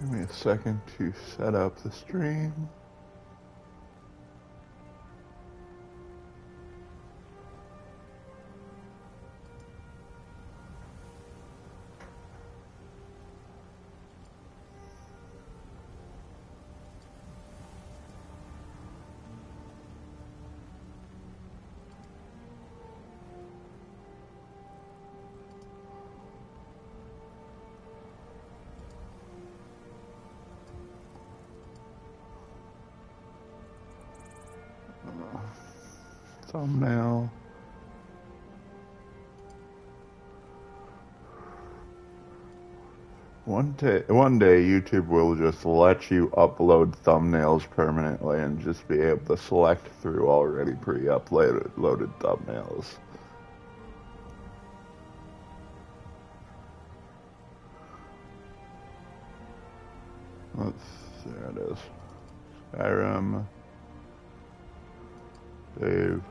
Give me a second to set up the stream. Thumbnail. One day YouTube will just let you upload thumbnails permanently and just be able to select through already pre-uploaded thumbnails. There it is. Skyrim. Save.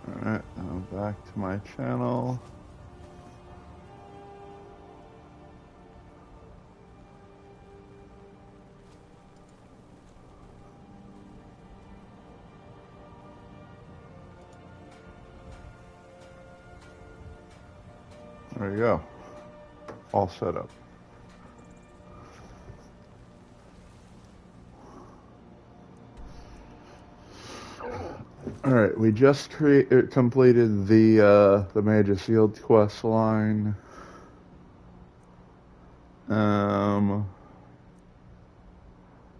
Alright, now back to my channel. There you go. All set up. Alright, we just completed the Major Sealed quest line. I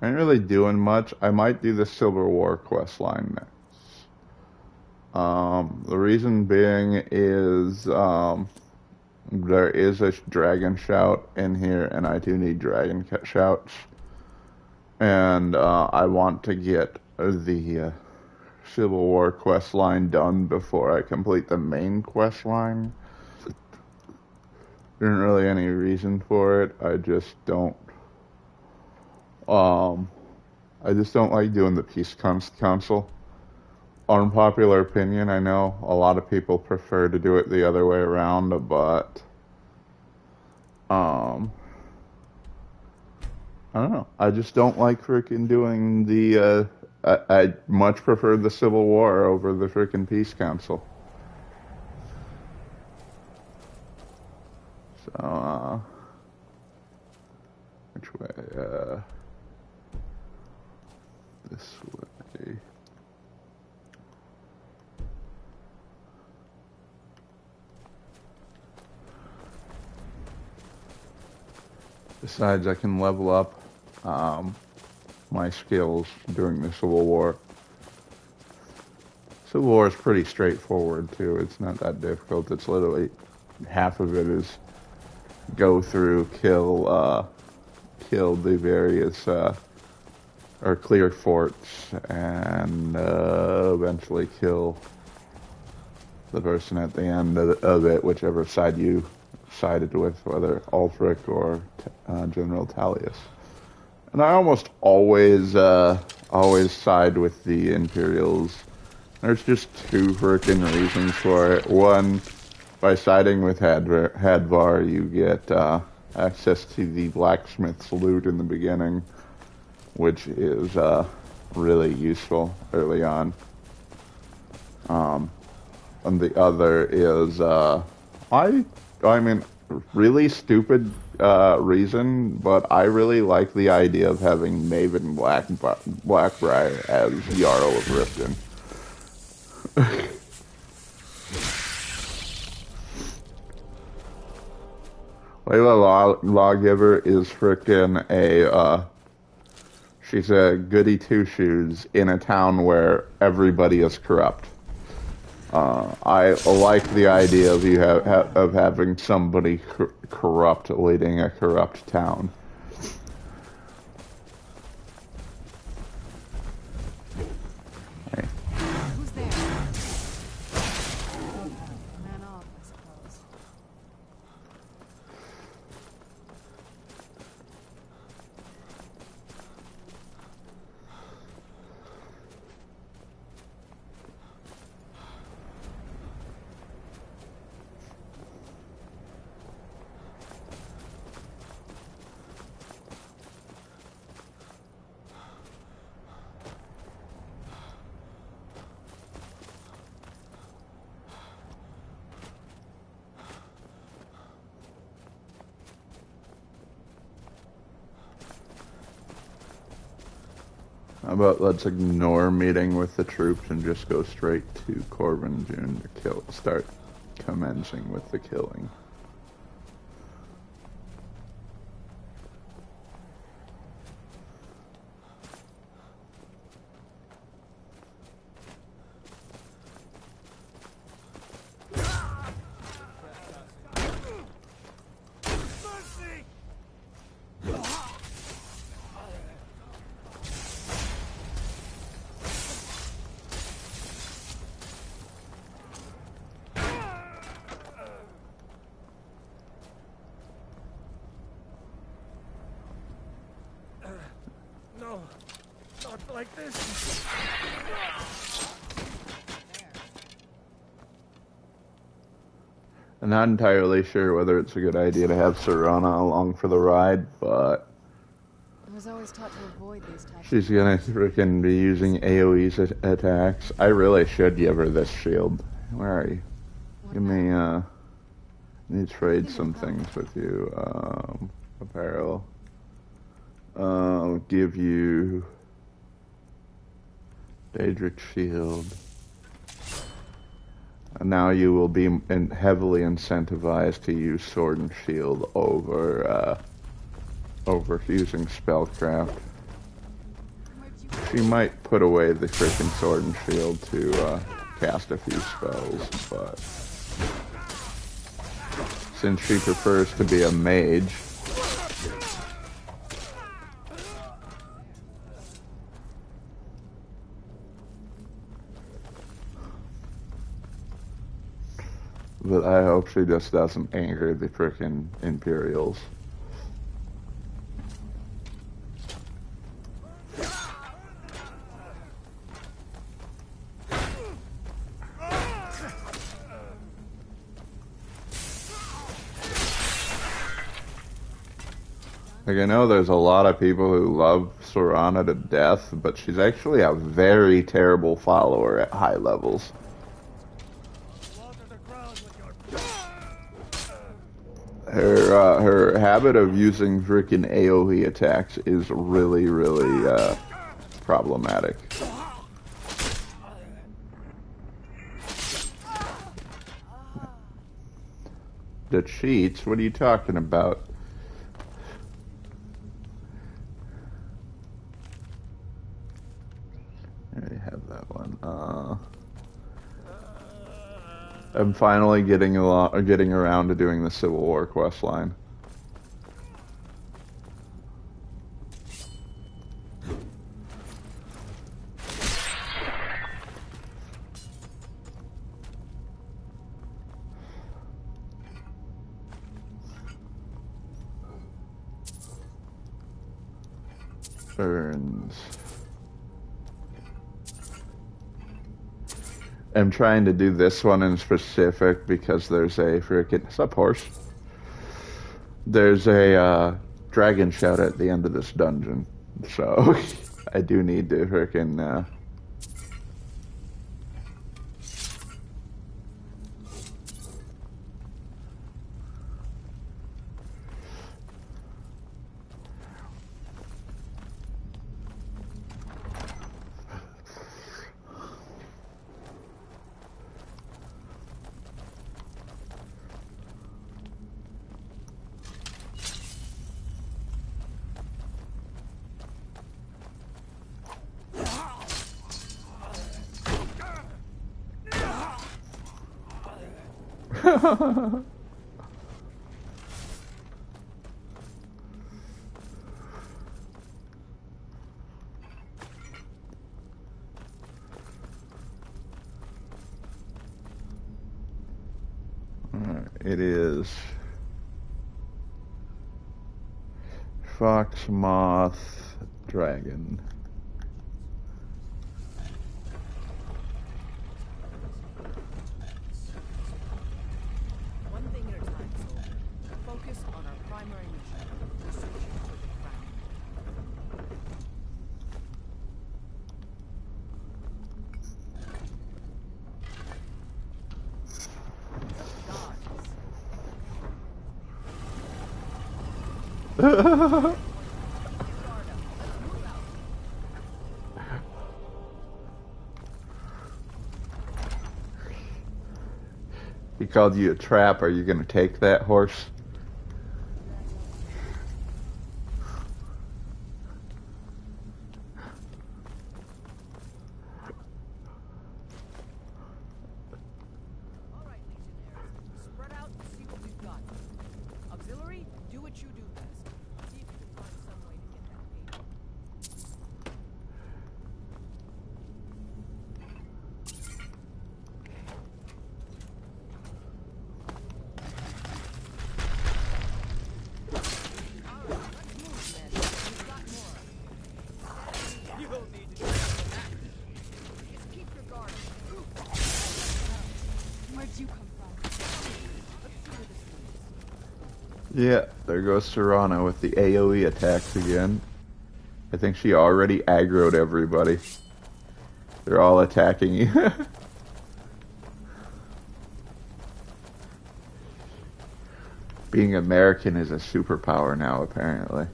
ain't really doing much. I might do the Civil War quest line next. The reason being is there is a dragon shout in here, and I do need dragon shouts. And I want to get the Civil War quest line done before I complete the main quest line. There isn't really any reason for it. I just don't like doing the Peace Council. Unpopular opinion, I know a lot of people prefer to do it the other way around, but I don't know. I just don't like freaking doing the I much prefer the Civil War over the freaking Peace Council. So which way? This way. Besides, I can level up my skills during the Civil War. Civil War is pretty straightforward too. It's not that difficult. It's literally half of it is go through, kill the various or clear forts, and eventually kill the person at the end of it, whichever side you sided with, whether Ulfric or General Tullius. And I almost always side with the Imperials. There's just two frickin' reasons for it. One, by siding with Hadvar, you get access to the blacksmith's loot in the beginning, which is really useful early on. And the other is I mean, really stupid reason, but I really like the idea of having Maven Blackbriar as Jarl of Riften. Layla Lawgiver is frickin' she's a goody two-shoes in a town where everybody is corrupt. I like the idea of having somebody corrupt leading a corrupt town. Hey. Who's there? Man up, I suppose. about let's ignore meeting with the troops and just go straight to Corbin June to start commencing with the killing. No, not like this. I'm not entirely sure whether it's a good idea to have Serana along for the ride, but I was always taught to avoid these types. she's gonna freaking be using AoE's attacks. I really should give her this shield. Where are you? Give me, need to trade some things with you. Apparel. I'll give you Daedric Shield. And now you will be heavily incentivized to use Sword and Shield over using Spellcraft. She might put away the freaking Sword and Shield to cast a few spells, but since she prefers to be a mage, but I hope she just doesn't anger the frickin' Imperials. Like, I know there's a lot of people who love Serana to death, but she's actually a very terrible follower at high levels. Her habit of using freaking AoE attacks is really, really problematic. The cheats? What are you talking about? I already have that one. I'm finally getting around to doing the Civil War quest line. Burns. I'm trying to do this one in specific because there's a freaking... What's up, horse? There's a dragon shout at the end of this dungeon. So, I do need to freaking... It is Fox, Moth, Dragon. One thing at a time, soldier. Focus on our primary mission. Researching for the crown. He called you a trap. Are you gonna take that horse? All right, Legionnaires. Spread out and see what we've got. Auxiliary, do what you do best. See if you can find some way to get that paper. All right, let's move then. We've got more. You don't need to do that. Just keep your guard up. Where'd you come from? Let's see where this leads. Yeah, there goes Serrano with the AoE attacks again. I think she already aggroed everybody. They're all attacking you. Being American is a superpower now, apparently.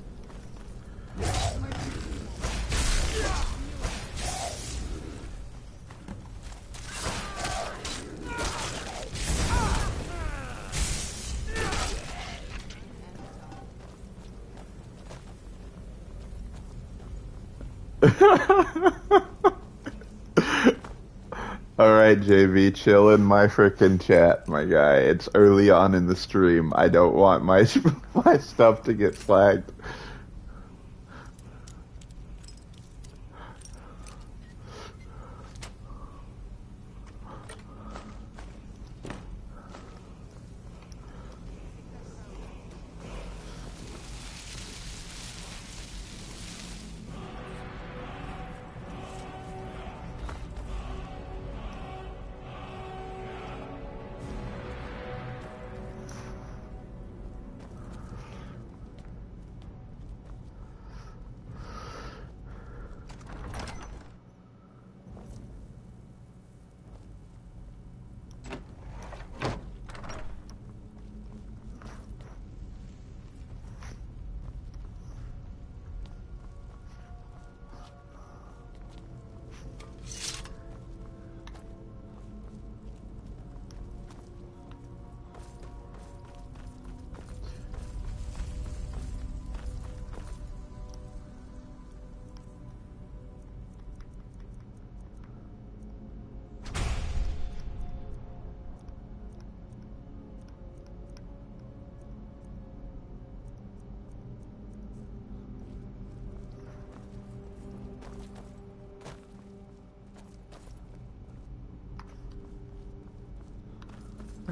Alright, JV, chill in my frickin' chat, my guy. It's early on in the stream. I don't want my my stuff to get flagged.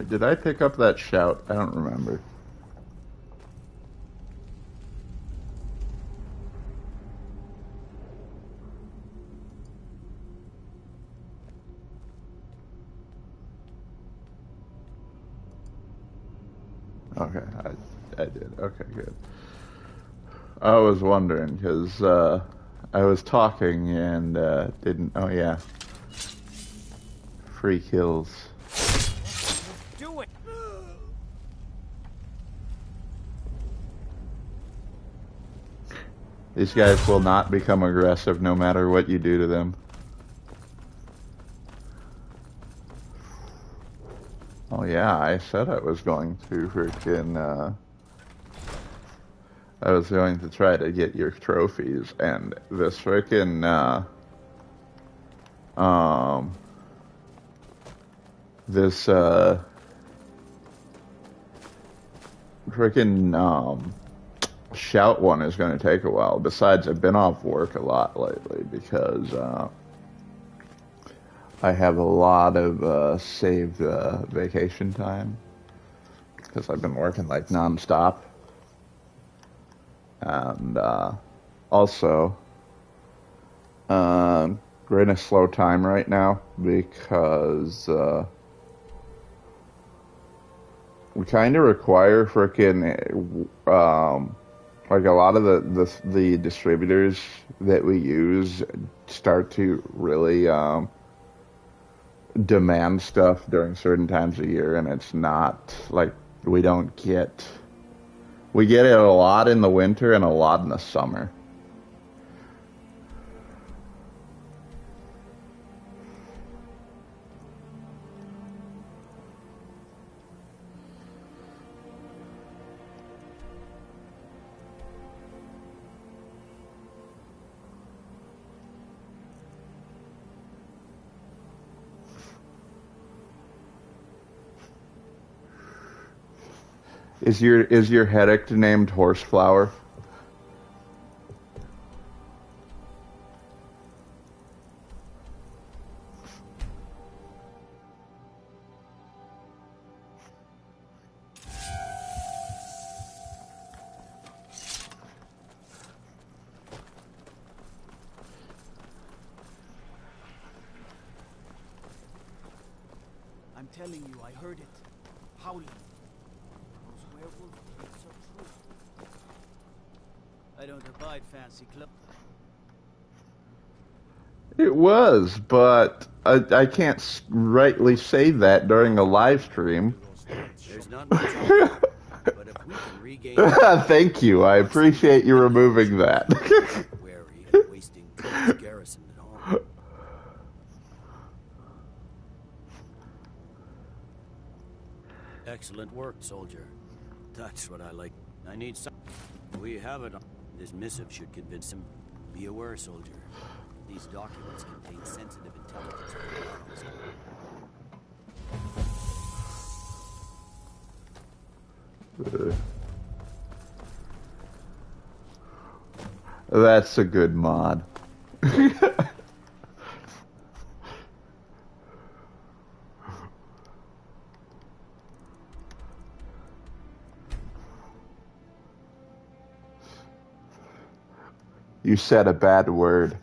Did I pick up that shout? I don't remember. Okay, I did. Okay, good. I was wondering because I was talking and didn't. Oh yeah, free kills. Do it. These guys will not become aggressive no matter what you do to them. Oh yeah, I said I was going to freaking. I was going to try to get your trophies, and this freaking this freaking shout one is going to take a while. Besides, I've been off work a lot lately because I have a lot of saved vacation time because I've been working like nonstop. And also, we're in a slow time right now because we kind of require frickin' like a lot of the distributors that we use start to really demand stuff during certain times of year, and it's not like we don't get. We get it a lot in the winter and a lot in the summer. Is your headache named Horseflower? I'm telling you, I heard it. Howling. Those werewolf tales are true. I don't abide fancy clothes. It was, but I can't rightly say that during a live stream. There's not much hope, but if we can regain... Thank you. I appreciate you removing that. wary and wasting God's garrison at home. Excellent work, soldier. That's what I like. I need some... We have it. This missive should convince him. Be aware, soldier. These documents contain sensitive intelligence for the Isles. That's a good mod. You said a bad word.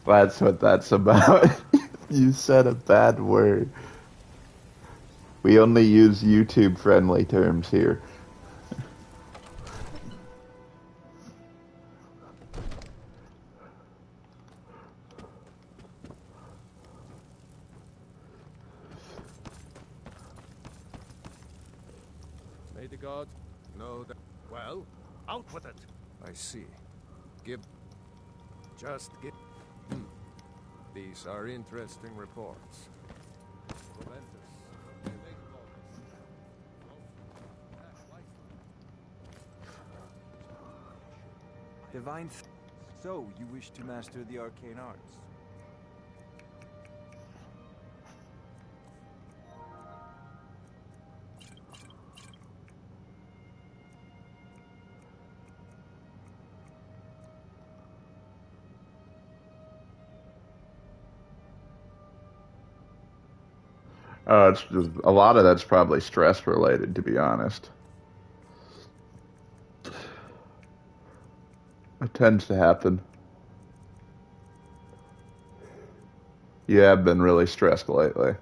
That's what that's about. You said a bad word. We only use YouTube-friendly terms here. May the gods know that. Well, out with it. I see. Just give. These are interesting reports. Divine. So, you wish to master the arcane arts? It's just, a lot of that's probably stress related, to be honest. It tends to happen. You have been really stressed lately.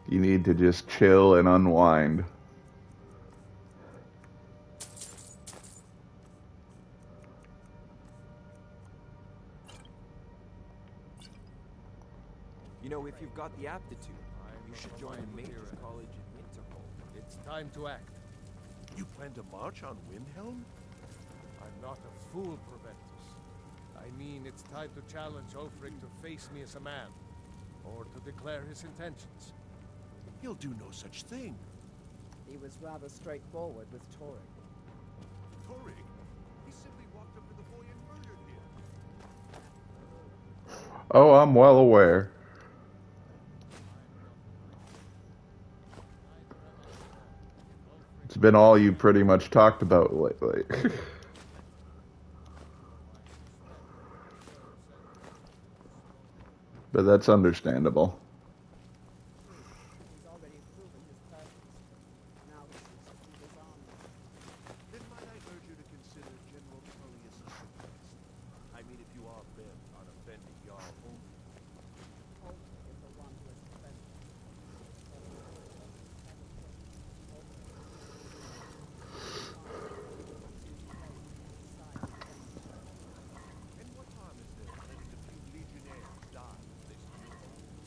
You need to just chill and unwind. You know, if you've got the aptitude, you should join a mages college in Winterhold. It's time to act. You plan to march on Windhelm? I'm not a fool, Proventus. I mean, it's time to challenge Ulfric to face me as a man, or to declare his intentions. He'll do no such thing. He was rather straightforward with Tori. Tori, he simply walked up to the boy and murdered him. Oh, I'm well aware. It's been all you pretty much talked about lately. But that's understandable. He's already proven his purpose. Now he seeks to keep his army. Then might I urge you to consider General Tullius as your best? I mean, if you are bent on offending Jarl only. Ulfric is the one who has defended him. And what harm is there in letting a few legionnaires die if they secure home?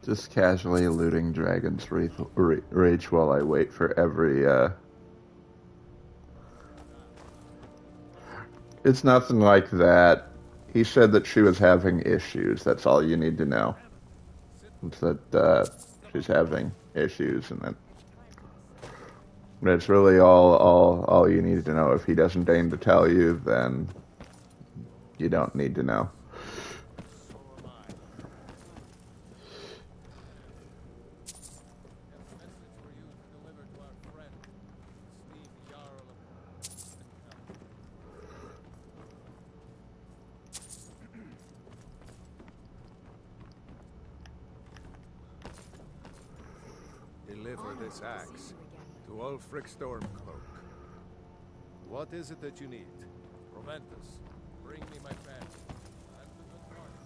Just casually looting Dragon's Rage while I wait for every, It's nothing like that. He said that she was having issues. That's all you need to know. Sit It's that she's having issues, and that's really all you need to know. If he doesn't deign to tell you, then you don't need to know. So am I. We have a message for you to deliver to our friend, Steve Jarl of Deliver this axe to Ulfric Stormcloak. What is it that you need? Proventus, bring me my pen. And the good party.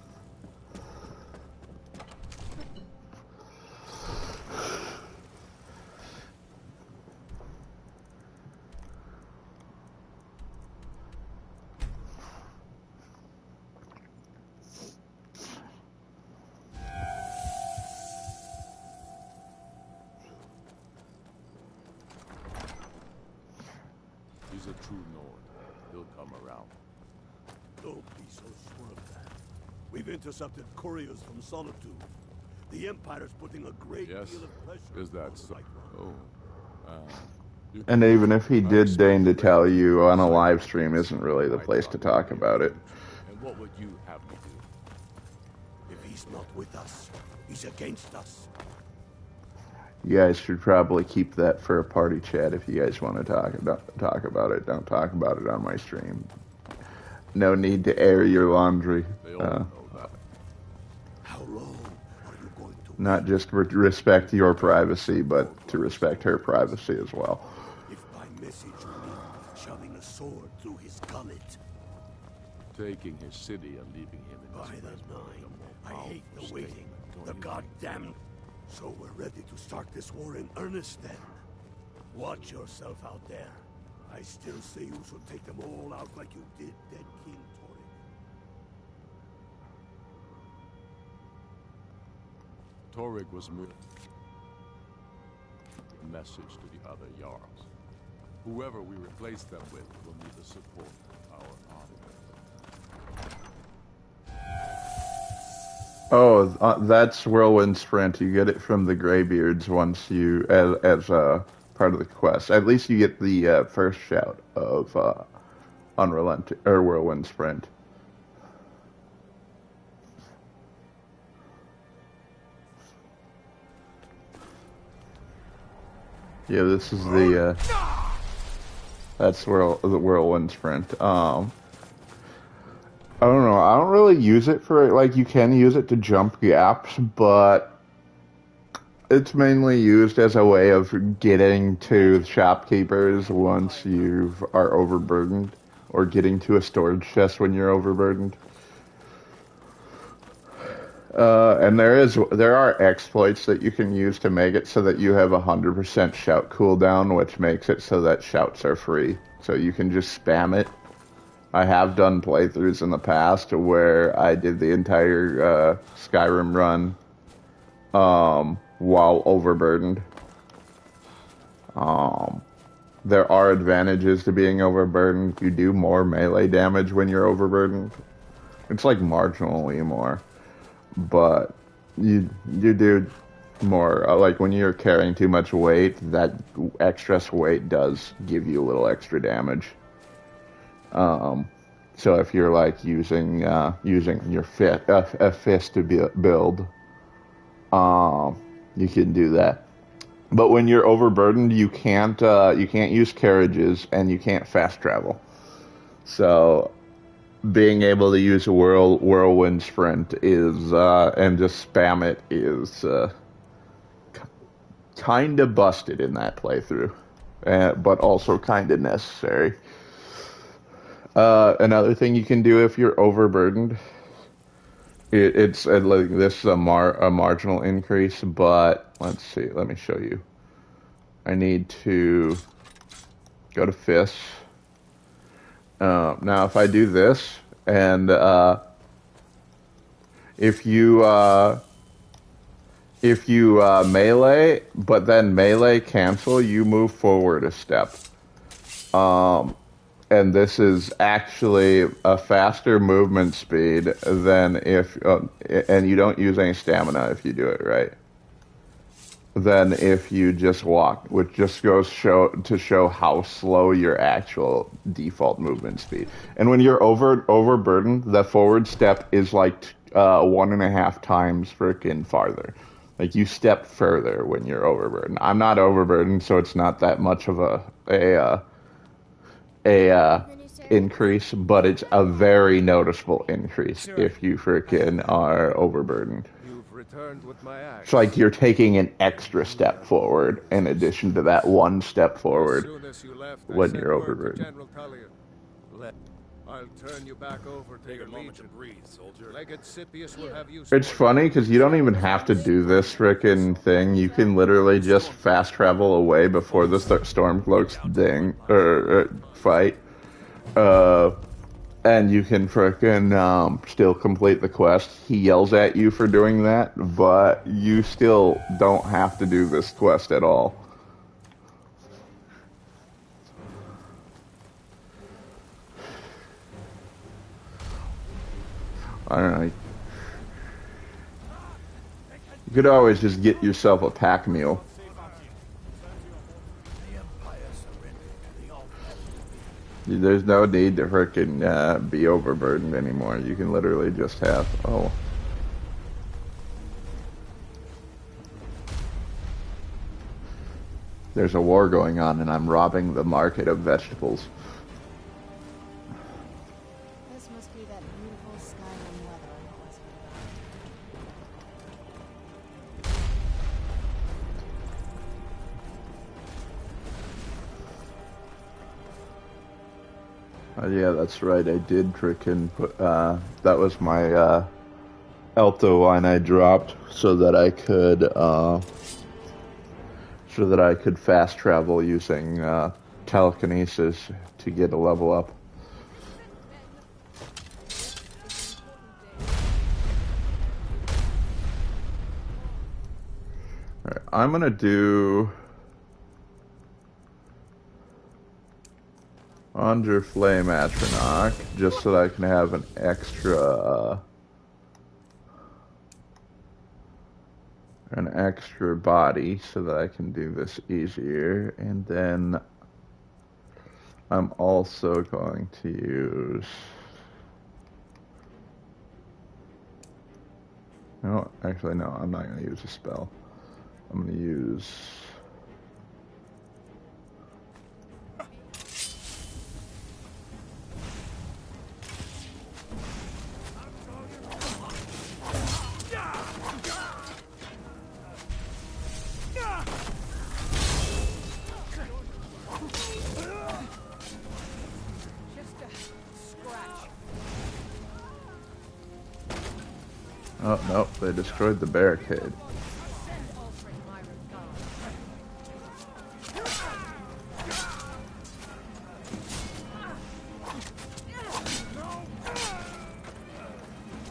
He's a true Nord. He'll come around. Don't be so sure of that. We've intercepted couriers from Solitude. The Empire's putting a great Yes? deal of pressure Is that on the so? Right One. Oh. And even if he did deign to tell you on a live stream, isn't really the place to talk about it. And what would you have me do? If he's not with us, he's against us. You guys should probably keep that for a party chat if you guys want to talk about it. Don't talk about it on my stream. No need to air your laundry. They all know that. How long are you going to Not just respect your privacy, but to respect her privacy as well. If by message you mean shoving a sword through his gullet, Taking his city and leaving him in by his the place will be nine, a I more hate the powerful waiting. statement, The don't you? goddamn. So we're ready to start this war in earnest then. Watch yourself out there. I still say you should take them all out like you did dead King Torrig. Torrig was moved. A message to the other Jarls. Whoever we replace them with will need the support of our army. Oh, that's Whirlwind Sprint. You get it from the Greybeards once you, as part of the quest. At least you get the first shout of Unrelenting or Whirlwind Sprint. Yeah, this is the that's the Whirlwind Sprint. I don't know. I don't really use it for, like, you can use it to jump gaps, but it's mainly used as a way of getting to shopkeepers once you are overburdened, or getting to a storage chest when you're overburdened. And there are exploits that you can use to make it so that you have 100% shout cooldown, which makes it so that shouts are free. So you can just spam it. I have done playthroughs in the past where I did the entire Skyrim run while overburdened. There are advantages to being overburdened. You do more melee damage when you're overburdened. It's like marginally more, but you do more. Like when you're carrying too much weight, that excess weight does give you a little extra damage. So if you're like using your a fist to build, you can do that. But when you're overburdened, you can't use carriages and you can't fast travel. So being able to use a whirlwind sprint is and just spam it is kind of busted in that playthrough, but also kind of necessary. Another thing you can do if you're overburdened, it's like this is a marginal increase, but let's see. Let me show you. I need to go to fists. Now, if I do this, and if you melee, but then melee cancel, you move forward a step. and this is actually a faster movement speed than if, and you don't use any stamina if you do it right, than if you just walk, which just goes to show how slow your actual default movement speed. And when you're overburdened, the forward step is like 1.5 times freaking farther. Like you step further when you're overburdened. I'm not overburdened, so it's not that much of a increase, but it's a very noticeable increase if you freaking are overburdened. You've returned with my axe. It's like you're taking an extra step forward in addition to that one step As forward soon as you left, I when sent you're word to overburdened. General Tullian. I'll turn you back over to your legion. Breathe, soldier. Legate Scipius will have you. It's funny because you don't even have to do this frickin' thing. You can literally just fast travel away before the Stormcloak's fight. And you can frickin' still complete the quest. He yells at you for doing that, but you still don't have to do this quest at all. I don't know. You could always just get yourself a pack mule. There's no need to frickin' be overburdened anymore. You can literally just have, oh. There's a war going on and I'm robbing the market of vegetables. This must be that beautiful Skyrim weather I was Yeah, that's right. I did frickin' put, that was my, Elto line I dropped so that I could fast travel using, telekinesis to get a level up. Alright, I'm gonna do Under Flame Atronach, just so that I can have an extra body so that I can do this easier. And then I'm also going to use, no, actually no, I'm not going to use a spell. I'm going to use oh, no, they destroyed the barricade.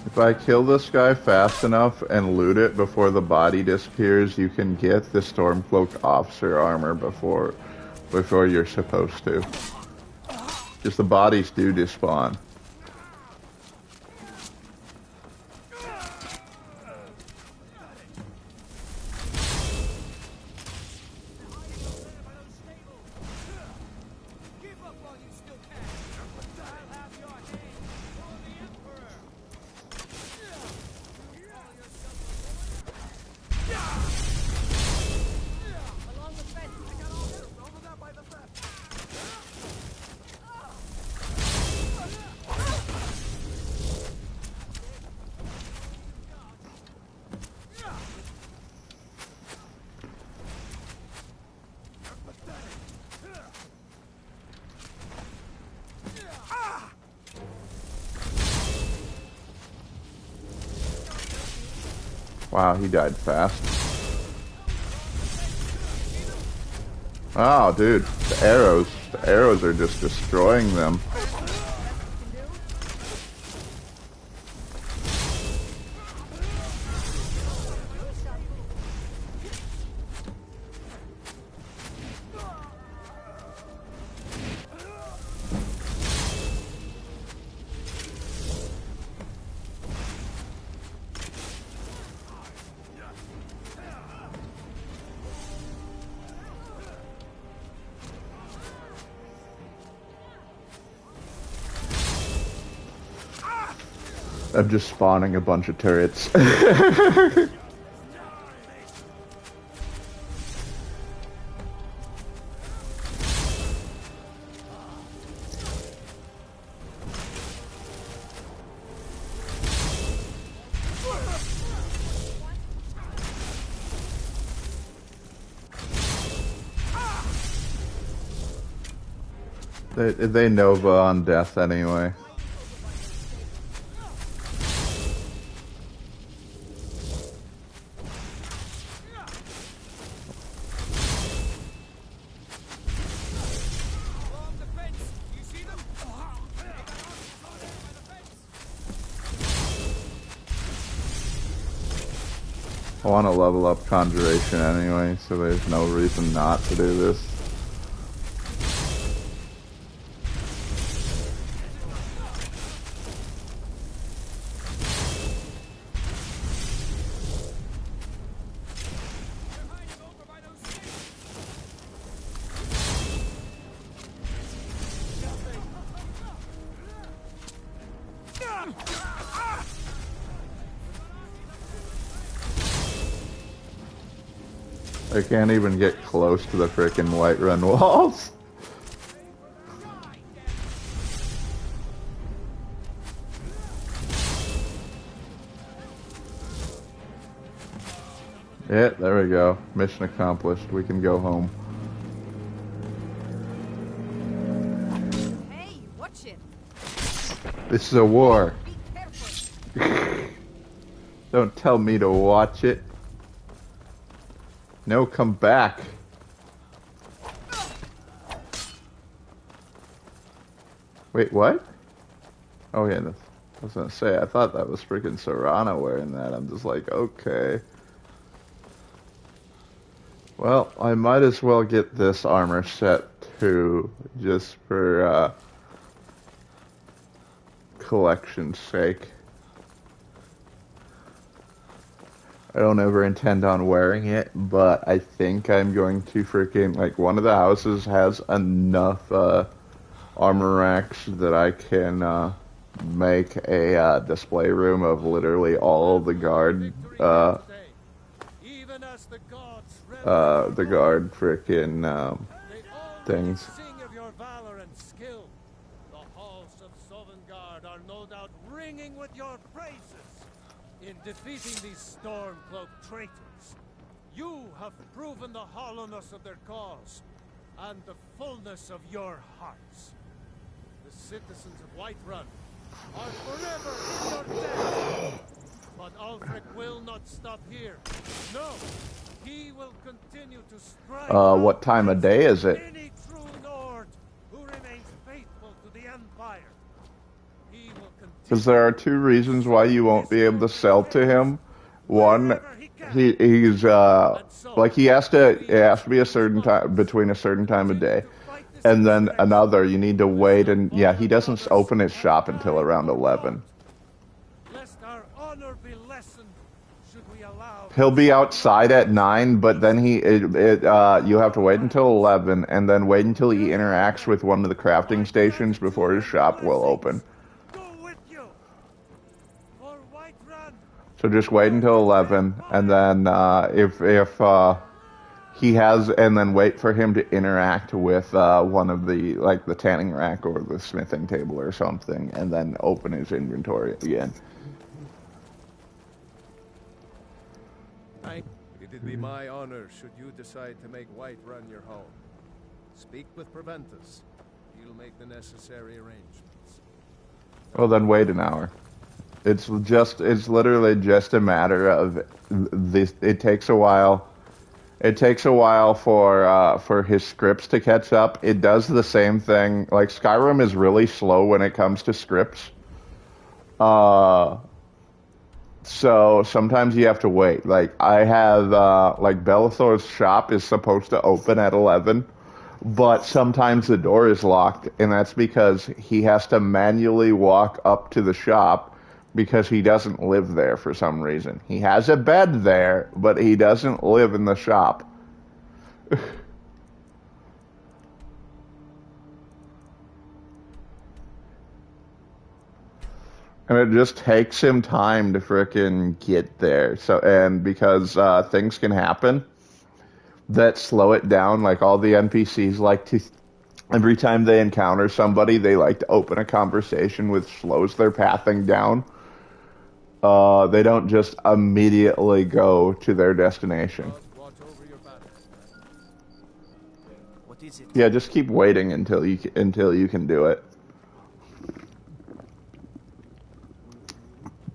If I kill this guy fast enough and loot it before the body disappears, you can get the Stormcloak officer armor before you're supposed to. Just the bodies do despawn. Wow, he died fast. Oh, dude, the arrows are just destroying them. I'm just spawning a bunch of turrets. They Nova on death anyway. I want to level up Conjuration anyway, so there's no reason not to do this. I can't even get close to the frickin' Whiterun walls. Yeah, there we go. Mission accomplished. We can go home. Hey, watch it. This is a war. Be careful. Don't tell me to watch it. No, come back. Wait, what? Oh yeah, I was gonna say, I thought that was freaking Serrano wearing that. I'm just like, okay. Well, I might as well get this armor set too, just for collection's sake. I don't ever intend on wearing it, but I think I'm going to freaking, like, one of the houses has enough armor racks that I can make a display room of literally all the guard freaking things. Sing of your valor and skill. The halls of Sovngarde are no doubt ringing with your praises. In defeating these storm-cloaked traitors, you have proven the hollowness of their cause and the fullness of your hearts. The citizens of Whiterun are forever in your debt. But Ulfric will not stop here. No, he will continue to strike. What time of day is it? Any true Nord who remains faithful to the Empire. He will continue. Because there are two reasons why you won't be able to sell to him. One, he's like it has to be a certain time, between a certain time of day, and then another, you need to wait, and yeah, he doesn't open his shop until around 11. Lest our honor be lessened, should we allow. He'll be outside at 9, but then you have to wait until 11, and then wait until he interacts with one of the crafting stations before his shop will open. So just wait until 11, and then if he has, and then wait for him to interact with one of the, like the tanning rack or the smithing table or something, and then open his inventory again. It'd be my honor should you decide to make Whiterun your home. Speak with Preventus. He'll make the necessary arrangements. Well, then wait an hour. It's literally just a matter of this. It takes a while. It takes a while for his scripts to catch up. It does the same thing. Like, Skyrim is really slow when it comes to scripts. So sometimes you have to wait. Like, I have, like, Bellathor's shop is supposed to open at 11, but sometimes the door is locked, and that's because he has to manually walk up to the shop because he doesn't live there for some reason. He has a bed there, but he doesn't live in the shop. And it just takes him time to frickin' get there. So, and because things can happen that slow it down, like all the NPCs like to, every time they encounter somebody, they like to open a conversation which slows their pathing down. They don't just immediately go to their destination. Watch over your battles, man. What is it? Yeah, just keep waiting until you can do it.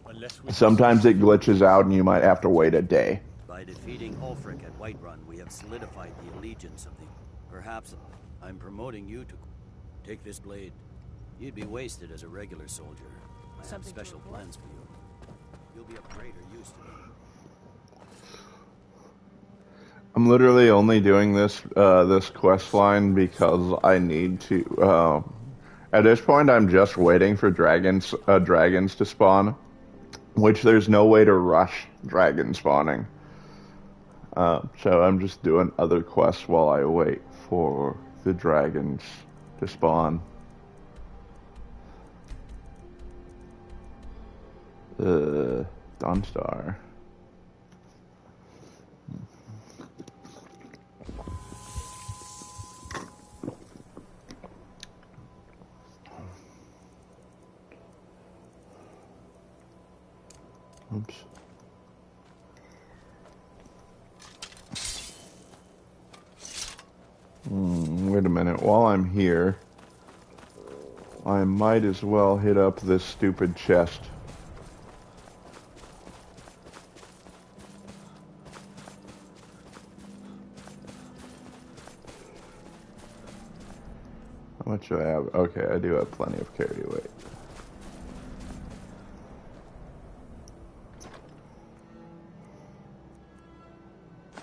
Unless we Sometimes it glitches out and you might have to wait a day. By defeating Ulfric at Whiterun, we have solidified the allegiance of the... Perhaps I'm promoting you to... Take this blade. You'd be wasted as a regular soldier. I have special plans for you. You'll be of greater use to me. I'm literally only doing this this quest line because I need to. At this point, I'm just waiting for dragons to spawn, which there's no way to rush dragon spawning. So I'm just doing other quests while I wait for the dragons to spawn. Dawnstar. Oops. Wait a minute. While I'm here, I might as well hit up this stupid chest. How much do I have? Okay, I do have plenty of carry weight.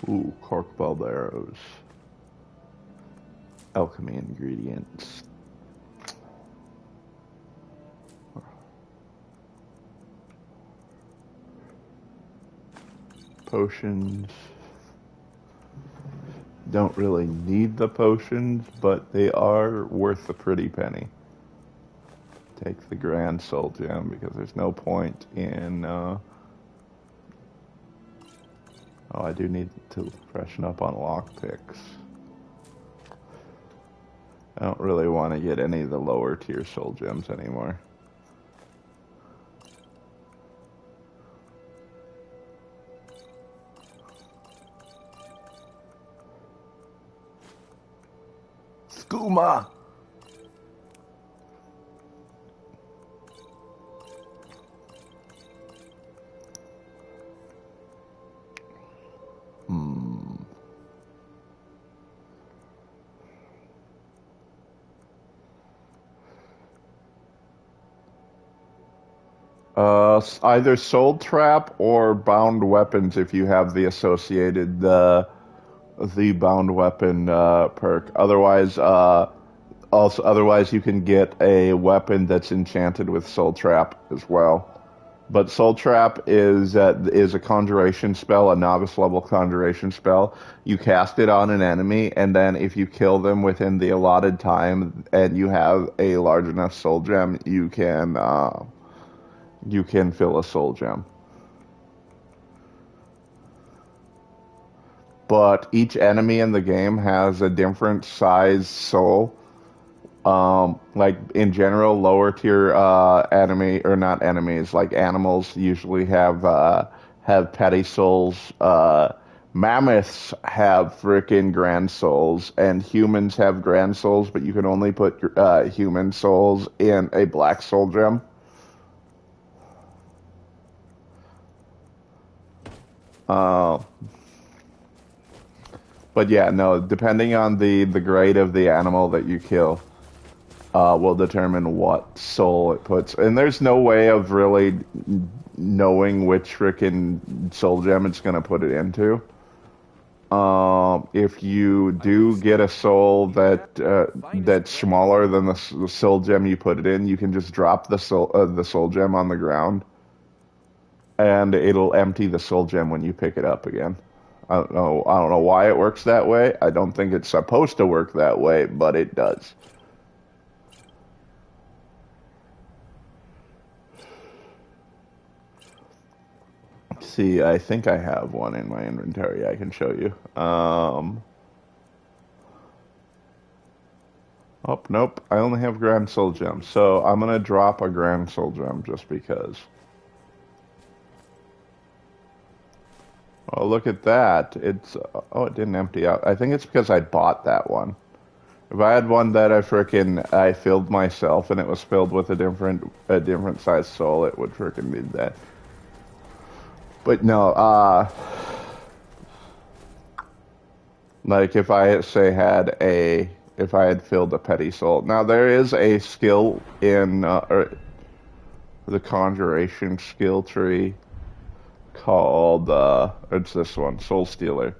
Ooh, cork balled arrows. Alchemy ingredients. Potions. Don't really need the potions, but they are worth a pretty penny. Take the Grand Soul Gem because there's no point in... Oh, I do need to freshen up on lockpicks. I don't really want to get any of the lower tier soul gems anymore. Skooma! Either Soul Trap or Bound Weapons if you have the associated the Bound Weapon perk. Otherwise, otherwise you can get a weapon that's enchanted with Soul Trap as well. But Soul Trap is a conjuration spell, a novice level conjuration spell. You cast it on an enemy, and then if you kill them within the allotted time, and you have a large enough soul gem, you can fill a soul gem. But each enemy in the game has a different size soul. Like in general, lower tier enemy or not enemies, like animals usually have petty souls. Mammoths have frickin' grand souls, and humans have grand souls, but you can only put human souls in a black soul gem. But yeah, no, depending on the grade of the animal that you kill, will determine what soul it puts. And there's no way of really knowing which frickin' soul gem it's going to put it into. If you do get a soul that's smaller than the soul gem you put it in, you can just drop the soul gem on the ground, and it'll empty the soul gem when you pick it up again. I don't know why it works that way. I don't think it's supposed to work that way, but it does. See, I think I have one in my inventory I can show you. Oh, nope. I only have Grand Soul Gem. So I'm going to drop a Grand Soul Gem just because. Oh, look at that. It's, oh, it didn't empty out. I think it's because I bought that one. If I had one that I filled myself and it was filled with a different size soul, it would frickin' do that. But no, like if I if I had filled a petty soul. Now there is a skill in the conjuration skill tree called it's this one, Soul Stealer.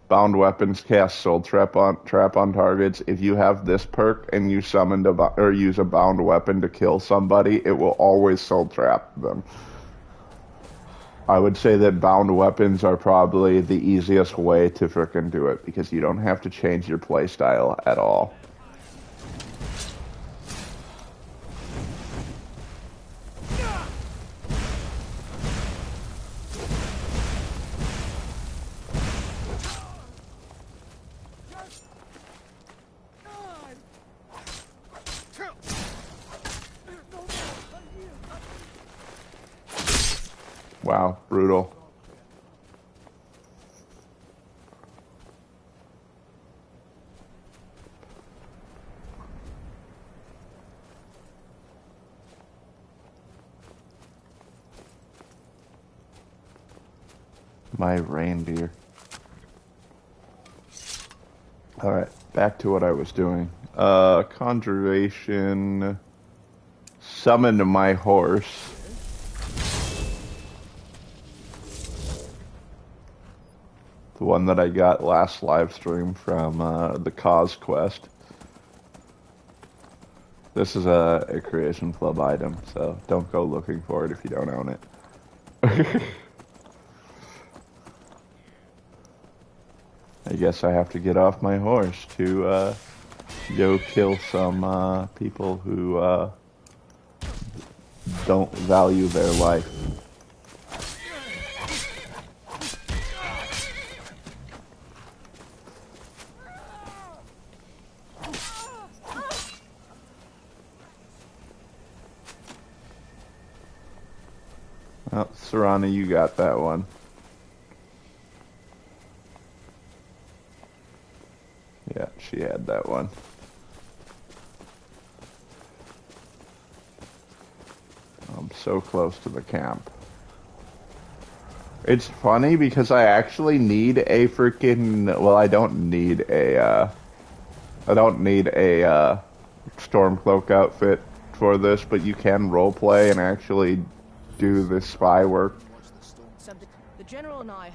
Bound weapons cast soul trap on targets. If you have this perk and you summon or use a bound weapon to kill somebody, it will always soul trap them. I would say that bound weapons are probably the easiest way to frickin' do it because you don't have to change your playstyle at all. Wow, brutal. My reindeer. Alright, back to what I was doing. Conjuration. Summon my horse. The one that I got last live stream from the Cause Quest. This is a Creation Club item, so don't go looking for it if you don't own it. I guess I have to get off my horse to go kill some people who don't value their life. Oh, Serrana, you got that one. Yeah, she had that one. I'm so close to the camp. It's funny because I actually need a freaking... Well, I don't need a Stormcloak outfit for this, but you can roleplay and actually do the spy work. The General and I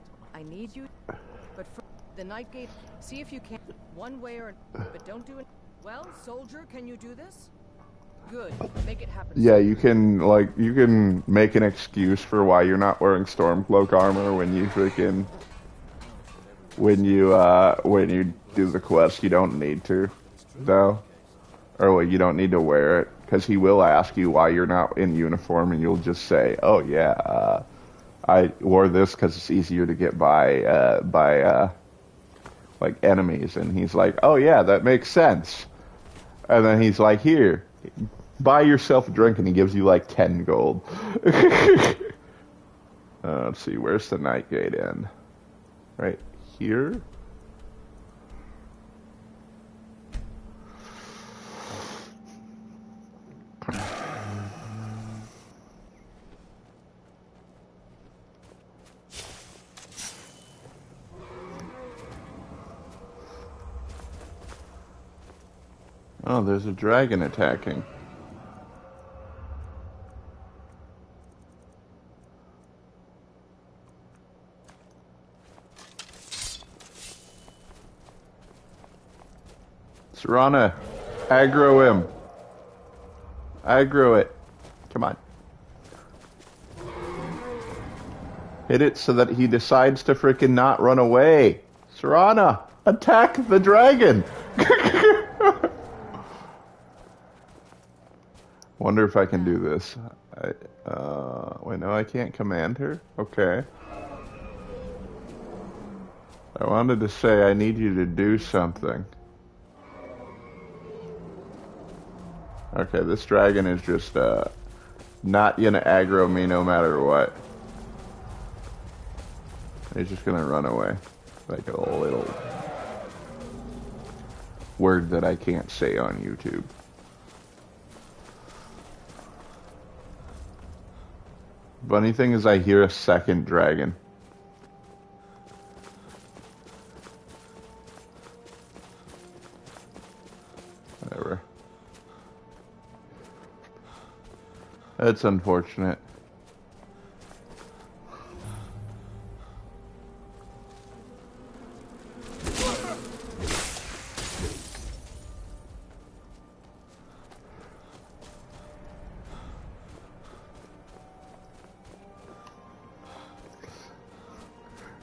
need you, but for the Night Gate, see if you can, one way or another, but don't do it. Well, soldier, can you do this? Good, make it happen. Yeah, you can make an excuse for why you're not wearing Stormcloak armor when you freaking when you do the quest. You don't need to, though, or well, you don't need to wear it. Because he will ask you why you're not in uniform, and you'll just say, "Oh yeah, I wore this because it's easier to get by like enemies." And he's like, "Oh yeah, that makes sense." And then he's like, "Here, buy yourself a drink," and he gives you like 10 gold. Let's see, where's the Night Gate Inn? Right here. Oh, there's a dragon attacking. Serrana, aggro him. Aggro it. Come on. Hit it so that he decides to frickin' not run away. Serrana, attack the dragon. Wonder if I can do this. Wait, no, I can't command her? Okay. I wanted to say I need you to do something. Okay, this dragon is just, not gonna aggro me no matter what. He's just gonna run away. Like a little word that I can't say on YouTube. Funny thing is I hear a second dragon. Whatever. That's unfortunate.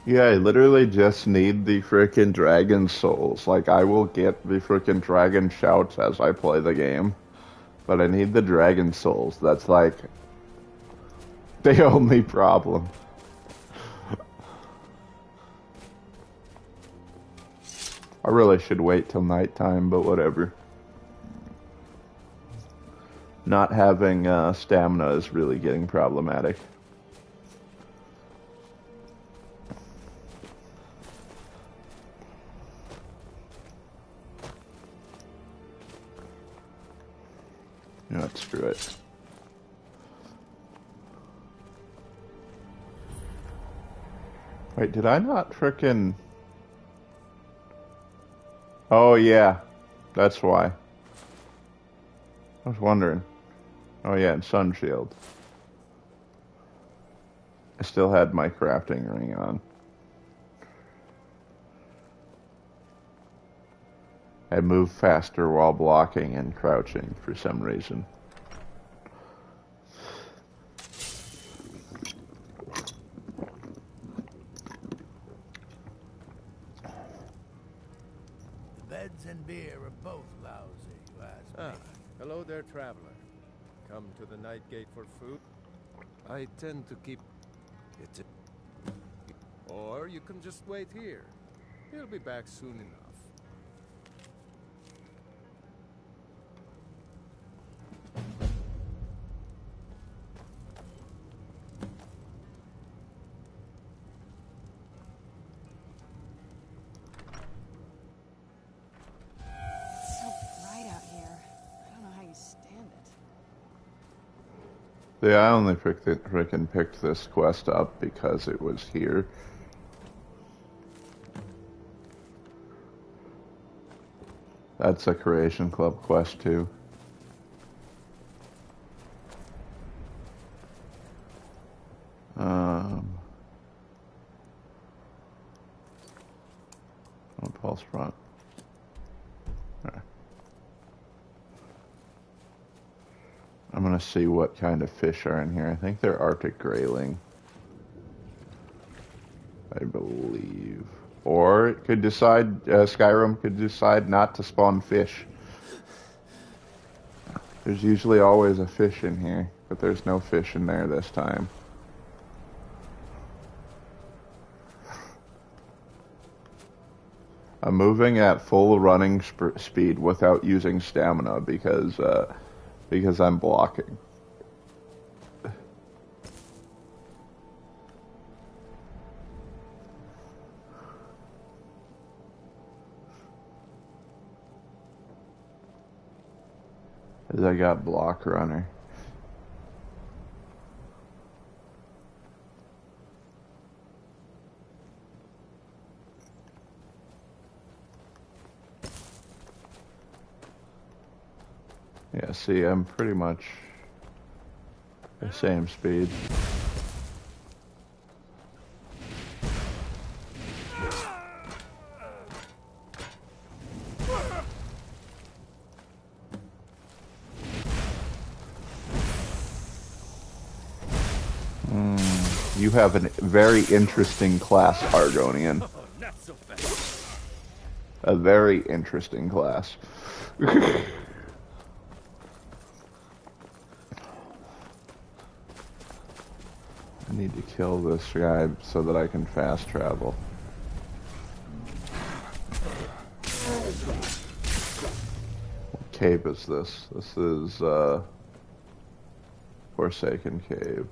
Yeah, I literally just need the frickin' dragon souls. Like, I will get the frickin' dragon shouts as I play the game. But I need the dragon souls. That's like the only problem. I really should wait till nighttime, but whatever. Not having stamina is really getting problematic. Yeah, let's screw it. Wait, did I not frickin'... Oh, yeah. That's why. I was wondering. Oh, yeah, and sun shield. I still had my crafting ring on. I move faster while blocking and crouching for some reason. The beds and beer are both lousy, you ask me. Hello there, traveler. Come to the Night Gate for food? I tend to keep it. Or you can just wait here. He'll be back soon enough. It's so bright out here. I don't know how you stand it. Yeah, I only freaking picked this quest up because it was here. That's a Creation Club quest too. Oh, pulse front. Okay. I'm gonna see what kind of fish are in here. I think they're Arctic grayling, I believe. Or it could decide, Skyrim could decide not to spawn fish. There's usually always a fish in here, but there's no fish in there this time. I'm moving at full running speed without using stamina because I'm blocking. As I got block runner. Yeah, see, I'm pretty much the same speed. You have a very interesting class, Argonian. Not so fast. A very interesting class. I need to kill this guy so that I can fast travel. What cave is this? This is, Forsaken Cave.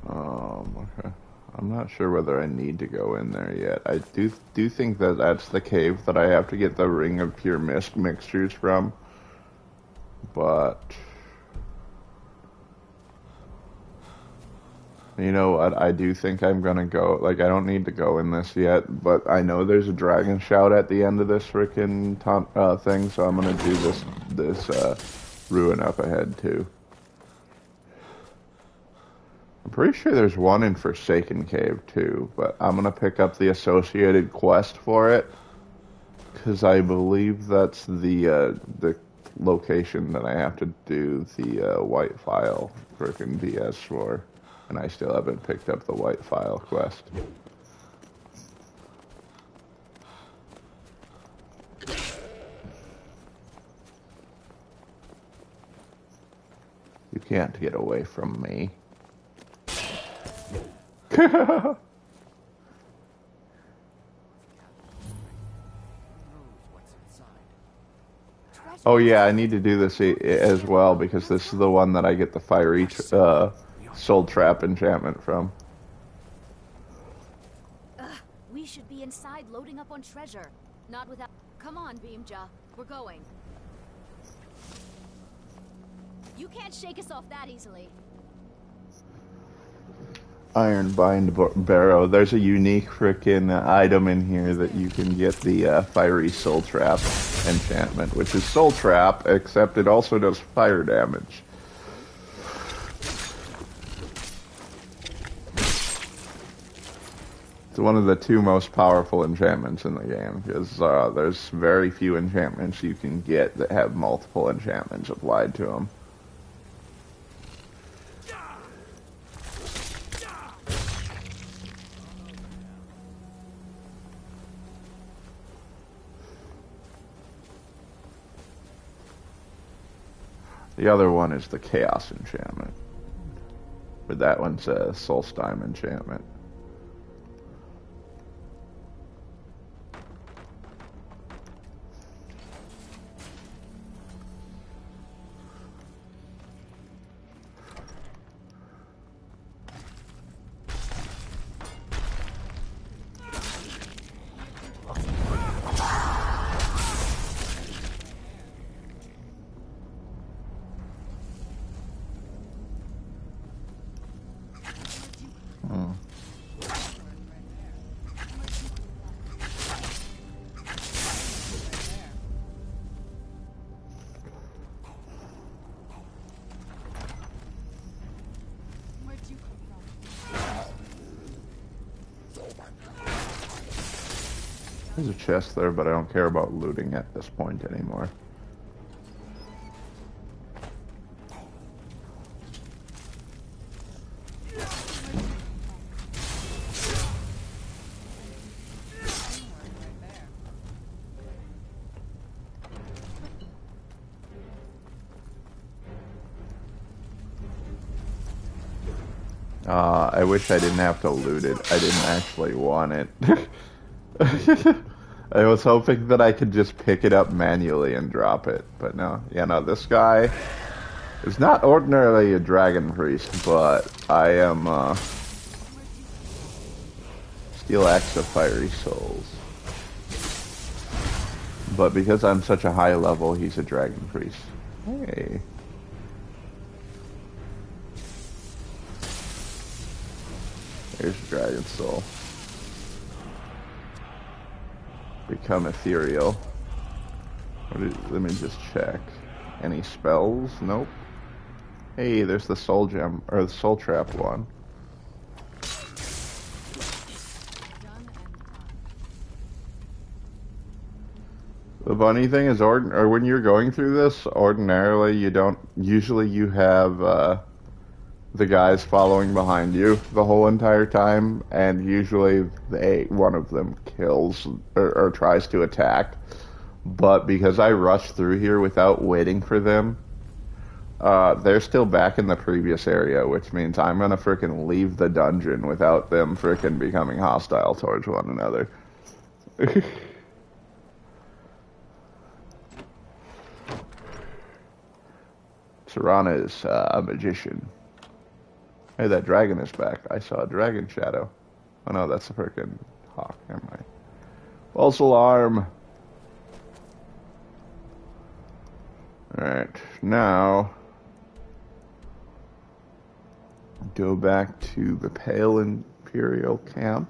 Okay. I'm not sure whether I need to go in there yet. I do think that that's the cave that I have to get the Ring of Pure Mist mixtures from. But you know what? I do think I'm gonna go. Like, I don't need to go in this yet, but I know there's a dragon shout at the end of this frickin' thing, so I'm gonna do this ruin up ahead too. I'm pretty sure there's one in Forsaken Cave too, but I'm gonna pick up the associated quest for it because I believe that's the location that I have to do the white file frickin' BS for, and I still haven't picked up the white file quest. You can't get away from me. Oh yeah, I need to do this as well because this is the one that I get the fiery soul trap enchantment from. We should be inside loading up on treasure. Not without... Come on, Beamja. We're going. You can't shake us off that easily. Iron Bind Barrow. There's a unique frickin' item in here that you can get the Fiery Soul Trap enchantment, which is Soul Trap, except it also does fire damage. It's one of the two most powerful enchantments in the game, because there's very few enchantments you can get that have multiple enchantments applied to them. The other one is the Chaos enchantment, but that one's a Solstheim enchantment. There's a chest there, but I don't care about looting at this point anymore. I wish I didn't have to loot it. I didn't actually want it. I was hoping that I could just pick it up manually and drop it, but no. Yeah, no, this guy is not ordinarily a dragon priest, but I am, Steel Axe of Fiery Souls. But because I'm such a high level, he's a dragon priest. Hey. Here's Dragon Soul. Become ethereal. Let me just check. Any spells? Nope. Hey, there's the soul gem, or the soul trap one. The funny thing is, or when you're going through this, ordinarily you don't. Usually you have the guys following behind you the whole entire time, and usually one of them kills or tries to attack. But because I rushed through here without waiting for them, they're still back in the previous area, which means I'm gonna frickin' leave the dungeon without them frickin' becoming hostile towards one another. Serana is a magician. Hey, that dragon is back. I saw a dragon shadow. Oh no, that's a frickin' hawk. Never mind. False alarm. Alright, now go back to the Pale Imperial camp.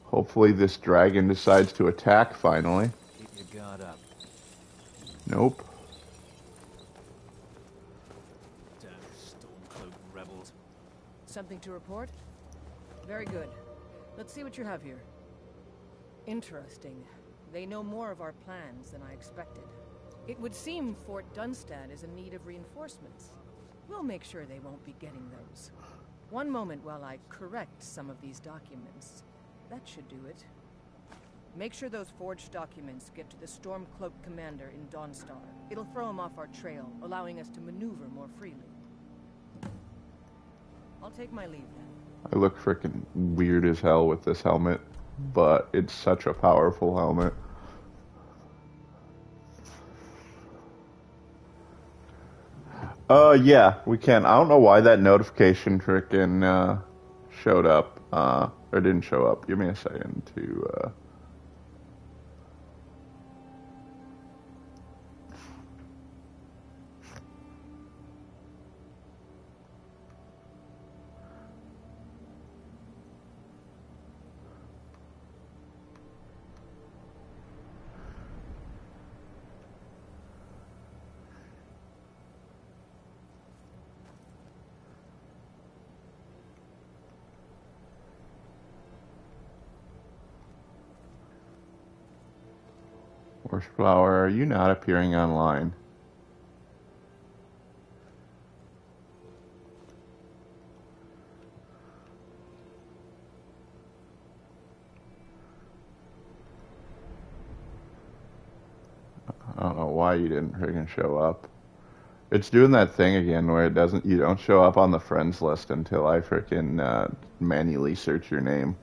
Hopefully this dragon decides to attack finally. Keep your guard up. Nope. Damn Stormcloak rebels. Something to report? Very good. Let's see what you have here. Interesting. They know more of our plans than I expected. It would seem Fort Dunstad is in need of reinforcements. We'll make sure they won't be getting those. One moment while I correct some of these documents. That should do it. Make sure those forged documents get to the Stormcloak commander in Dawnstar. It'll throw him off our trail, allowing us to maneuver more freely. I'll take my leave then. I look frickin' weird as hell with this helmet, but it's such a powerful helmet. Yeah, we can. I don't know why that notification frickin' showed up, or didn't show up. Give me a second to, Flower, are you not appearing online? I don't know why you didn't freaking show up. It's doing that thing again where you don't show up on the friends list until I freaking manually search your name.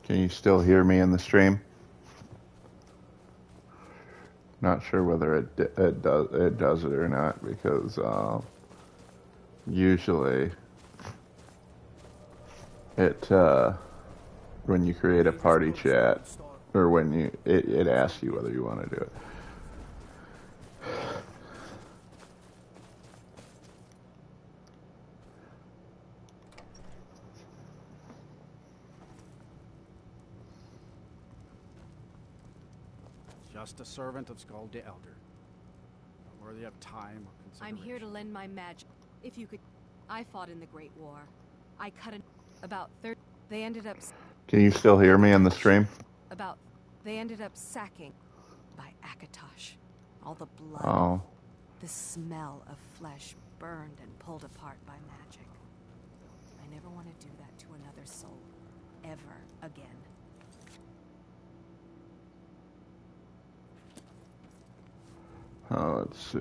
Can you still hear me in the stream? Not sure whether it does it or not, because usually it when you create a party chat, or when it asks you whether you want to do it. Just a servant of Skull the Elder. Not worthy of time or consideration. I'm here to lend my magic. If you could... I fought in the Great War. I cut about 30... They ended up... Can you still hear me in the stream? They ended up sacking by Akatosh. All the blood. Oh. The smell of flesh burned and pulled apart by magic. I never want to do that to another soul. Ever again. Oh, let's see.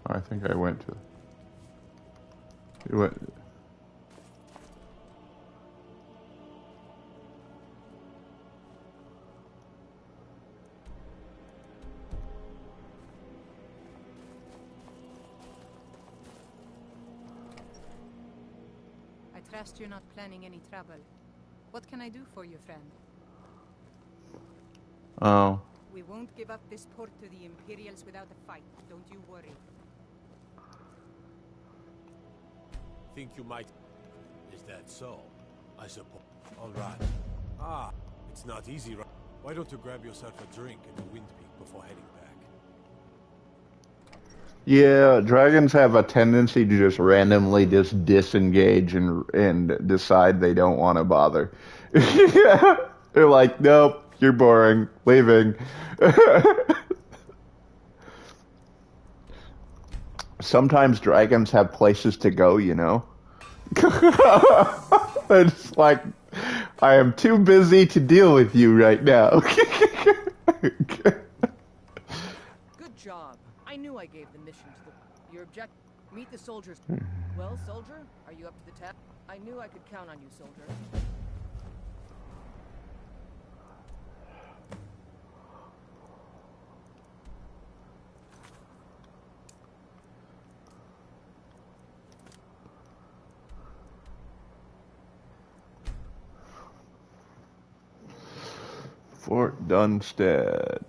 I think I went to... You went... I trust you're not planning any trouble. What can I do for you, friend? Oh. We won't give up this port to the Imperials without a fight, don't you worry. think you might... Is that so? I suppose. All right. Ah, it's not easy, right? Why don't you grab yourself a drink at the Wind Peak before heading back? Yeah, dragons have a tendency to just randomly just disengage and decide they don't want to bother. They're like, nope, you're boring, leaving. Sometimes dragons have places to go, you know? It's like, I am too busy to deal with you right now. Good job. I knew I gave the mission to the... Your object... Meet the soldiers. Well, soldier, are you up to the task? I knew I could count on you, soldier. Fort Dunstead.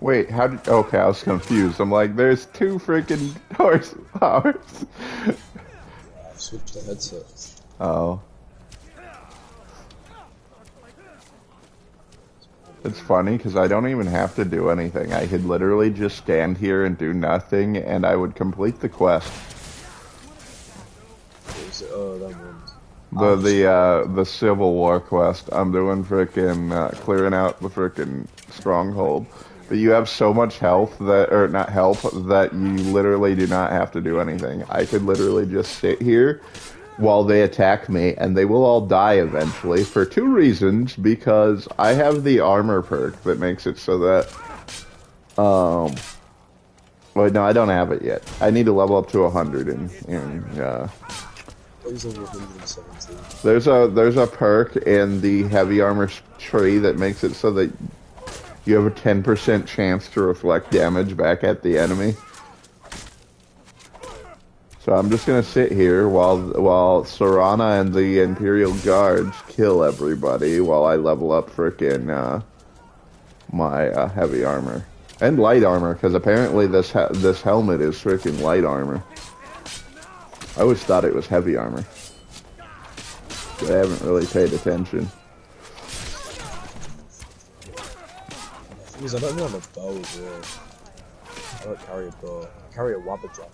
Wait, how did... Okay, I was confused. I'm like, there's two freaking horsepowers. I switched the headset. Oh. It's funny, because I don't even have to do anything. I could literally just stand here and do nothing, and I would complete the quest. Oh, that one. The Civil War quest. I'm doing frickin' clearing out the frickin' stronghold. But you have so much health that, or not health, that you literally do not have to do anything. I could literally just sit here while they attack me, and they will all die eventually for two reasons. Because I have the armor perk that makes it so that, wait, no, I don't have it yet. I need to level up to 100 There's a perk in the heavy armor tree that makes it so that you have a 10% chance to reflect damage back at the enemy. So I'm just gonna sit here while Serana and the Imperial Guards kill everybody while I level up frickin' my heavy armor. And light armor, because apparently this helmet is frickin' light armor. I always thought it was heavy armor. But I haven't really paid attention. I don't know on a bow as well. I don't carry a bow. I carry a wabbajack.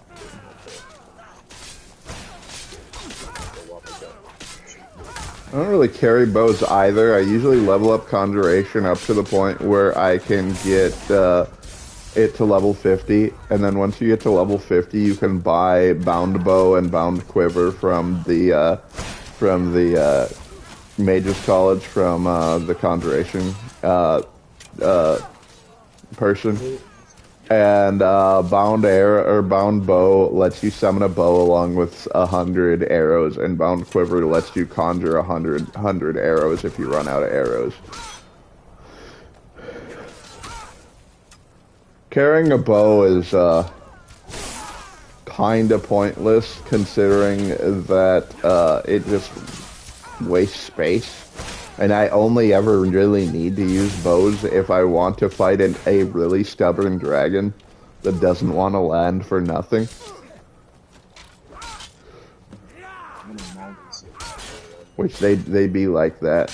I don't really carry bows either. I usually level up Conjuration up to the point where I can get it to level 50, and then once you get to level 50, you can buy Bound Bow and Bound Quiver from the Mages College from the Conjuration person. And Bound Arrow or Bound Bow lets you summon a bow along with 100 arrows, and Bound Quiver lets you conjure 100 arrows if you run out of arrows. Carrying a bow is kind of pointless, considering that it just wastes space. And I only ever really need to use bows if I want to fight a really stubborn dragon that doesn't want to land for nothing. Which they be like that.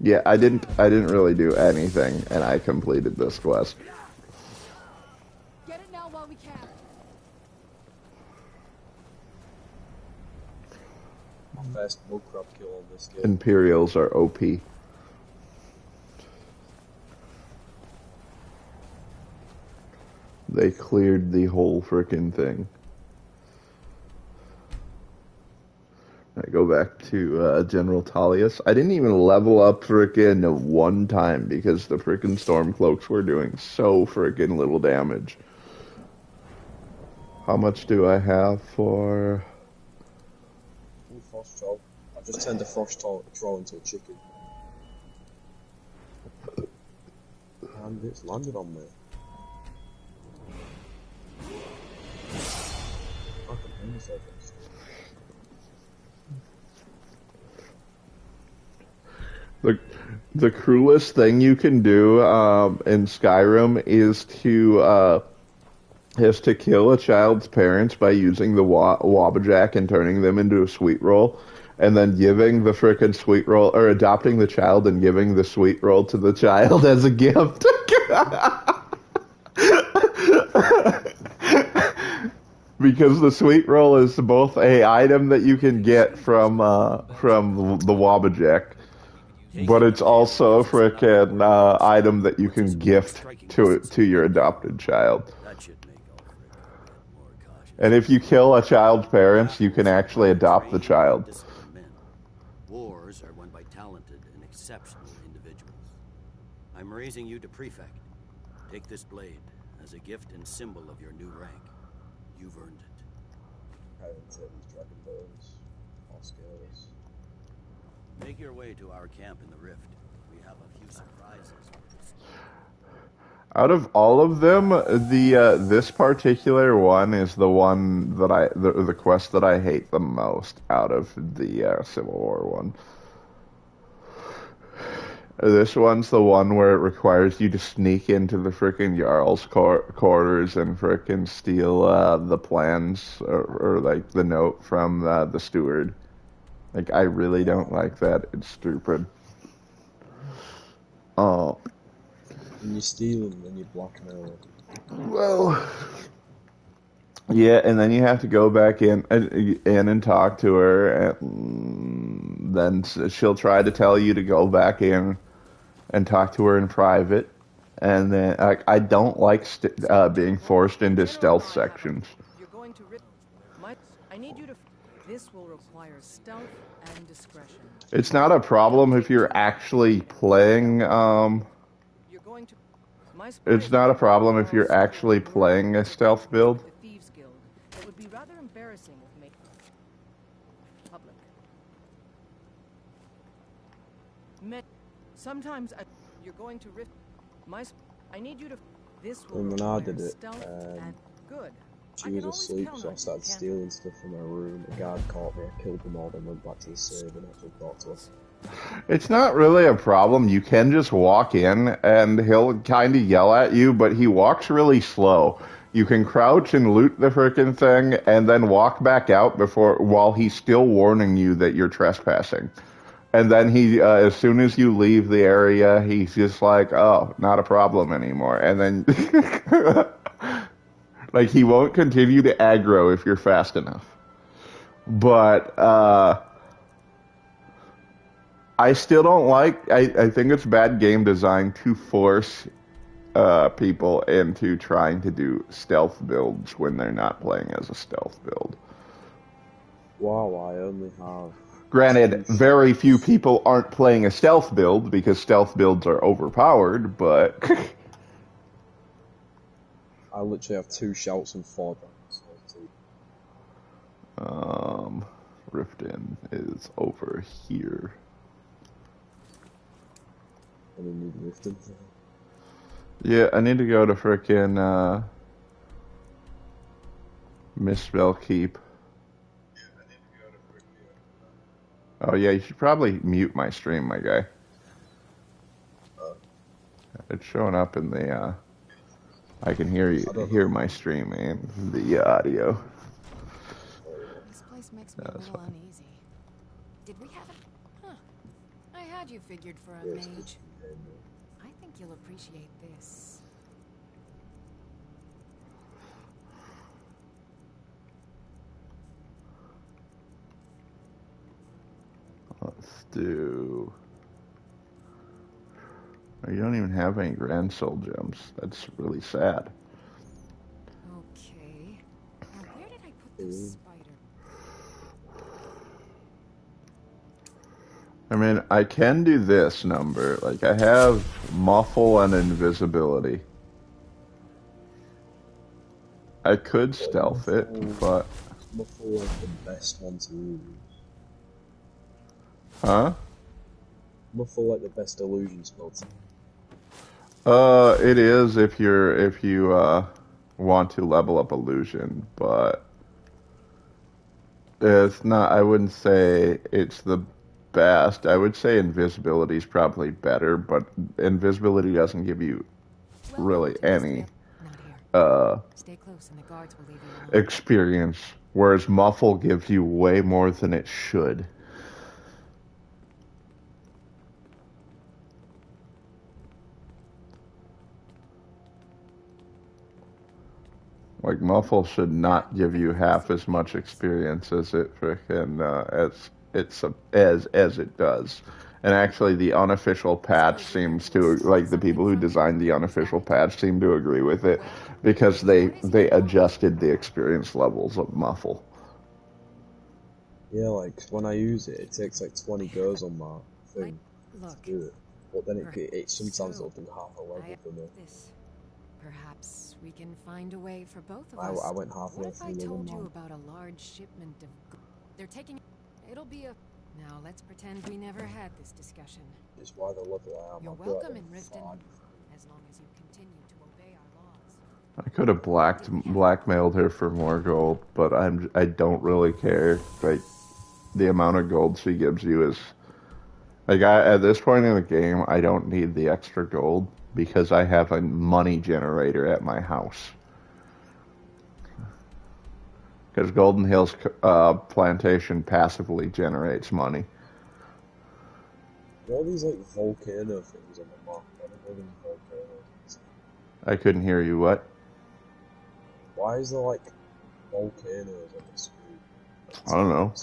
Yeah, I didn't really do anything, and I completed this quest. Get it now while we can. My first bull crop kill on this game. Imperials are OP. They cleared the whole frickin' thing. I go back to General Tullius. I didn't even level up frickin' one time because the frickin' Stormcloaks were doing so frickin' little damage. How much do I have for frost troll. I've just turned a frost troll into a chicken. And it's landed on me. I can hear myself. The cruelest thing you can do in Skyrim is to kill a child's parents by using the Wabbajack and turning them into a sweet roll, and then giving the frickin' sweet roll, or adopting the child and giving the sweet roll to the child as a gift. Because the sweet roll is both a item that you can get from the Wabbajack, but it's also a frickin' item that you can gift to your adopted child. And if you kill a child's parents, you can actually adopt the child. Wars are won by talented and exceptional individuals. I'm raising you to prefect. Take this blade as a gift and symbol of your new rank. You've earned it. Dragon bows, all skills. Make your way to our camp in the Rift. We have a few surprises. Out of all of them, this particular one is the one that the quest that I hate the most out of the Civil War one. This one's the one where it requires you to sneak into the frickin' Jarl's quarters and frickin' steal the plans or like the note from the steward. Like, I really don't like that. It's stupid. Oh. And you steal them and you blackmail. Well, yeah, and then you have to go back in and talk to her, and then she'll try to tell you to go back in and talk to her in private. And then I don't like being forced into stealth sections. You're going to I need you to. This will require stealth and discretion. It's not a problem if you're actually playing. It's not a problem if you're actually playing a stealth build. It would be rather embarrassing if made public. Sometimes you're going to rift I need you to. This will And when I did it, stealth and good. she was asleep, so I started stealing stuff from her room. A guard caught me, I killed them all, then went back to the save and actually talked to us. It's not really a problem. You can just walk in and he'll kind of yell at you, but he walks really slow. You can crouch and loot the frickin' thing and then walk back out while he's still warning you that you're trespassing. And then he, as soon as you leave the area, he's just like, oh, not a problem anymore. And then, like, he won't continue to aggro if you're fast enough. But, I still don't like, I think it's bad game design to force people into trying to do stealth builds when they're not playing as a stealth build. Wow, I only have... Granted, very few people aren't playing a stealth build because stealth builds are overpowered, but... I literally have 2 shouts and 4 dragons. Riften is over here. I don't need Riften. Yeah, I need to go to frickin' Misspell Keep. Oh yeah, you should probably mute my stream, my guy. It's showing up in the, I can hear my stream and the audio. This place makes me a little uneasy. Did we have it? Huh. I had you figured for a mage. I think you'll appreciate this. Let's do... Oh, you don't even have any Grand Soul gems. That's really sad. Okay. Now where did I put this spider? I mean, I can do this number. Like, I have Muffle and Invisibility. I could stealth it, but... Muffle is the best one to use. Huh? Muffle like the best illusion spell. It is if you want to level up illusion, but it's not. I wouldn't say it's the best. I would say invisibility is probably better, but invisibility doesn't give you really any Stay close and the guards will leave you alone. experience, whereas muffle gives you way more than it should. Like muffle should not give you half as much experience as it frickin' as it does. And actually, the unofficial patch seems to, like, the people who designed the unofficial patch seem to agree with it, because they adjusted the experience levels of muffle. Yeah, like when I use it, it takes like 20 goes on my thing to do it. But then it sometimes it'll do half a level for me. Perhaps we can find a way for both of I us. went halfway What if I through told the you month. about a large shipment of they're taking it'll be a now let's pretend we never had this discussion. It's why the level I am. You're I'll be like welcome in level Riften, 5. as long as you continue to obey our laws. I could have blackmailed her for more gold, but I don't really care. Like, the amount of gold she gives you is, like, at this point in the game, I don't need the extra gold because I have a money generator at my house. Because Golden Hills plantation passively generates money. What are these like volcano things on the map? I don't know them volcanoes. I couldn't hear you, what? Why is there like volcanoes on the screen? I don't know.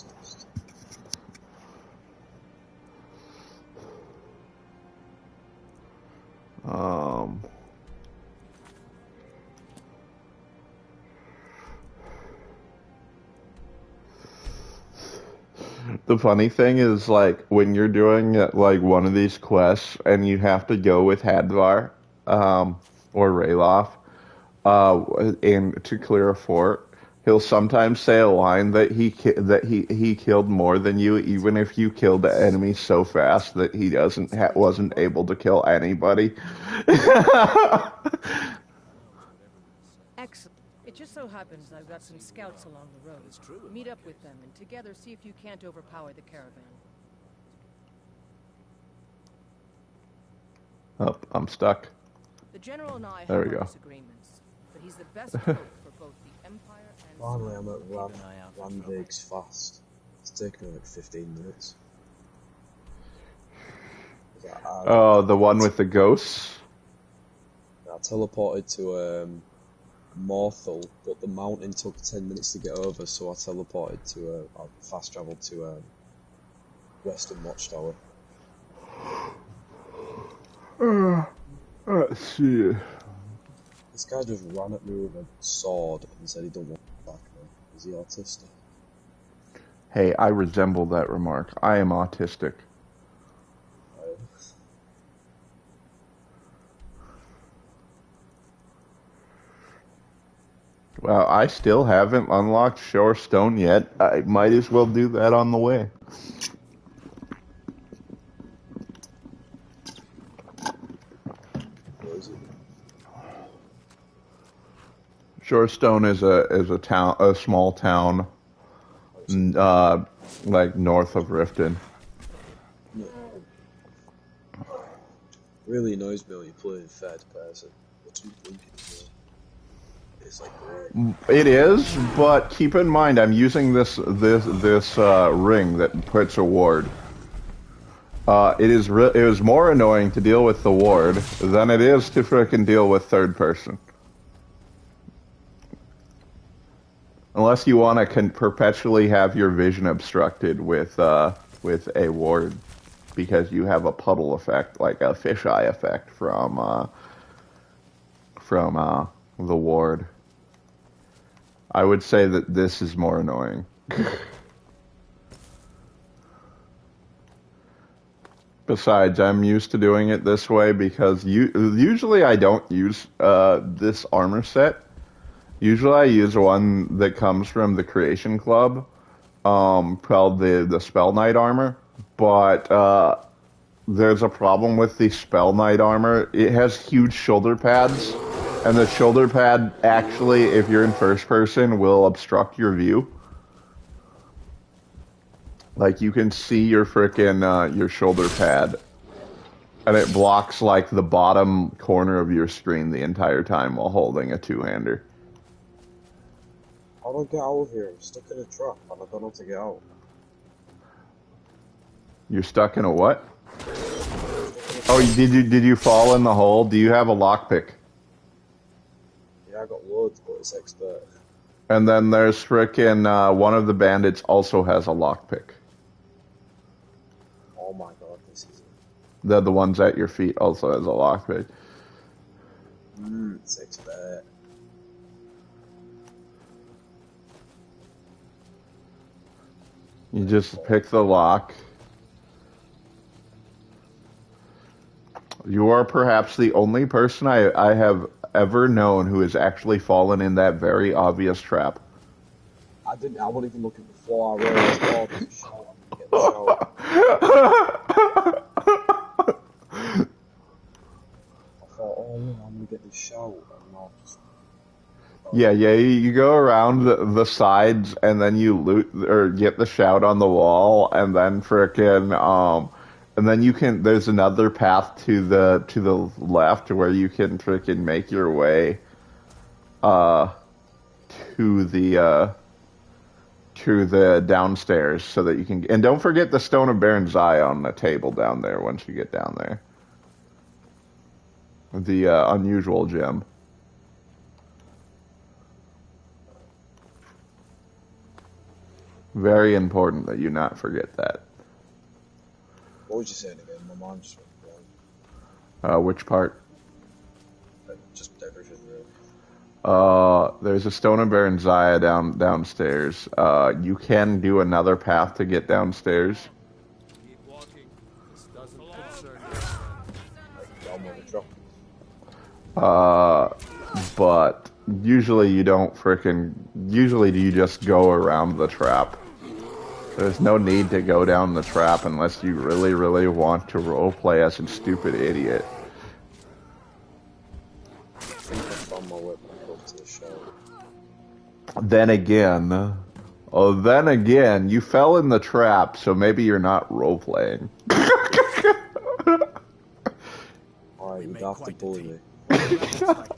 The funny thing is, like, when you're doing like one of these quests and you have to go with Hadvar or Ralof and to clear a fort, he'll sometimes say a line that he killed more than you, even if you killed the enemy so fast that he wasn't able to kill anybody. Excellent. It just so happens I've got some scouts along the road. Meet up with them and together see if you can't overpower the caravan. Oh, I'm stuck. The general and I There have we our go. disagreements, but he's the best cook for both the Empire and Finally, I'm at Randig's fast. It's taken me like 15 minutes. Oh, the one with the ghosts? I teleported to Morthal, but the mountain took 10 minutes to get over, so I teleported to I fast travelled to Western Watchtower. Let's see. This guy just ran at me with a sword and said he don't want to back me. Is he autistic? Hey, I resemble that remark. I am autistic. Well, I still haven't unlocked Shorestone yet. I might as well do that on the way. Where is it? Shorestone is a small town, like north of Riften. No. Really annoys me when you play in third person. What's he blinking for? It's like great. It is, but keep in mind I'm using this ring that puts a ward. It is more annoying to deal with the ward than it is to frickin' deal with third person. Unless you want to perpetually have your vision obstructed with a ward, because you have a puddle effect, like a fisheye effect from the ward. I would say that this is more annoying. Besides, I'm used to doing it this way because usually I don't use this armor set. Usually I use one that comes from the Creation Club, called the Spell Knight armor. but there's a problem with the Spell Knight armor. It has huge shoulder pads, and the shoulder pad actually, if you're in first person, will obstruct your view. Like, you can see your frickin' your shoulder pad, and it blocks, like, the bottom corner of your screen the entire time while holding a two-hander. How do I get out of here? I'm stuck in a trap, and I don't know how to get out. You're stuck in a what? Oh, did you fall in the hole? Do you have a lockpick? Yeah, I got loads, but it's expert. And then there's frickin' one of the bandits also has a lockpick. Oh my god, this is... The ones at your feet also has a lockpick. It's expert. You just pick the lock. You are perhaps the only person I have ever known who has actually fallen in that very obvious trap. I wasn't even looking at the floor. I realized, oh, there's a shower. I'm gonna get the shower. I thought, oh, yeah, I'm gonna get this shower. And not just... Yeah, you go around the sides, and then you loot, or get the shout on the wall, and then and then you can, there's another path to the left where you can frickin' make your way, to the downstairs so that you can, and don't forget the Stone of Baron's Eye on the table down there once you get down there. The, unusual gem. Very important that you not forget that. What was you saying again? My mind just went blank. Which part? Just everything, really. There's a Stone of Baron's Eye downstairs. You can do another path to get downstairs. Keep walking. This doesn't concern But usually you don't usually you just go around the trap. There's no need to go down the trap unless you really, really want to roleplay as a stupid idiot. I think I found my way back up to the shower. Then again, you fell in the trap, so maybe you're not roleplaying. Alright, you have to bully me.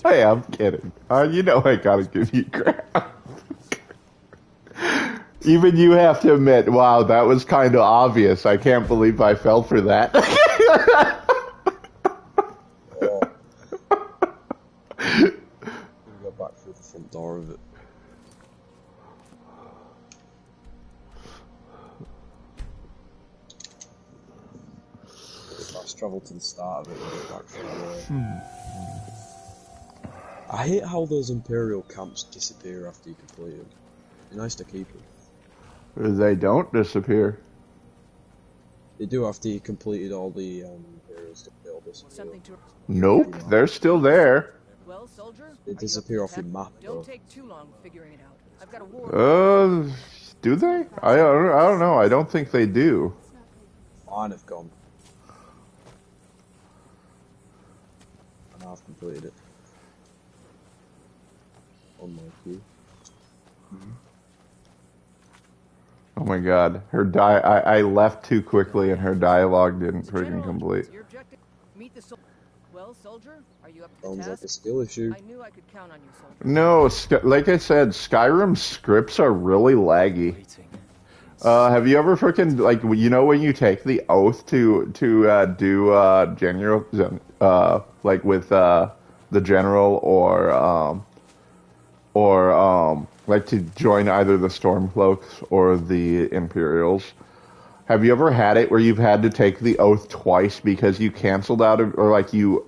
Hey, I'm kidding. You know I gotta give you crap. Even you have to admit, wow, that was kind of obvious. I can't believe I fell for that. We go back through the front door of it. Fast travel to the start of it and go back through there. I hate how those Imperial camps disappear after you complete them. It's nice to keep them. They don't disappear. They do after you completed all the Imperials. They'll disappear. Nope, they're still there. Well, soldier, they disappear off your map, though. Don't take too long figuring it out. I've got a war. Do they? I don't know. I don't think they do. Mine have gone. And I've completed it. Unlike you. Oh my god, I left too quickly and her dialogue didn't freaking complete. Your objective, meet the well, soldier, are you up to the Sounds task? like a skill issue. I knew I could count on you, soldier. No, like I said, Skyrim scripts are really laggy. Have you ever freaking, like, you know when you take the oath to do general, like with the general or like to join either the Stormcloaks or the Imperials? Have you ever had it where you've had to take the oath twice because you canceled out of, or like you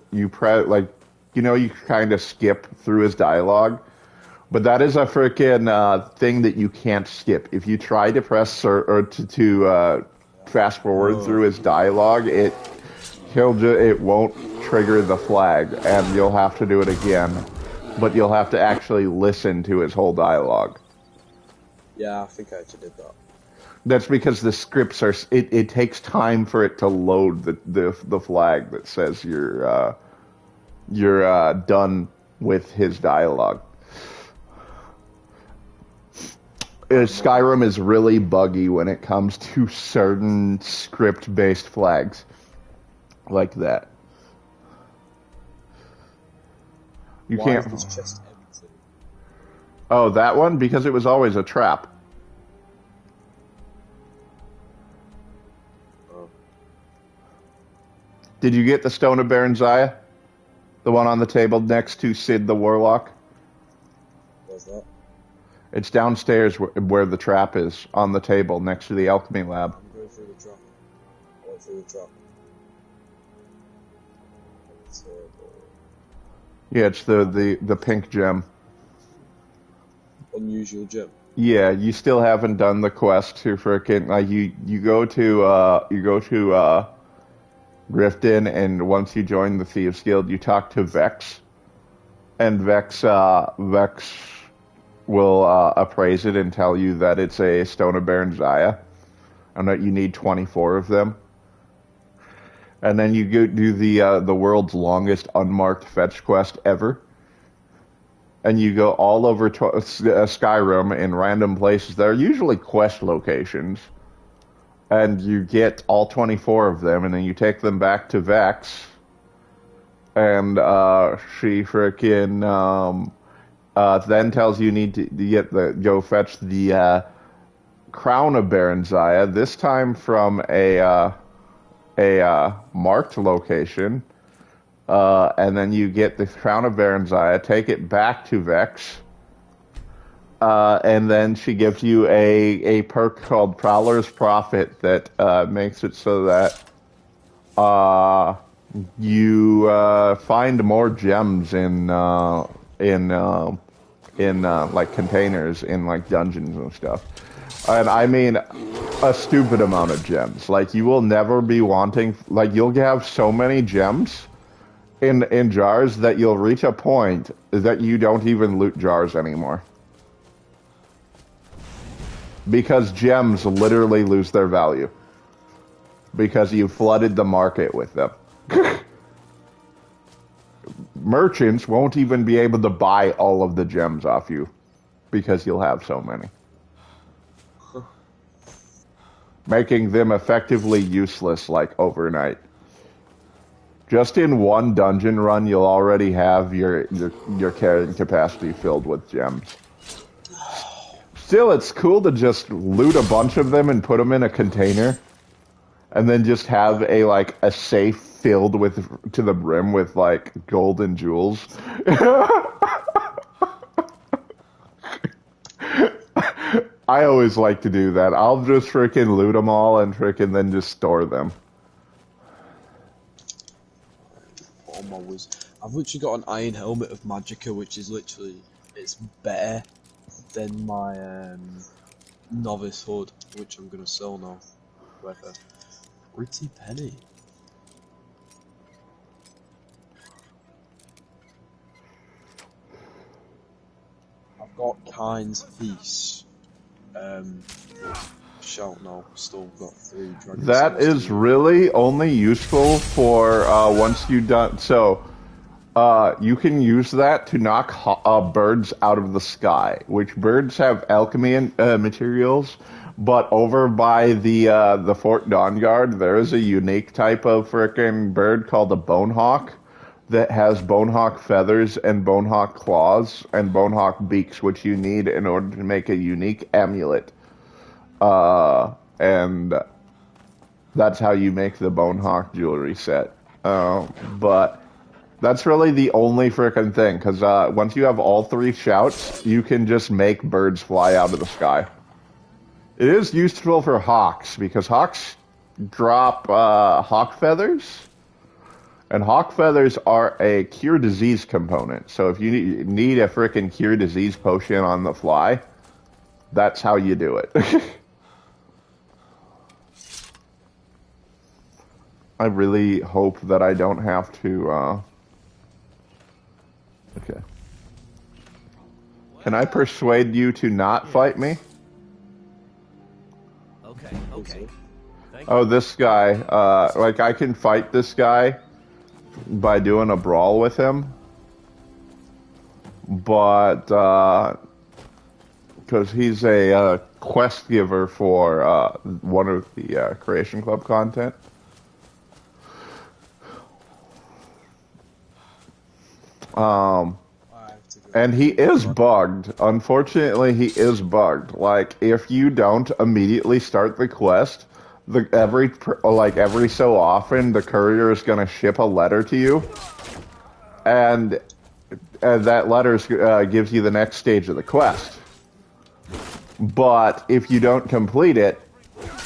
kind of skip through his dialogue? But that is a freaking thing that you can't skip. If you try to press or to fast forward through his dialogue, it won't trigger the flag, and you'll have to do it again. But you'll have to actually listen to his whole dialogue. Yeah, I think I actually did that. That's because the scripts are. It takes time for it to load the flag that says you're done with his dialogue. Skyrim is really buggy when it comes to certain script-based flags like that. You Why can't. is this chest empty? Oh, that one? Because it was always a trap. Oh. Did you get the Stone of Baron Zaya? The one on the table next to Sid the Warlock? Where's that? It's downstairs where the trap is, on the table next to the alchemy lab. I'm going through the trap. I went through the trap. Yeah, it's the pink gem. Unusual gem. Yeah, you still haven't done the quest to frickin' you go to Riften, and once you join the Thieves Guild, you talk to Vex, and Vex will appraise it and tell you that it's a Stone of Baron Zaya, and that you need 24 of them. And then you go do the world's longest unmarked fetch quest ever. And you go all over Skyrim in random places. They're usually quest locations. And you get all 24 of them, and then you take them back to Vex. And she frickin' then tells you need to go fetch the Crown of Baron Zaya, this time from a marked location, and then you get the Crown of Baron Zaya, take it back to Vex, and then she gives you a perk called Prowler's Profit that makes it so that you find more gems in like containers in like dungeons and stuff. And I mean a stupid amount of gems. Like, you will never be wanting, like, you'll have so many gems in jars that you'll reach a point that you don't even loot jars anymore. Because gems literally lose their value. Because you flooded the market with them. Merchants won't even be able to buy all of the gems off you. Because you'll have so many. Making them effectively useless, like, overnight. Just in one dungeon run, you'll already have your carrying capacity filled with gems. Still, it's cool to just loot a bunch of them and put them in a container, and then just have a safe filled with to the brim with like gold and jewels. I always like to do that. I'll just frickin' loot them all and frickin' then just store them. I've literally got an iron helmet of Magicka, which is literally, it's better than my novice hood, which I'm gonna sell now. Worth a pretty penny. I've got Kind's Peace. Shout now, still got 3 dragons. That is really only useful for once you've done so. You can use that to knock birds out of the sky, which birds have alchemy and materials. But over by the Fort Dawnguard, there is a unique type of frickin' bird called a bonehawk that has bonehawk feathers and bonehawk claws and bonehawk beaks, which you need in order to make a unique amulet. And that's how you make the bonehawk jewelry set. But that's really the only frickin' thing, because once you have all 3 shouts, you can just make birds fly out of the sky. It is useful for hawks, because hawks drop hawk feathers, and hawk feathers are a cure disease component. So if you need a frickin' cure disease potion on the fly, that's how you do it. I really hope that I don't have to, Okay. Can I persuade you to not fight me? Okay. Oh, this guy. Like, I can fight this guy by doing a brawl with him. But, because he's a quest giver for one of the Creation Club content. And he is bugged. Unfortunately, he is bugged. Like, if you don't immediately start the quest, every so often, the courier is going to ship a letter to you, and that letter gives you the next stage of the quest. But if you don't complete it,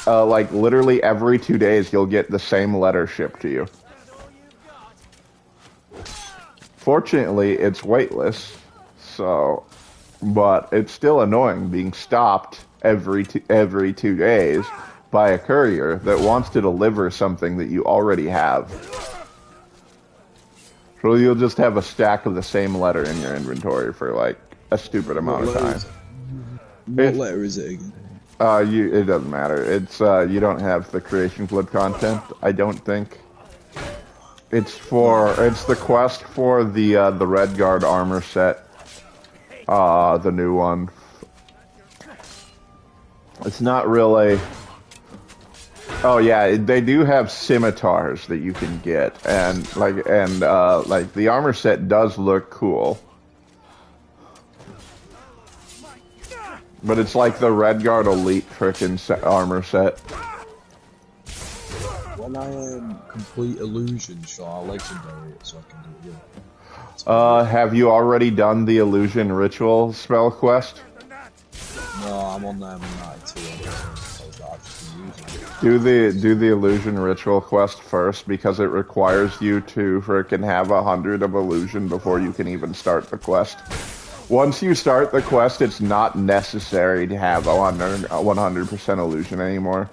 like literally every 2 days, you'll get the same letter shipped to you. Fortunately, it's weightless, so, but it's still annoying being stopped every 2 days by a courier that wants to deliver something that you already have. So you'll just have a stack of the same letter in your inventory for like a stupid amount of time. What letter is it again? It doesn't matter. It's you don't have the Creation Club content, I don't think. It's the quest for the Red Guard armor set. The new one. It's not really. Oh yeah, they do have scimitars that you can get, and the armor set does look cool. But it's like the Red Guard Elite frickin' armor set. When I complete illusion, shall I legendary it so I can do it again? Have you already done the illusion ritual spell quest? No, I'm on there 92. Do the illusion ritual quest first, because it requires you to frickin' have 100 of illusion before you can even start the quest. Once you start the quest, it's not necessary to have 100% illusion anymore.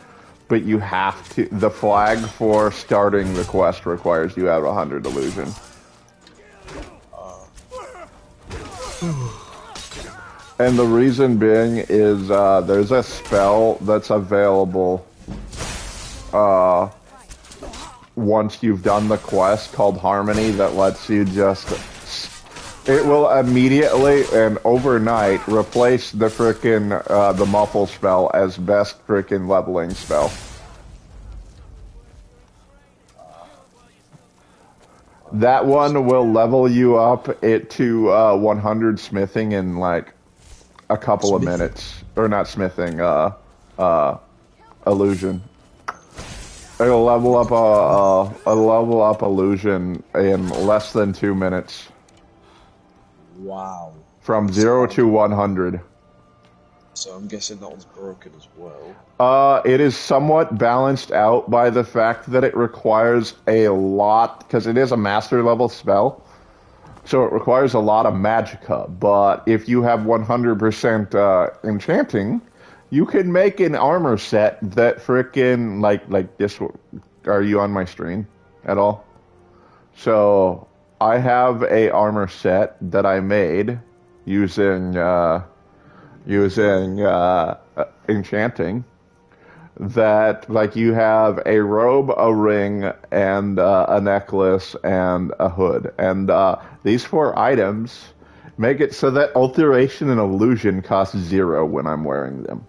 But you have to. The flag for starting the quest requires you have 100 illusion. And the reason being is there's a spell that's available once you've done the quest called Harmony that lets you just. It will immediately and overnight replace the frickin' the muffle spell as best frickin' leveling spell. That one will level you up to 100 smithing in like a couple of minutes. Or not smithing, illusion. It'll level up illusion in less than 2 minutes. Wow. From 0 to 100. So I'm guessing that one's broken as well. It is somewhat balanced out by the fact that it requires a lot, because it is a master level spell, so it requires a lot of magicka, but if you have 100% enchanting, you can make an armor set that frickin' like this. Are you on my screen at all? So I have a armor set that I made using enchanting. That like you have a robe, a ring, and a necklace and a hood, and these 4 items make it so that alteration and illusion cost 0 when I'm wearing them.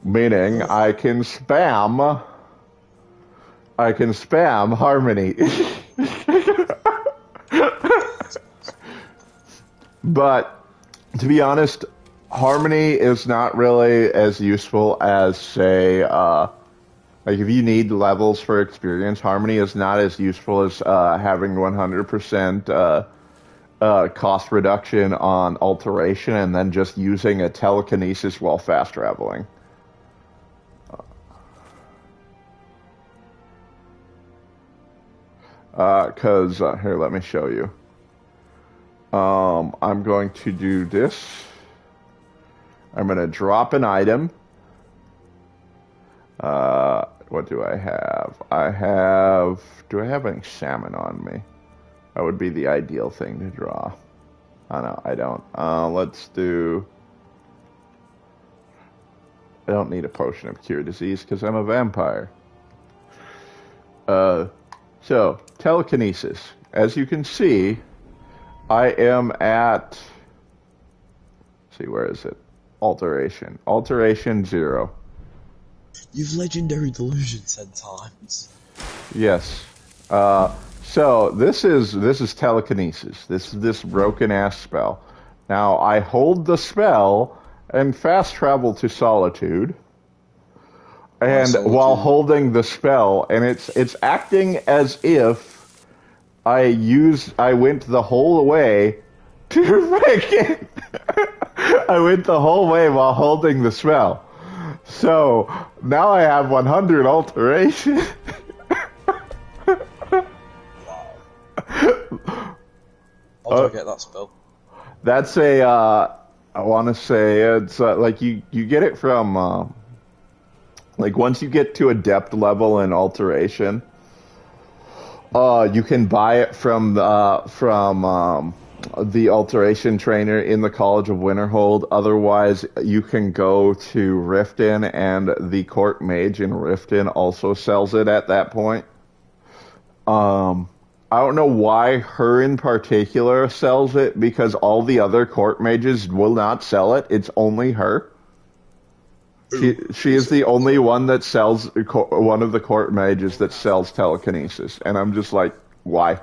Meaning I can spam Harmony. But to be honest, Harmony is not really as useful as, say, like if you need levels for experience, Harmony is not as useful as having 100% cost reduction on alteration and then just using a telekinesis while fast traveling. Because, here, let me show you. I'm going to do this. I'm going to drop an item. What do I have? Do I have any salmon on me? That would be the ideal thing to draw. Oh, no, I don't. Let's do... I don't need a potion of cure disease because I'm a vampire. So, telekinesis. As you can see, I am at... see, where is it? Alteration. Alteration 0. You've legendary delusion 10 times. Yes. So this is telekinesis. This broken ass spell. Now I hold the spell and fast travel to solitude. And while holding the spell, and it's acting as if I went the whole way to freaking I went the whole way while holding the spell. So now I have 100 alteration. How do I get that spell? That's a, I want to say it's like you get it from, like once you get to a depth level in alteration, you can buy it from the alteration trainer in the College of Winterhold. Otherwise, you can go to Riften, and the court mage in Riften also sells it at that point. I don't know why her in particular sells it, because all the other court mages will not sell it. It's only her. She is the only one that sells, one of the court mages that sells telekinesis. And I'm just like, why?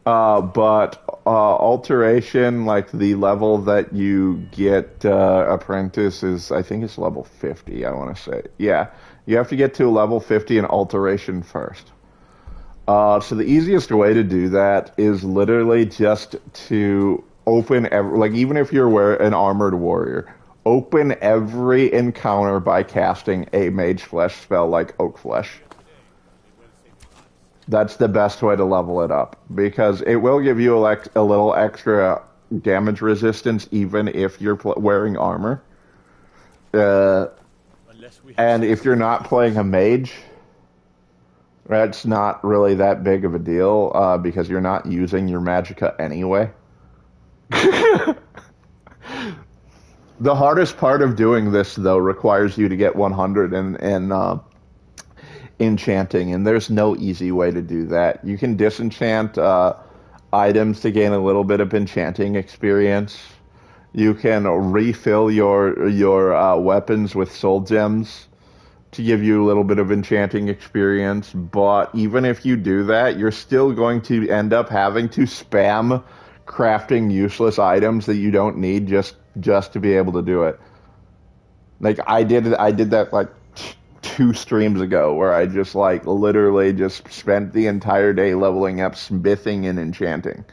But alteration, like the level that you get apprentice is, I think it's level 50, I want to say. Yeah, you have to get to level 50 in alteration first. So the easiest way to do that is literally just to open like even if you're an armored warrior, open every encounter by casting a mage flesh spell like Oak Flesh. That's the best way to level it up, because it will give you a little extra damage resistance even if you're wearing armor. And if you're not playing a mage, that's not really that big of a deal, because you're not using your magicka anyway. The hardest part of doing this, though, requires you to get 100 in enchanting, and there's no easy way to do that. You can disenchant items to gain a little bit of enchanting experience. You can refill your weapons with soul gems to give you a little bit of enchanting experience, but even if you do that, you're still going to end up having to spam crafting useless items that you don't need just to be able to do it. Like I did that like 2 streams ago, where I just like literally just spent the entire day leveling up smithing and enchanting.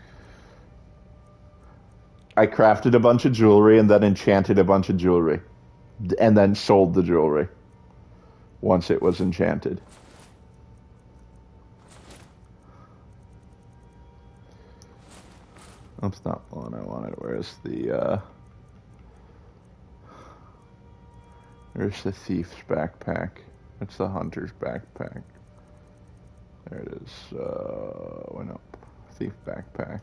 I crafted a bunch of jewelry and then enchanted a bunch of jewelry, and then sold the jewelry once it was enchanted. That's not the one I wanted. Where's the thief's backpack? It's the hunter's backpack. There it is. Why not? Thief backpack.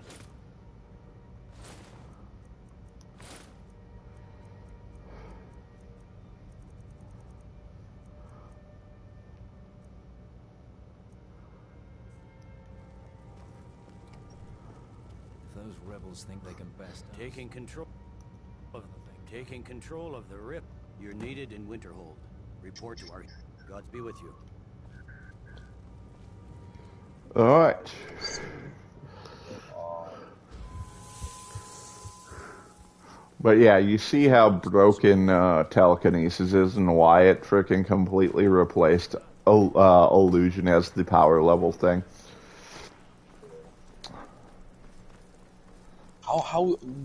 Those rebels think they can best us. Taking control of the rip. You're needed in Winterhold. Report to our... Gods be with you. Alright. But yeah, you see how broken telekinesis is and why it freaking completely replaced illusion as the power level thing.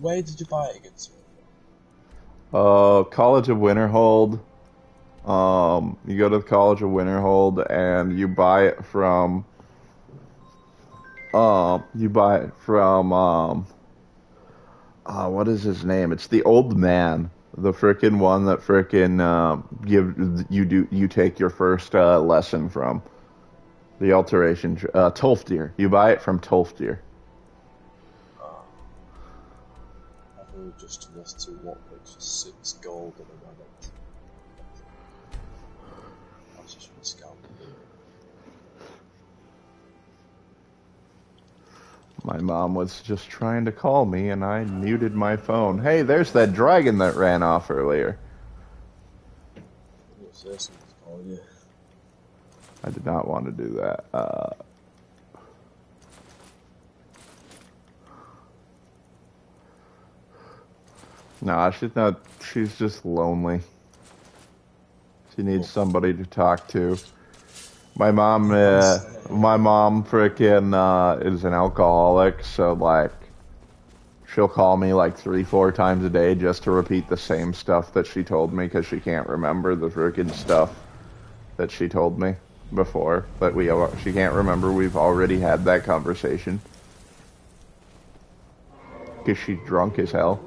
Where did you buy it against? College of Winterhold. You go to the College of Winterhold and you buy it from. What is his name? It's the old man, the frickin' one that frickin' you take your first lesson from. The alteration, Tolfdir. You buy it from Tolfdir. food just to lost 2 lockpicks for 6 gold and a relic. That's just from scouting. My mom was just trying to call me and I muted my phone. Hey, there's that dragon that ran off earlier. I did not want to do that. Nah, she's not. She's just lonely. She needs somebody to talk to. My mom frickin' is an alcoholic, so like, she'll call me like 3-4 times a day just to repeat the same stuff that she told me because she can't remember the frickin' stuff that she told me before. But she can't remember. We've already had that conversation because she's drunk as hell.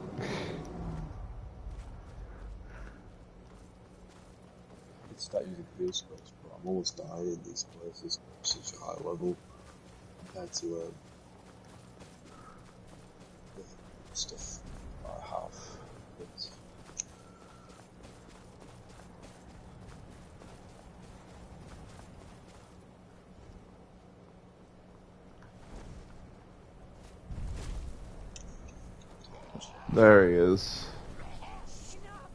Start using heal spells, but I'm almost dying in these places. Such a high level compared to the stuff I have. There he is.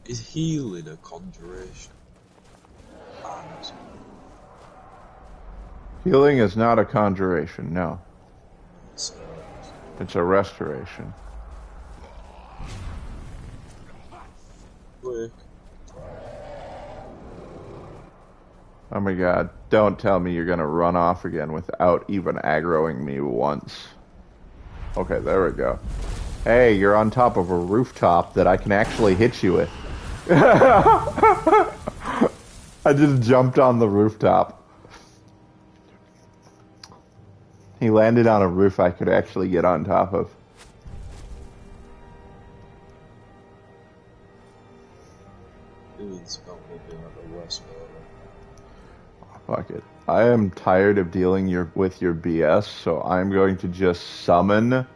Is healing a conjuration? Healing is not a conjuration, no. It's a restoration. Oh my god, don't tell me you're gonna run off again without even aggroing me once. Okay, there we go. Hey, you're on top of a rooftop that I can actually hit you with. I just jumped on the rooftop. He landed on a roof I could actually get on top of. Fuck it. I am tired of dealing with your BS, so I'm going to just summon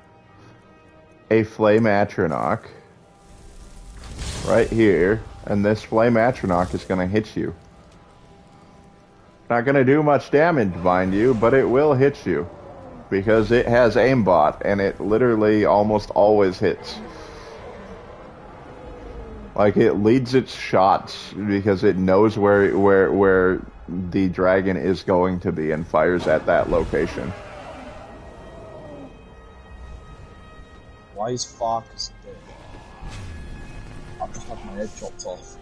a Flame Atronach right here, and this Flame Atronach is going to hit you. Not going to do much damage, mind you, but it will hit you. Because it has aimbot, and it literally almost always hits. Like, it leads its shots because it knows where the dragon is going to be and fires at that location. Why is Farkas dead? I've just had my head chopped off.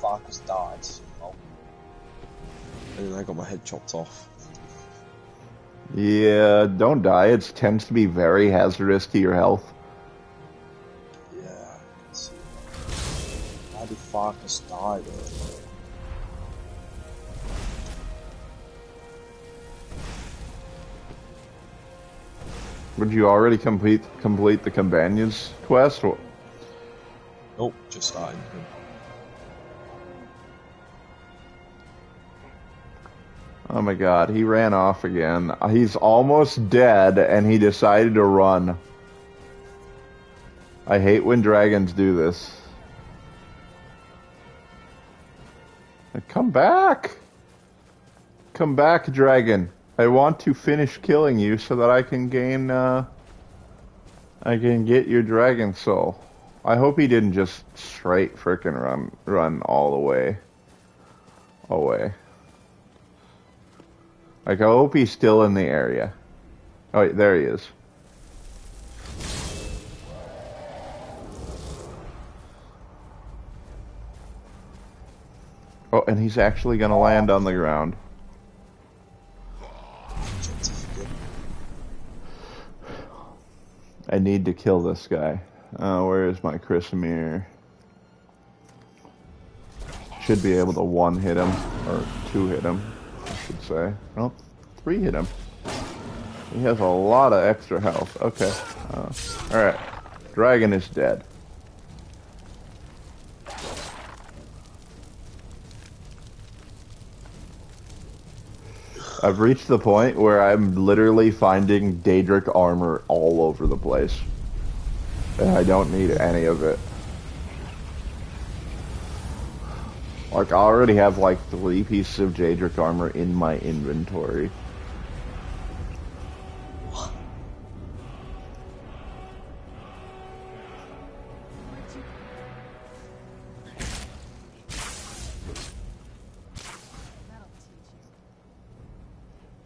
Farkas died somehow. And then I got my head chopped off. Yeah, don't die. It tends to be very hazardous to your health. Yeah, I can see that. How did Farkas die though? Would you already complete the Companions quest? Nope, just starting. Oh my god, he ran off again. He's almost dead, and he decided to run. I hate when dragons do this. Come back! Come back, dragon. I want to finish killing you so that I can gain, I can get your dragon soul. I hope he didn't just straight frickin' run all the way away. Like, I hope he's still in the area. Oh, wait, there he is. Oh, and he's actually gonna land on the ground. I need to kill this guy. Where is my Chrysamere? Should be able to 1-hit him, or 2-hit him, I should say. Oh, 3-hit him. He has a lot of extra health. Okay. Alright. Dragon is dead. I've reached the point where I'm literally finding Daedric armor all over the place. I don't need any of it. Like, I already have like 3 pieces of Daedric armor in my inventory.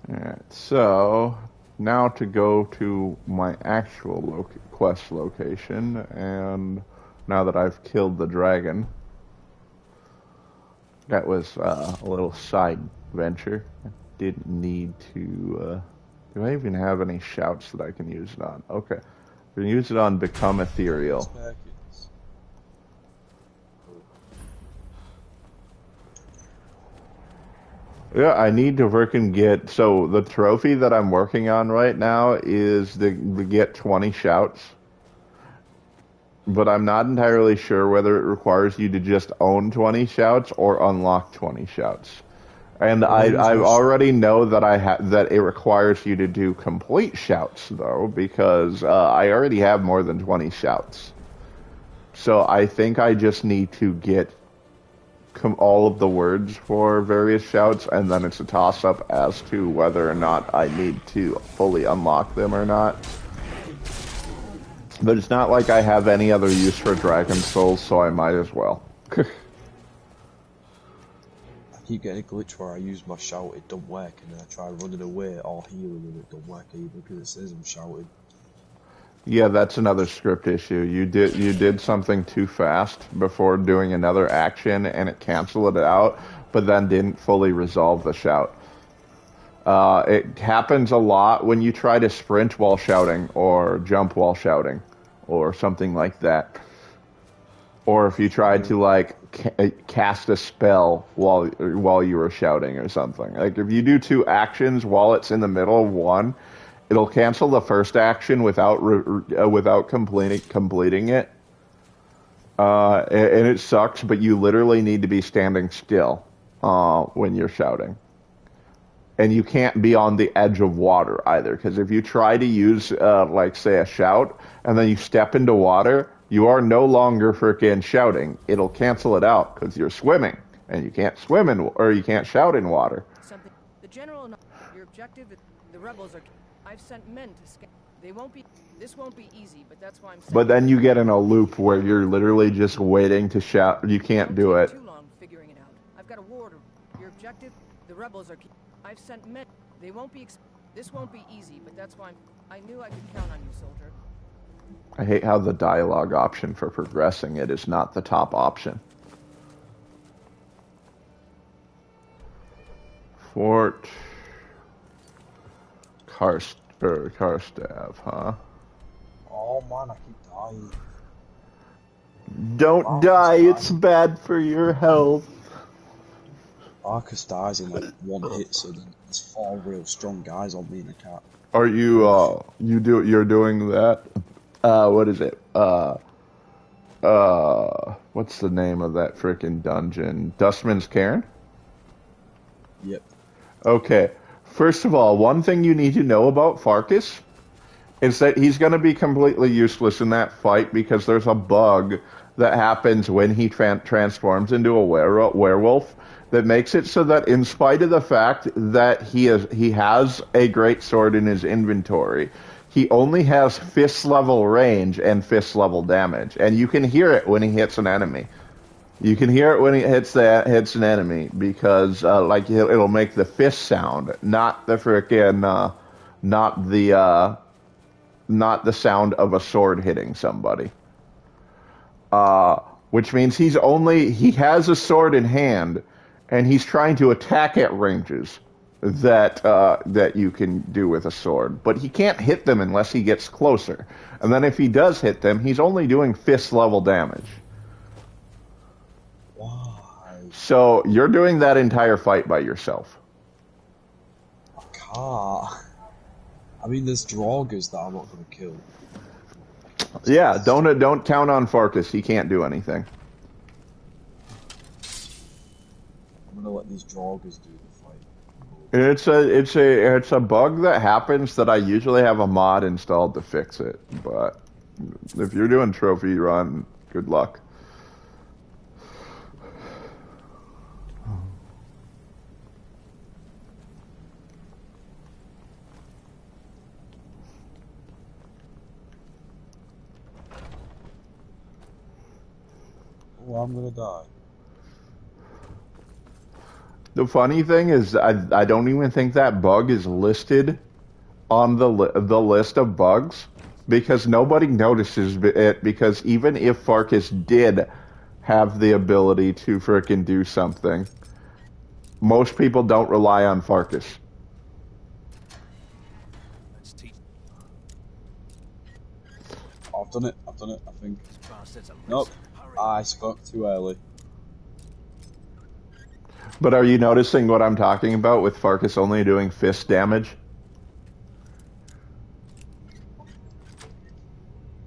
Alright, so now to go to my actual quest location, and now that I've killed the dragon, that was a little side venture. I didn't need to, do I even have any shouts that I can use it on? Okay, I can use it on Become Ethereal. Yeah, I need to work and get, so the trophy that I'm working on right now is the get 20 shouts. But I'm not entirely sure whether it requires you to just own 20 shouts or unlock 20 shouts. And I already know that that it requires you to do complete shouts though, because I already have more than 20 shouts. So I think I just need to get all of the words for various shouts, and then it's a toss-up as to whether or not I need to fully unlock them or not. But it's not like I have any other use for Dragon Souls, so I might as well. I keep getting a glitch where I use my shout, it don't work, and then I try running away or healing and it don't work either because it says I'm shouting. Yeah, that's another script issue. You did something too fast before doing another action, and it canceled it out, but then didn't fully resolve the shout. It happens a lot when you try to sprint while shouting, or jump while shouting, or something like that. Or if you tried to like cast a spell while you were shouting or something. Like if you do 2 actions while it's in the middle of one, it'll cancel the first action without completing it, and it sucks. But you literally need to be standing still when you're shouting, and you can't be on the edge of water either. Because if you try to use, like say, a shout, and then you step into water, you are no longer freaking shouting. It'll cancel it out because you're swimming, and you can't swim or you can't shout in water. Something. The general, your objective. The rebels are. I've sent men to scan. They won't be. This won't be easy, but that's why I'm saying. But then you get in a loop where you're literally just waiting to shout. You can't do it. Too long figuring it out. I've got a war order. Your objective. The rebels are. I've sent men. They won't be. This won't be easy, but that's why I knew I could count on you, soldier. I hate how the dialogue option for progressing it is not the top option. Fort Karstav, huh? Oh man, I keep dying. Don't die, it's bad for your health. Arcus dies in like 1 hit, so then there's 4 real strong guys on me in the cat. Are you, you're doing that? What is it? What's the name of that frickin' dungeon? Dustman's Cairn? Yep. Okay. First of all, one thing you need to know about Farkas is that he's going to be completely useless in that fight because there's a bug that happens when he transforms into a werewolf that makes it so that in spite of the fact that he has a great sword in his inventory, he only has fist level range and fist level damage, and you can hear it when he hits an enemy. You can hear it when he hits an enemy because like it'll make the fist sound, not the frickin' not the sound of a sword hitting somebody. Which means he has a sword in hand, and he's trying to attack at ranges that you can do with a sword, but he can't hit them unless he gets closer. And then if he does hit them, he's only doing fist level damage. So you're doing that entire fight by yourself. I can't. I mean, there's Draugrs that I'm not going to kill. Yeah, don't count on Farkas. He can't do anything. I'm going to let these Draugrs do the fight. It's a bug that happens that I usually have a mod installed to fix it, but If you're doing trophy run, good luck. Oh, I'm gonna die. The funny thing is, I don't even think that bug is listed on the list of bugs because nobody notices it. Because even if Farkas did have the ability to frickin' do something, most people don't rely on Farkas. I've done it, I think. Nope, I spoke too early. But are you noticing what I'm talking about with Farkas only doing fist damage?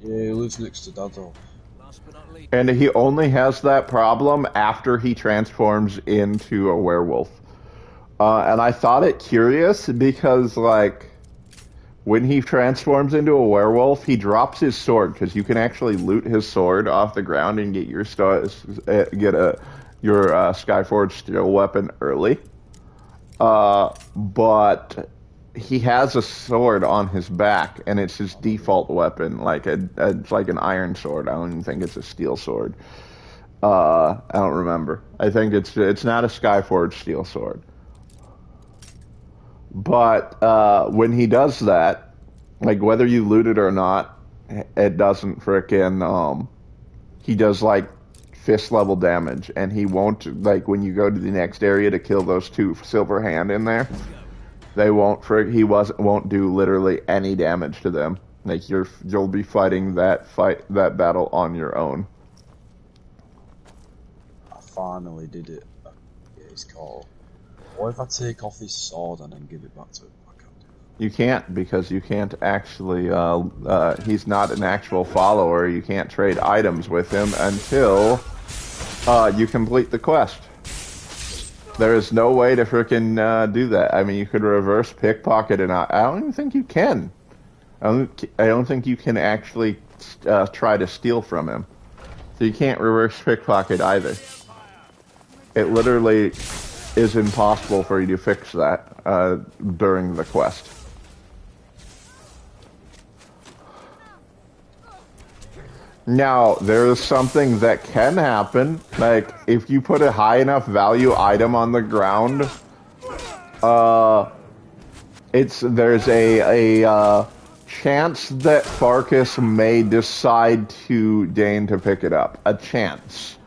Yeah, he lives next to Dado. And he only has that problem after he transforms into a werewolf. And I thought it curious because, like, when he transforms into a werewolf, he drops his sword because you can actually loot his sword off the ground and get your Skyforged steel weapon early. But he has a sword on his back, and it's his default weapon, it's like an iron sword. I don't even think it's a steel sword. I don't remember. I think it's not a Skyforged steel sword. But when he does that, like whether you loot it or not, it doesn't frickin' he does like fist level damage, and he won't, like when you go to the next area to kill those two silver hand in there, he won't do literally any damage to them. Like you'll be fighting that battle on your own. I finally did it. Yeah, his call. What if I take off his sword and then give it back to him? I can't do that. You can't, because you can't actually, he's not an actual follower. You can't trade items with him until you complete the quest. There is no way to frickin' do that. I mean, you could reverse pickpocket, and I don't even think you can. I don't think you can actually try to steal from him. So you can't reverse pickpocket either. It literally is impossible for you to fix that during the quest. Now, there is something that can happen. Like, if you put a high enough value item on the ground, there's a chance that Farkas may decide to deign to pick it up. A chance.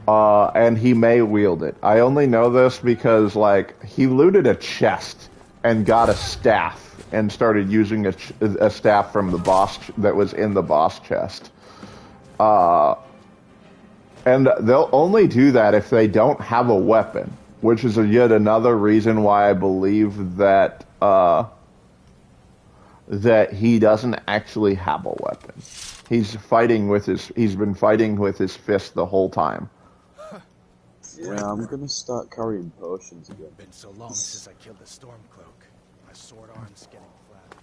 And he may wield it. I only know this because, like, he looted a chest and got a staff and started using a staff from the boss that was in the boss chest. And they'll only do that if they don't have a weapon, which is yet another reason why I believe that that he doesn't actually have a weapon. He's been fighting with his fist the whole time. Yeah, I'm gonna start carrying potions again. Been so long since I killed the Stormcloak. My sword arm's getting flat.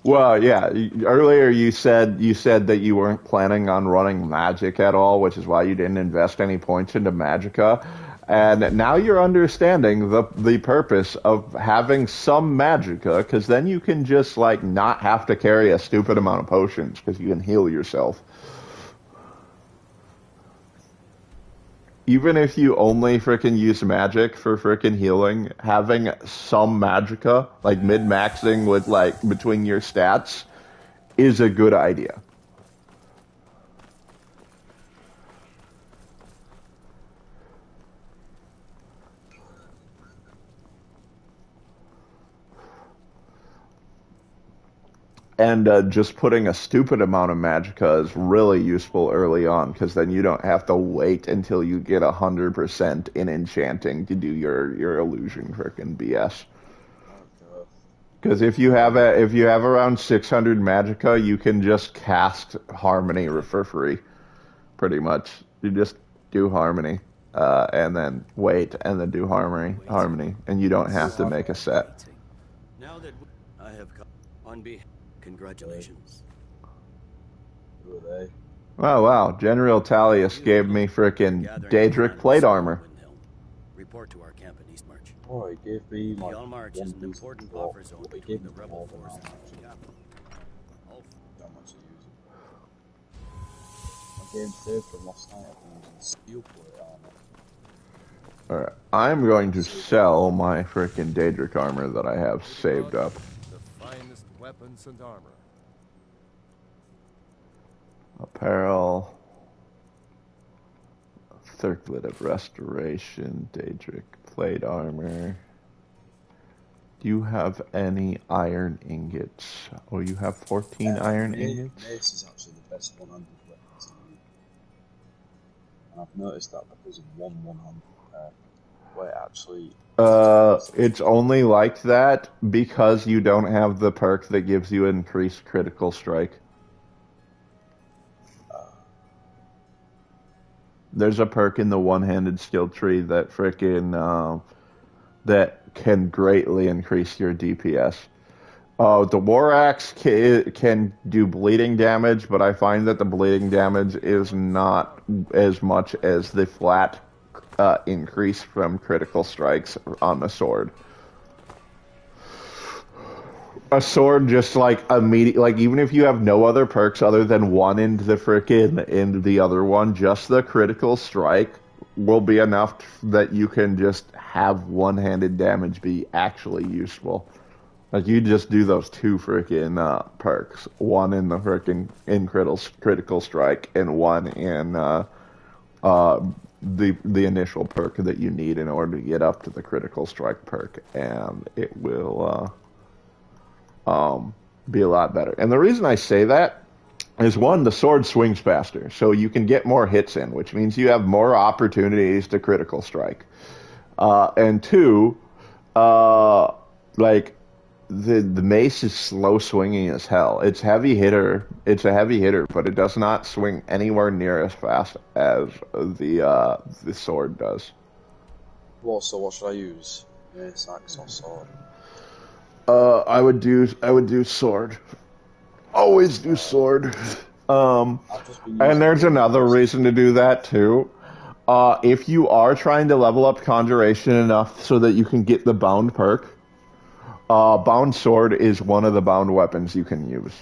Well, yeah. Earlier you said that you weren't planning on running magic at all, which is why you didn't invest any points into magicka. And now you're understanding the purpose of having some magicka, because then you can just like not have to carry a stupid amount of potions because you can heal yourself. Even if you only frickin' use magic for frickin' healing, having some magicka, like mid-maxing with like between your stats, is a good idea. And just putting a stupid amount of magicka is really useful early on, because then you don't have to wait until you get 100% in enchanting to do your illusion frickin' BS. Because if you have around 600 magicka, you can just cast harmony for free, pretty much. You just do harmony, and then wait, and then do harmony, and you don't have to make a set. Now that I have come on behalf. Congratulations. Who are they? Oh wow, General Tullius gave me frickin' Daedric plate armor. Report to our camp in Eastmarch. Oh, he gave me like March one is an piece important of rock. buffer zone He between gave me the rebel more than forces that, and actually. the capital. How much I use it. My game saved from last night. I've been using steel plate armor. Alright, I'm going to sell my frickin' Daedric armor that I have saved up. The finest weapons and armor. Apparel. Circlet of Restoration, Daedric plate armor. Do you have any iron ingots? Oh, you have 14 iron ingots? Mace is actually the best one-handed weapon to use. And I've noticed that because of one one-handed pair. Wait, actually... It's only like that because you don't have the perk that gives you increased critical strike. There's a perk in the one-handed skill tree that frickin' that can greatly increase your DPS. The War Axe can do bleeding damage, but I find that the bleeding damage is not as much as the flat increase from critical strikes on the sword. A sword just like immediate, like even if you have no other perks other than one into the frickin' into the other one, just the critical strike will be enough that you can just have one-handed damage be actually useful. Like you just do those two frickin' perks, one in the frickin' critical strike and one in the initial perk that you need in order to get up to the critical strike perk, and it will be a lot better. And the reason I say that is one, the sword swings faster, so you can get more hits in, which means you have more opportunities to critical strike. And two, like the mace is slow swinging as hell. It's heavy hitter. It's a heavy hitter, but it does not swing anywhere near as fast as the sword does. Well, so what should I use? Mace, axe, or sword? I would do sword. Always do sword. And there's another reason to do that too. If you are trying to level up conjuration enough so that you can get the bound perk, bound sword is one of the bound weapons you can use.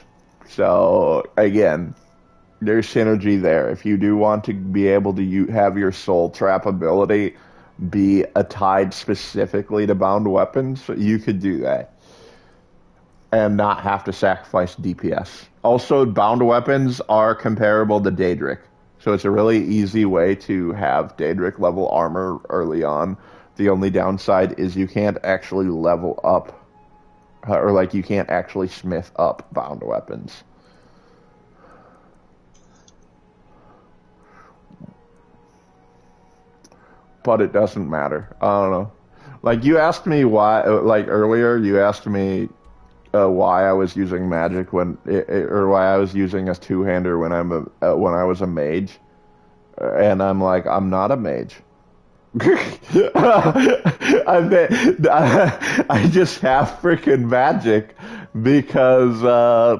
So again, there's synergy there. If you do want to be able to have your soul trap ability be tied specifically to bound weapons, you could do that and not have to sacrifice DPS. Also, bound weapons are comparable to Daedric, so it's a really easy way to have Daedric level armor early on. The only downside is you can't actually level up, or like you can't actually smith up bound weapons. But it doesn't matter. I don't know. Like you asked me why, like earlier, you asked me why I was using magic or why I was using a two-hander when when I was a mage, and I'm like, I'm not a mage. I just have freaking magic because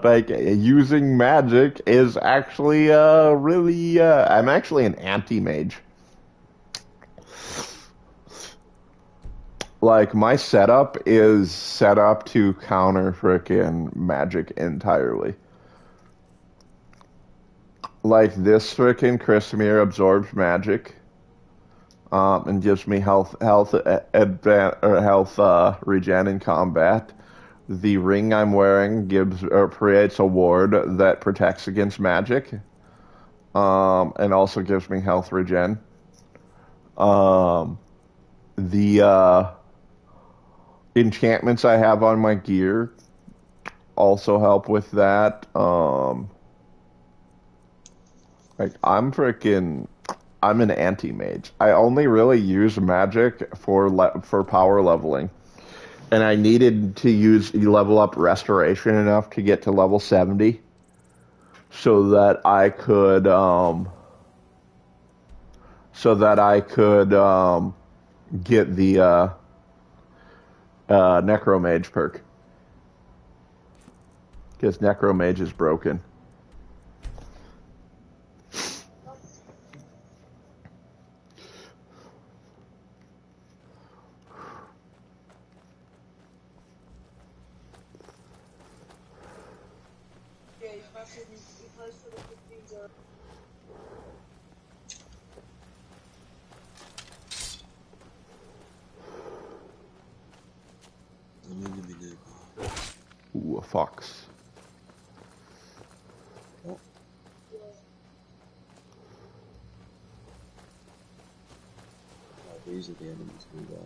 like using magic is actually really I'm actually an anti-mage. Like, my setup is set up to counter frickin' magic entirely. Like, this frickin' Chrismere absorbs magic, and gives me health regen in combat. The ring I'm wearing creates a ward that protects against magic, and also gives me health regen. The enchantments I have on my gear also help with that. Like I'm an anti-mage. I only really use magic for power leveling, and I needed to level up restoration enough to get to level 70, so that I could get the Necromage perk, because Necromage is broken. Ooh, a fox. What? Oh, these are the enemies we got.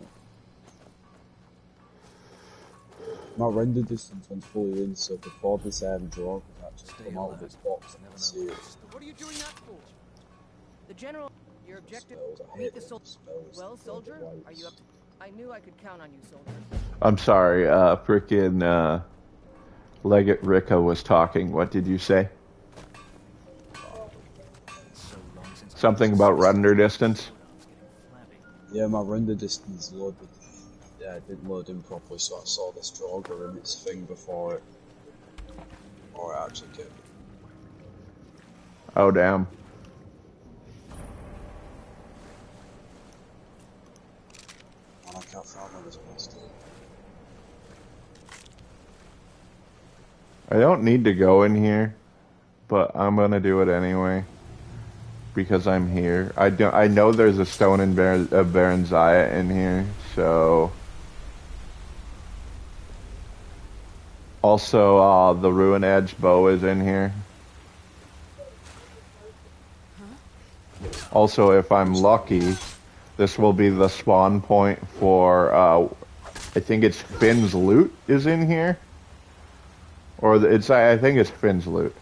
My render distance went fully in, so before this draw could actually come out of its box, I can see it. What are you doing that for? The general, your objective, Spells, I meet hate the them soldier. spells. Well, They're the soldier, are you up lights. to? I knew I could count on you, soldier. I'm sorry, frickin', Leggett Ricka was talking. What did you say? Something about render distance? Yeah, my render distance loaded. Yeah, it didn't load in properly, so I saw this Draugr in its thing before it actually came. Oh, damn. And I can't find where this bastard. I don't need to go in here, but I'm gonna do it anyway. Because I'm here. I know there's a stone in Baron Zaya in here, so... Also, the Ruin Edge bow is in here. Also, if I'm lucky, this will be the spawn point for, I think it's Finn's loot is in here. Or I think it's Finn's loot.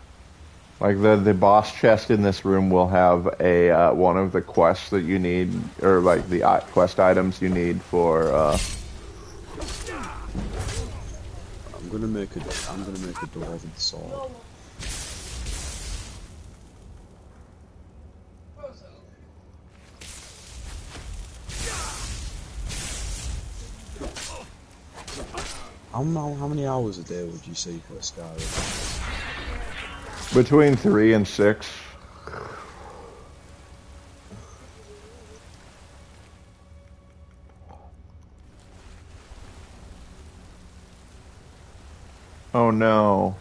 Like the boss chest in this room will have a one of the quests that you need, or like the quest items you need for. I'm gonna make a dwarven sword. How many hours a day would you say for Skyrim? Between 3 and 6. Oh no.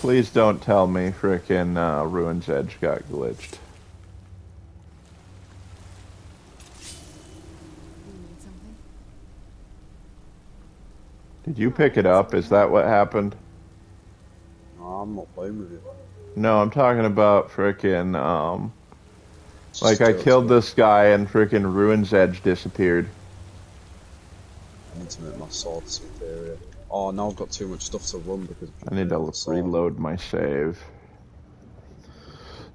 Please don't tell me frickin' Ruin's Edge got glitched. Did you pick it up? Is that what happened? No, I'm not playing with you. No, I'm talking about frickin', like I killed this guy and frickin' Ruin's Edge disappeared. I need to make my sword superior. Oh, now I've got too much stuff to run because I need to reload my save.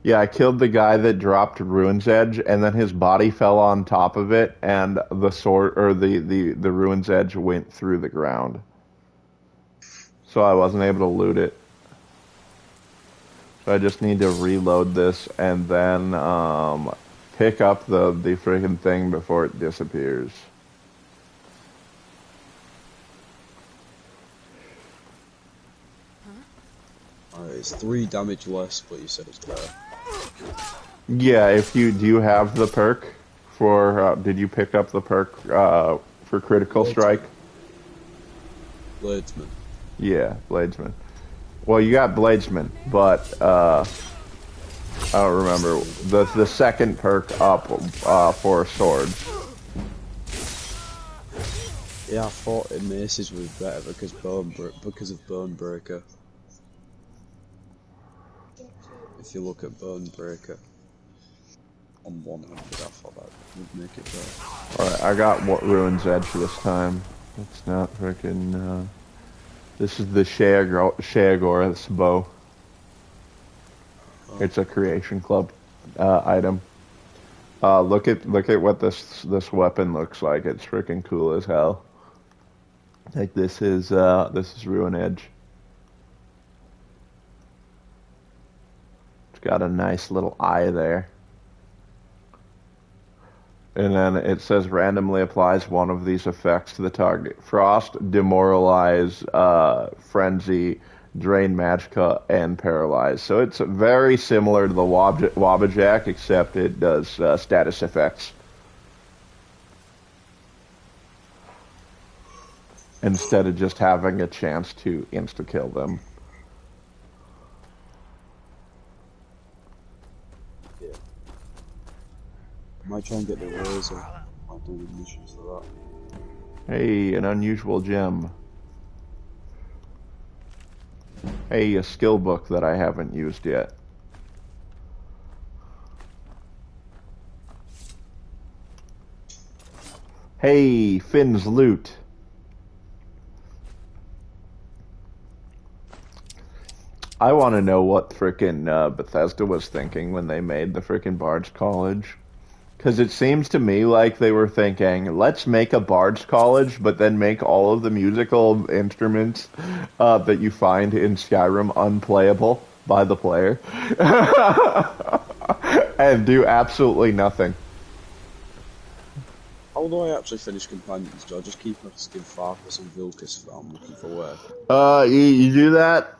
Yeah, I killed the guy that dropped Ruin's Edge, and then his body fell on top of it, and the sword, or the Ruin's Edge went through the ground. So I wasn't able to loot it. So I just need to reload this, and then pick up the freaking thing before it disappears. It's 3 damage less, but you said it's better. Yeah, do you have the perk for, did you pick up the perk for critical strike? Bladesman. Yeah, Bladesman. Well, you got Bladesman, but I don't remember the second perk up for swords. Yeah, I thought maces was better because of Bonebreaker. If you look at Bonebreaker on 100, I thought that would make it better. Alright, I got Ruin's Edge this time. It's not freaking. This is the Sheagorath's bow. Oh. It's a Creation Club item. Look at what this weapon looks like. It's freaking cool as hell. Like this is Ruin Edge. It's got a nice little eye there. And then it says randomly applies one of these effects to the target. Frost, Demoralize, Frenzy, Drain Magicka, and Paralyze. So it's very similar to the Wabbajack, except it does status effects. instead of just having a chance to insta-kill them. Yeah. I might try and get the razor. Might do the missions for that. Hey, an unusual gem. Hey, a skill book that I haven't used yet. Hey, Finn's loot. I want to know what frickin' Bethesda was thinking when they made the frickin' Bard's College. Because it seems to me like they were thinking, let's make a Bard's College, but then make all of the musical instruments that you find in Skyrim unplayable by the player. And do absolutely nothing. How do I actually finish companions? Do I just keep asking Farkas and Vilkas if I'm looking for work? You do that.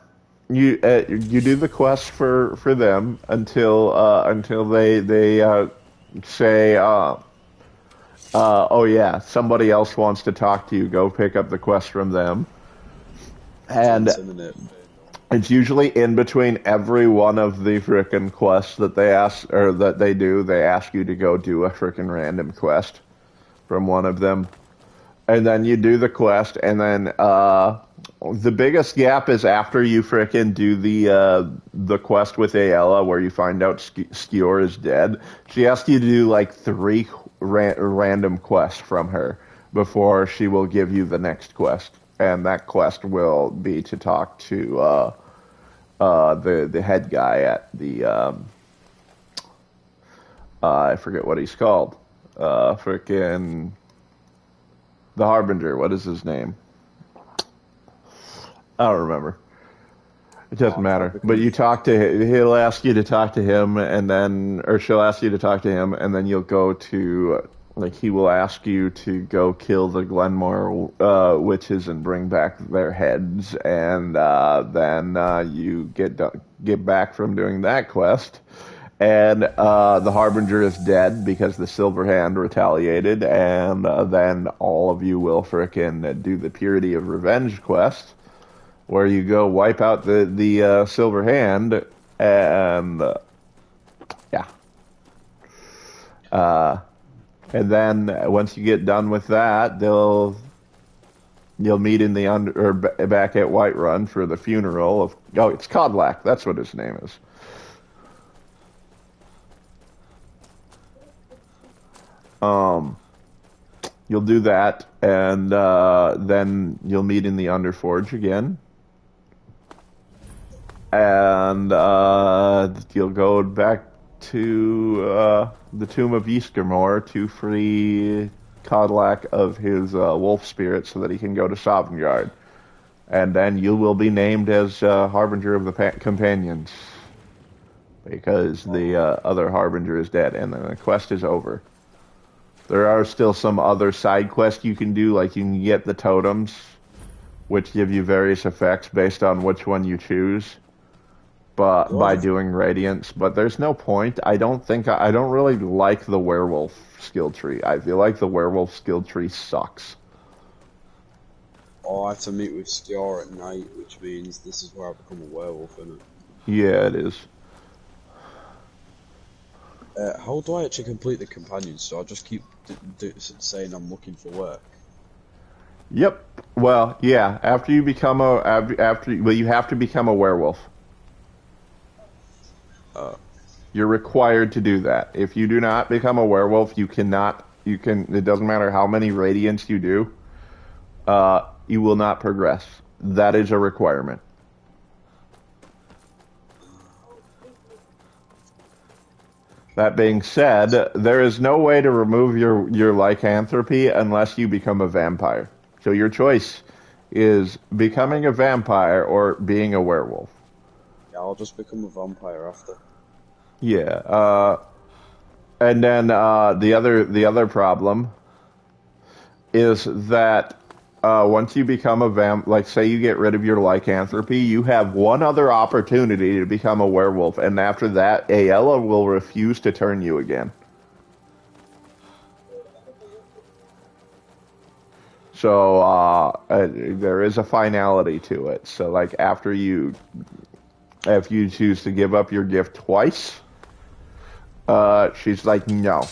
You do the quest for them until they say oh yeah, somebody else wants to talk to you. Go pick up the quest from them. And it's usually in between every one of the frickin' quests that they ask or that they do. They ask you to go do a frickin' random quest from one of them. And then you do the quest, and then the biggest gap is after you frickin' do the quest with Ayala, where you find out Skior is dead. She asks you to do like 3 random quests from her before she will give you the next quest, and that quest will be to talk to the head guy at the I forget what he's called, frickin'. The Harbinger, what is his name? I don't remember. It doesn't matter. But you talk to him, he'll ask you to talk to him, and then, or she'll ask you to talk to him, and then you'll go to, like, he will ask you to go kill the Glenmore witches and bring back their heads, and then you get back from doing that quest. And the Harbinger is dead because the Silver Hand retaliated, and then all of you will frickin' do the Purity of Revenge quest, where you go wipe out the Silver Hand, and yeah. And then once you get done with that, you'll meet in the back at Whiterun for the funeral of it's Codlack, that's what his name is. You'll do that, and then you'll meet in the Underforge again. And you'll go back to the Tomb of Ysgramor to free Codlack of his wolf spirit so that he can go to Sovngarde. And then you will be named as Harbinger of the Companions, because the other Harbinger is dead, and then the quest is over. There are still some other side quests you can do, like you can get the totems, which give you various effects based on which one you choose, but by doing radiance. But there's no point. I don't really like the werewolf skill tree. I feel like the werewolf skill tree sucks. Oh, I have to meet with Skior at night, which means this is where I become a werewolf, isn't it? Yeah, it is. How do I actually complete the companions? So I just keep saying I'm looking for work. Yep. Well, yeah. After you become you have to become a werewolf. You're required to do that. If you do not become a werewolf, you cannot. It doesn't matter how many radiants you do. You will not progress. That is a requirement. That being said, there is no way to remove your lycanthropy unless you become a vampire. So your choice is becoming a vampire or being a werewolf. Yeah, I'll just become a vampire after. Yeah. And then the other problem is that once you become a like say you get rid of your lycanthropy, you have one other opportunity to become a werewolf, and after that, Ayala will refuse to turn you again. So there is a finality to it. So like after you, if you choose to give up your gift twice, she's like, no. Oh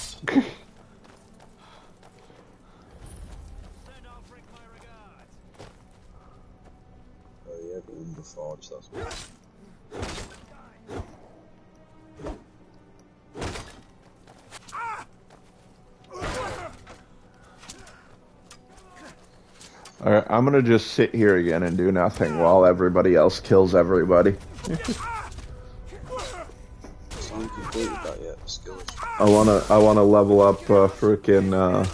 yeah, the Umber Forge, that's what. Alright, I'm gonna just sit here again and do nothing while everybody else kills everybody. So you completed that yet, skills? I wanna level up frickin'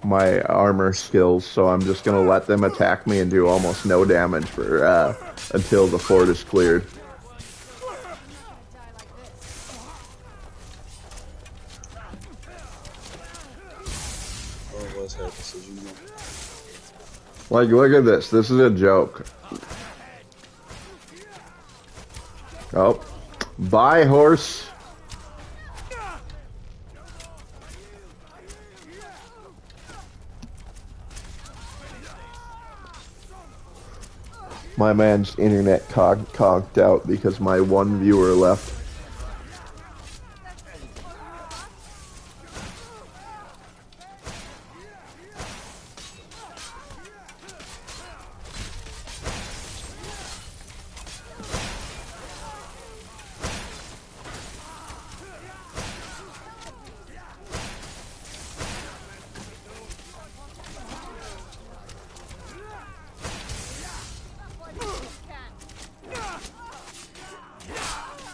my armor skills, so I'm just gonna let them attack me and do almost no damage for until the fort is cleared. Oh, where's her decision then? Like, look at this. This is a joke. Oh. Bye, horse. My man's internet conked out because my one viewer left.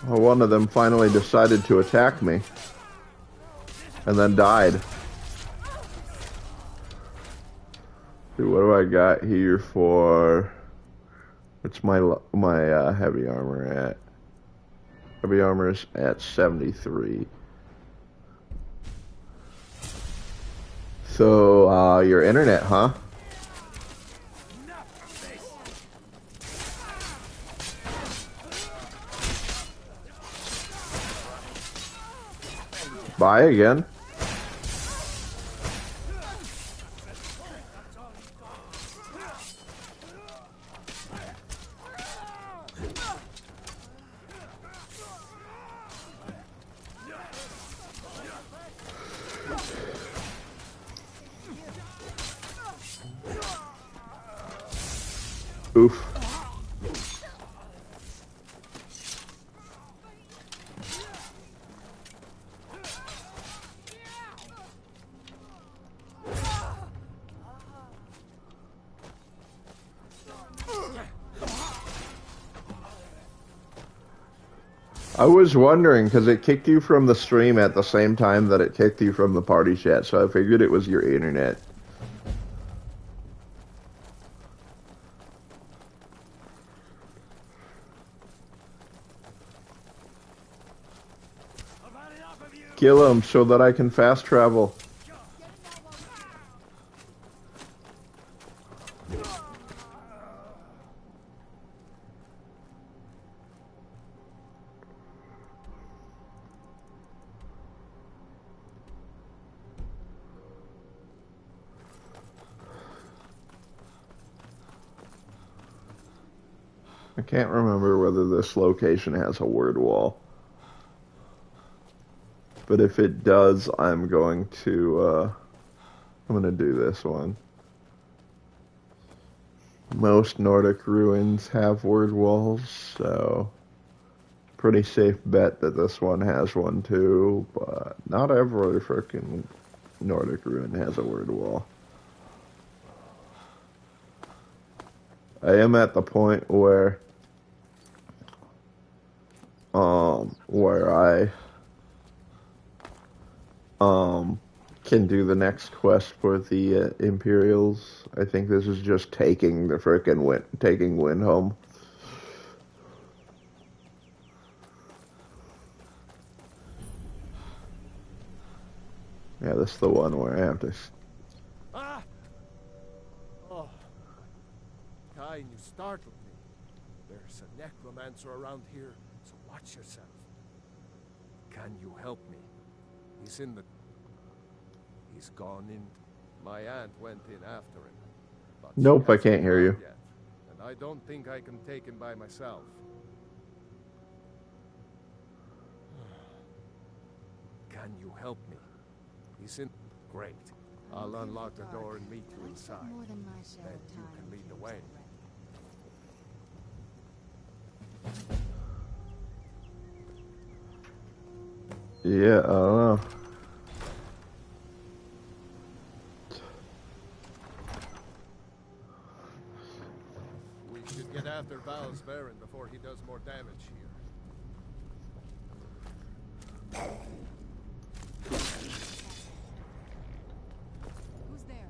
Well, one of them finally decided to attack me. And then died. See, what do I got here for... What's my heavy armor at? Heavy armor's at 73. So, your internet, huh? Bye again. Oof. I was wondering, because it kicked you from the stream at the same time that it kicked you from the party chat, so I figured it was your internet. Kill him so that I can fast travel. I can't remember whether this location has a word wall. But if it does, I'm going to do this one. Most Nordic ruins have word walls, so pretty safe bet that this one has one too, but not every freaking Nordic ruin has a word wall. I am at the point where I can do the next quest for the Imperials. I think this is just taking the frickin' taking Windhome. Yeah, this is the one where I have to... Ah! Oh. Kain, you startled me. There's a necromancer around here, so watch yourself. Can you help me? He's gone in. My aunt went in after him. Nope, I can't hear you. Yet, and I don't think I can take him by myself. Can you help me? He's in. Great. I'll unlock the door and meet you inside. Then you can lead the way. Yeah, I don't know. We should get after Val's Baron before he does more damage here. Who's there?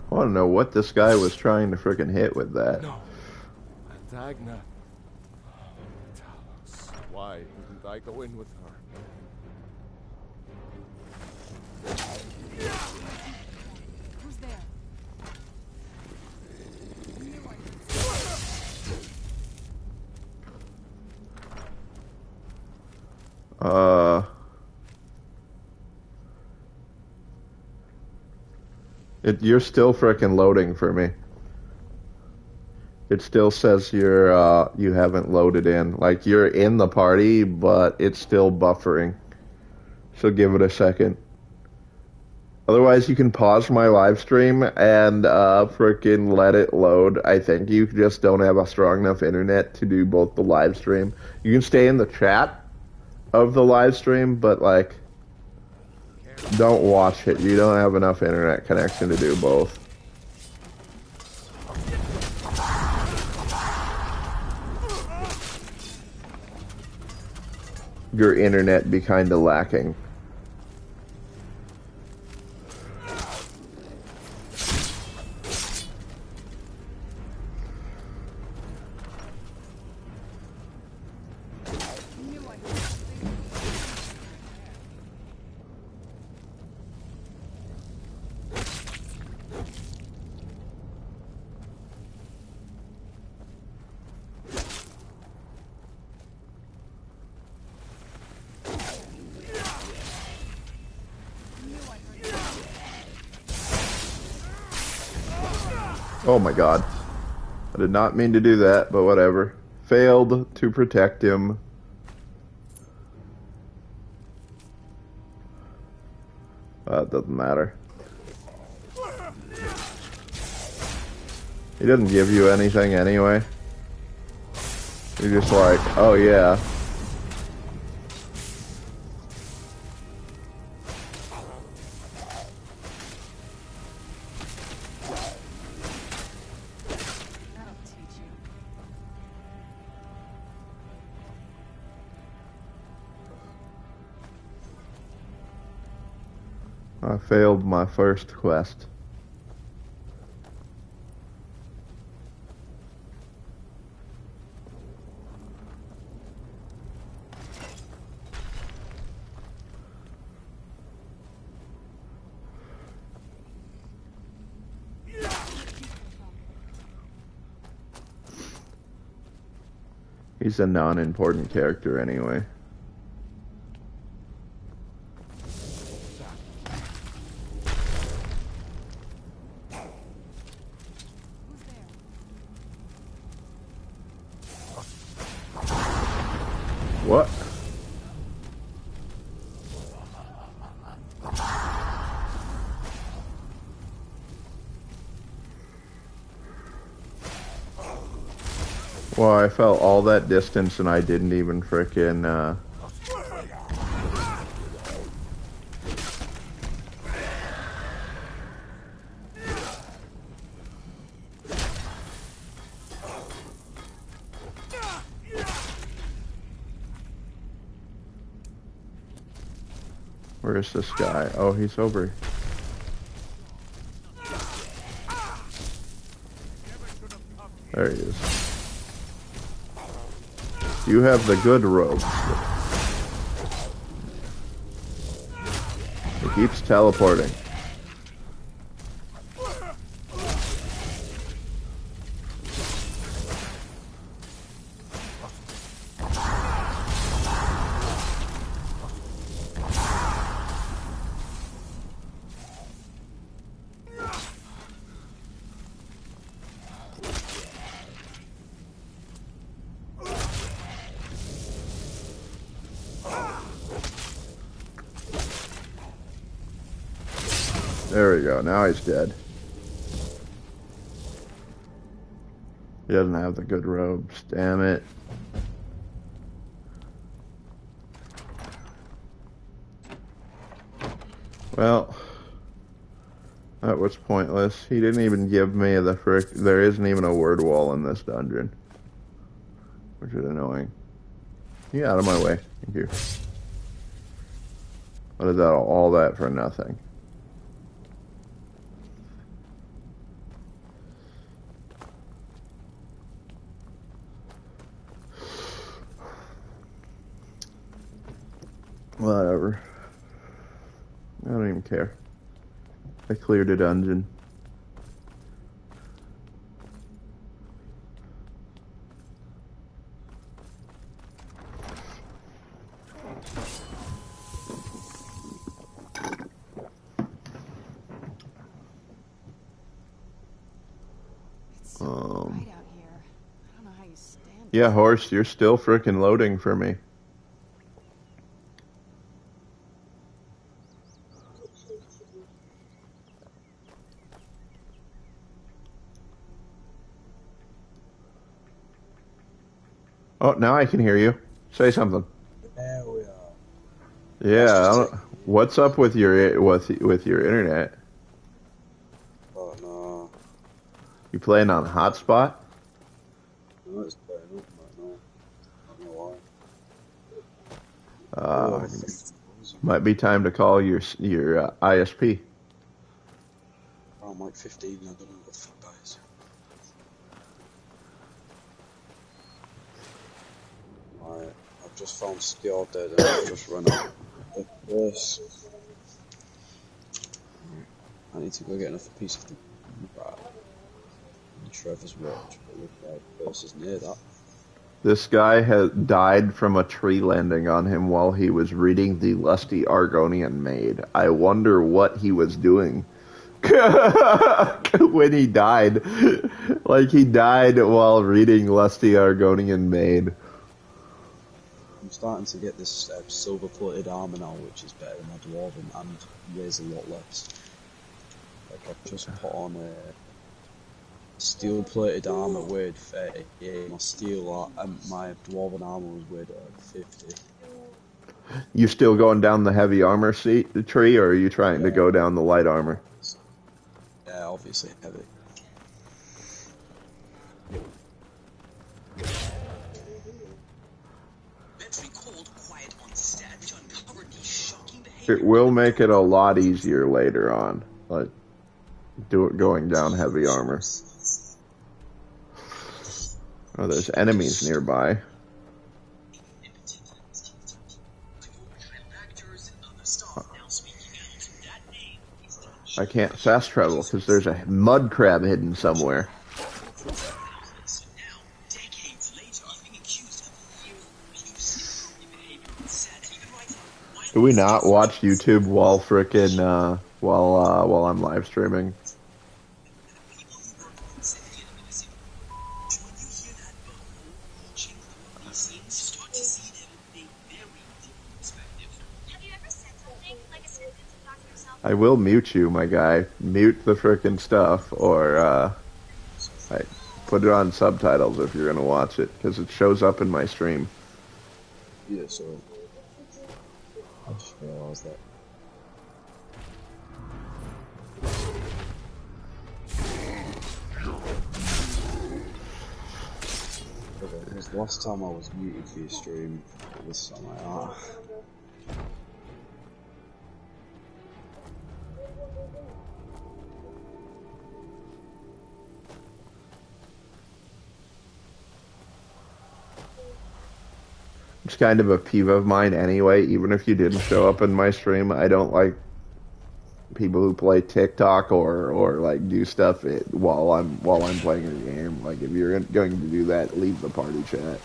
I want to know what this guy was trying to frickin' hit with that. No. Antagna. Talos. Why didn't I go in with her? Who's there? You're still frickin' loading for me. It still says you haven't loaded in. Like, you're in the party, but it's still buffering. So give it a second. Otherwise, you can pause my live stream and frickin' let it load. I think you just don't have a strong enough internet to do both the live stream. You can stay in the chat of the live stream, but, like, don't watch it. You don't have enough internet connection to do both. Your internet be kinda lacking. Oh my god. I did not mean to do that, but whatever. Failed to protect him. It doesn't matter. He doesn't give you anything anyway. You're just like, oh yeah. I failed my first quest. He's a non-important character anyway. What? Well, I felt all that distance and I didn't even frickin', Where's this guy? Oh, he's over. There he is. You have the good rope. He keeps teleporting. There we go. Now he's dead. He doesn't have the good robes. Damn it. Well, that was pointless. He didn't even give me the frick. There isn't even a word wall in this dungeon, which is annoying. Get out of my way. Thank you. What is that? All that for nothing. Whatever. I don't even care. I cleared a dungeon. It's so bright out here. I don't know how you stand it. Yeah, horse, you're still frickin' loading for me. Oh, now I can hear you. Say something. There we are. Yeah, what's up with your internet? Oh no. You playing on hotspot? No, it's playing up right now. I don't know why. Might be time to call your ISP. I'm like 15, I don't know what the fuck that is. Right, I've just found Skill Dead and I've just run out of this. I need to go get another piece of the... Right. Trevor's watch, but look like this is near that. This guy had died from a tree landing on him while he was reading the Lusty Argonian Maid. I wonder what he was doing when he died. Like, he died while reading Lusty Argonian Maid. I'm starting to get this silver-plated armor now, which is better than my dwarven and weighs a lot less. Like, I've just put on a steel-plated armor weighed 30. Yeah, my steel, my dwarven armor was weighed 50. You still going down the heavy armor tree, or are you trying to go down the light armor? Yeah, obviously heavy. It will make it a lot easier later on, like going down heavy armor. Oh, there's enemies nearby. I can't fast travel because there's a mud crab hidden somewhere. Do we not watch YouTube while frickin' while I'm live streaming? I will mute you, my guy. Mute the frickin' stuff, or put it on subtitles if you're gonna watch it, because it shows up in my stream. Yeah, so I just realized that. Because last time I was muted for your stream, this time I are. It's kind of a peeve of mine anyway, even if you didn't show up in my stream. I don't like people who play TikTok or like do stuff while I'm playing a game. Like, if you're going to do that, leave the party chat.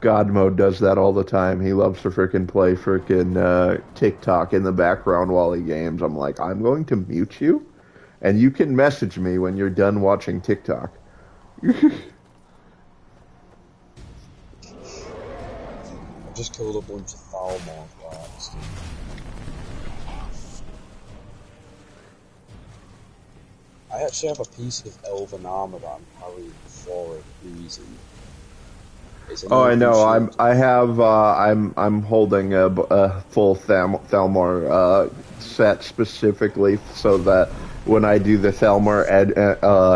God Mode does that all the time. He loves to frickin' play frickin' TikTok in the background while he games. I'm like, I'm going to mute you, and you can message me when you're done watching TikTok. I've just killed a bunch of Thalmor by accident. I actually have a piece of elven armor that I'm carrying for a reason. Oh, I know. I'm holding a full Thalmor set specifically so that when I do the Thalmor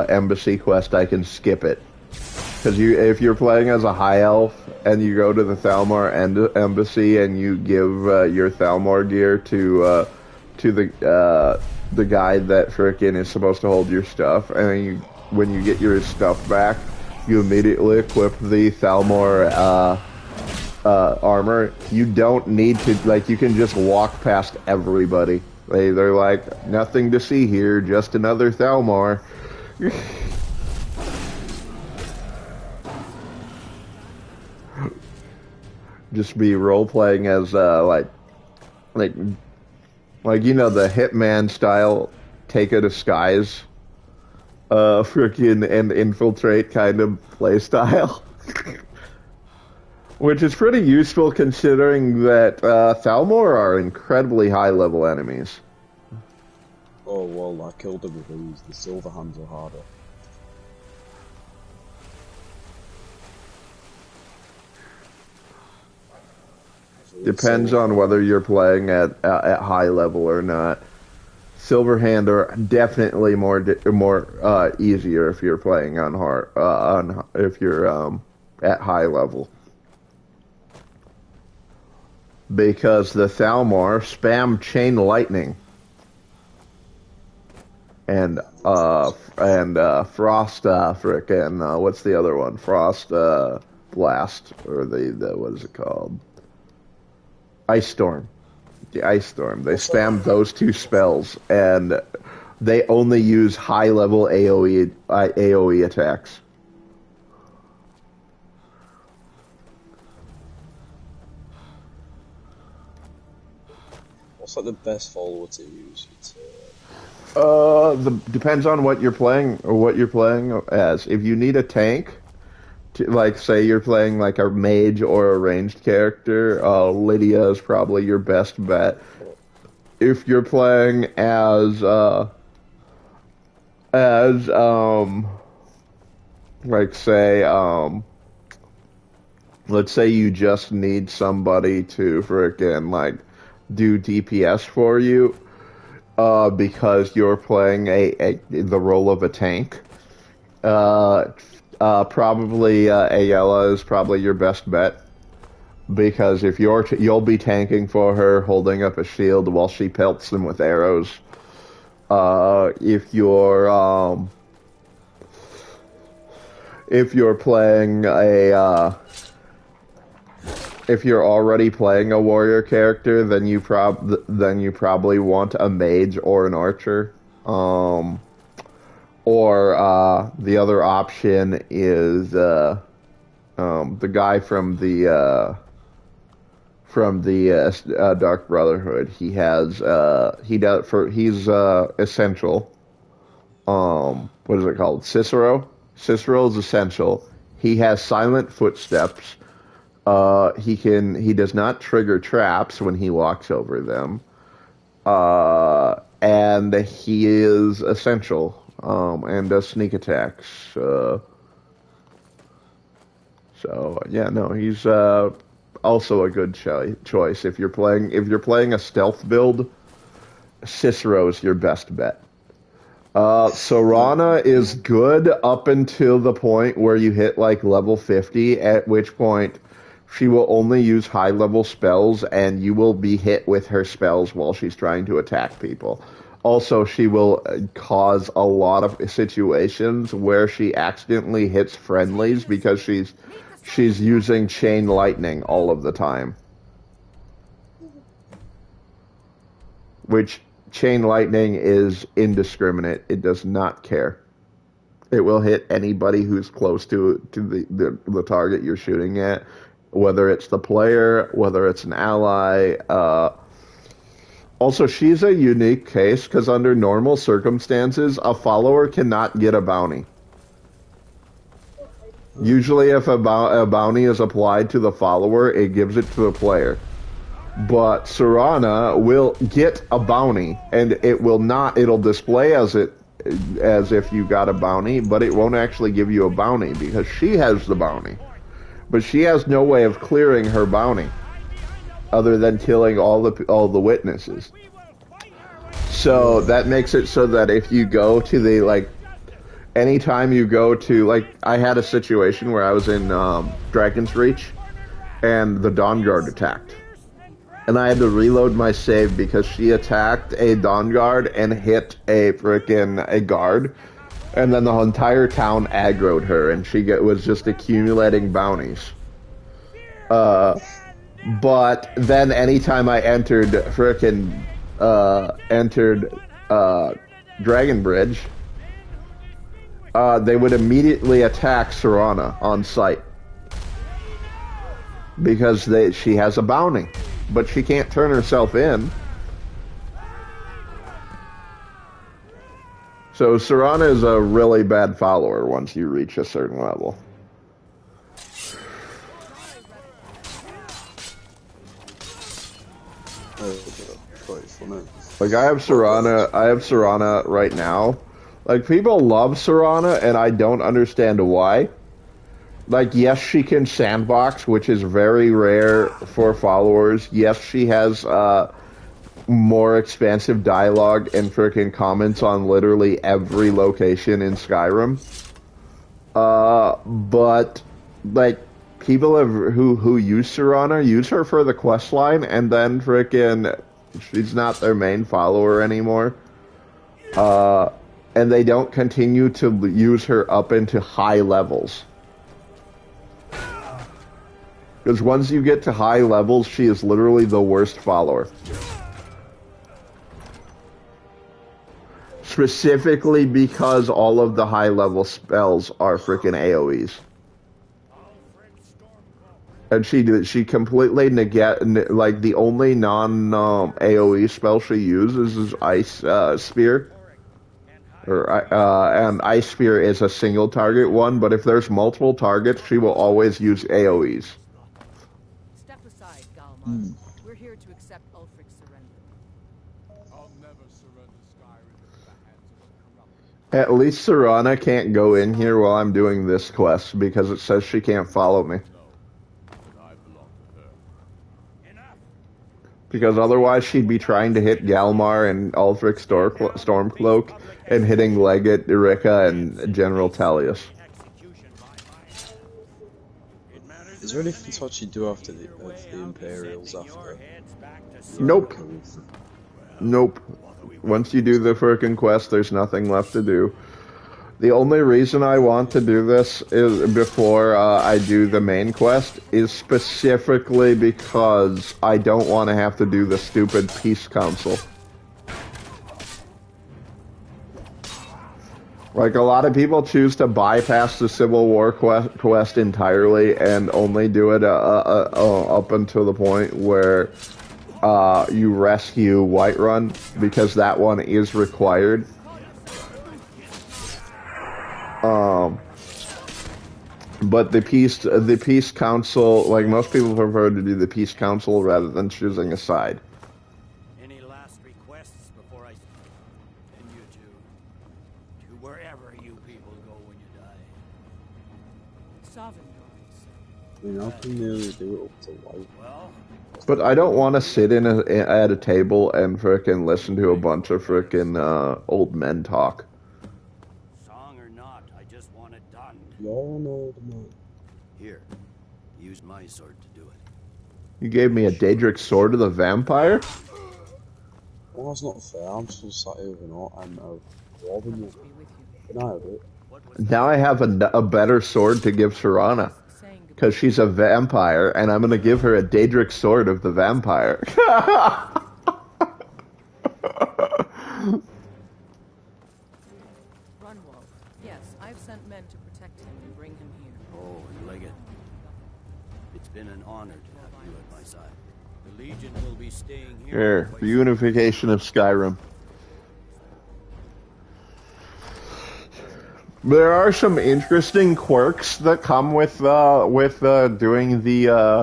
embassy quest, I can skip it. Because if you're playing as a high elf and you go to the Thalmor embassy and you give your Thalmor gear to the guy that frickin' is supposed to hold your stuff, and when you get your stuff back, you immediately equip the Thalmor armor. You don't need to, like, you can just walk past everybody. They're like, nothing to see here, just another Thalmor. Just be role-playing as, like, you know, the Hitman style, take a disguise, freaking and infiltrate kind of play style. Which is pretty useful considering that Thalmor are incredibly high-level enemies. Oh, well, I killed them with these. The silver hands are harder. Depends on whether you're playing at high level or not. Silverhand are definitely more easier if you're playing on hard if you're at high level, because the Thalmor spam chain lightning and frost frickin' what's the other one? Frost blast, or the what is it called? Ice Storm. The Ice Storm. They spam those two spells, and they only use high-level AoE attacks. What's like the best follower to use? Depends on what you're playing or what you're playing as. If you need a tank, like, say you're playing like a mage or a ranged character, Lydia is probably your best bet. If you're playing as like, say, let's say you just need somebody to frickin' like do DPS for you, because you're playing the role of a tank. Probably Ayala is probably your best bet, because if you'll be tanking for her, holding up a shield while she pelts them with arrows. If you're playing if you're already playing a warrior character, then you probably want a mage or an archer. Or the other option is the guy from the Dark Brotherhood. He's essential. What is it called? Cicero. Cicero is essential. He has silent footsteps. He does not trigger traps when he walks over them. And he is essential. And does sneak attacks. So yeah, no, he's also a good choice if you're playing a stealth build. Cicero's your best bet. Sorana is good up until the point where you hit like level 50, at which point she will only use high level spells, and you will be hit with her spells while she's trying to attack people. Also, she will cause a lot of situations where she accidentally hits friendlies because she's using chain lightning all of the time. Which, chain lightning is indiscriminate. It does not care. It will hit anybody who's close to the target you're shooting at, whether it's the player, whether it's an ally. Also, she's a unique case because under normal circumstances, a follower cannot get a bounty. Usually if a bounty is applied to the follower, it gives it to the player. But Serana will get a bounty, and it'll display as if you got a bounty, but it won't actually give you a bounty because she has the bounty. But she has no way of clearing her bounty other than killing all the witnesses. So that makes it so that if you go to the, anytime you go to, I had a situation where I was in Dragon's Reach, and the Dawn Guard attacked. And I had to reload my save because she attacked a Dawn Guard and hit a guard. And then the entire town aggroed her, and she was just accumulating bounties. But then anytime I entered Dragon Bridge, they would immediately attack Serana on sight. Because she has a bounty. But she can't turn herself in. So Serana is a really bad follower once you reach a certain level. I have Serana right now. People love Serana, and I don't understand why. Yes, she can sandbox, which is very rare for followers. Yes, she has more expansive dialogue and comments on literally every location in Skyrim. But people who use Serana use her for the questline, and then she's not their main follower anymore. And they don't continue to use her up into high levels. Because once you get to high levels, she is literally the worst follower. Specifically because all of the high level spells are AoEs. And she completely the only non AoE spell she uses is Ice Spear. And Ice Spear is a single target one, but if there's multiple targets, she will always use AoEs. We're here to accept Ulfric's surrender. I'll never surrender Skyrim into the hands of a corrupt. At least Serana can't go in here while I'm doing this quest because it says she can't follow me. Because otherwise she'd be trying to hit Galmar and Ulfric Stormcloak and hitting Legate, Irika, and General Talius. Is there anything to actually do after the Imperials after? Nope. Nope. Once you do the quest, there's nothing left to do. The only reason I want to do this is before I do the main quest is specifically because I don't want to have to do the stupid Peace Council. A lot of people choose to bypass the Civil War quest entirely and only do it up until the point where you rescue Whiterun, because that one is required. But the Peace Council, most people prefer to do the Peace Council rather than choosing a side. Any last requests before I send you to wherever you people go when you die? I can nearly do it up to white. But I don't want to sit at a table and listen to a bunch of old men talk. Song or not, I just want it done. You're an old man. Here, use my sword to do it. You gave me a Daedric sword of the vampire? Well, that's not fair. I'm still sat here with I'm robbing you. Can I have it? Now I have a better sword to give Serana. Because she's a vampire, and I'm going to give her a Daedric sword of the vampire. Runwald. Yes, I've sent men to protect him and bring him here. Oh, and Legate. It's been an honor to have you at my side. The Legion will be staying here. Here, the unification of Skyrim. There are some interesting quirks that come with doing the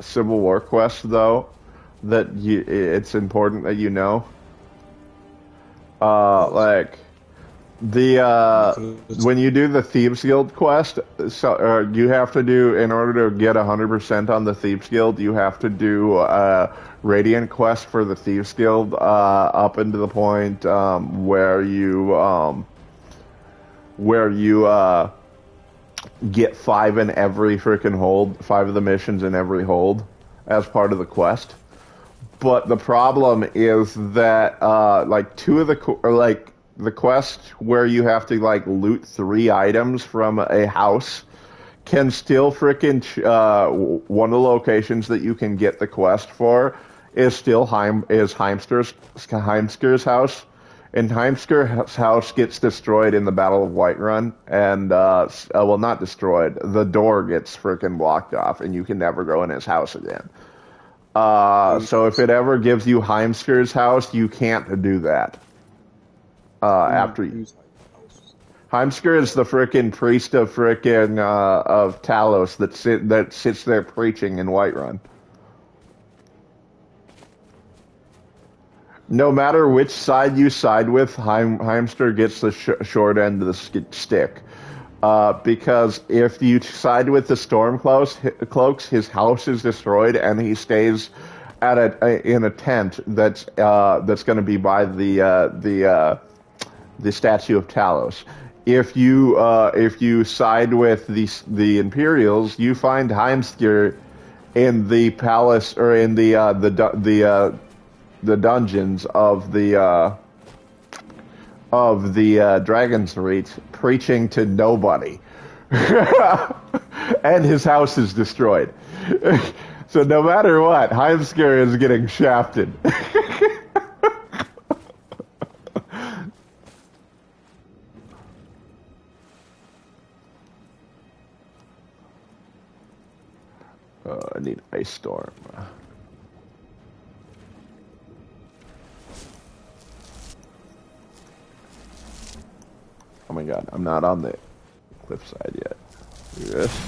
Civil War quest, though. It's important that you know. Like when you do the Thieves Guild quest, so you have to do, in order to get 100% on the Thieves Guild, you have to do Radiant quest for the Thieves Guild up into the point where you get 5 in every freaking hold, 5 of the missions in every hold as part of the quest. But the problem is that like 2 of the quest where you have to like loot 3 items from a house can still freaking one of the locations that you can get the quest for is still Heimskir's house, and Heimskir's house gets destroyed in the Battle of Whiterun, and well, not destroyed, the door gets freaking blocked off, and you can never go in his house again. So if it ever gives you Heimskir's house, you can't do that. After you. Heimskir is the frickin' priest of frickin' of Talos that sits there preaching in Whiterun. No matter which side you side with, Heimskir gets the short end of the stick. Because if you side with the Stormcloaks, his house is destroyed, and he stays in a tent that's going to be by the statue of Talos. If you side with the Imperials, you find Heimskir in the palace, or in the dungeons of the Dragon's Reach, preaching to nobody, and his house is destroyed. So no matter what, Heimskir is getting shafted. I need Ice Storm. Oh my god, I'm not on the cliffside yet. Do this.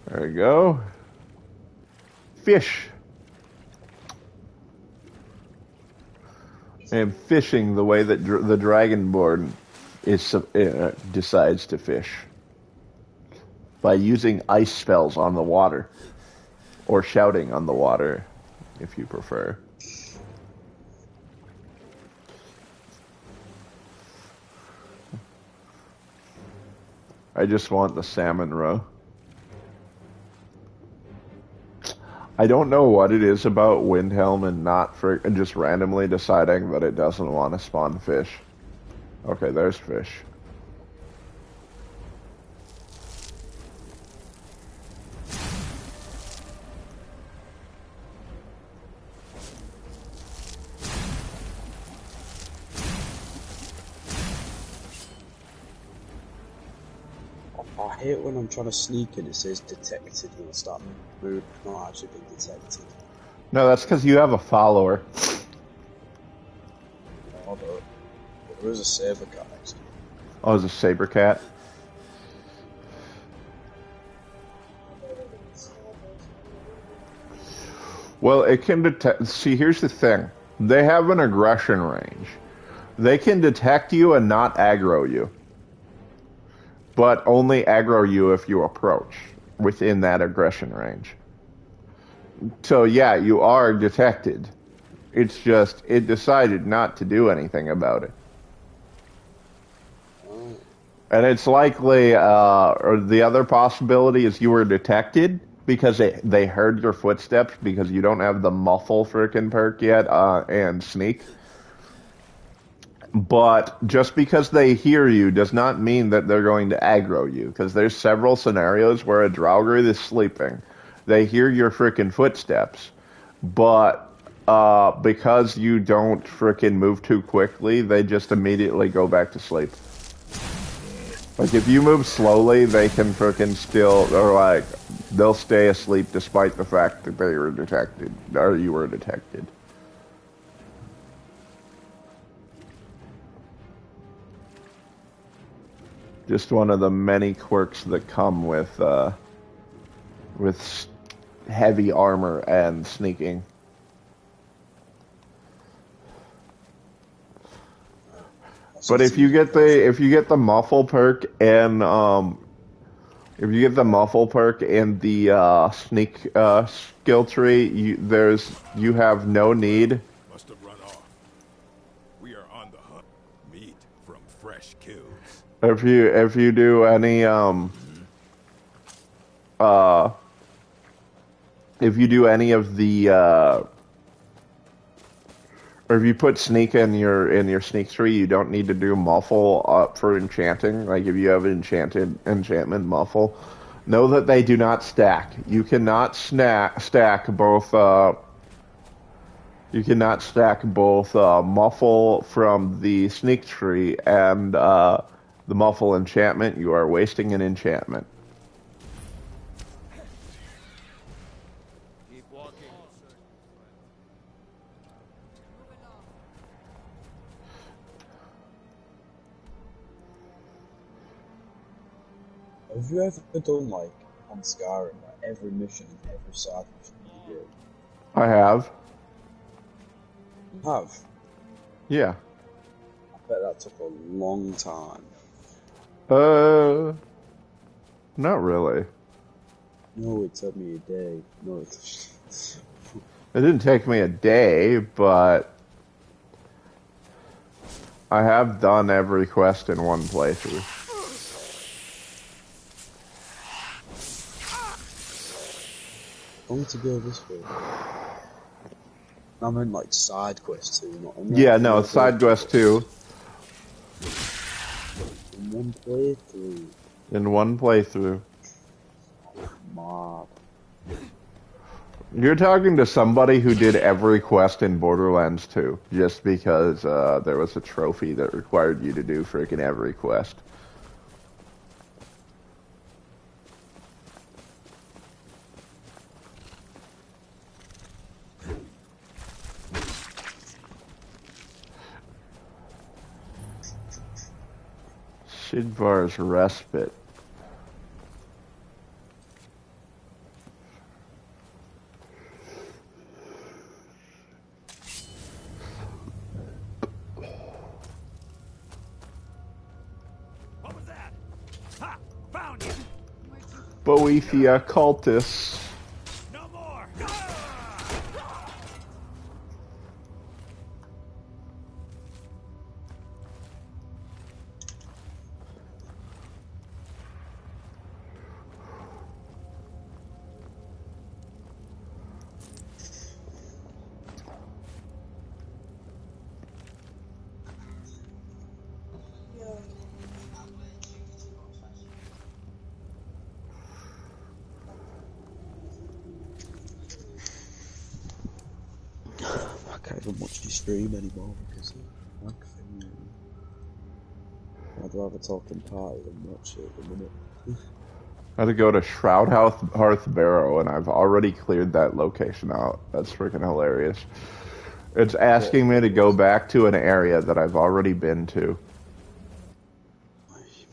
There we go. Fish. I am fishing the way that the Dragonborn decides to fish. By using ice spells on the water. Or shouting on the water, if you prefer. I just want the salmon roe. I don't know what it is about Windhelm and just randomly deciding that it doesn't want to spawn fish. Okay, there's fish. I hate when I'm trying to sneak and it says detected and I start moving, not actually being detected. No, that's because you have a follower. Although, there is a saber cat next to me. Oh, there's a saber cat? Well, it can detect. See, here's the thing. They have an aggression range. They can detect you and not aggro you. But only aggro you if you approach within that aggression range. So yeah, you are detected. It's just, it decided not to do anything about it. And it's likely, or the other possibility is you were detected because they heard your footsteps because you don't have the muffle frickin' perk yet, and sneak. But just because they hear you does not mean that they're going to aggro you, because there's several scenarios where a Draugr is sleeping. They hear your frickin' footsteps, but because you don't frickin' move too quickly, they just immediately go back to sleep. Like, if you move slowly, they can frickin' still, or like, they'll stay asleep despite the fact that they were detected, or you were detected. Just one of the many quirks that come with heavy armor and sneaking. But if you get the muffle perk and if you get the muffle perk and the sneak skill tree, you have no need. Must have run off. We are on the hunt. Meat from fresh kills. If you do any if you do any of the or if you put sneak in your sneak tree, you don't need to do muffle for enchanting. Like if you have enchantment muffle, know that they do not stack. You cannot stack both. You cannot stack both muffle from the sneak tree and the muffle enchantment. You are wasting an enchantment. Keep walking. Have you ever done, like, on Skyrim, like, every mission and every side mission you do? I have. You have? Yeah. I bet that took a long time. Not really. No, it took me a day. No, it didn't take me a day, but I have done every quest in one playthrough. I want to go this way. I meant like side quests too, not Yeah, no, side quest too. In one playthrough. In one playthrough. Mob. You're talking to somebody who did every quest in Borderlands 2, just because there was a trophy that required you to do freaking every quest. Shidvar's Respite. What was that? Ha! Found you! Boethia cultists. No more! I can't even watch the stream anymore because of the mic thing. I'd rather talk in party than watch it at the minute. I had to go to Shroud Hearth Barrow, and I've already cleared that location out. That's freaking hilarious. It's asking me to go back to an area that I've already been to.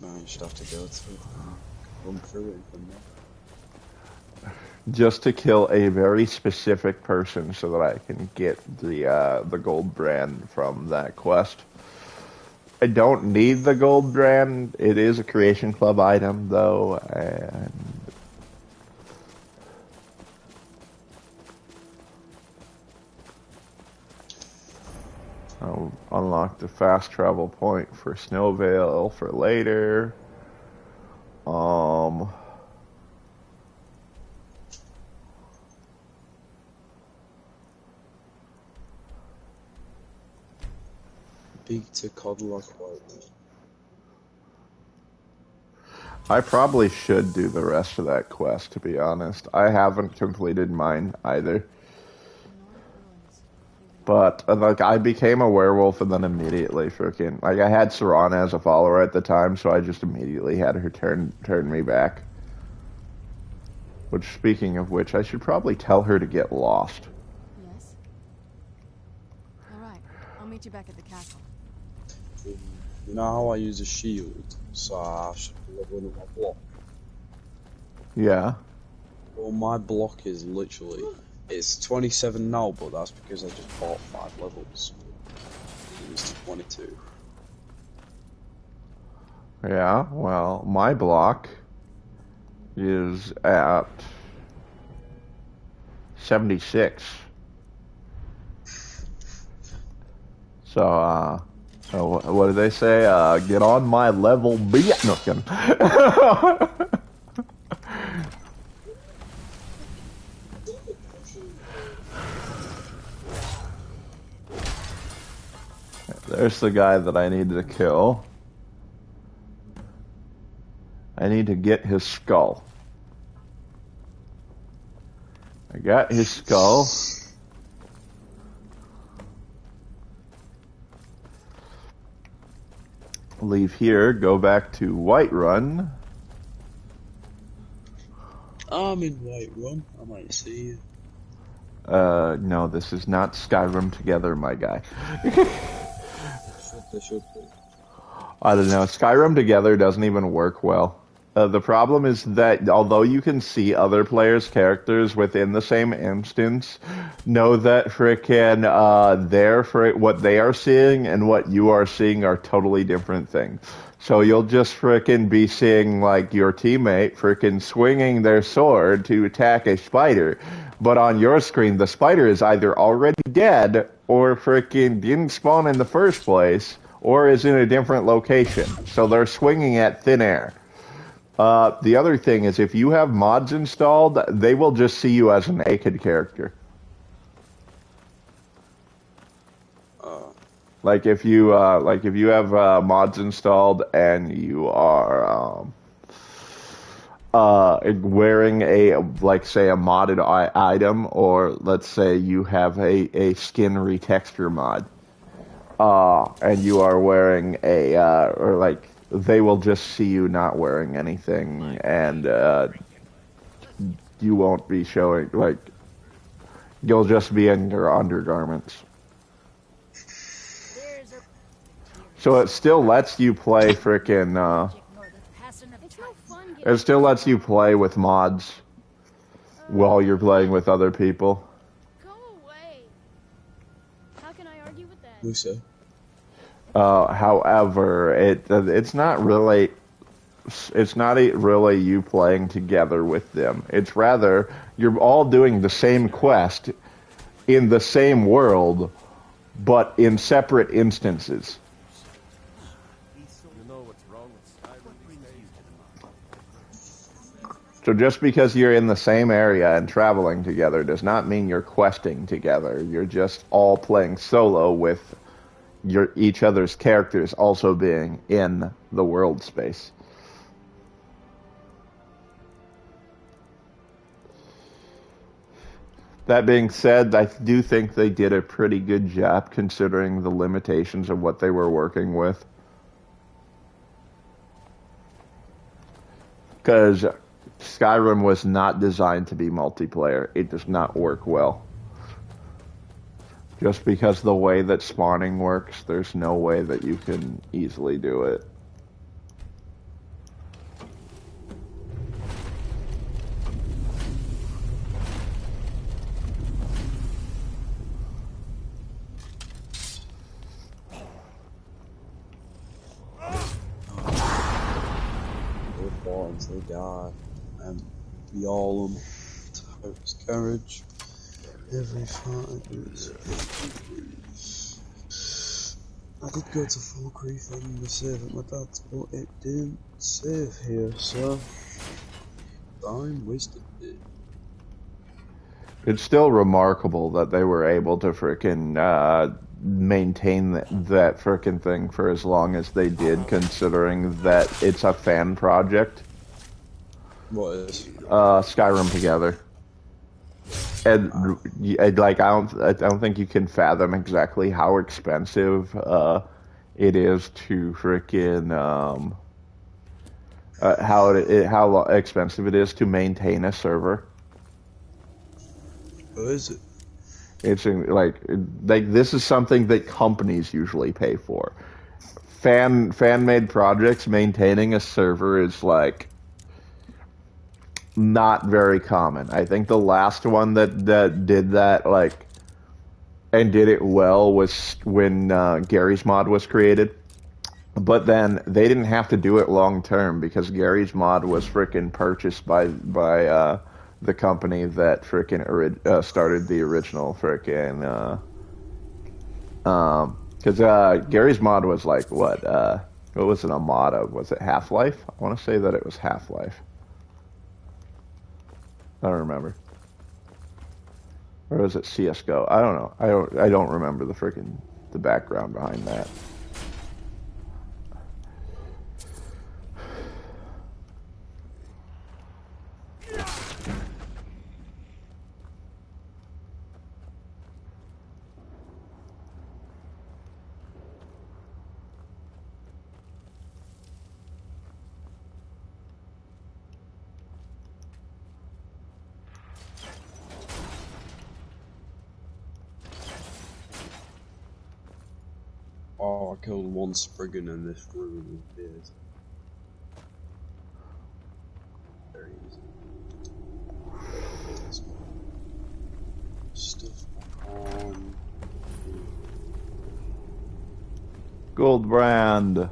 Man, you should have to go to run through it from there. Just to kill a very specific person so that I can get the gold brand from that quest. I don't need the gold brand. It is a Creation Club item, though, and I'll unlock the fast travel point for Snowvale for later. Big to coddle like white. I probably should do the rest of that quest, to be honest. I haven't completed mine either. But, like, I became a werewolf and then immediately freaking... Like, I had Serana as a follower at the time, so I just immediately had her turn me back. Which, speaking of which, I should probably tell her to get lost. Yes? Alright, I'll meet you back at the castle. You know how I use a shield? so I should be leveling up my block. Yeah. Well, my block is literally, it's 27 now, but that's because I just bought 5 levels. It was 22. Yeah, well, my block is at 76. So, what do they say? Get on my level, be nookin. There's the guy that I need to kill. I need to get his skull. I got his skull. Leave here, go back to Whiterun. I'm in Whiterun. I might see you. No, this is not Skyrim Together, my guy. They should be. I don't know. Skyrim Together doesn't even work well. The problem is that although you can see other players' characters within the same instance, know that what they are seeing and what you are seeing are totally different things. So you'll just be seeing like your teammate swinging their sword to attack a spider, but on your screen the spider is either already dead or didn't spawn in the first place or is in a different location. So they're swinging at thin air. The other thing is if you have mods installed, they will just see you as a naked character. Like if you have mods installed and you are wearing say a modded item, or let's say you have a skin retexture mod, and you are wearing they will just see you not wearing anything, and you won't be showing, you'll just be in your undergarments. So it still lets you play it still lets you play with mods while you're playing with other people. Go away. How can I argue with that? Lucy. However, it's not really you playing together with them. It's rather you're all doing the same quest in the same world, but in separate instances. So just because you're in the same area and traveling together does not mean you're questing together. You're just all playing solo with each other's characters also being in the world space. That being said, I do think they did a pretty good job considering the limitations of what they were working with. Because Skyrim was not designed to be multiplayer. It does not work well. Just because the way that spawning works, there's no way that you can easily do it. They die, and we all Tower's carriage. Every 5 minutes. I did go to Falkreath and the save at my dad's, but it didn't save here, so time wasted it. It's still remarkable that they were able to maintain that thing for as long as they did, considering that it's a fan project. What is? Skyrim Together. And I don't think you can fathom exactly how expensive it is to how expensive it is to maintain a server. What is it? It's this is something that companies usually pay for. fan-made projects, maintaining a server is like not very common. I think the last one that did that like and did it well was when Gary's Mod was created. But then they didn't have to do it long term because Gary's Mod was frickin' purchased by the company that frickin' started the original frickin' because Gary's Mod was like what was it a mod of? Was it Half-Life? I want to say that it was Half-Life. I don't remember. Or was it CS:GO? I don't know. I don't remember the background behind that. Oh, I killed one Spriggan in this room of beard. Very easy. Stuff on. Gold brand.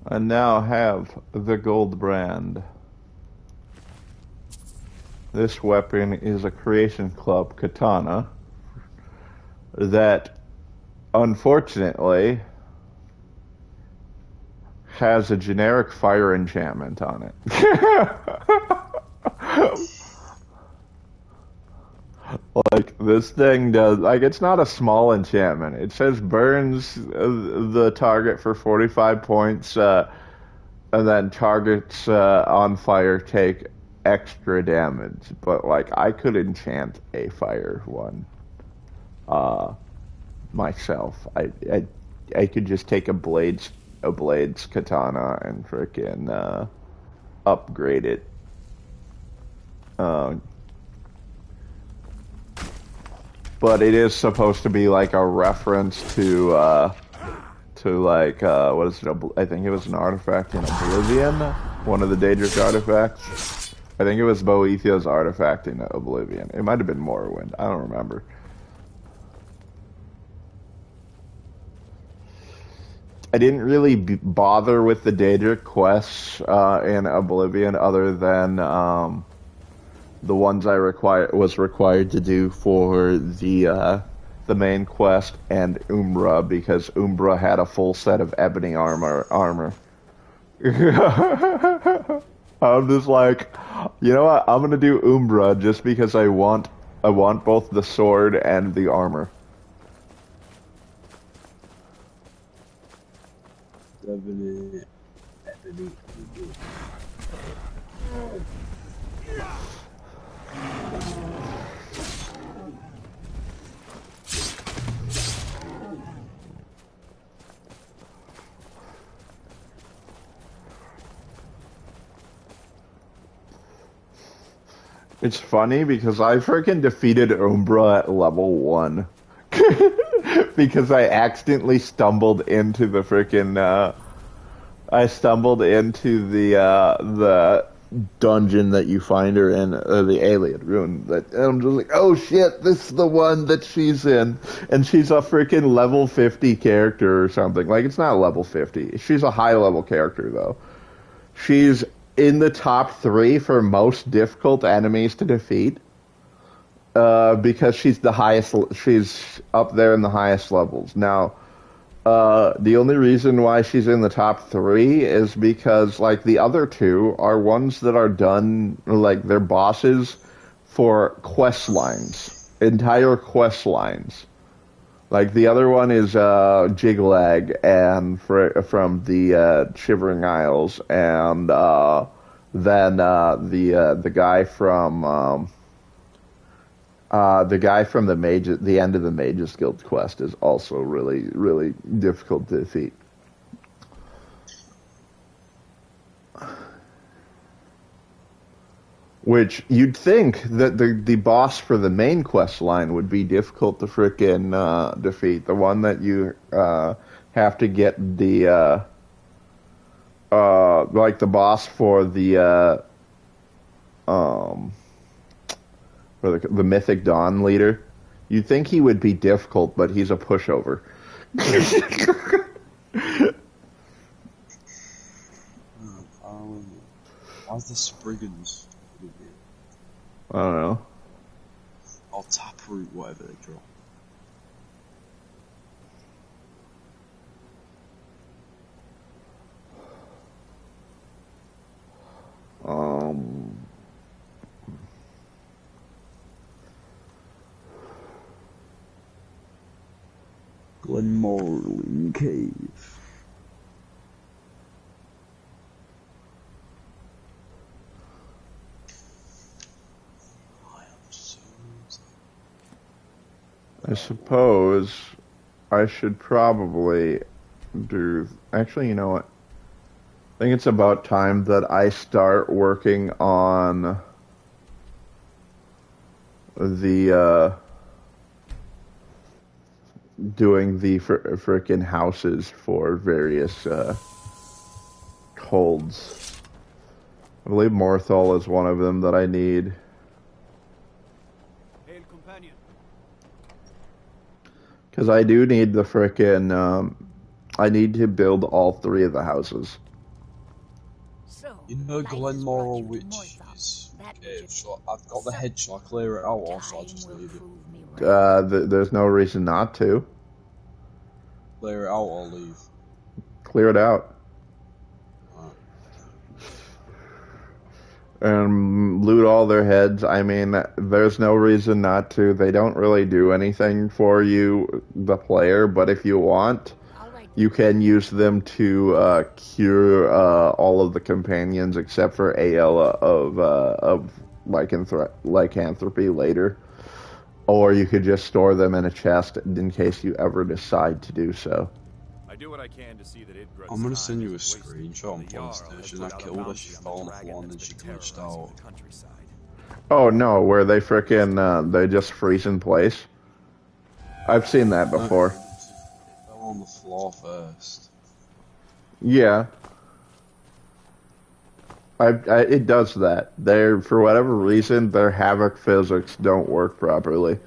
I now have the gold brand. This weapon is a Creation Club katana that, unfortunately, has a generic fire enchantment on it. Like, this thing does, like, it's not a small enchantment. It says burns the target for 45 points, and then targets on fire take extra damage. But, like, I could enchant a fire one myself. I could just take a blades katana and frickin' upgrade it. But it is supposed to be like a reference to like what is it? I think it was an artifact in Oblivion, one of the Daedric artifacts. I think it was Boethiah's artifact in Oblivion. It might have been Morrowind. I don't remember. I didn't really bother with the Daedric quests in Oblivion, other than the ones I was required to do for the main quest and Umbra, because Umbra had a full set of ebony armor. I'm just like, you know what? I'm gonna do Umbra just because I want both the sword and the armor. Ebony. It's funny because I freaking defeated Umbra at level 1. Because I accidentally stumbled into the freaking, I stumbled into the dungeon that you find her in, the alien room. And I'm just like, oh shit, this is the one that she's in. And she's a freaking level 50 character or something. Like, it's not level 50. She's a high level character, though. She's in the top 3 for most difficult enemies to defeat. Because she's up there in the highest levels. Now, the only reason why she's in the top 3 is because, like, the other 2 are ones that are done, like, they're bosses for quest lines. Entire quest lines. Like, the other one is, Jiglag from the, Shivering Isles, and, then, the guy from, the end of the Mages Guild quest is also really, really difficult to defeat. Which you'd think that the boss for the main quest line would be difficult to frickin' defeat. The one that you have to get the like the boss for the Mythic Dawn leader. You'd think he would be difficult, but he's a pushover. Why's the Spriggans? I don't know. Or Taproot, whatever they draw. Glenmorland Cave. I suppose I should probably do... Actually, you know what? I think it's about time that I start working on the, doing the frickin' houses for various, holds. I believe Morthal is one of them that I need. Because I do need the frickin', I need to build all 3 of the houses. You know Glenmorland Witch is cave, so I've got the head, shall I clear it out or shall I just leave it? There's no reason not to. Clear it out or leave? Clear it out. And loot all their heads. I mean, there's no reason not to. They don't really do anything for you, the player, but if you want, you can use them to cure all of the companions except for AL of lycanthropy later. Or you could just store them in a chest in case you ever decide to do so. I do what I can to see that it grows. I'm gonna send you a screenshot on PlayStation. I killed her, she fell on the floor and then she glitched out. Oh no, where they frickin' they just freeze in place? I've seen that before. She fell on the floor first. Yeah. It does that. For whatever reason, their Havoc physics don't work properly.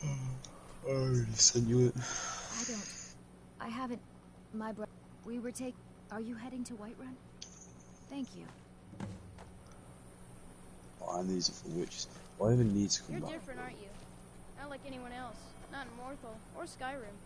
I already sent you it. I haven't. My brother. We were Are you heading to Whiterun? Thank you. Oh, and these are for witches. Do I even need to come You're back? different, aren't you? Not like anyone else. Not in Morthal or Skyrim.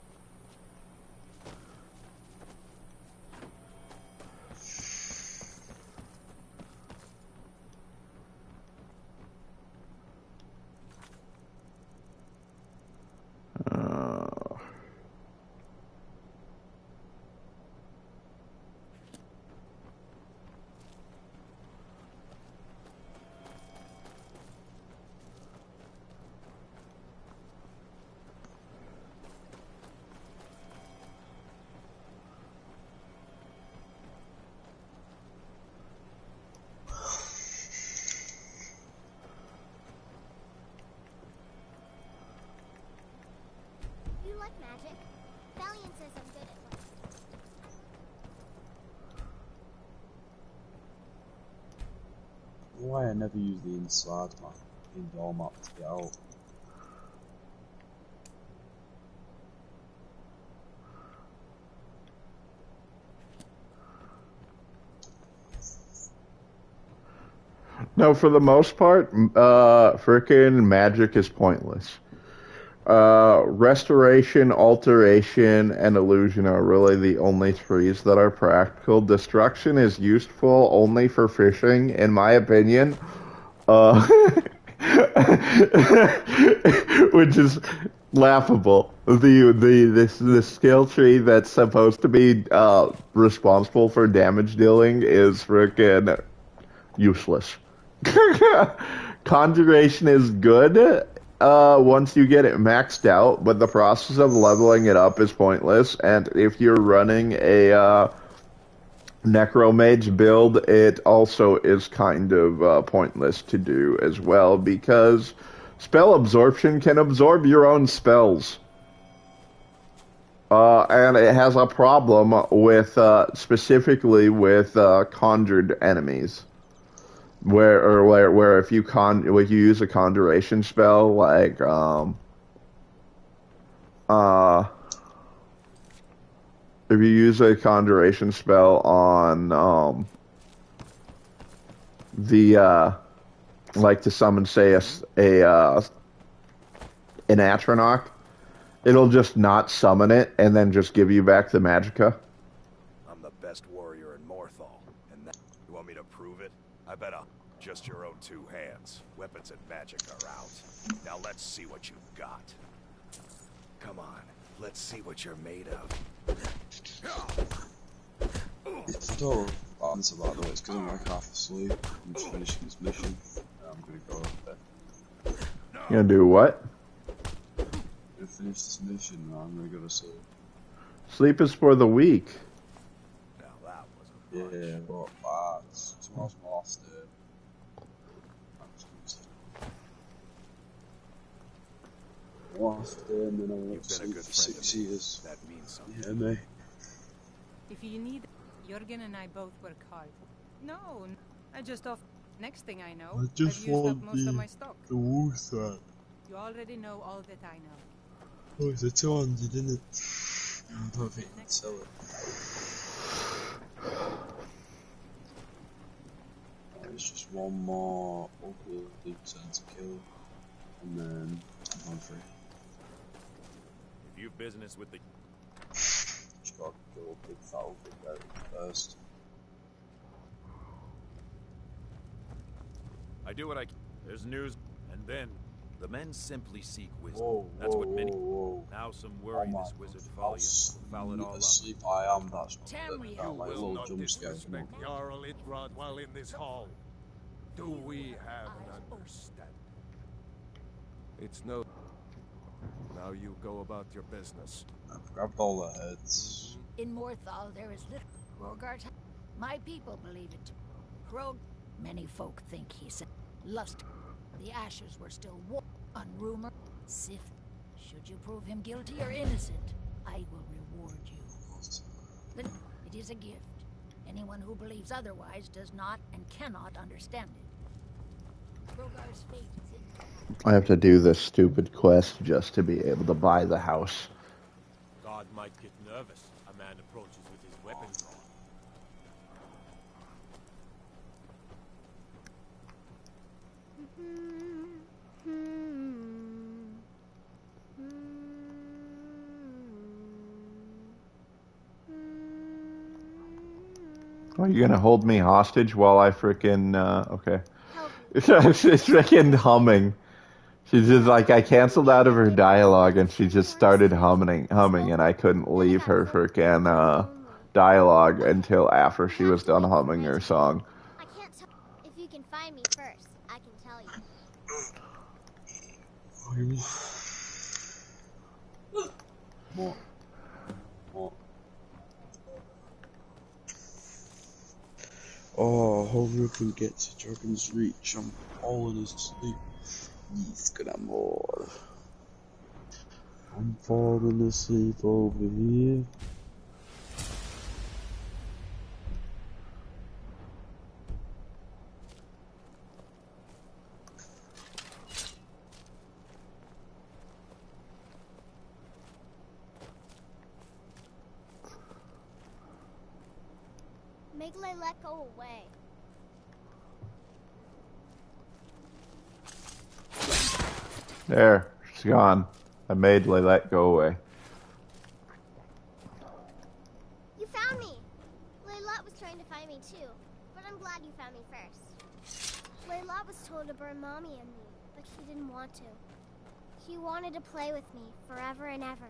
Why I never use the inside map, indoor map to get out. No, for the most part, frickin' magic is pointless. Restoration, alteration, and illusion are really the only trees that are practical. Destruction is useful only for fishing, in my opinion. Which is laughable. The skill tree that's supposed to be responsible for damage dealing is frickin' useless. Conjuration is good once you get it maxed out, but the process of leveling it up is pointless. And if you're running a necromage build, it also is kind of pointless to do as well because spell absorption can absorb your own spells. And it has a problem with specifically with conjured enemies, where if you use a conjuration spell like if you use a conjuration spell on the like to summon say an Atronach, it'll just not summon it and then just give you back the magicka. I'm the best warrior in Morthal, and that you want me to prove it? I bet just your own two hands. Weapons and magic are out. Now let's see what you've got. Come on, let's see what you're made of. If I don't answer that though, it's because I'm like half asleep. I'm just finishing this mission. I'm gonna go up there. You gonna do what? I'm gonna finish this mission and I'm gonna go to sleep. Sleep is for the weak. Yeah, but tomorrow's my last day. Last day and then I won't sleep for 6 years. That means something. Yeah, mate. If you need, Jürgen and I both work hard. No, I just off. Next thing I know, I've used up most of my stock. The wolf that. You already know all that I know. Oh, it's a 200, isn't it? I don't think you can sell it. There's just one more ugly turn to kill, and then I'm on free. If you've business with the... Just gotta kill a big fat ugly guy first. I do what I can. There's news, and then the men simply seek wisdom. Whoa, That's what many. whoa. Now some worry this wizard folly and foul it all up. Asleep I am, that's that like little jump scare. Jarl Idrad while in this hall. Do we have an understanding? It's no. Now you go about your business. I've grabbed all the heads. In Morthal there is little. Rogart, my people believe it. Krog, many folk think he said lust. The ashes were still warm on rumor. Sif, should you prove him guilty or innocent, I will reward you. But it is a gift. Anyone who believes otherwise does not and cannot understand it. Rogar's fate is in. I have to do this stupid quest just to be able to buy the house. God might get nervous. A man approaches with his weapon drawn. Are you gonna hold me hostage while I frickin' okay. She's frickin' humming. She's just like, I canceled out of her dialogue and she just started humming, and I couldn't leave her frickin' dialogue until after she was done humming her song. I can't tell if you can find me first. I can tell you. What? Oh, hurry up and get to Dragon's Reach. I'm falling asleep. Yes, good amor. I'm falling asleep over here. Make Laylet go away. There, she's gone. I made Laylet go away. You found me! Laylet was trying to find me too, but I'm glad you found me first. Laylet was told to burn Mommy and me, but she didn't want to. She wanted to play with me forever and ever.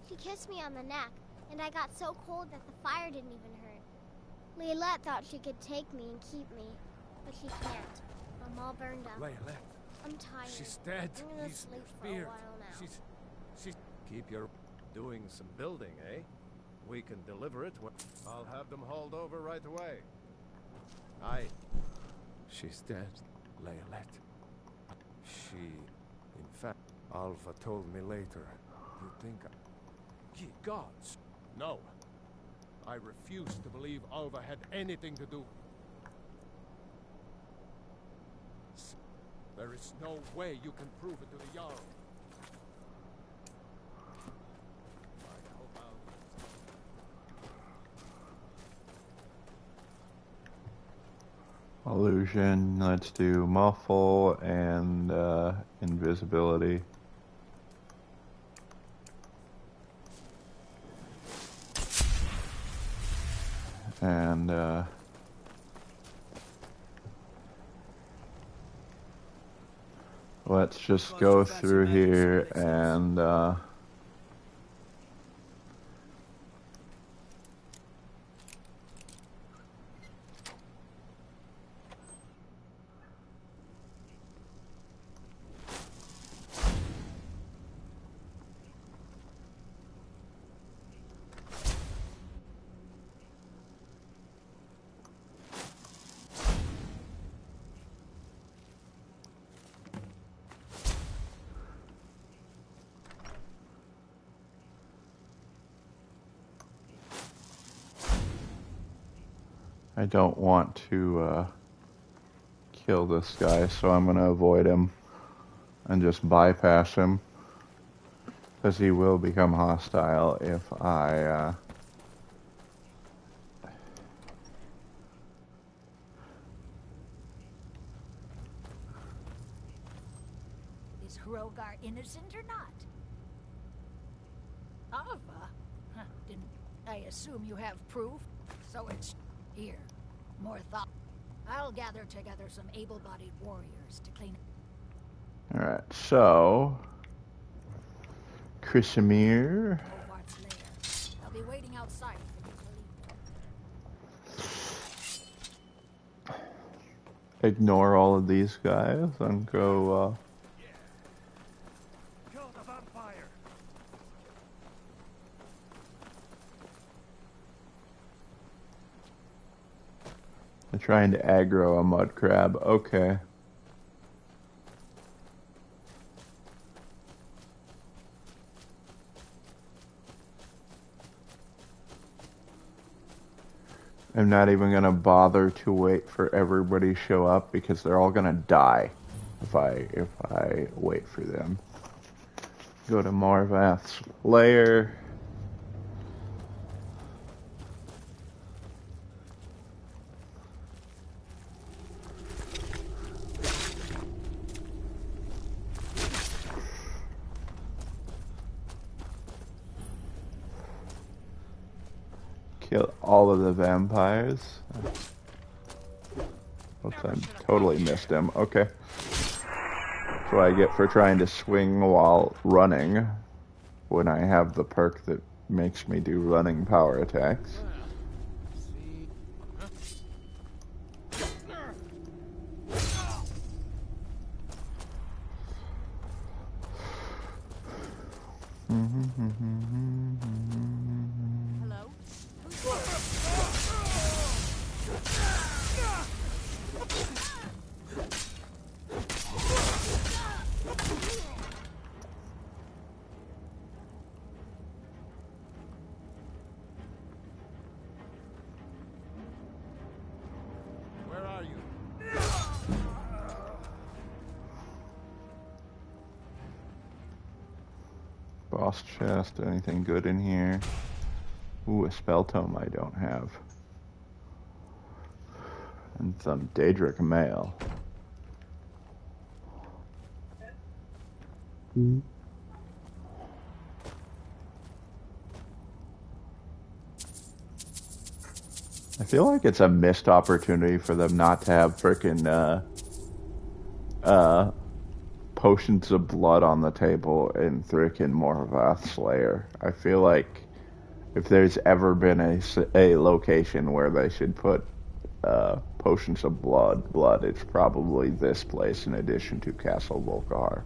She kissed me on the neck, and I got so cold that the fire didn't even hurt. Laylet thought she could take me and keep me, but she can't. I'm all burned up. Laylet. I'm tired. She's dead. I'm gonna sleep for a while now. She's keep your doing some building, eh? We can deliver it. I'll have them hauled over right away. Aye. She's dead, Leolette. She, in fact, Alva told me later. You think Ye gods! No. I refuse to believe Alva had anything to do. There is no way you can prove it to the Jarl. Illusion, let's do muffle and invisibility. And let's just go through here and I don't want to kill this guy, so I'm going to avoid him and just bypass him, because he will become hostile if I Is Hrogar innocent or not? Alva? Huh, didn't I assume you have proof? So it's here. More thought. I'll gather together some able-bodied warriors to clean it. Alright, so Krisimir. Hovart's lair. I'll be waiting outside for you to leave. Ignore all of these guys and go Kill the vampire! I'm trying to aggro a mud crab. Okay. I'm not even gonna bother to wait for everybody to show up because they're all gonna die if I wait for them. Go to Marvath's lair. Kill all of the vampires. Oops, I totally missed him. Okay. That's what I get for trying to swing while running when I have the perk that makes me do running power attacks. Hello? Where are you? Boss chest, anything good in here? Ooh, a spell tome I don't have. And some Daedric mail. I feel like it's a missed opportunity for them not to have frickin' potions of blood on the table in frickin' Morvath's lair. I feel like if there's ever been a location where they should put potions of blood, it's probably this place in addition to Castle Volkar.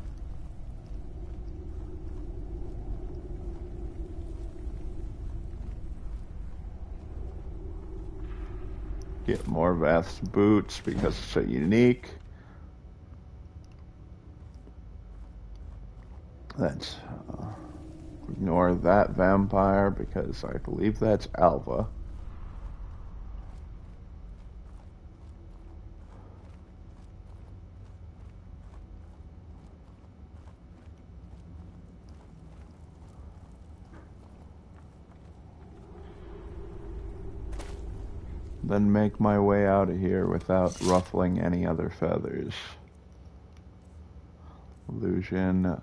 Get more Vath's boots because it's so unique. Let's ignore that vampire because I believe that's Alva. Then make my way out of here without ruffling any other feathers. Illusion.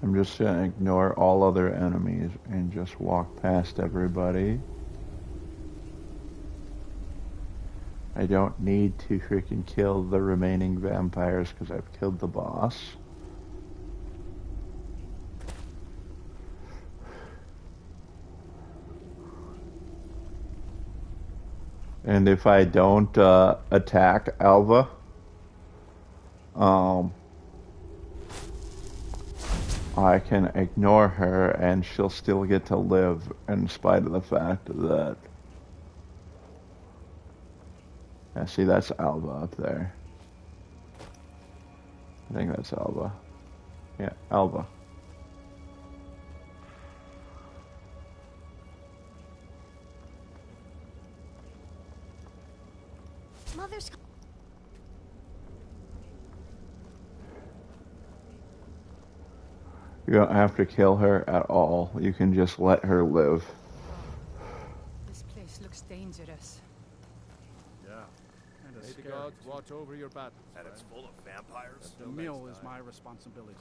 I'm just gonna ignore all other enemies and just walk past everybody. I don't need to freaking kill the remaining vampires because I've killed the boss. And if I don't attack Alva, I can ignore her and she'll still get to live in spite of the fact that... Yeah, see, that's Alva up there. I think that's Alva. Yeah, Alva. Mother's... You don't have to kill her at all. You can just let her live. This place looks dangerous. Yeah. And may the gods watch over your battles. And it's full of vampires? The meal is my responsibility.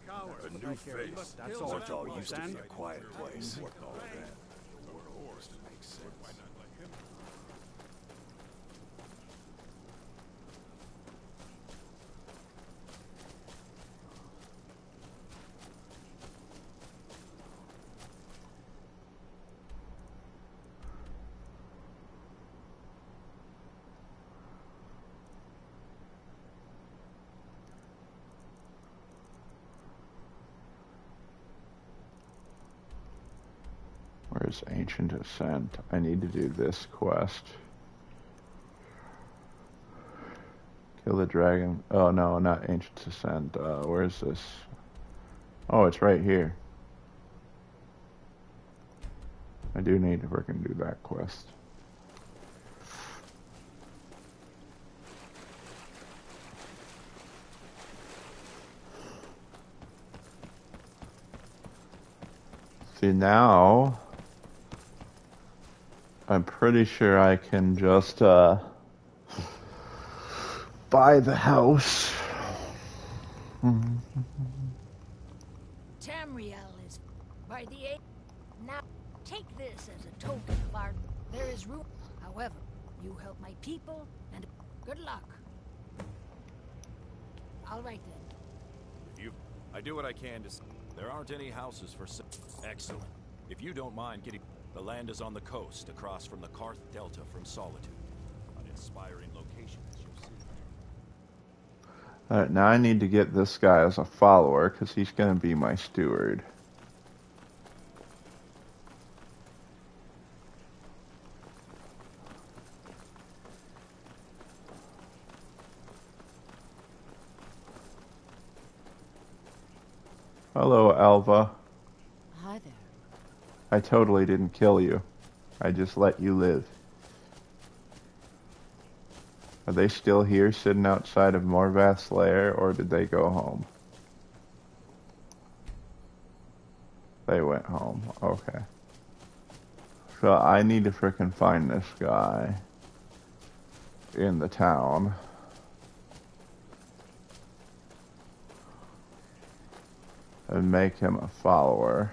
A new face. That's all. Morthal used to be a quiet place. Where's Ancient Ascent? I need to do this quest. Kill the dragon. Oh no, not Ancient Ascent. Where is this? Oh, it's right here. I do need to freaking do that quest. See, now I'm pretty sure I can just buy the house. Tamriel is by the A. Now, take this as a token of our... There is room. However, you help my people, and good luck. All right, then. I do what I can to... There aren't any houses for sale. Excellent. If you don't mind getting... The land is on the coast, across from the Karth Delta from Solitude. An inspiring location, as you'll see. Alright, now I need to get this guy as a follower, because he's going to be my steward. Hello, Alva. Hi there. I totally didn't kill you. I just let you live. Are they still here sitting outside of Morvath's lair, or did they go home? They went home. Okay. So I need to frickin' find this guy in the town. And make him a follower.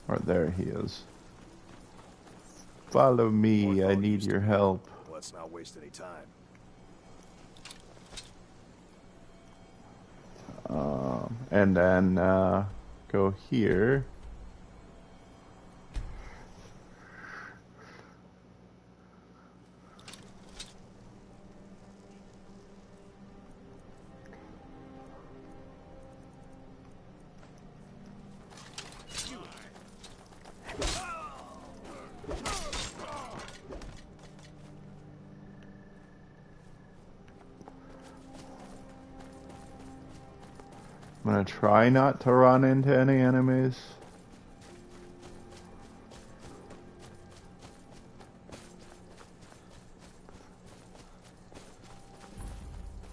Or there he is. Follow me, I need your help. Let's not waste any time. And then go here. I'm gonna try not to run into any enemies.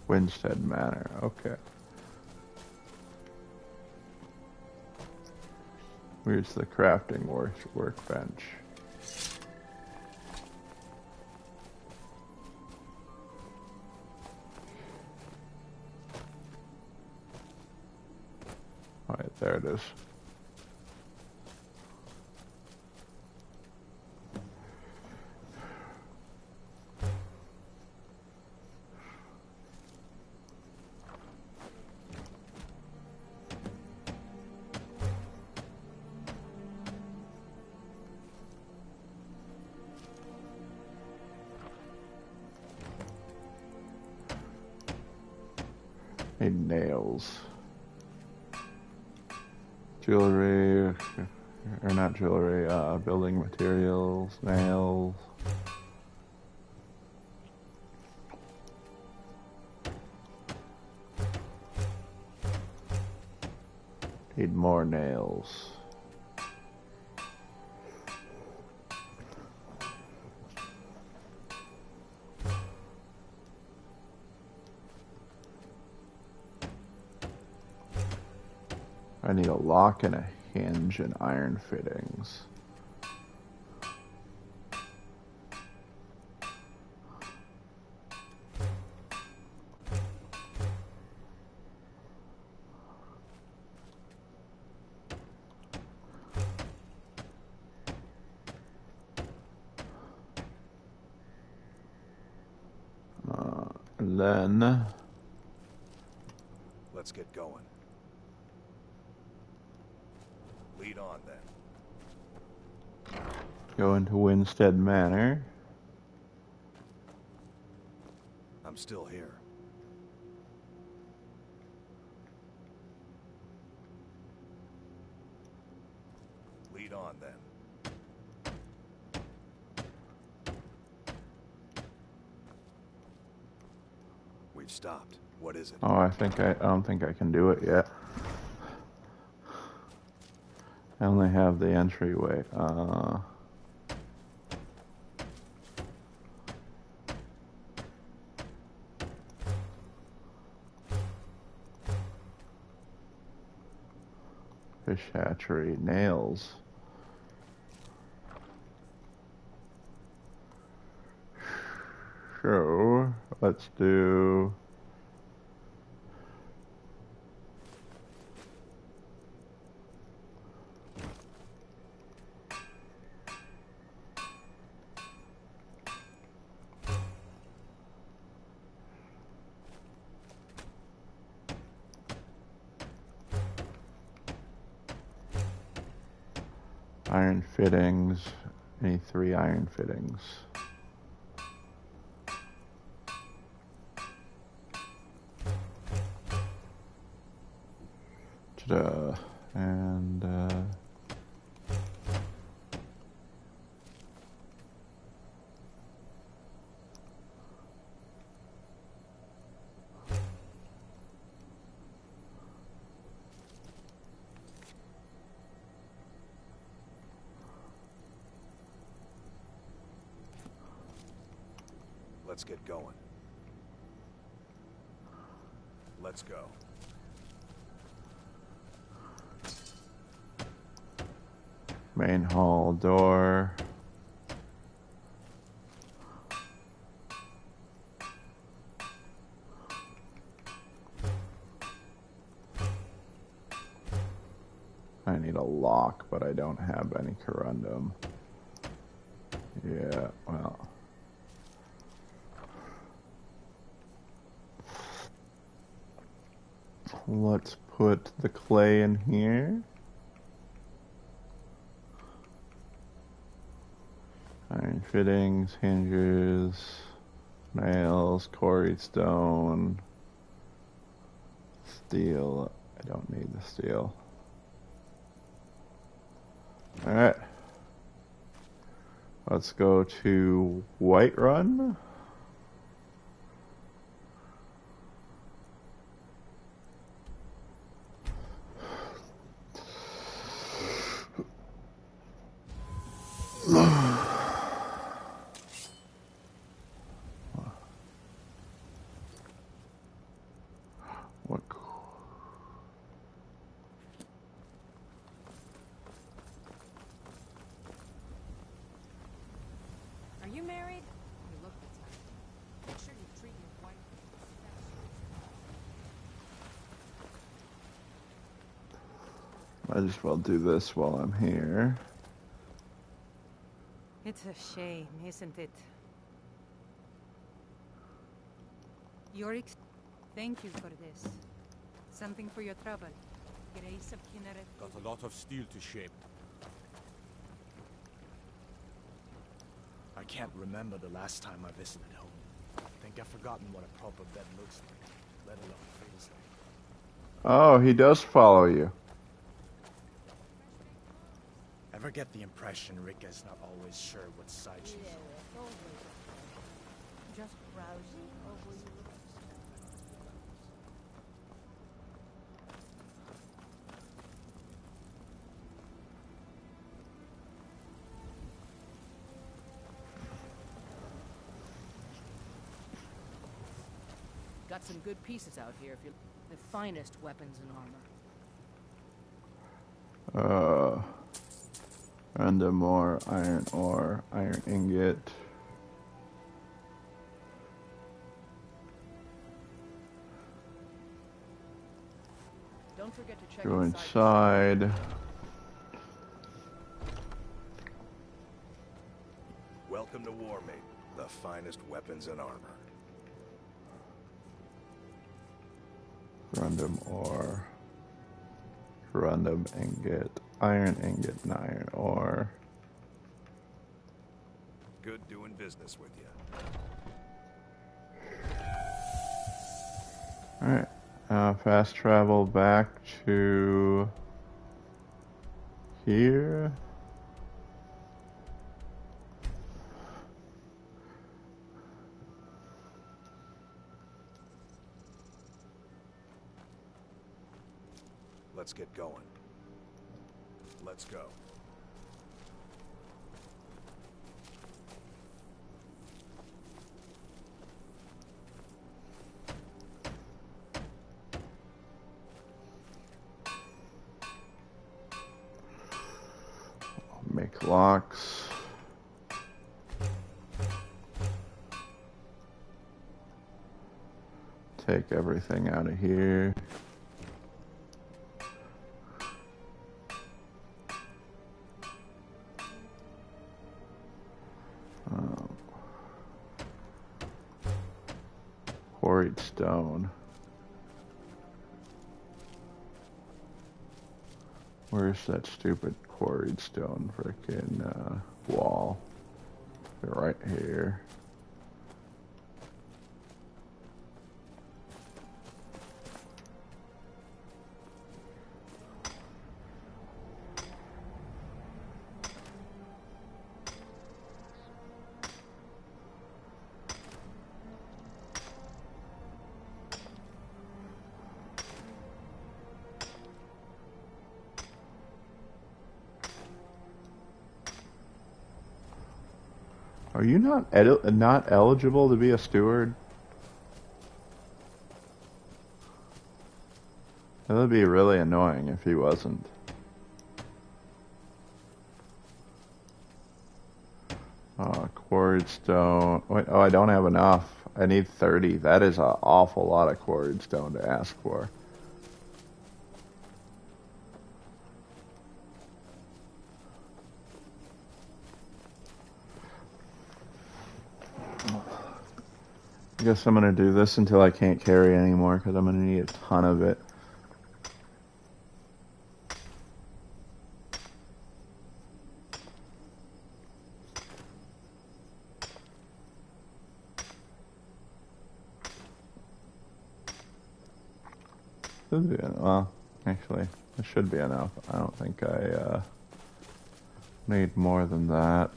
Winstead Manor, okay. Where's the crafting workbench? Alright, there it is. Need nails. Jewelry, or not jewelry, building materials, nails. Need more nails. I need a lock and a hinge and iron fittings. Then let's get going. Lead on then. Go into Winstead Manor. I'm still here. Lead on then. We've stopped. What is it? Oh, I don't think I can do it yet. I only have the entryway. Fish hatchery, nails. So, let's do... iron fittings. I need 3 iron fittings. Ta-da. And Let's get going. Let's go. main hall door. I need a lock, but I don't have any corundum. Yeah, well. Let's put the clay in here. Iron fittings, hinges, nails, quarried stone, steel. I don't need the steel. Alright. Let's go to Whiterun. Might as well do this while I'm here. It's a shame, isn't it? Yorick, thank you for this. Something for your trouble. Grace of Kinneret. Got a lot of steel to shape. I can't remember the last time I visited home. I think I've forgotten what a proper bed looks like, let alone feels like. Oh, he does follow you. Ever get the impression Rika's not always sure what side she's on? Just browsing, or will you look at Got some good pieces out here if you the finest weapons and armor. Random more iron ore, iron ingot. Don't forget to check Go inside. Welcome to Warmate, the finest weapons and armor. Random ore. Random ingot. Iron ingot and iron ore. Good doing business with you. Alright. Fast travel back to here. Let's get going. Let's go. Make locks. Take everything out of here. Quarried stone. Where's that stupid quarried stone frickin' wall? They're right here. Are you not eligible to be a steward? That would be really annoying if he wasn't. Quarried stone. Wait, oh, I don't have enough. I need 30. That is an awful lot of quarried stone to ask for. I guess I'm gonna do this until I can't carry anymore because I'm gonna need a ton of it. Should be well, actually, it should be enough. I don't think I need more than that.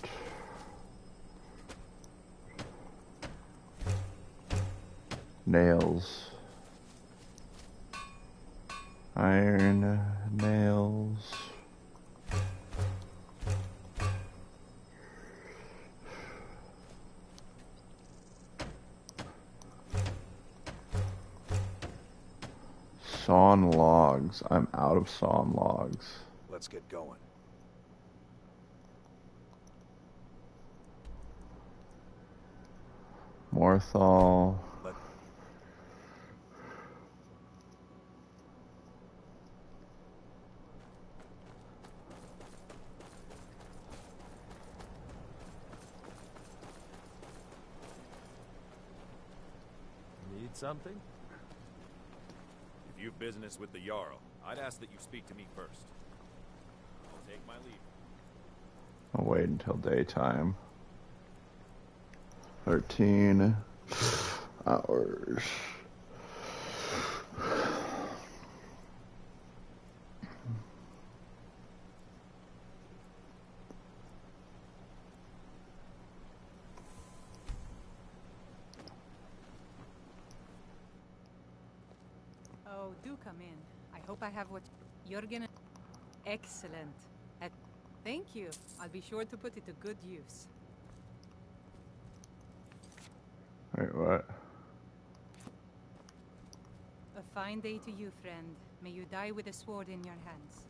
Nails. Iron nails. Sawn logs. I'm out of sawn logs. Let's get going. Morthal. something? If you've business with the Jarl, I'd ask that you speak to me first. I'll take my leave. I'll wait until daytime. 13 hours. Oh, do come in. I hope I have what you're gonna... Excellent. Thank you. I'll be sure to put it to good use. Wait, what? A fine day to you, friend. May you die with a sword in your hands.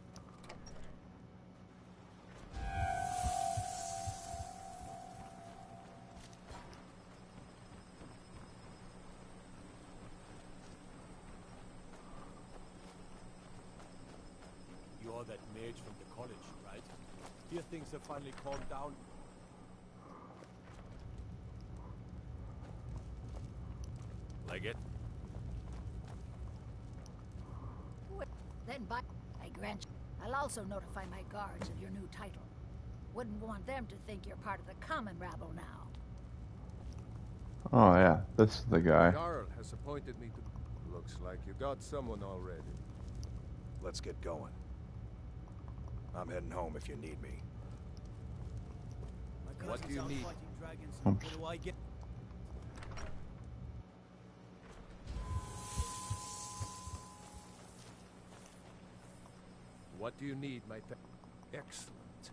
You're that mage from the college, right? Here things have finally calmed down. Like it? Then I grant you. I'll also notify my guards of your new title. Wouldn't want them to think you're part of the common rabble now. Oh yeah, this is the guy. Jarl has appointed me to... Looks like you got someone already. Let's get going. I'm heading home if you need me. What do you need? Oops. What do I get? What do you need, my pet? Excellent.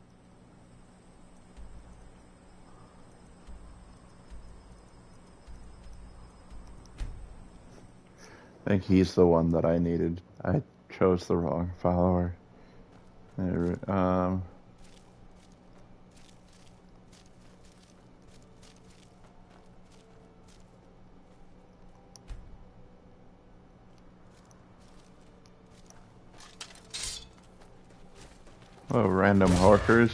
I think he's the one that I needed. I chose the wrong follower. Oh, random hawkers.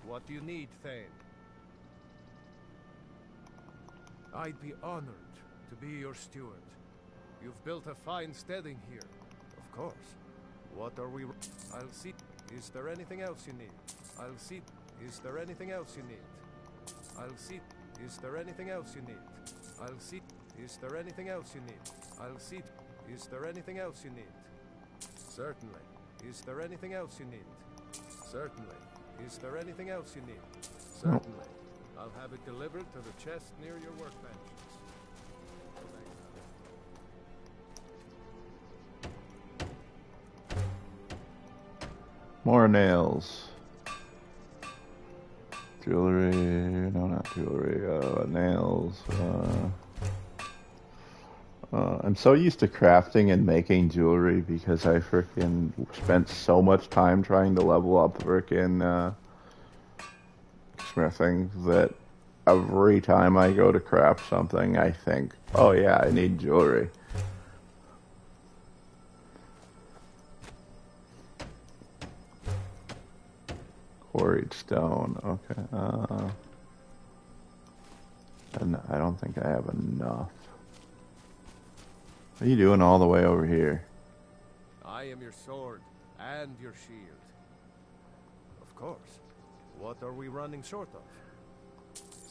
What do you need, Thane? I'd be honored to be your steward. You've built a fine steading here. Of course. What are we... I'll see... Is there anything else you need? I'll see... Is there anything else you need? I'll see... Is there anything else you need? I'll see... Is there anything else you need? I'll see... Is there anything else you need? Certainly. Is there anything else you need? Certainly. Is there anything else you need? Certainly. I'll have it delivered to the chest near your workbenches. More nails. Jewelry. No, not jewelry. Nails. I'm so used to crafting and making jewelry because I frickin' spent so much time trying to level up frickin' smithing that every time I go to craft something, I think, oh yeah, I need jewelry. Quarried stone, okay. And I don't think I have enough. What are you doing all the way over here? I am your sword and your shield. Of course. What are we running short of?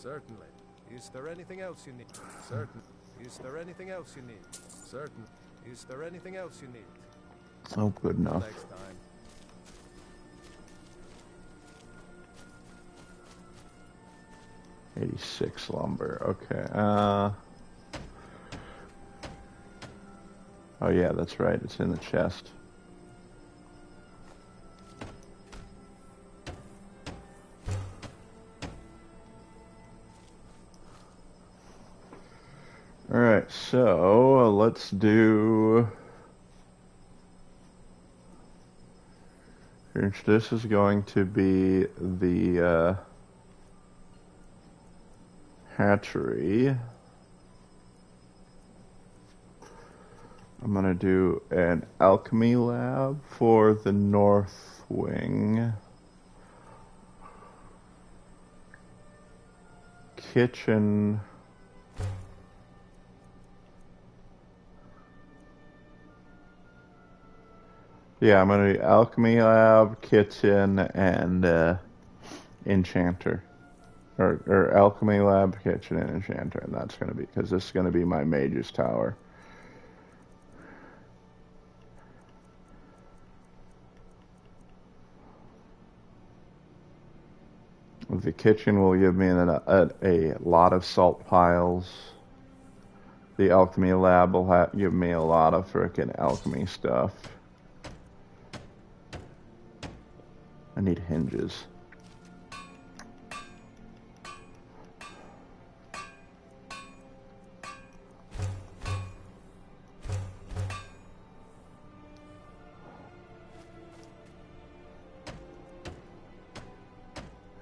Certainly. Is there anything else you need? Certain. Is there anything else you need? Certain. Is there anything else you need? Oh, good enough. Next time. 86 lumber, okay. Oh yeah, that's right, it's in the chest. Alright, so let's do... This is going to be the hatchery. I'm gonna do an alchemy lab for the north wing. kitchen. Yeah, I'm gonna do alchemy lab, kitchen, and enchanter. Or alchemy lab, kitchen, and enchanter, and that's gonna be, because this is gonna be my mage's tower. The kitchen will give me a lot of salt piles. The alchemy lab will give me a lot of frickin' alchemy stuff. I need hinges.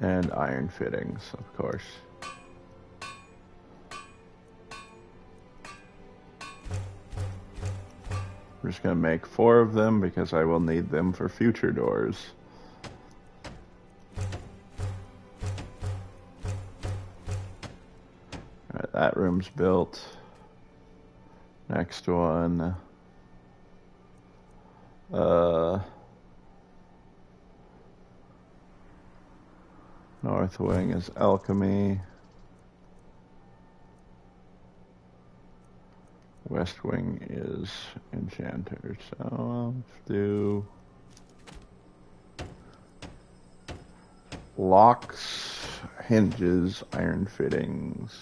And iron fittings, of course. I'm just going to make 4 of them because I will need them for future doors. Alright, that room's built. Next one. North wing is alchemy. West wing is enchanter. So I'll do locks, hinges, iron fittings.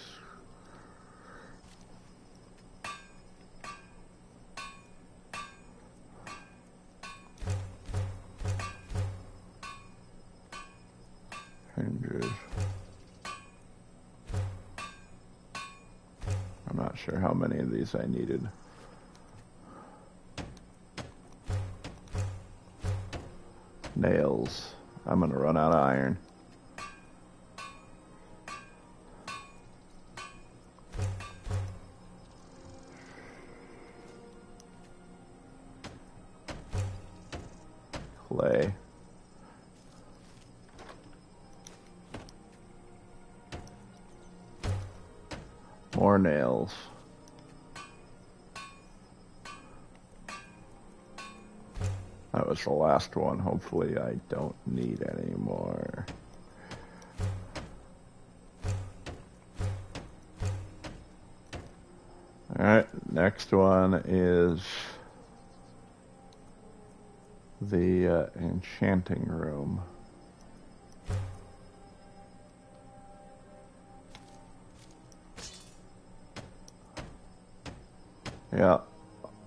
Hinges. I'm not sure how many of these I needed. Nails. I'm gonna run out of iron. Clay. More nails. That was the last one. Hopefully I don't need any more. Alright, next one is the enchanting room. Yeah,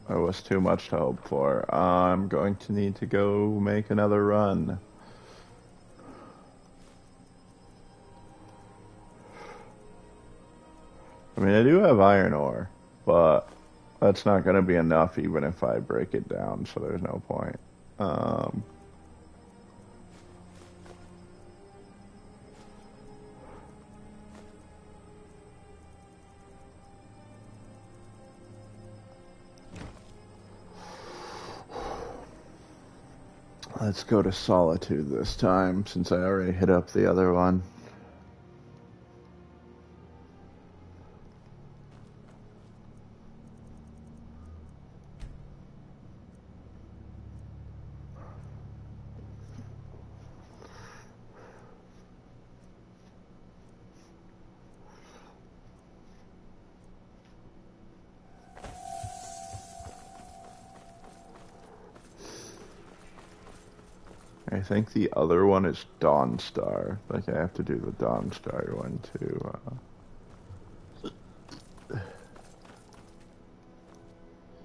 that was too much to hope for. I'm going to need to go make another run. I mean, I do have iron ore, but that's not going to be enough even if I break it down, so there's no point. Let's go to Solitude this time, since I already hit up the other one. I think the other one is Dawnstar. Like, I have to do the Dawnstar one too.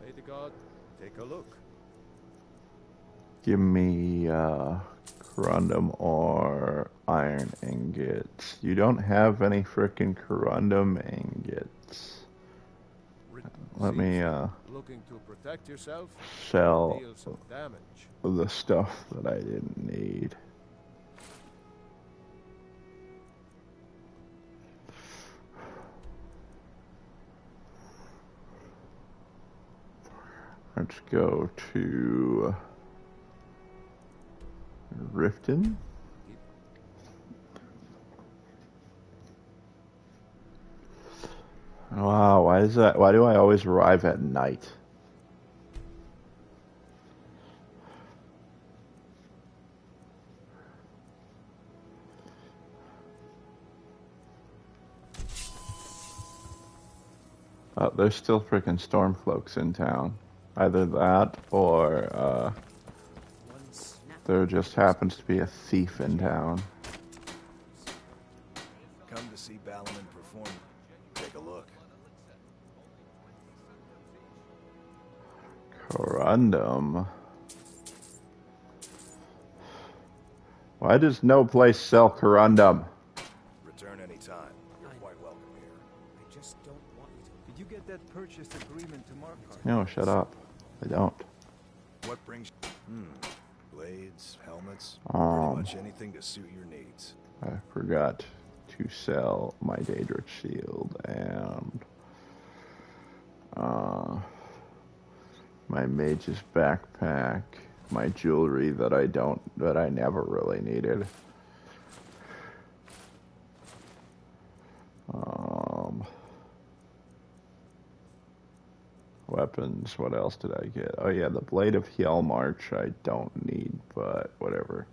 May the god take a look. Give me corundum or iron ingots. You don't have any frickin' corundum ingots. Let me looking to protect yourself, sell deal some damage. the stuff that I didn't need. Let's go to Riften. Wow, why is that? Why do I always arrive at night? Oh, there's still freaking Stormcloaks in town. Either that or there just happens to be a thief in town. Come to see Balliman perform. Take a look. Corundum. Why does no place sell corundum? Return anytime. You're quite welcome here. I just don't want you to. Did you get that purchase agreement to mark? No, shut up. I don't. What brings? Blades, helmets, pretty much anything to suit your needs. I forgot to sell my Daedric shield and my mage's backpack, my jewelry that I never really needed. Weapons, what else did I get? Oh yeah, the Blade of Hjelmarch I don't need, but whatever.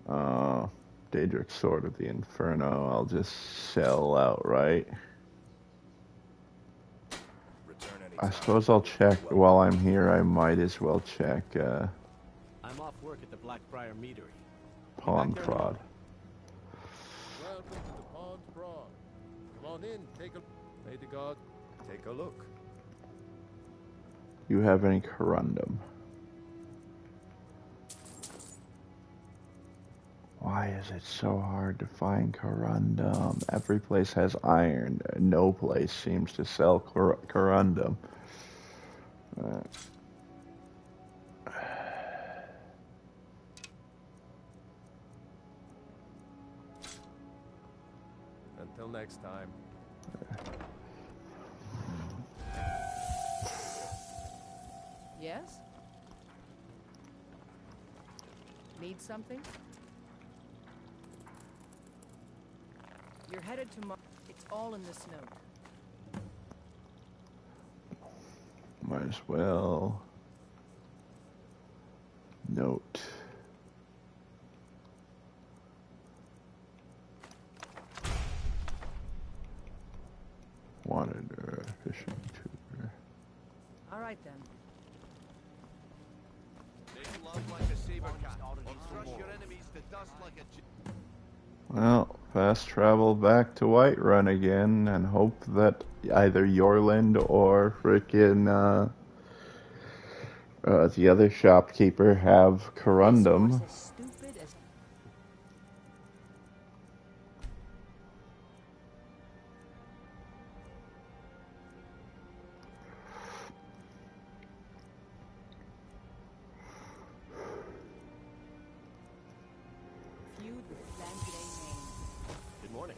Daedric Sword of the Inferno, I'll just sell outright. I suppose I'll check while I'm here. I might as well check I'm off work at the Blackbriar Meadery. Pawn Prod. Welcome to the Pond Prod. Come on in, take a... May the god take a look. You have any corundum? Why is it so hard to find corundum? Every place has iron. No place seems to sell corundum. Until next time. Yes? Need something? You're headed to It's all in this note. Might as well. Note. Wanted fishing tour. All right then. Well, fast travel back to Whiterun again and hope that either Yorland or frickin' the other shopkeeper have corundum. Good morning.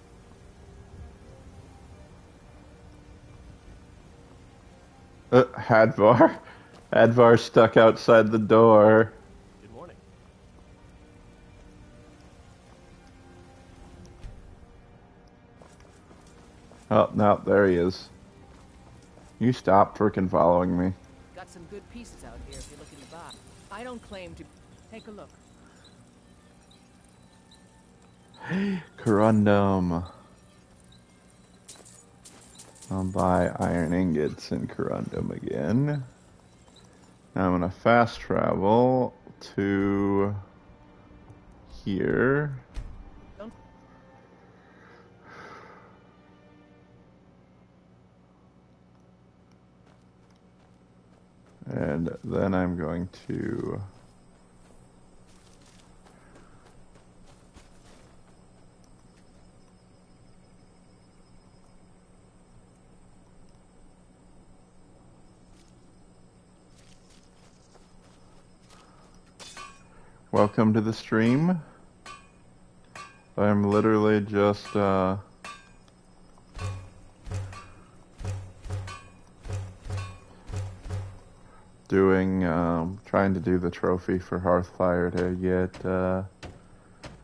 Hadvar? Hadvar stuck outside the door. Good morning. Oh, no, there he is. You stop frickin' following me. Got some good pieces out here if you're looking to buy. I don't claim to... Take a look. Corundum. I'll buy iron ingots and corundum again. Now I'm gonna fast travel to here. And then I'm going to welcome to the stream. I'm literally just trying to do the trophy for Hearthfire to get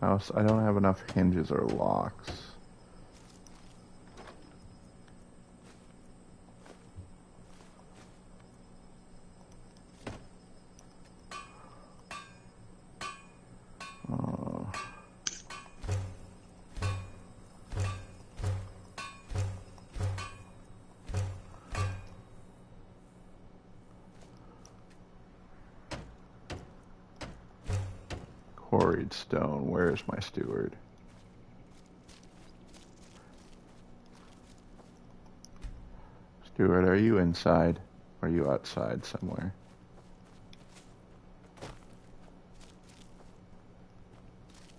house. I don't have enough hinges or locks. Quarried stone. Where is my steward? Steward, are you inside? Or are you outside somewhere? I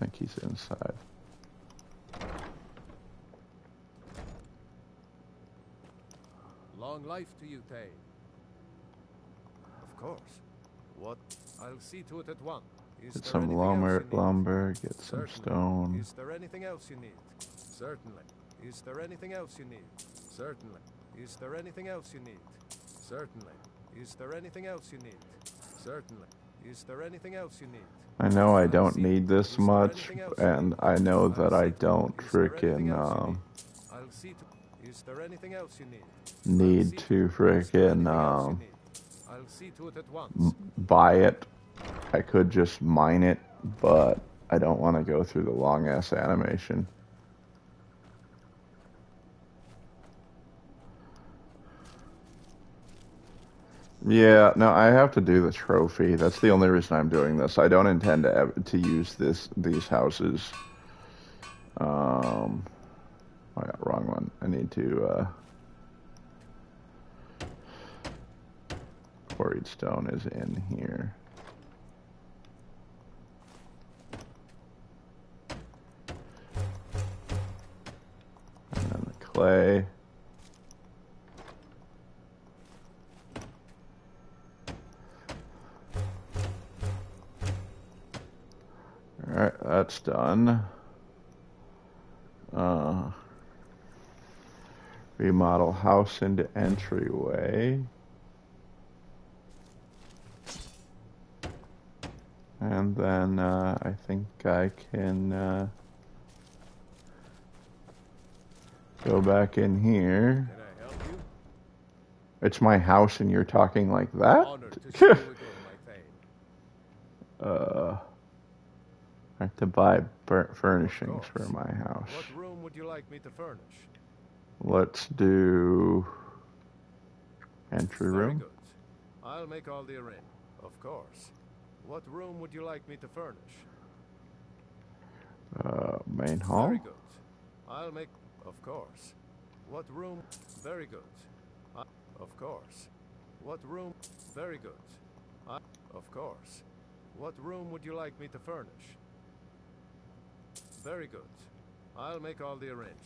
think he's inside. Long life to you, Thane. Of course. What? I'll see to it at once. Get some lumber, get some Certainly. stone. Is there anything else you need? Certainly. Is there anything else you need? Certainly. Is there anything else you need? Certainly. Is there anything else you need? Certainly. Is there anything else you need? I know I don't need this much, and I know that I don't freaking I'll see to. Is there anything else you need? need to freaking I'll see to it at once. buy it. I could just mine it, but I don't want to go through the long ass animation. Yeah, no, I have to do the trophy. That's the only reason I'm doing this. I don't intend to use these houses. Oh yeah, wrong one. I need to quarried stone is in here. And then the clay. Alright, that's done. Remodel house into entryway. And then I think I can go back in here. Can I help you? It's my house and you're talking like that? Honored to see you again, my Thane. I have to buy furnishings for my house. What room would you like me to furnish? Let's do entry Very room. good. I'll make all the arrangements. Of course. What room would you like me to furnish? Main hall. Very good. I'll make. Of course. What room? Very good. Of course. What room? Very good. Of course. What room would you like me to furnish? Very good. I'll make all the arrangements.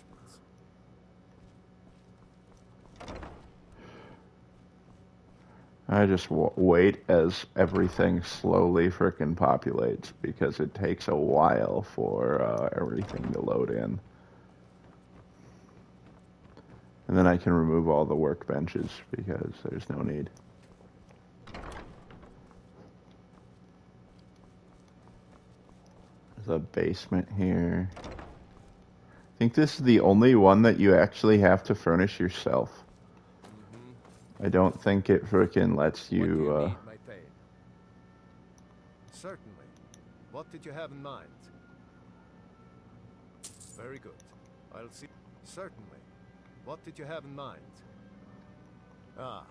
I just wait as everything slowly frickin' populates because it takes a while for everything to load in. And then I can remove all the workbenches because there's no need. There's a basement here. I think this is the only one that you actually have to furnish yourself. I don't think it frickin' lets you, What do you need, my Thane? Certainly. What did you have in mind? Very good. I'll see. Certainly. What did you have in mind? Ah,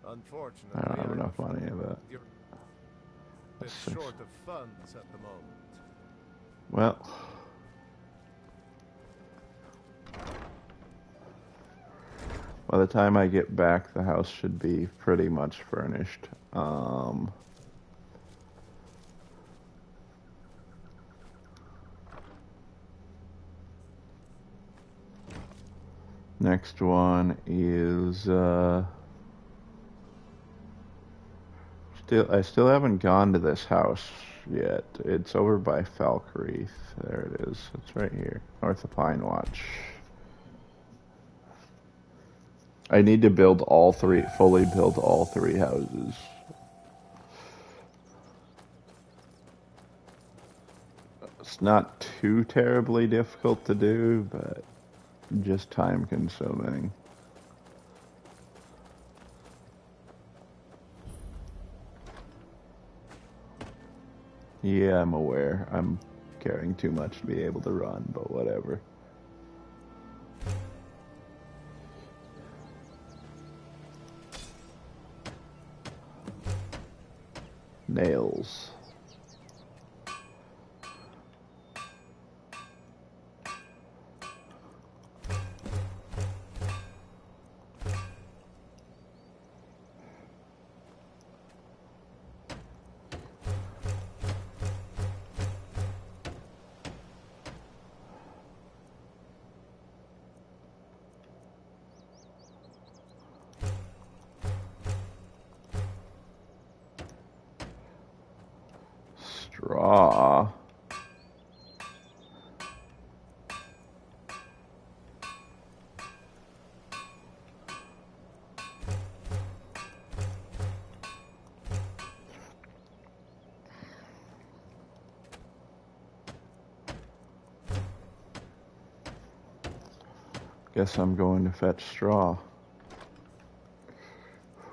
unfortunately, I don't have enough money of that. You're a bit short of funds at the moment. Well, by the time I get back, the house should be pretty much furnished. Next one is I still haven't gone to this house yet. It's over by Falkreath. There it is. It's right here, north of Pine Watch. I need to build all three, fully build all three houses. It's not too terribly difficult to do, but just time consuming. Yeah, I'm aware. I'm carrying too much to be able to run, but whatever. Nails. straw. Guess I'm going to fetch straw.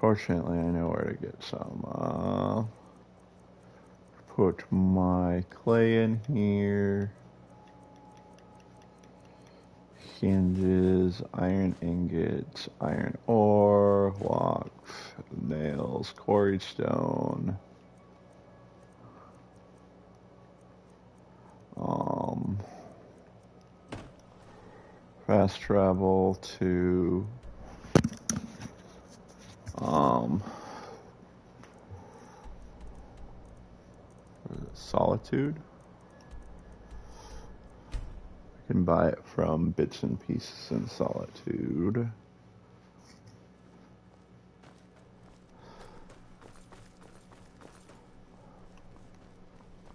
Fortunately, I know where to get some. Put my clay in here. Hinges, iron ingots, iron ore, locks, nails, quarried stone. Fast travel to Solitude. I can buy it from Bits and Pieces in Solitude.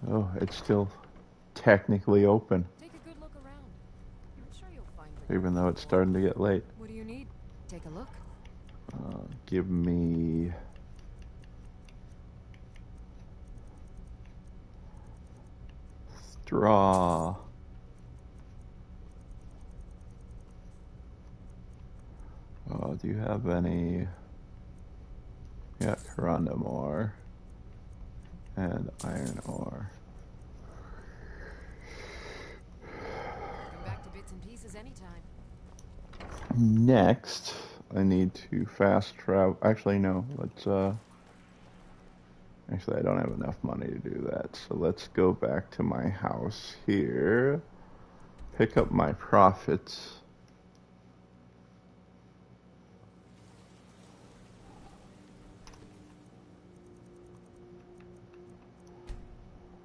Oh, it's still technically open. Take a good look around. I'm sure you'll find Even though it's starting to get late. What do you need? Take a look. Give me straw. Do you have any? Yeah, corundum ore and iron ore. Come back to Bits and Pieces anytime. Next, I need to fast travel. Actually, no. Let's. Actually, I don't have enough money to do that. So let's go back to my house here. Pick up my profits.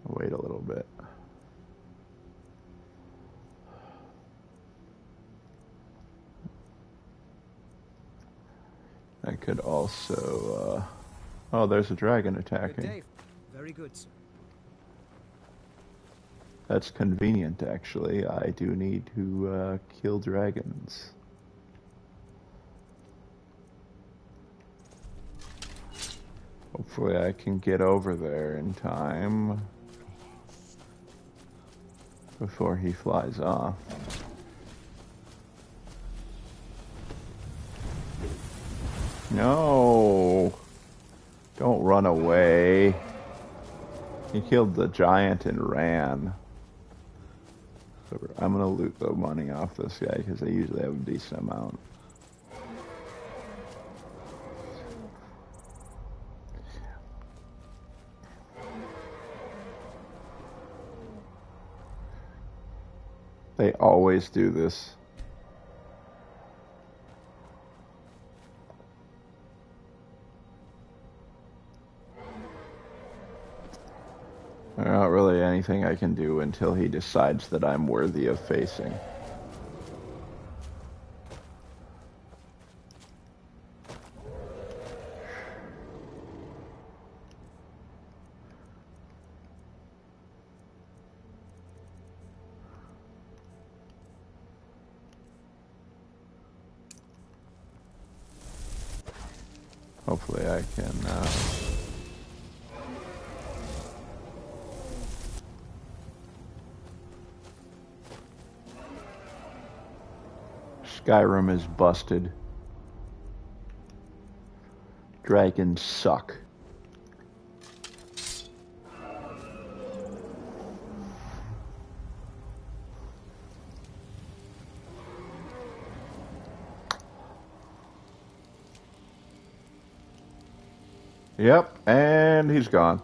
Wait a little bit. I could also, oh, there's a dragon attacking. Good day. Very good, sir. That's convenient, actually. I do need to kill dragons. Hopefully I can get over there in time before he flies off. No! Don't run away. He killed the giant and ran. So I'm gonna loot the money off this guy because I usually have a decent amount. They always do this. There's not really anything I can do until he decides that I'm worthy of facing. Hopefully I can, Skyrim is busted. Dragons suck. Yep, and he's gone.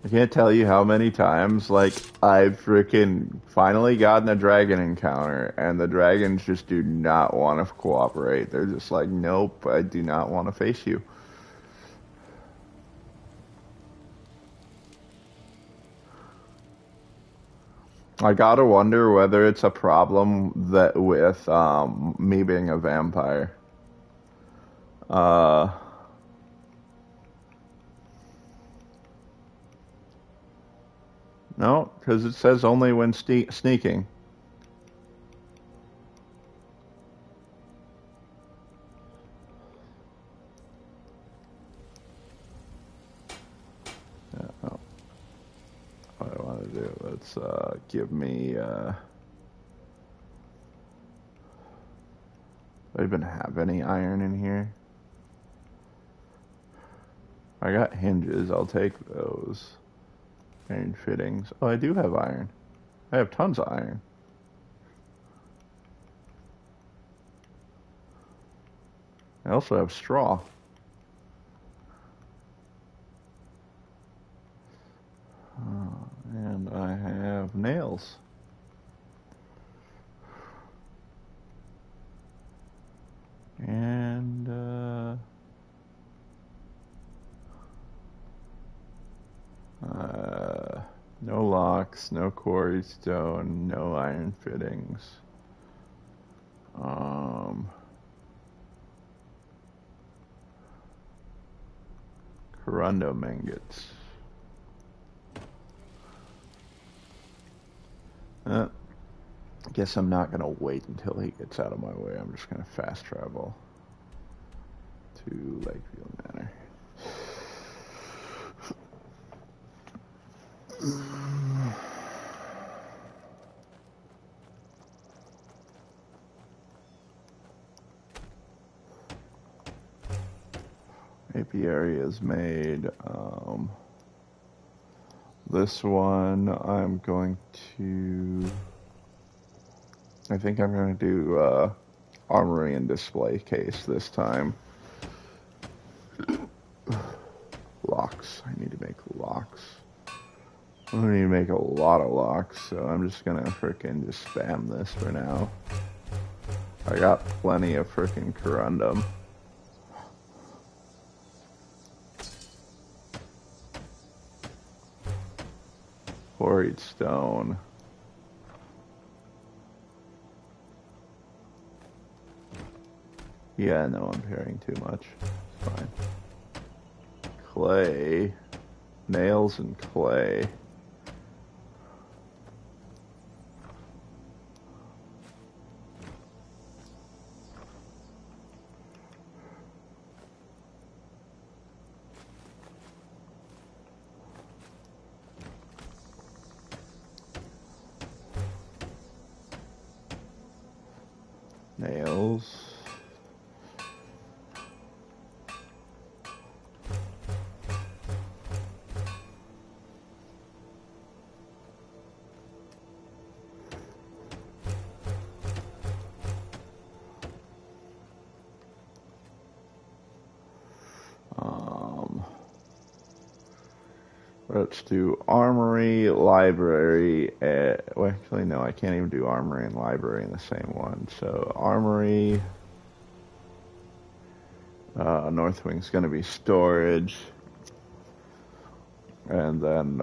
I can't tell you how many times, like, I've freaking finally gotten a dragon encounter, and the dragons just do not want to cooperate. They're just like, nope, I do not want to face you. I gotta wonder whether it's a problem that with me being a vampire. Uh, no, because it says only when sneaking. Oh. What I want to do, let's give me... do I even have any iron in here? I got hinges, I'll take those. Iron fittings. Oh, I do have iron. I have tons of iron. I also have straw. And I have nails. And, no locks, no quarry stone, no iron fittings. Corundum ingots. Guess I'm not gonna wait until he gets out of my way. I'm just gonna fast travel to Lakeview Manor. Apiary is made. This one I'm going to... I think I'm going to do armory and display case this time. Locks. I need to make locks. I need to make a lot of locks, so I'm just going to frickin' just spam this for now. I got plenty of frickin' corundum. Quarried stone. Yeah, no, I'm carrying too much. It's fine. Clay. Nails and clay. Nails. Let's do armory, library. Well, actually, no, I can't even do armory and library in the same one. So armory, North Wing's going to be storage, and then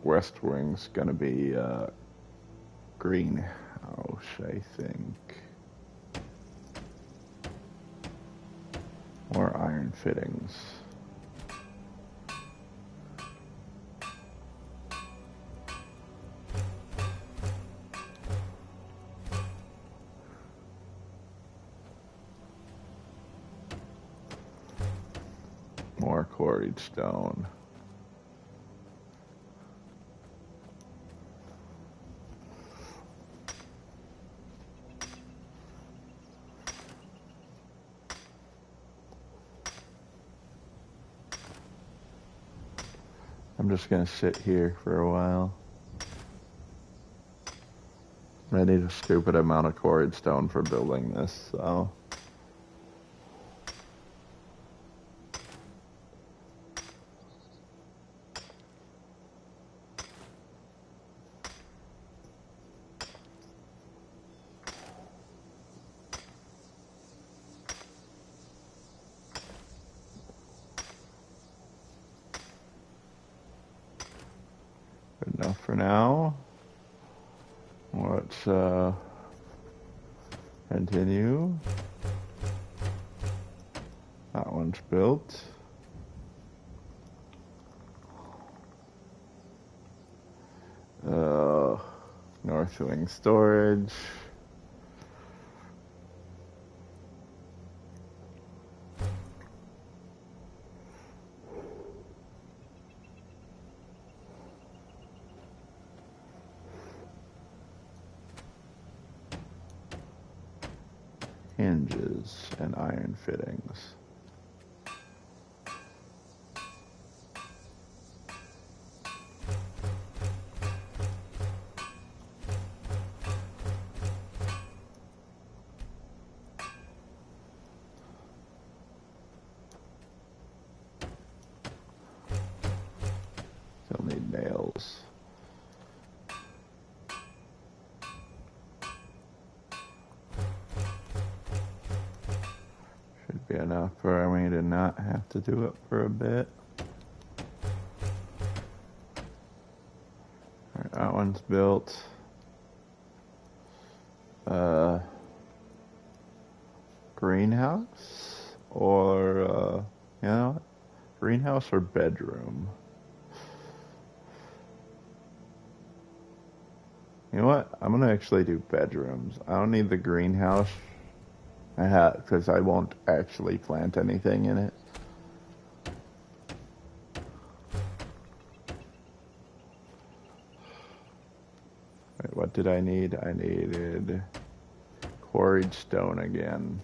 West Wing's going to be greenhouse, I think. More iron fittings. More quarried stone. I'm just gonna sit here for a while. I need a stupid amount of quarried stone for building this, so... Good enough for now. Let's continue. That one's built. North Wing storage. Hinges and iron fittings. Still need nails. Should be enough for me to not have to do it for a bit. Alright, that one's built. Greenhouse or you know, greenhouse or bedroom. You know what? I'm gonna actually do bedrooms. I don't need the greenhouse. Because I won't actually plant anything in it. Wait, what did I need? I needed quarried stone again.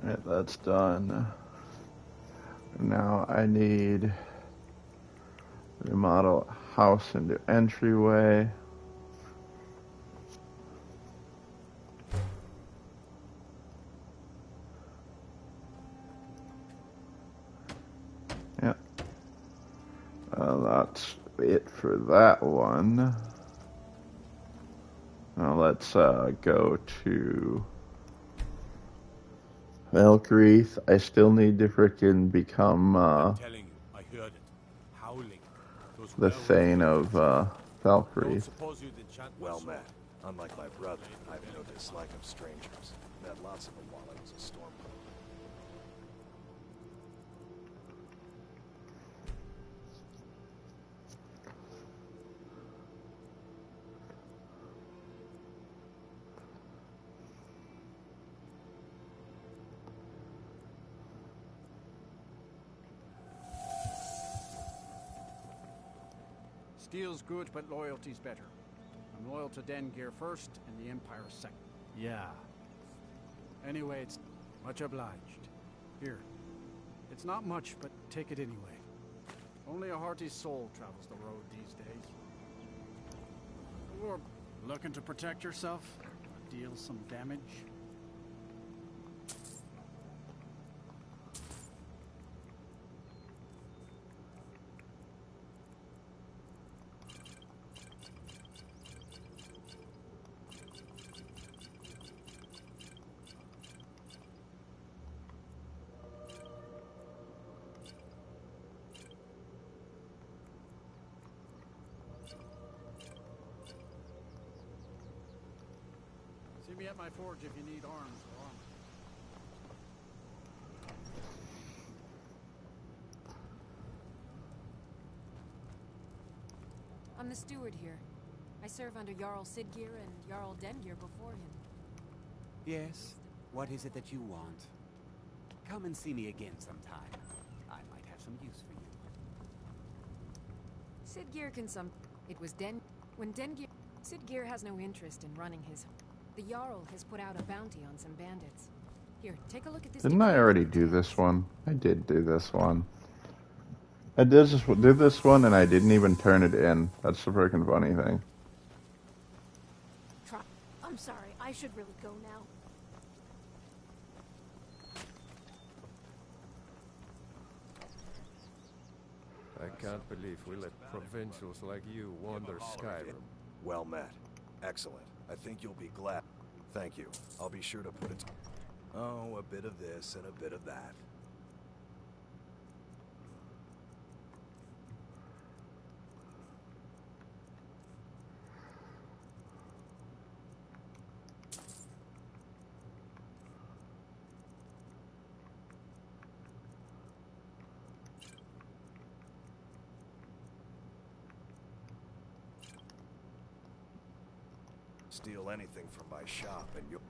Alright, that's done. Now I need to remodel house into entryway. Yep. That's it for that one. Now let's go to Valkyrie. I still need to frickin' become the Thane of Valkyrie. Well met. Unlike my brother, I have no dislike of strangers. Met lots of them while I was a stormcloak. Steel's good, but loyalty's better. I'm loyal to Dengear first, and the Empire second. Yeah. Anyway, it's much obliged. Here. It's not much, but take it anyway. Only a hearty soul travels the road these days. Or looking to protect yourself? Deal some damage? See me at my forge if you need arms or armor. I'm the steward here. I serve under Jarl Siggeir and Jarl Dengeir before him. Yes? What is it that you want? Come and see me again sometime. I might have some use for you. Siggeir can some... It was when Dengeir... Siggeir has no interest in running his... The Jarl has put out a bounty on some bandits. Here, take a look at this... Didn't I already do this one? I did do this one. I did this one and I didn't even turn it in. That's the freaking funny thing. I'm sorry. I should really go now. I can't believe we let provincials like you wander Skyrim. Well met. Excellent. I think you'll be glad. Thank you. I'll be sure to put it... Oh, a bit of this and a bit of that. Steal anything from my shop and you'll...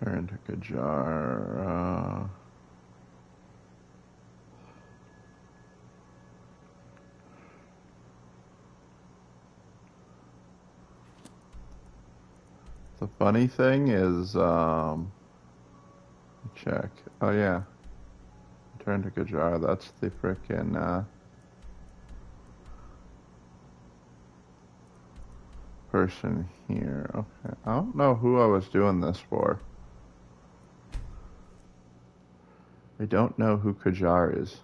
Return to Kajar. The funny thing is, check. Oh yeah, return to Kajar. That's the frickin' person here. Okay, I don't know who I was doing this for. I don't know who Kajar is.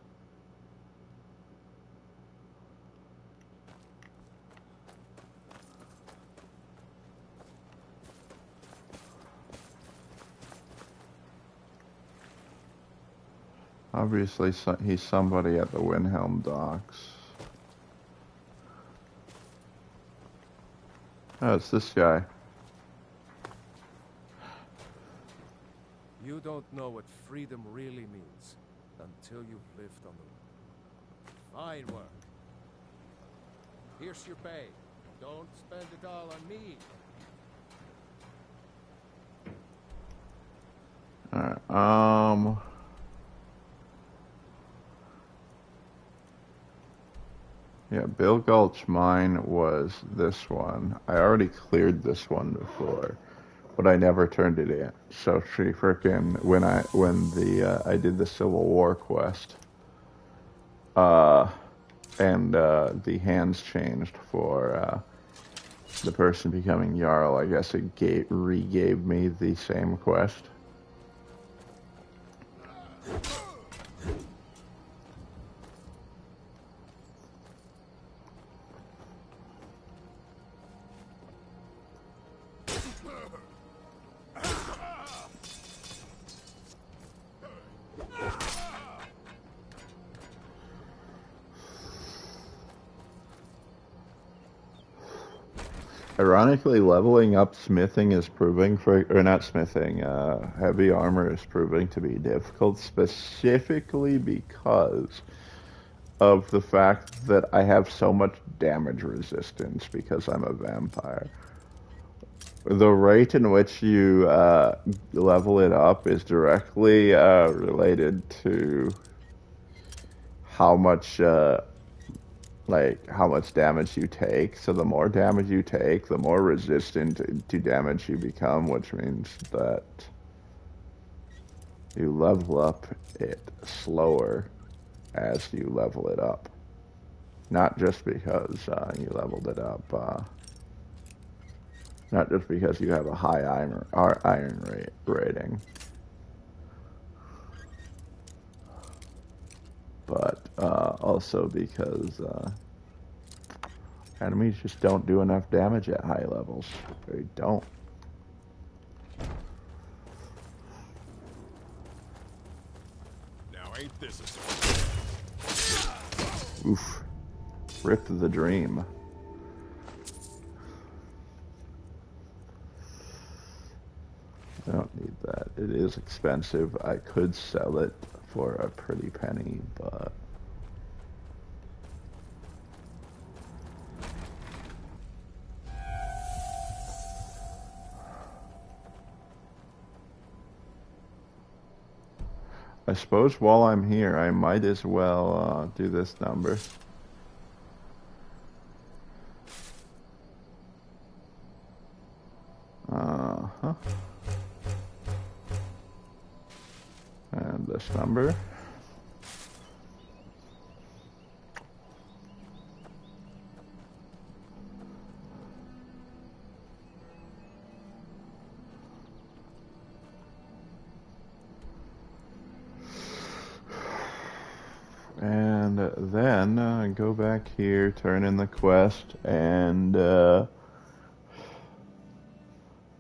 Obviously, he's somebody at the Windhelm docks. Oh, it's this guy. You don't know what freedom really means until you've lived on the... Fine work. Here's your pay. Don't spend it all on me. Alright, yeah, Bill Gulch mine was this one. I already cleared this one before, but I never turned it in. So she frickin' when I did the Civil War quest, and the hands changed for the person becoming Jarl, I guess it re-gave me the same quest. Ironically, leveling up smithing is proving or not smithing, heavy armor is proving to be difficult, specifically because of the fact that I have so much damage resistance because I'm a vampire. The rate in which you level it up is directly related to how much how much damage you take. So the more damage you take, the more resistant to damage you become, which means that you level up it slower as you level it up. Not just because you leveled it up, not just because you have a high iron rating, but also because enemies just don't do enough damage at high levels. They don't. Now ain't this a... Oof. Rip the dream. I don't need that. It is expensive. I could sell it for a pretty penny, but... I suppose while I'm here, I might as well do this number. Uh-huh. And this number. And then go back here, turn in the quest, and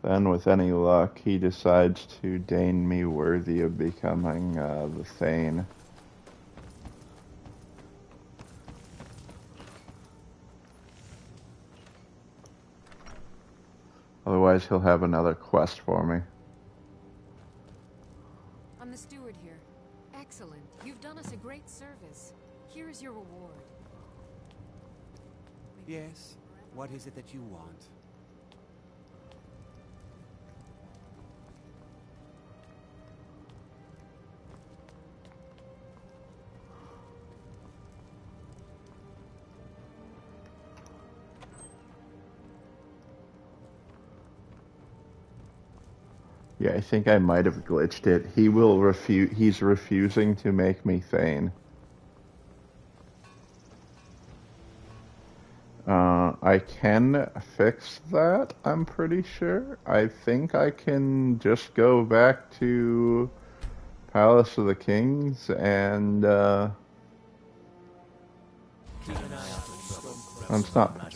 then with any luck, he decides to deign me worthy of becoming the Thane. Otherwise, he'll have another quest for me. I'm the steward here. Excellent. You've done us a great service. Here is your reward. Yes? What is it that you want? Yeah, I think I might have glitched it. He will refuse. He's refusing to make me Thane. I can fix that, I'm pretty sure. I think I can just go back to Palace of the Kings and, it's not,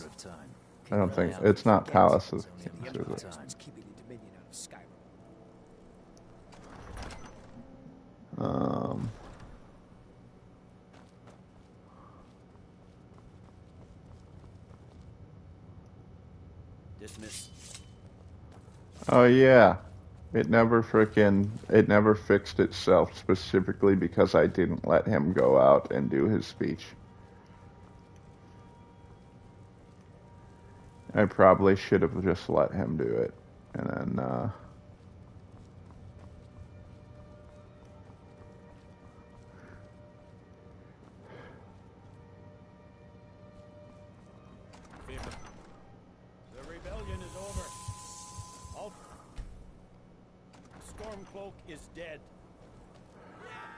I don't think, it's not Palace of the Kings, is it? Dismiss. Oh yeah. It never fixed itself specifically because I didn't let him go out and do his speech. I probably should have just let him do it. And then, The rebellion is over. Stormcloak is dead.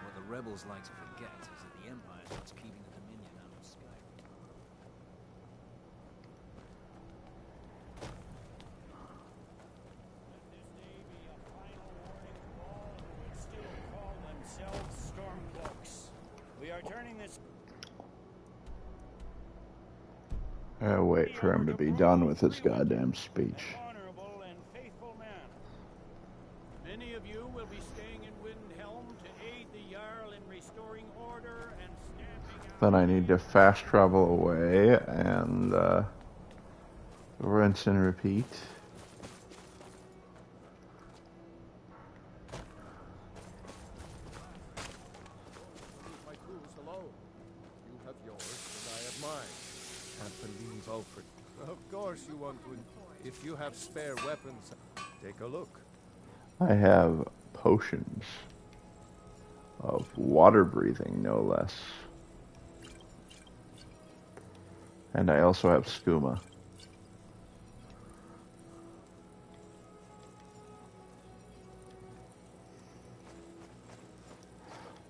What the rebels like to forget is that the Empire is what's keeping the Dominion out of Skyrim. Let this day be a final warning to all who would still call themselves Stormcloaks. We are turning this... I'll wait for him to be done with his goddamn speech. honorable and faithful man. Many of you will be staying in Windhelm to aid the Jarl in restoring order and stamping out... Then I need to fast travel away and rinse and repeat. My tools alone. You have yours, and I have mine. Can't believe Alfred. Of course you want to. If you have spare weapons, take a look. I have potions of water breathing, no less. And I also have skooma.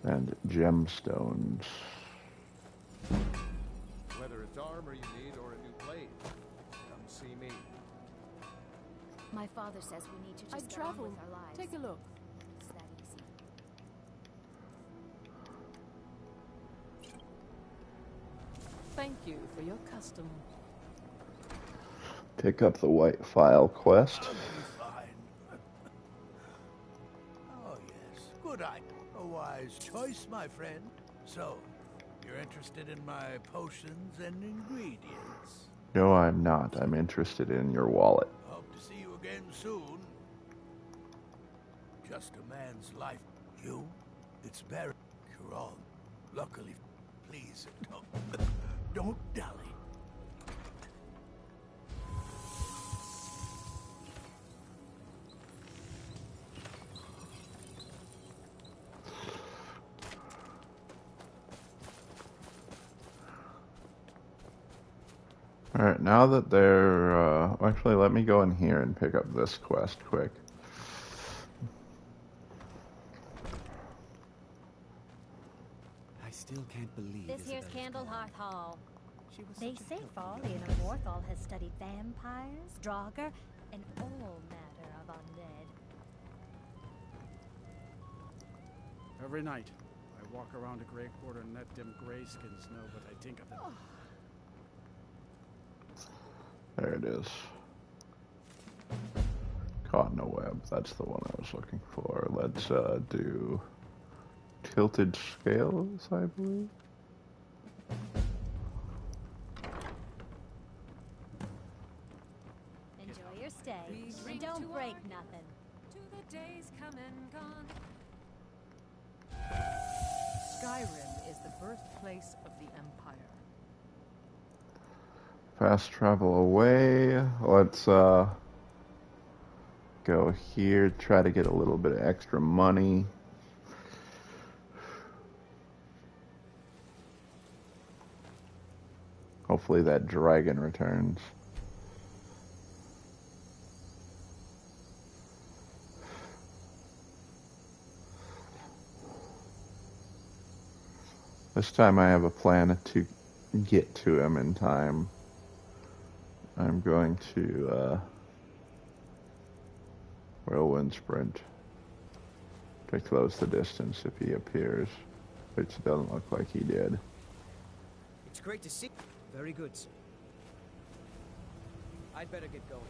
And gemstones. Whether it's armor you need or a new blade, come see me. My father says we need to just I'd get on travel. with our lives. Take a look. It's that easy. Thank you for your custom. Pick up the white file quest. Fine. Oh, yes. Good eye. A wise choice, my friend. So, you're interested in my potions and ingredients? No, I'm not. I'm interested in your wallet. Hope to see you again soon. Just a man's life. You? It's Barry. You're all. Luckily, please, don't dally. Alright, now that they're... actually, let me go in here and pick up this quest quick. I still can't believe This here's Isabella's Candlehearth Hall. She was They such a say helpful Folly young in Morthal has studied vampires, Draugr, and all matter of undead. Every night, I walk around a grey quarter and let them greyskins know what I think of them. There it is. Caught in a web. That's the one I was looking for. Let's do tilted scales, I believe. Enjoy your stay. And don't break nothing. To the days come and gone. Skyrim is the birthplace of the Empire. Fast travel away. Let's go here, try to get a little bit of extra money. Hopefully that dragon returns. This time I have a plan to get to him in time. I'm going to whirlwind sprint to close the distance if he appears, which doesn't look like he did. It's great to see. Very good, sir. I'd better get going.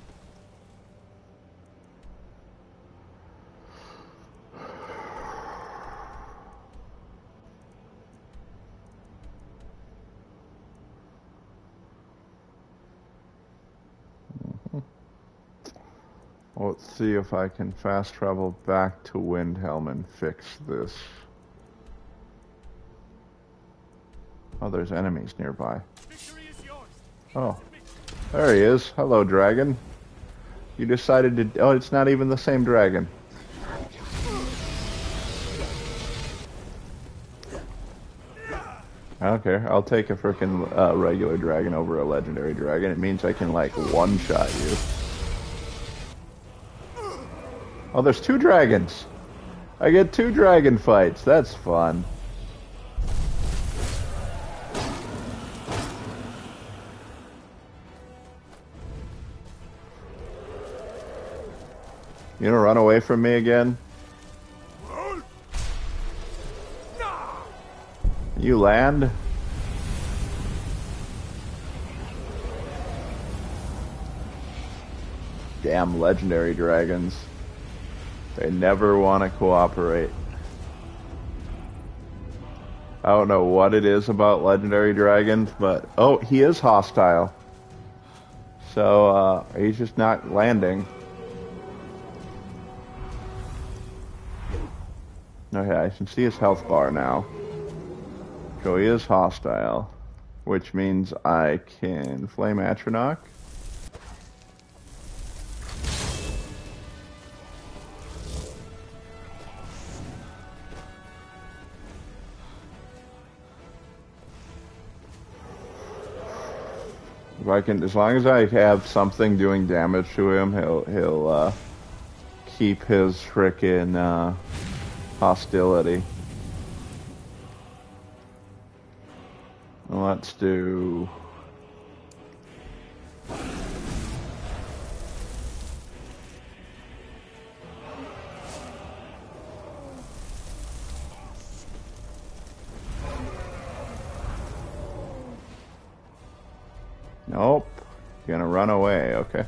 Well, let's see if I can fast travel back to Windhelm and fix this. Oh, there's enemies nearby. Oh, there he is. Hello, dragon. You decided to... Oh, it's not even the same dragon. I don't care. I'll take a frickin' regular dragon over a legendary dragon. It means I can, like, one-shot you. Oh, there's two dragons. I get two dragon fights. That's fun. You gonna run away from me again? You land? Damn legendary dragons. They never want to cooperate. I don't know what it is about legendary dragons, but... Oh, he is hostile. So, he's just not landing. Okay, I can see his health bar now. So he is hostile. Which means I can Flame Atronach. If I can, as long as I have something doing damage to him, he'll keep his frickin' hostility. Let's do... Nope. Gonna run away, okay.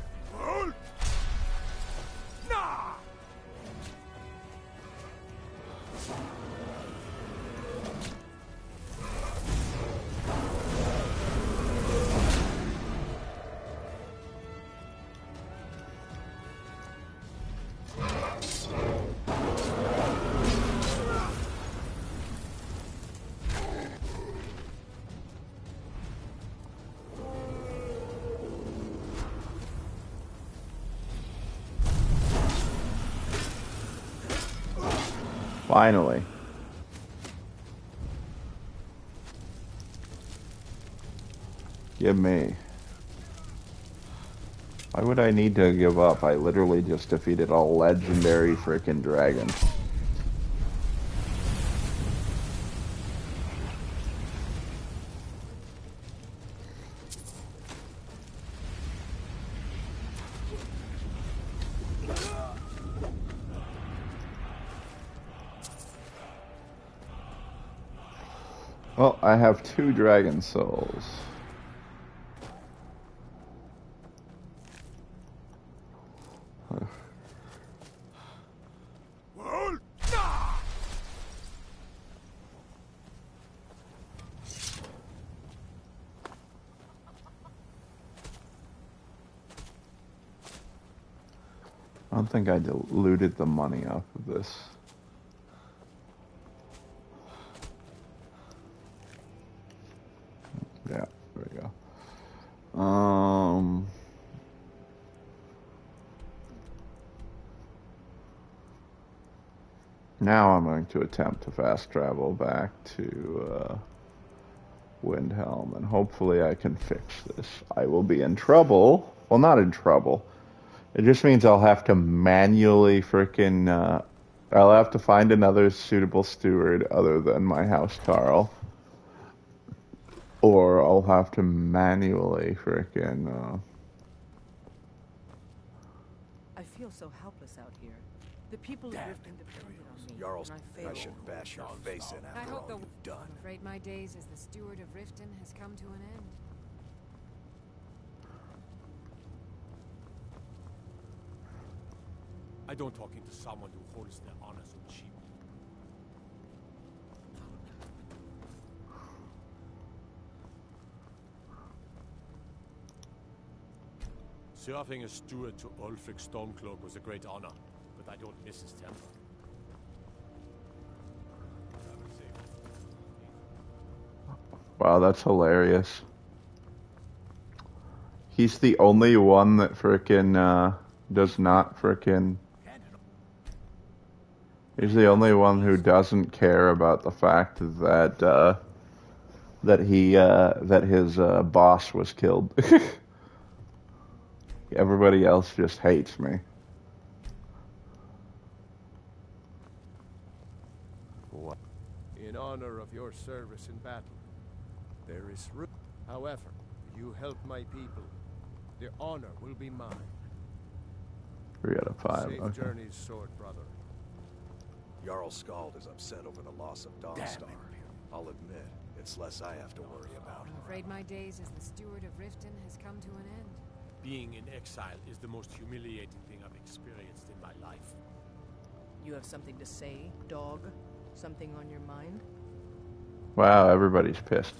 Finally. Give me Why would I need to give up? I literally just defeated a legendary freaking dragon. Well, I have 2 dragon souls. I don't think I diluted the money off of this. Yeah, there we go. Now I'm going to attempt to fast travel back to Windhelm, and hopefully I can fix this. I will be in trouble. Well, not in trouble. It just means I'll have to manually frickin' I'll have to find another suitable steward other than my house Carl. Or I'll have to manually frickin' I feel so helpless out here. The people of Riften depended on me. Jarl's, and I failed. should bash your face in I after hope all the... you've done. I'm afraid my days as the steward of Riften has come to an end. I don't talk into someone who holds their honor so cheap. Serving as steward to Ulfric Stormcloak was a great honor, but I don't miss his temper. Wow, that's hilarious. He's the only one that frickin' does not frickin'... He's the only one who doesn't care about the fact that that his boss was killed. Everybody else just hates me. In honor of your service in battle, there is room. However, you help my people. The honor will be mine. 3 out of 5. Safe Okay. journeys, sword brother. Jarl Skald is upset over the loss of Dawnstar. I'll admit, it's less I have to worry about. I'm afraid my days as the steward of Riften has come to an end. Being in exile is the most humiliating thing I've experienced in my life. You have something to say, dog? Something on your mind? Wow, everybody's pissed.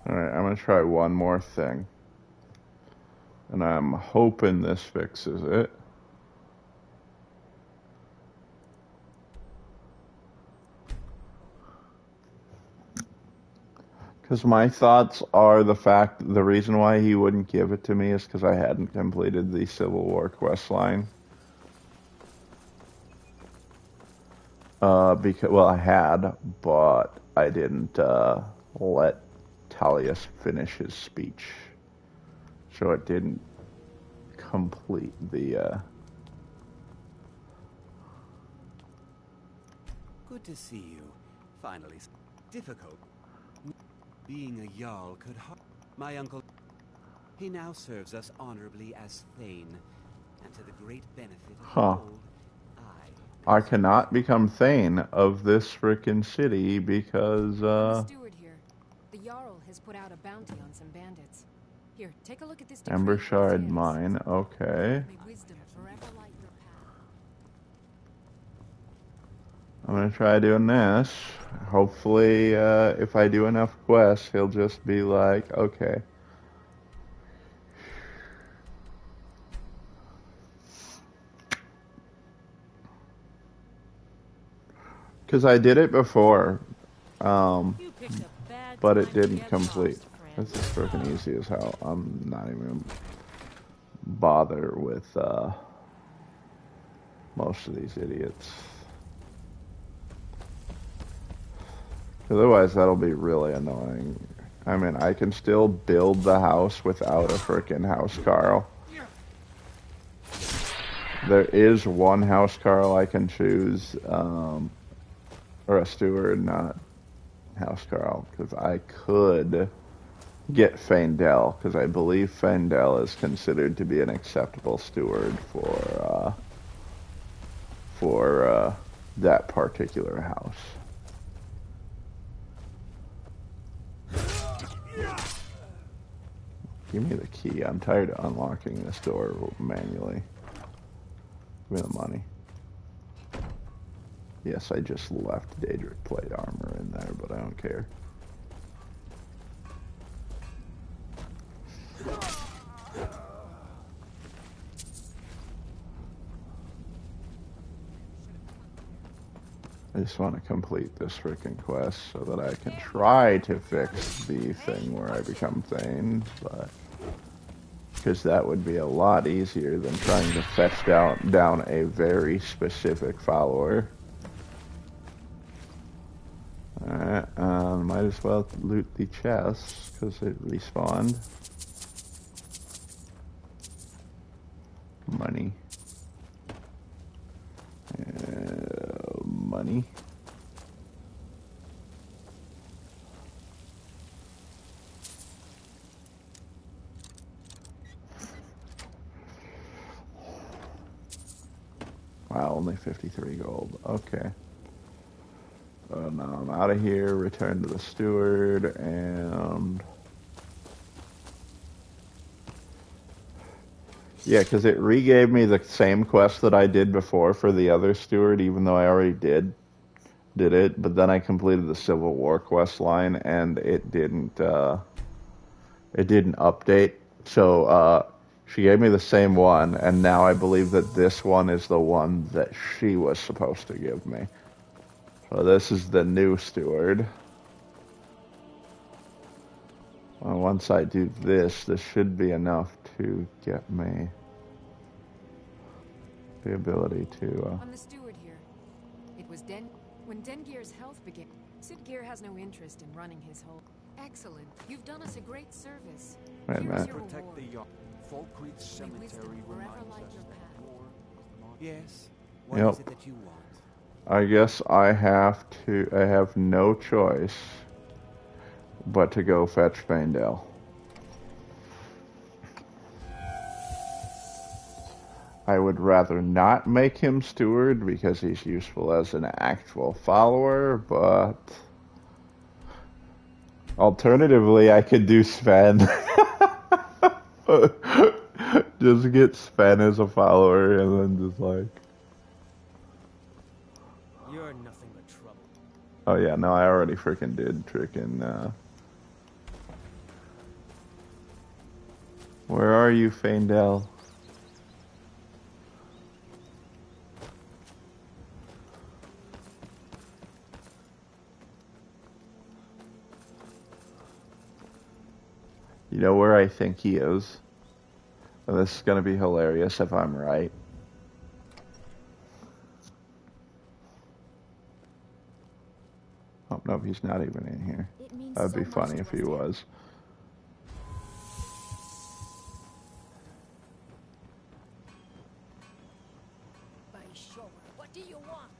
Alright, I'm gonna try one more thing. And I'm hoping this fixes it. Because my thoughts are the reason why he wouldn't give it to me is because I hadn't completed the Civil War quest line. Well, I had, but I didn't let Talius finish his speech. So it didn't complete the... Good to see you. Finally. Difficult. Being a Jarl could my uncle... He now serves us honorably as Thane, and to the great benefit of the old, I cannot become Thane of this frickin' city because, I'm the steward here. The Jarl has put out a bounty on some bandits. Here, take a look at this decree. Ember Shard Mine, okay. May wisdom forever light your path. I'm gonna try doing this. Hopefully, if I do enough quests, he'll just be like, okay. Because I did it before, but it didn't complete. This is freaking easy as hell. I'm not even bother with most of these idiots. Otherwise, that'll be really annoying. I mean, I can still build the house without a frickin' house Carl. There is one house Carl I can choose, or a steward, not house Carl, because I could get Faendel, because I believe Faendel is considered to be an acceptable steward for that particular house. Give me the key. I'm tired of unlocking this door manually. Give me the money. Yes, I just left Daedric plate armor in there, but I don't care. I just want to complete this freaking quest so that I can try to fix the thing where I become Thane, but because that would be a lot easier than trying to fetch down a very specific follower. Alright, might as well loot the chest because it respawned. Money. Money. Wow, only 53 gold. Okay. Now I'm out of here, return to the steward, and... Yeah, because it re-gave me the same quest that I did before for the other steward, even though I already did it, but then I completed the Civil War quest line, and it didn't update, so, she gave me the same one, and now I believe that this one is the one that she was supposed to give me. So this is the new steward. Well, once I do this, this should be enough to get me the ability to... I'm the steward here. It was when Dengir's health began. Sidgeir has no interest in running his whole... Excellent. You've done us a great service. Wait a minute. Protect the yacht. Falkreath Cemetery reminds us that war is not... Yes. What Yep. is it that you want? I guess I have no choice but to go fetch Faendel. I would rather not make him steward because he's useful as an actual follower, but alternatively I could do Sven. Just get Sven as a follower and then just like... You're nothing but trouble. Oh yeah, no, I already freaking did freaking, Where are you, Faendel? You know where I think he is? And this is gonna be hilarious if I'm right. Oh, no, he's not even in here. That'd be funny if he was. What do you want?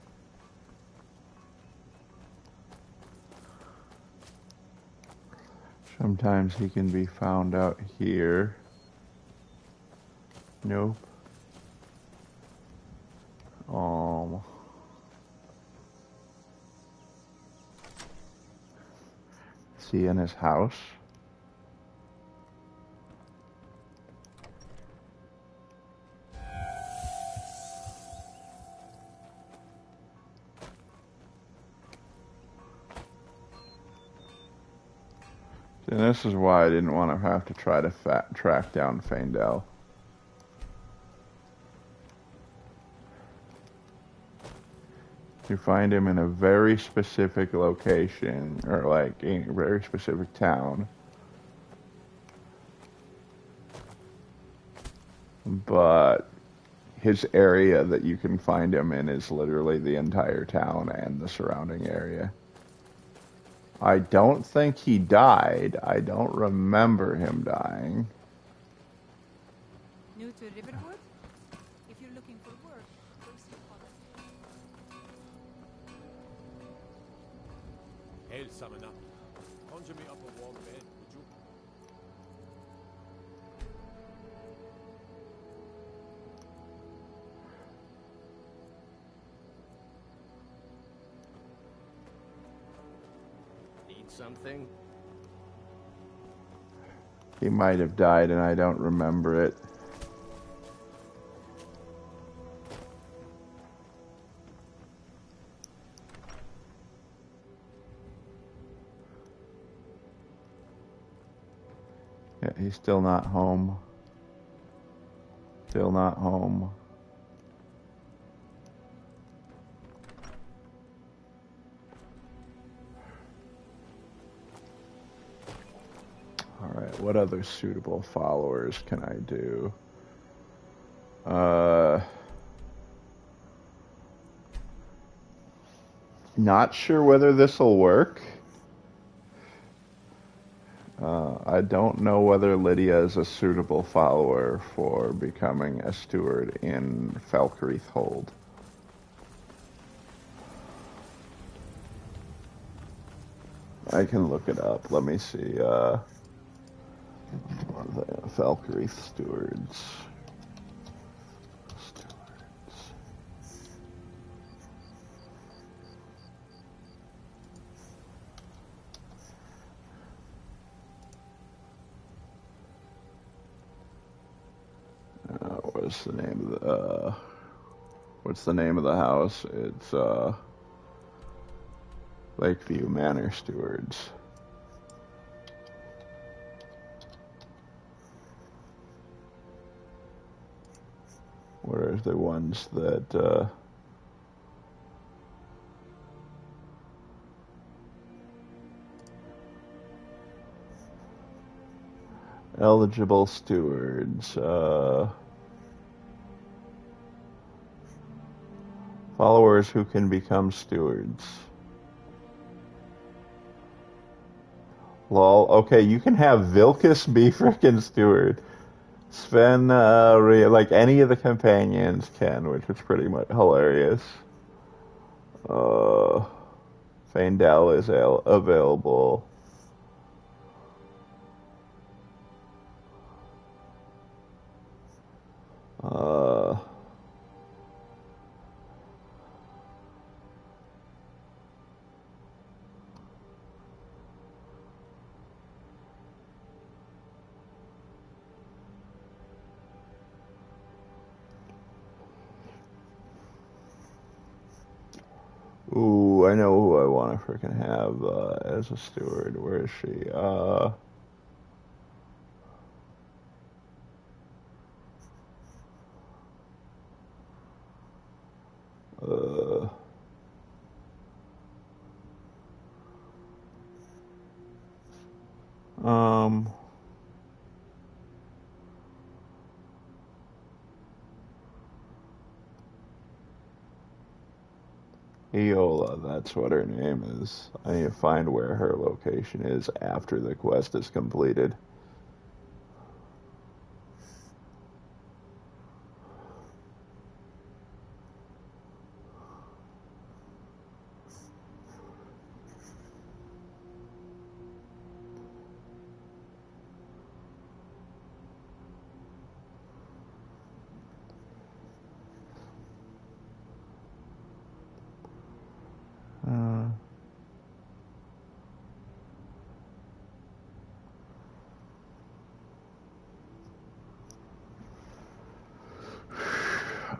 Sometimes he can be found out here. Nope. Is he in his house? And this is why I didn't want to have to try to track down Faendel. You find him in a very specific location, or like in a very specific town. But his area that you can find him in is literally the entire town and the surrounding area. I don't think he died. I don't remember him dying. New to Riverwood? If you're looking for work, go see Father. Hail, summon up. Conjure me up a warm bed, would you? Need something? He might have died and I don't remember it. Yeah, he's still not home. Still not home. Alright, what other suitable followers can I do? Not sure whether this will work. I don't know whether Lydia is a suitable follower for becoming a steward in Falkreath Hold. I can look it up. Let me see. The Falkreath stewards. What's the name of the? What's the name of the house? It's Lakeview Manor Stewards. What are the ones that? Eligible stewards. Followers who can become stewards. Lol. Okay, you can have Vilcus be frickin' steward. Sven, like any of the companions can, which is pretty much hilarious. Faendal is available. Ooh, I know who I want to freaking have as a steward. Where is she? Eola, that's what her name is. I need to find where her location is after the quest is completed.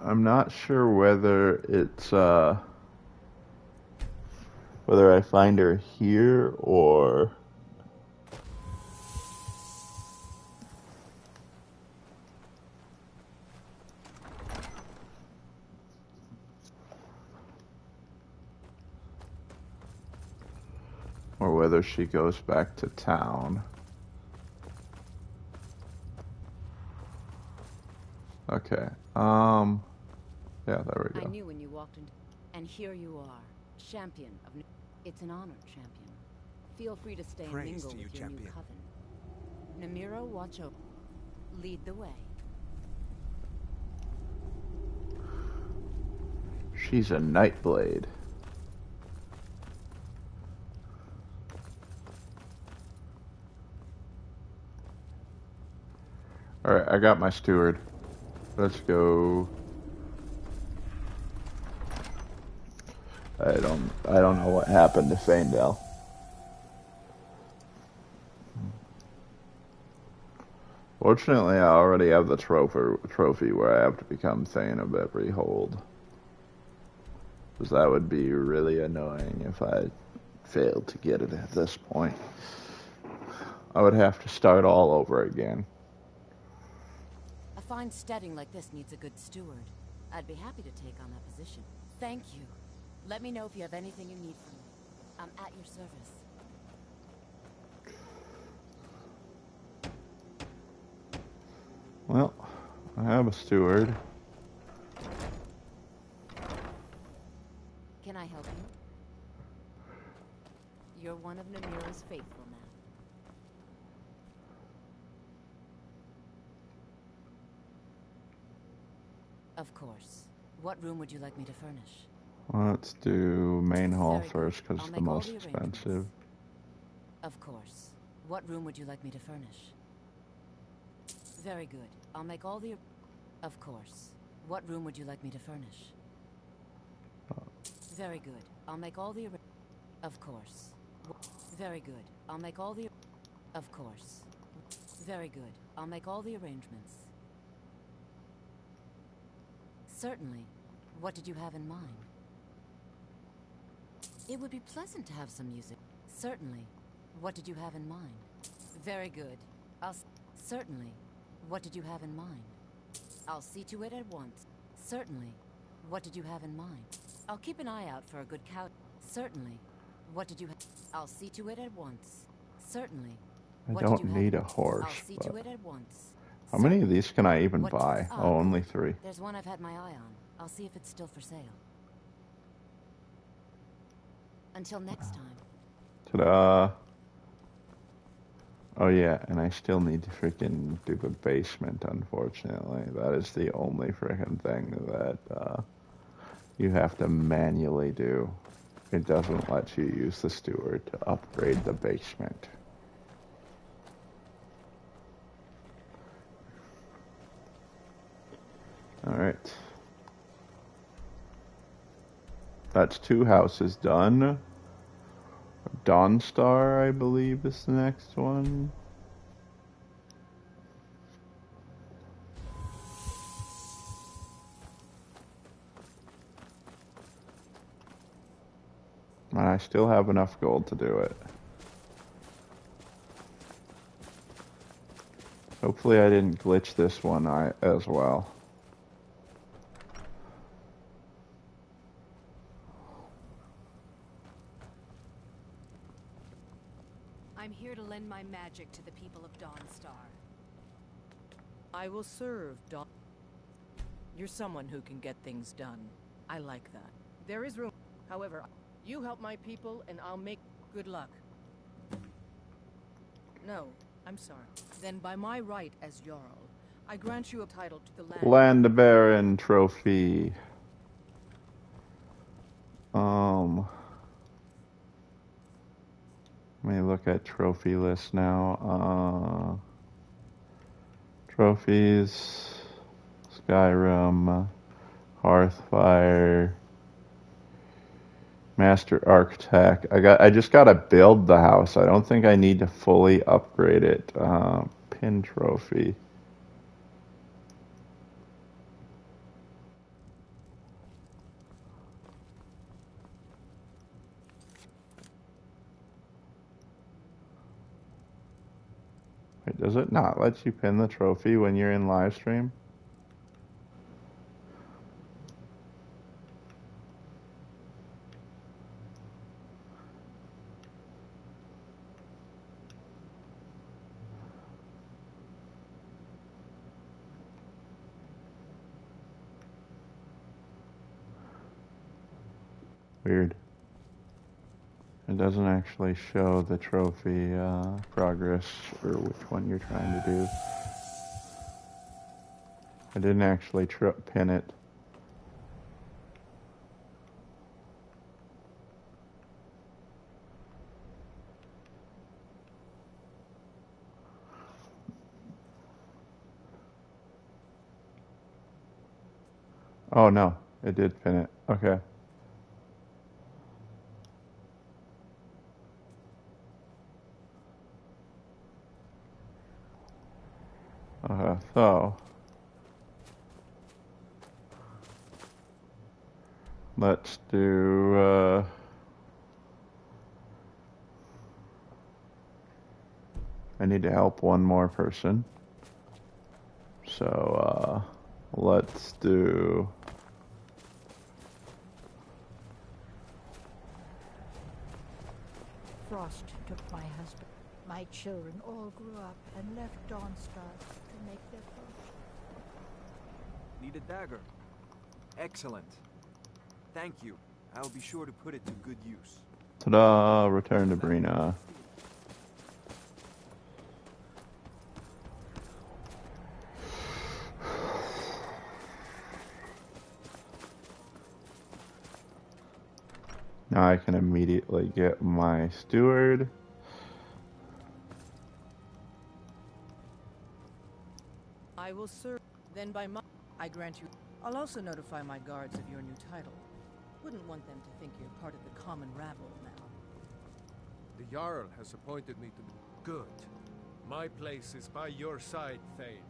I'm not sure whether it's whether I find her here or whether she goes back to town. Okay. Yeah, there we go. I knew when you walked into, and here you are, champion of. It's an honor, champion. Feel free to stay and Praise mingle to you, with your new champion. coven. Namiro, watch over. Lead the way. She's a Nightblade. Alright, I got my steward. Let's go. I don't know what happened to Faendal. Fortunately, I already have the trophy where I have to become Thane of every hold. Because that would be really annoying if I failed to get it at this point. I would have to start all over again. A fine steading like this needs a good steward. I'd be happy to take on that position. Thank you. Let me know if you have anything you need from me. I'm at your service. Well, I have a steward. Can I help you? You're one of Namiro's faithful now. Of course. What room would you like me to furnish? Let's do main hall first because it's the most the expensive. Of course. What room would you like me to furnish? Very good. I'll make all the... Of course. What room would you like me to furnish? Very good. I'll make all the... Of course. Very good. I'll make all the... Of course. Very good. I'll make all the arrangements. Certainly. What did you have in mind? It would be pleasant to have some music. Certainly. What did you have in mind? Very good. Certainly. What did you have in mind? I'll see to it at once. Certainly. What did you have in mind? I'll keep an eye out for a good couch. Certainly. What did you have? I'll see to it at once. Certainly. I don't need a horse. I'll see to it at once. How many of these can I even buy? Oh, only 3. There's one I've had my eye on. I'll see if it's still for sale. Until next time. Ta-da! Oh yeah, and I still need to freaking do the basement, unfortunately. That is the only freaking thing that you have to manually do. It doesn't let you use the steward to upgrade the basement. Alright. That's 2 houses done. Dawnstar, I believe, is the next one. And I still have enough gold to do it. Hopefully I didn't glitch this one as well. I'm here to lend my magic to the people of Dawnstar. I will serve, Dawn. You're someone who can get things done. I like that. There is room. However, you help my people and I'll make good luck. No, I'm sorry. Then by my right as Jarl, I grant you a title to the land. Land Baron trophy. Let me look at trophy list now. Trophies, Skyrim, Hearthfire, Master Architect. I just gotta build the house. I don't think I need to fully upgrade it. Pin trophy. Wait, does it not let you pin the trophy when you're in live stream? Weird. It doesn't actually show the trophy progress or which one you're trying to do. I didn't actually pin it. Oh no, it did pin it. Okay. So let's do I need to help one more person. So let's do Frost took my husband. My children all grew up and left Dawnstar to make their fortune. Need a dagger. Excellent. Thank you. I'll be sure to put it to good use. ta-da, return to Brina. Now I can immediately get my steward. I will serve. Then by my... I grant you... I'll also notify my guards of your new title. Wouldn't want them to think you're part of the common rabble now. The Jarl has appointed me to be good. My place is by your side, Thane.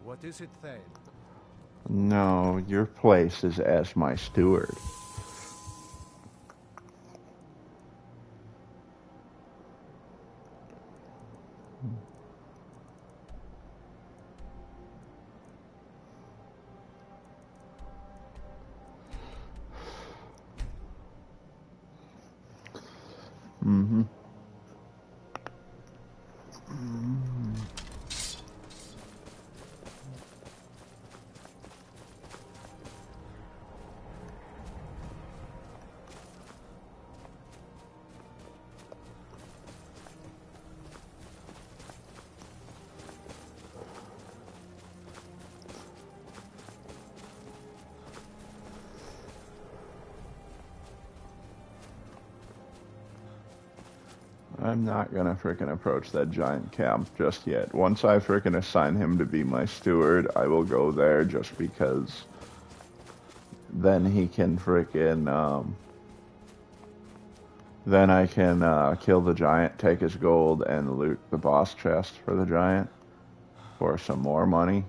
What is it, Thane? No, your place is as my steward. Mm-hmm. I'm not gonna frickin' approach that giant camp just yet. Once I frickin' assign him to be my steward, I will go there just because then he can frickin', then I can kill the giant, take his gold, and loot the boss chest for the giant for some more money.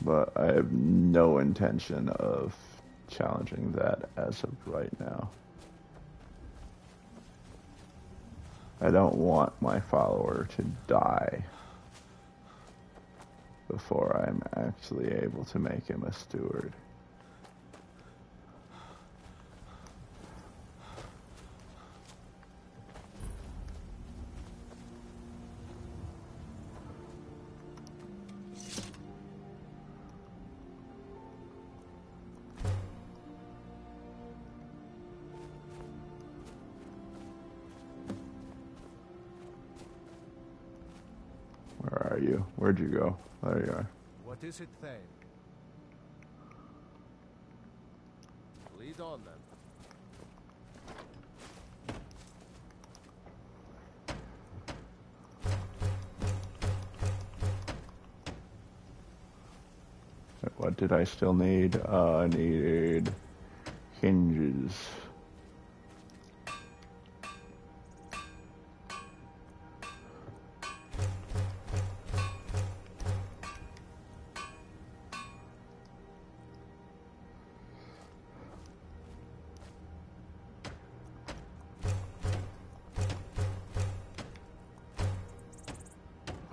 But I have no intention of challenging that as of right now. I don't want my follower to die before I'm actually able to make him a steward. Where are you? Where'd you go? There you are. What is it, Thane? Lead on, then. What did I still need? I needed hinges.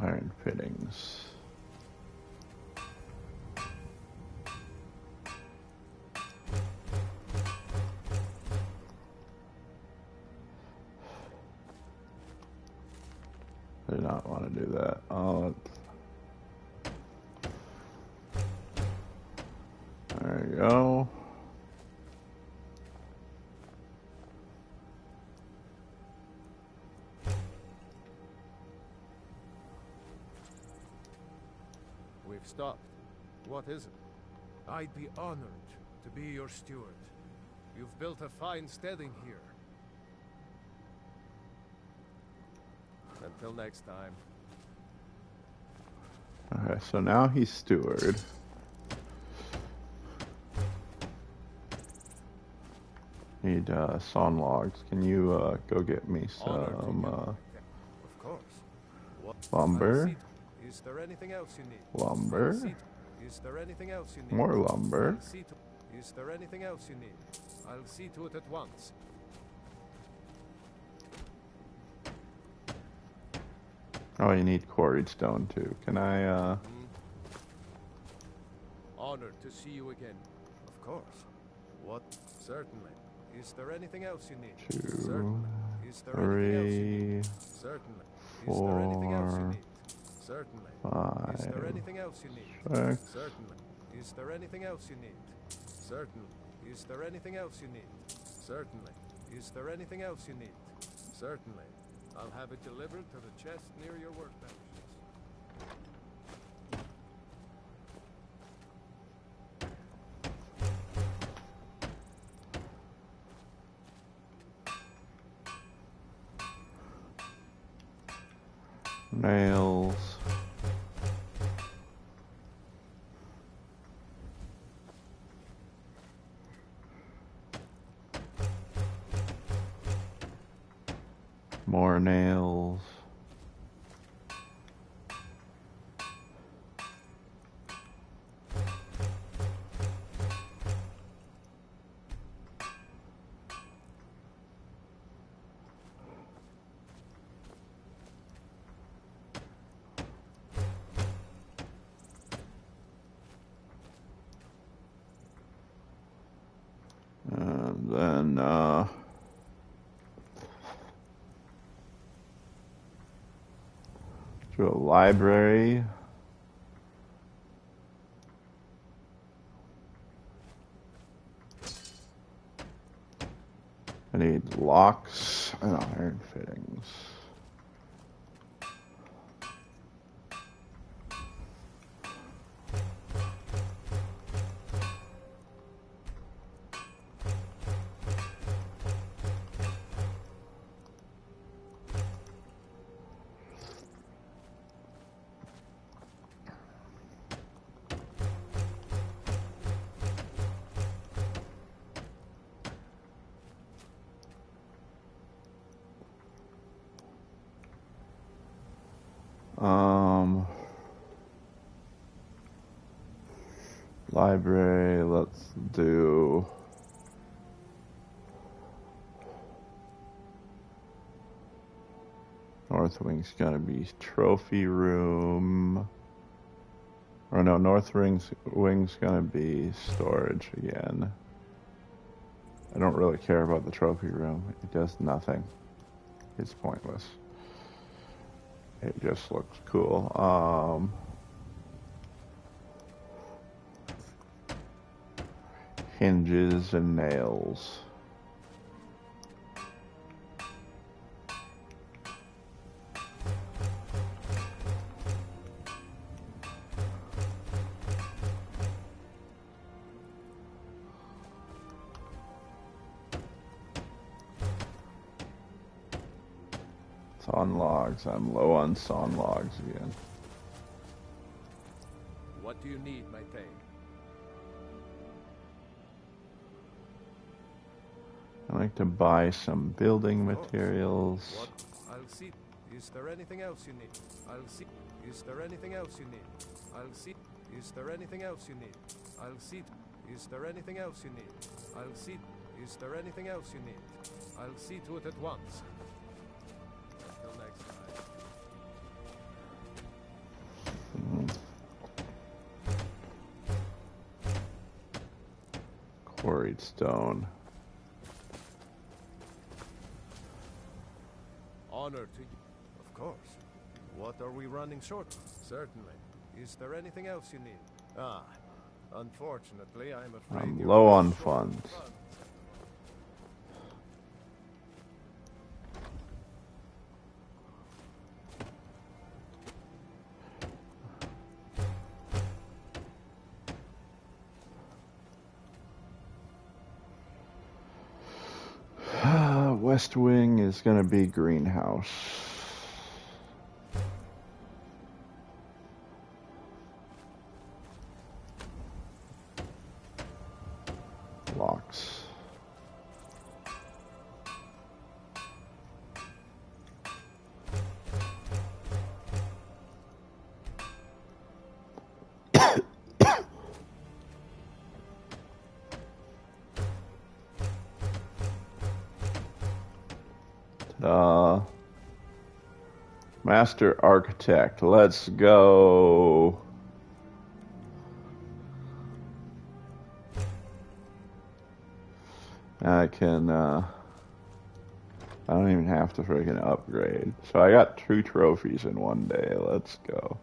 Iron fittings. I did not want to do that. There you go. stopped. What is it? I'd be honored to be your steward. You've built a fine steading here. Until next time. Alright, so now he's steward. Need sawn logs. Can you go get me some Of course. What? lumber? Is there anything else you need? Lumber? Is there anything else you need? More lumber. Is there anything else you need? I'll see to it at once. Oh, you need quarried stone too. Can I Honored to see you again. Of course. What? Certainly. Is there anything else you need? 2, Certainly. Is there 3, anything else you need? Certainly. Is there anything else you need? Certainly. 5, Is there anything else you need? 6. Certainly. Is there anything else you need? Certainly. Is there anything else you need? Certainly. Is there anything else you need? Certainly. I'll have it delivered to the chest near your workbenches. Nails. More nails. And then to a library. I need locks and iron fittings. Library, let's do North Wing's gonna be trophy room. Or no, Wing's gonna be storage again. I don't really care about the trophy room. It does nothing. It's pointless. It just looks cool. Hinges and nails. Sawn logs. I'm low on sawn logs again. What do you need, my thing? I like to buy some building materials. What? I'll see. Is there anything else you need? I'll see. Is there anything else you need? I'll see. Is there anything else you need? I'll see. Is there anything else you need? I'll see. Is there anything else you need? I'll see to it at once. Until next time. Quarried stone. Honor to you. Of course. What are we running short? Certainly. Is there anything else you need? Ah. Unfortunately, I'm afraid I'm you're low on short of funds. West Wing is going to be greenhouse. Locks. Master Architect. Let's go. I can, I don't even have to freaking upgrade. So I got 2 trophies in one day. Let's go.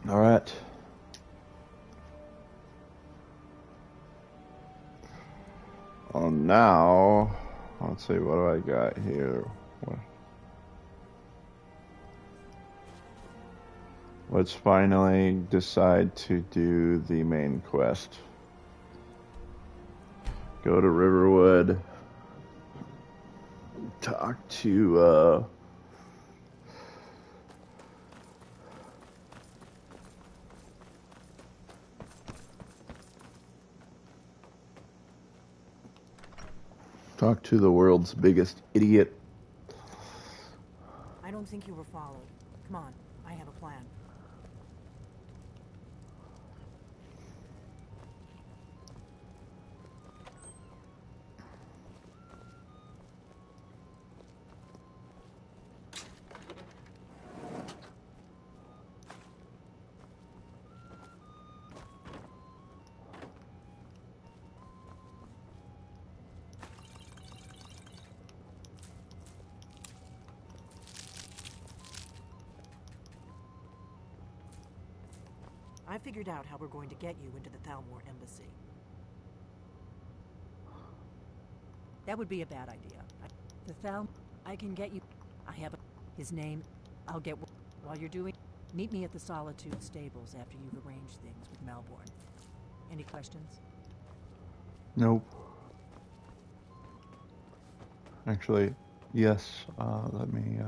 All right. Oh, now, let's see, what do I got here? Let's finally decide to do the main quest. Go to Riverwood. Talk to, talk to the world's biggest idiot. I don't think you were followed. Come on, I have a plan. I figured out how we're going to get you into the Thalmor embassy. That would be a bad idea. I can get you. I have his name. I'll get. While you're doing, meet me at the Solitude stables after you've arranged things with Melbourne. Any questions? Nope. Actually, yes. Let me.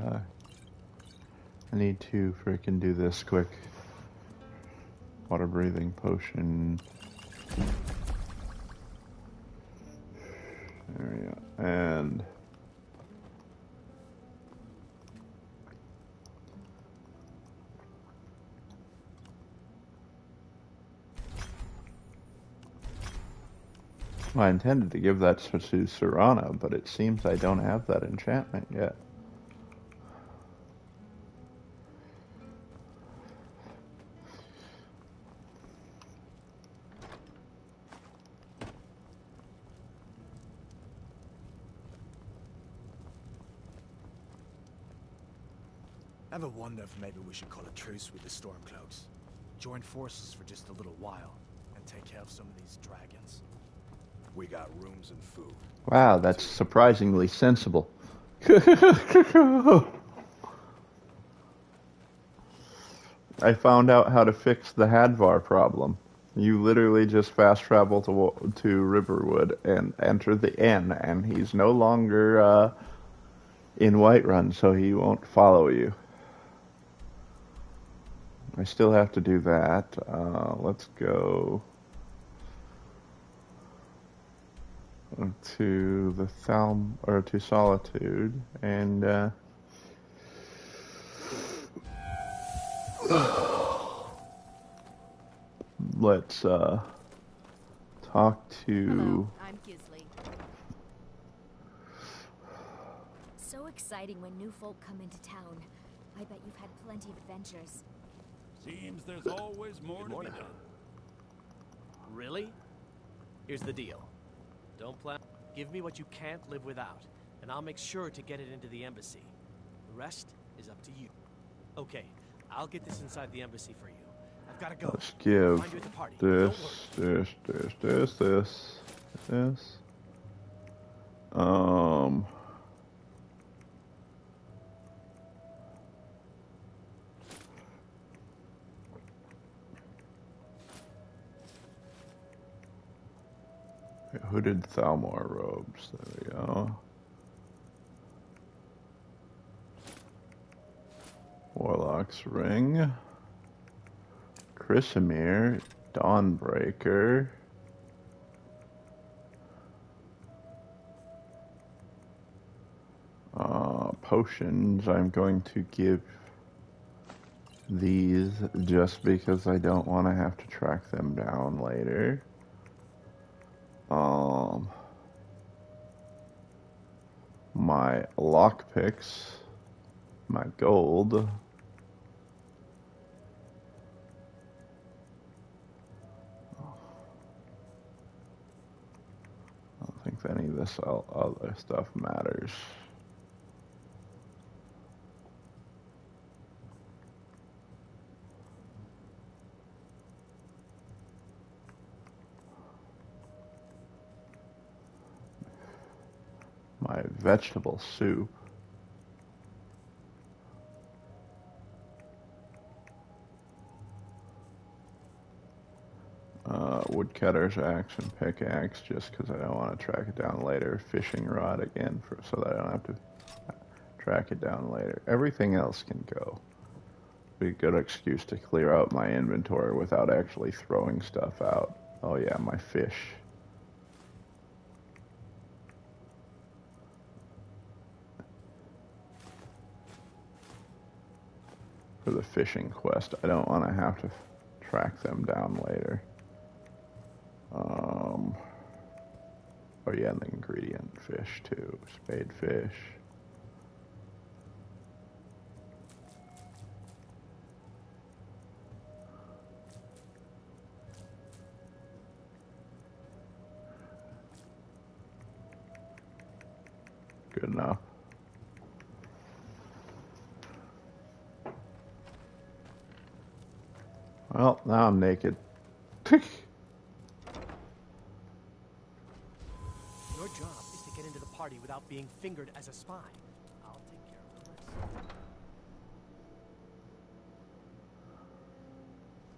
I need to freaking do this quick. Water breathing potion. There we go. And I intended to give that to Serana, but it seems I don't have that enchantment yet. Ever wonder if maybe we should call a truce with the Stormcloaks? Join forces for just a little while, and take care of some of these dragons? We got rooms and food. Wow, that's surprisingly sensible. I found out how to fix the Hadvar problem. You literally just fast travel to Riverwood and enter the inn, and he's no longer in Whiterun, so he won't follow you. I still have to do that. Let's go to the to Solitude, and let's talk to. Hello, I'm Gisley. So exciting when new folk come into town. I bet you've had plenty of adventures. Seems there's always more to be done. Really? Here's the deal. Don't plan. Give me what you can't live without, and I'll make sure to get it into the embassy. The rest, is up to you. Okay, I'll get this inside the embassy for you. I've gotta go. Let's give Find you at the party. this. Hooded Thalmor robes. There we go. Warlock's ring. Chrysamere. Dawnbreaker. Potions. I'm going to give these just because I don't want to have to track them down later. My lockpicks, my gold. I don't think any of this other stuff matters. My vegetable soup. Woodcutter's axe and pickaxe, just because I don't want to track it down later. Fishing rod again, so that I don't have to track it down later. Everything else can go. Be a good excuse to clear out my inventory without actually throwing stuff out. Oh yeah, my fish. For the fishing quest, I don't want to have to track them down later. Oh yeah, and the ingredient fish too. Spade fish. Good enough. Well, now I'm naked. Your job is to get into the party without being fingered as a spy. I'll take care of the rest.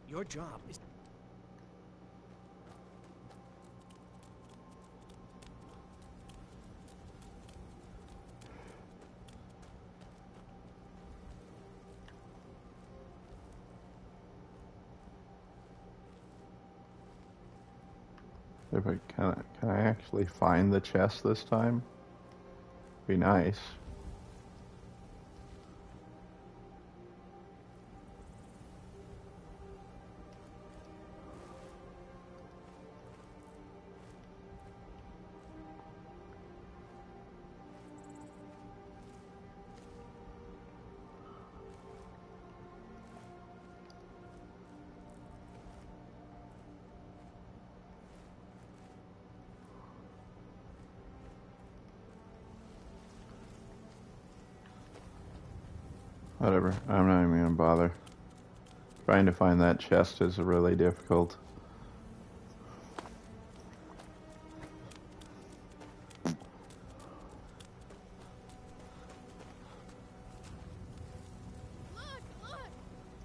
Your job is... If I can I actually find the chest this time? Be nice. Whatever, I'm not even gonna bother. Trying to find that chest is really difficult.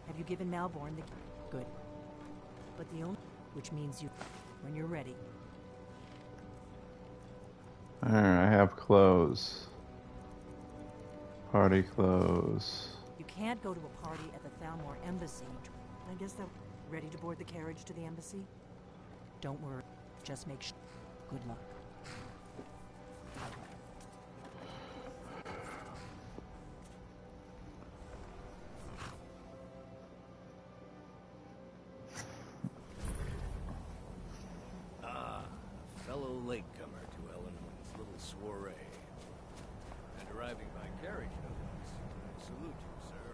Have you given Malborn the... Good. But the only... Which means you... When you're ready. Alright, I have clothes. Party clothes. You can't go to a party at the Thalmor embassy. I guess they're ready to board the carriage to the embassy? Don't worry. Just make sure. Good luck. Fellow latecomer to Eleanor's little soiree. And arriving by carriage, no less. I salute you, sir.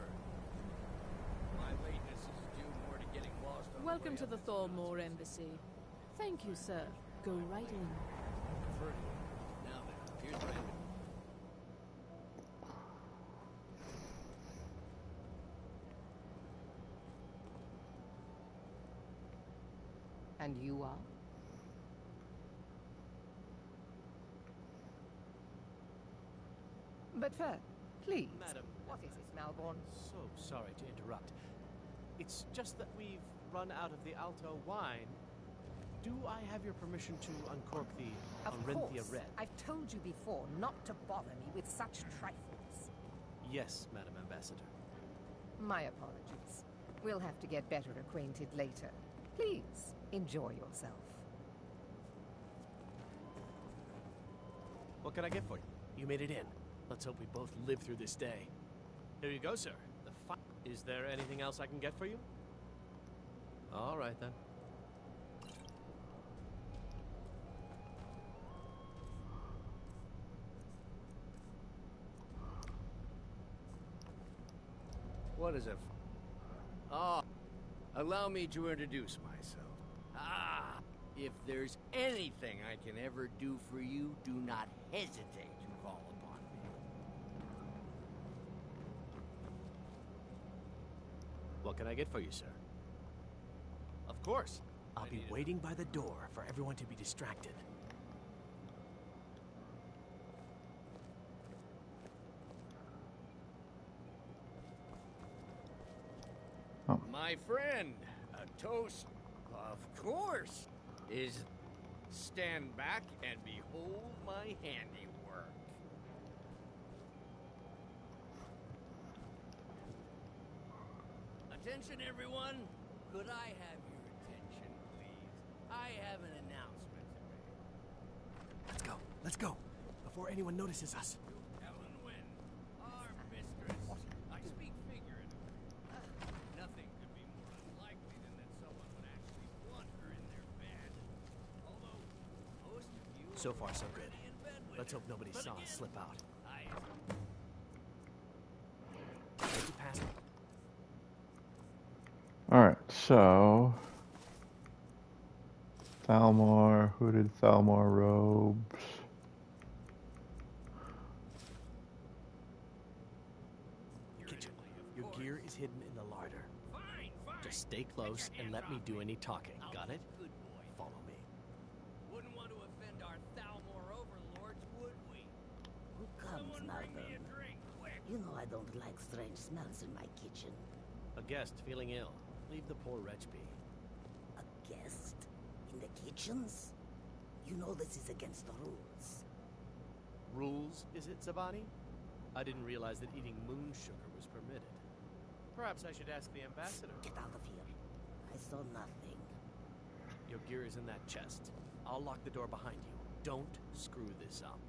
My lateness is due more to getting lost on Welcome to the Thalmor embassy. Thank you, sir. Go right in. Now then, here's my... And you are? But first, please. Madam. What is it, Malborn? So sorry to interrupt. It's just that we've run out of the Alto wine. Do I have your permission to uncork the Arenthia Red? I've told you before not to bother me with such trifles. Yes, Madam Ambassador. My apologies. We'll have to get better acquainted later. Please, enjoy yourself. What can I get for you? You made it in. Let's hope we both live through this day. Here you go, sir. Is there anything else I can get for you? All right, then. What is it? Ah, allow me to introduce myself. Ah, if there's anything I can ever do for you, do not hesitate to call upon me. What can I get for you, sir? Of course. I'll be waiting by the door for everyone to be distracted. Oh. My friend, a toast, of course, is stand back and behold my handiwork. Attention, everyone. Could I have your attention, please? I have an announcement to make. Let's go. Let's go. Before anyone notices us. Ellen Wynn, our mistress. I speak figuratively. Nothing could be more unlikely than that someone would actually want her in their bed. Although, most of you So far, so are good. already in bed with Let's her. hope nobody But saw again, us slip out. I Take it past. Alright, so Thalmor, hooded Thalmor robes. Kitchen. Your gear is hidden in the larder. Just stay close and let me do any talking. Got it? Follow me. wouldn't want to offend our Thalmor overlords, would we? Who comes, Someone bring me Malcolm? a drink, quick. You know I don't like strange smells in my kitchen. A guest feeling ill. Leave the poor wretch be. A guest? In the kitchens? You know this is against the rules. Rules, is it, Zavani? I didn't realize that eating moon sugar was permitted. Perhaps I should ask the ambassador. Get out of here. I saw nothing. Your gear is in that chest. I'll lock the door behind you. Don't screw this up.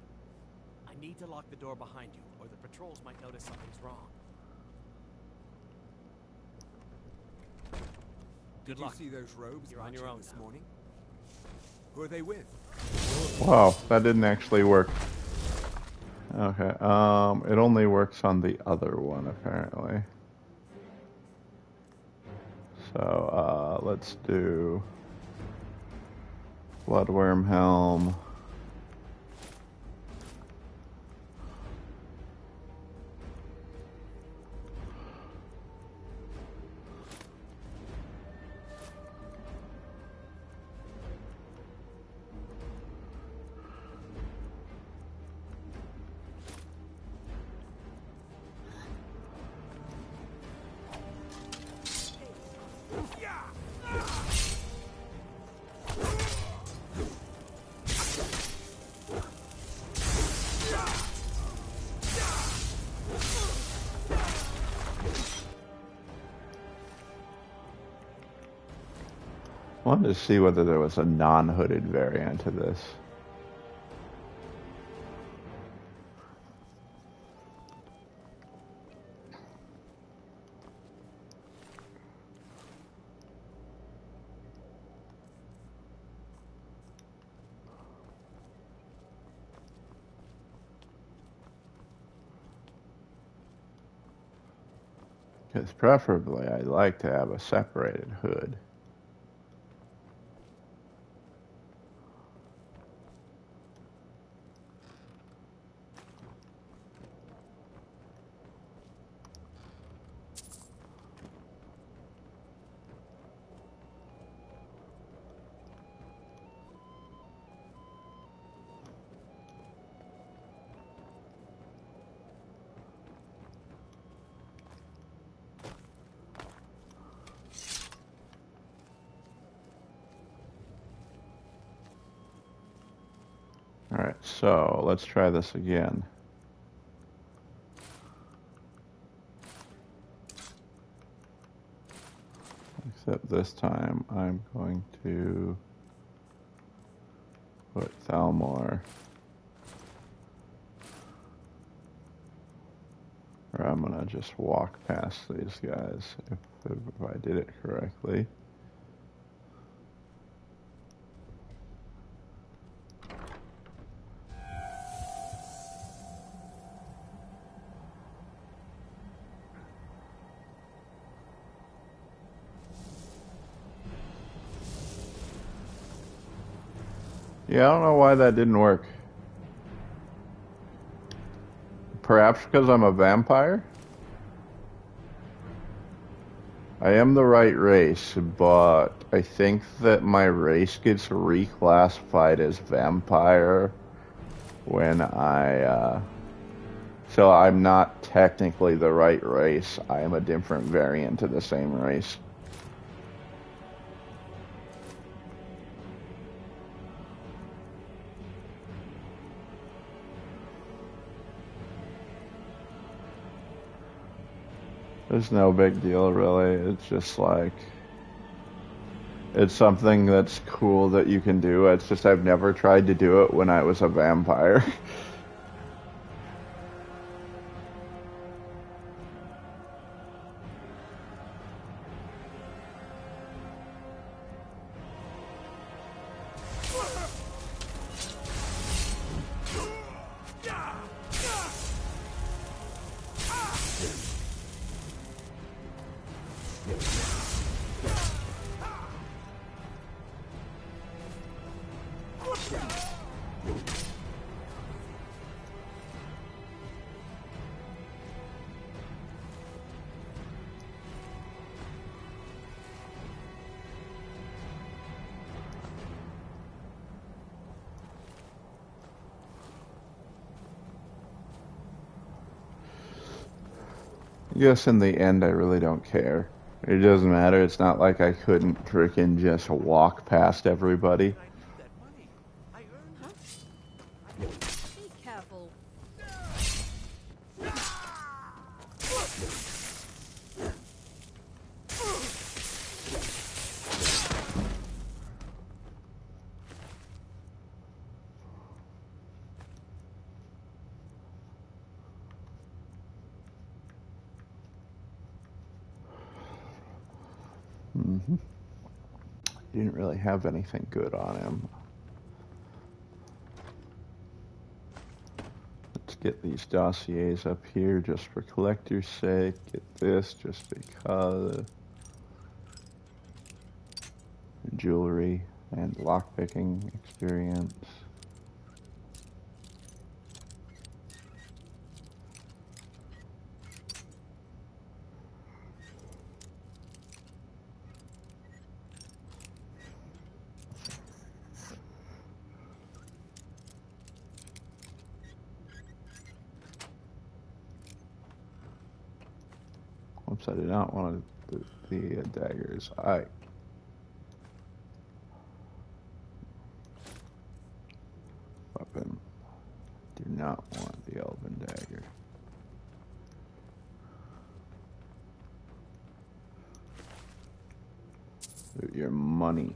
I need to lock the door behind you, or the patrols might notice something's wrong. Good luck. Did you see those robes You're on your own this now. morning? Who are they with? Wow, that didn't actually work. Okay, it only works on the other one, apparently. So, let's do Bloodworm Helm. Wanted to see whether there was a non-hooded variant to this. Because preferably I'd like to have a separated hood. Alright, so let's try this again. Except this time I'm going to put Thalmor. Or I'm gonna just walk past these guys if I did it correctly. Yeah, I don't know why that didn't work. Perhaps because I'm a vampire? I am the right race, but I think that my race gets reclassified as vampire when so I'm not technically the right race. I am a different variant of the same race. There's no big deal, really. It's just like, it's something that's cool that you can do. It's just I've never tried to do it when I was a vampire. I guess in the end, I really don't care. It doesn't matter. It's not like I couldn't freaking just walk past everybody. Be careful. Didn't really have anything good on him. Let's get these dossiers up here just for collector's sake. Get this just because. Jewelry and lockpicking experience. Oops, I did not want the daggers. Weapon. Do not want the elven dagger. Loot your money.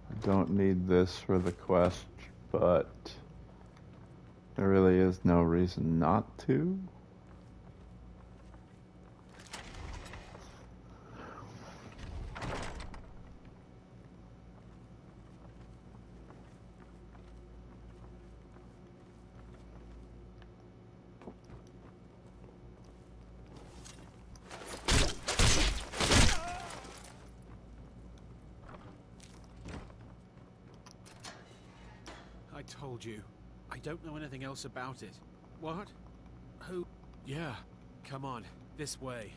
I don't need this for the quest, but there really is no reason not to. I told you. I don't know anything else about it. What? Who? Yeah. Come on. This way.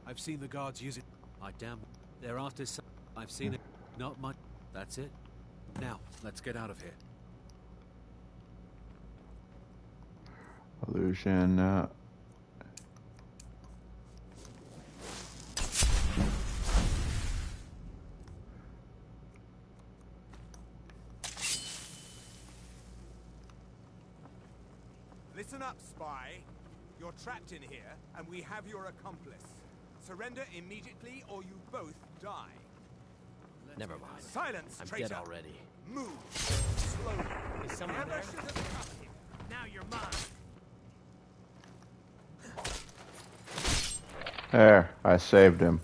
I've seen the guards use it. I damn... They're after some... I've seen it. Not much. That's it. Now, let's get out of here. Illusion. Listen up, spy. You're trapped in here, and we have your accomplice. Surrender immediately, or you both die. Never mind. Silence, I'm traitor. dead already. Move. Slowly. Is someone Never there? should have come here. Now you're mine. There, I saved him.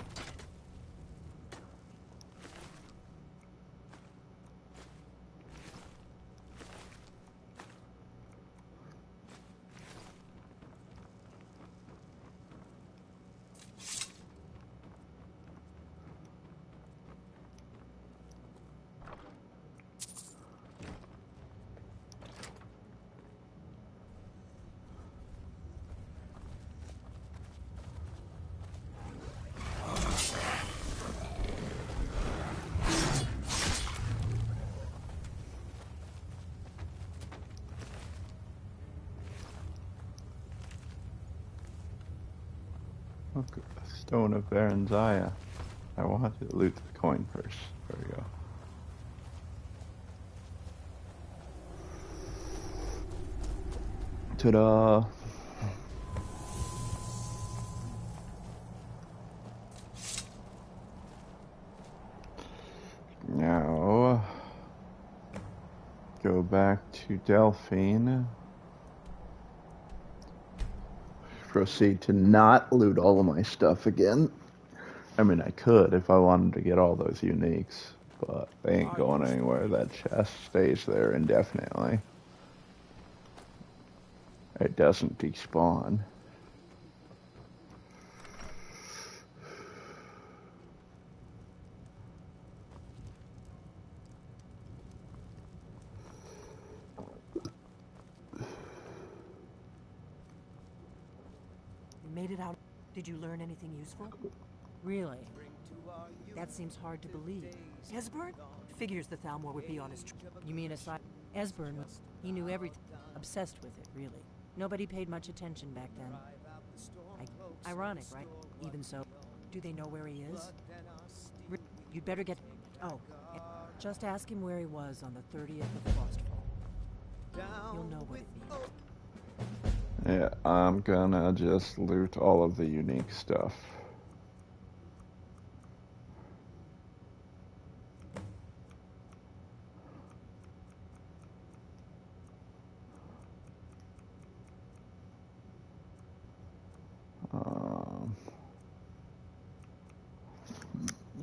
Okay, Stone of Baranziah. I want to loot the coin first. There we go. Ta-da! Now, go back to Delphine. Proceed to not loot all of my stuff again. I mean, I could if I wanted to get all those uniques, but they ain't going anywhere. That chest stays there indefinitely. It doesn't despawn. You made it out. Did you learn anything useful? Really? That seems hard to believe. Esbern? Figures the Thalmor would be on his You mean aside? Esbern was... He knew everything. Obsessed with it, really. Nobody paid much attention back then. Ironic, right? Even so, do they know where he is? You'd better get... Oh, just ask him where he was on the 30th of Frostfall. You'll know what it means. Yeah, I'm gonna just loot all of the unique stuff.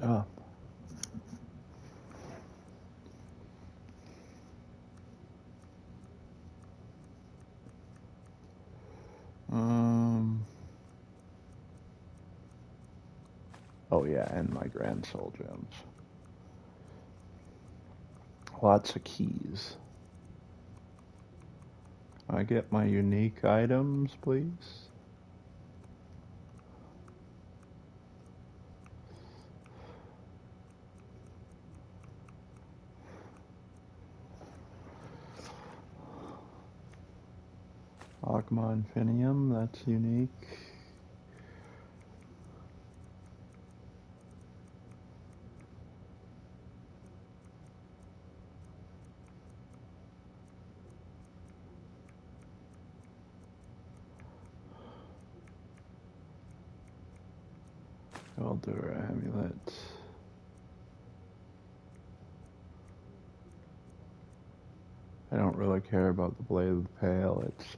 Oh. Oh yeah, and my Grand Soul gems. Lots of keys. Can I get my unique items, please? Ogma Infinium, that's unique. Elder Amulet. I don't really care about the Blade of the Pale. It's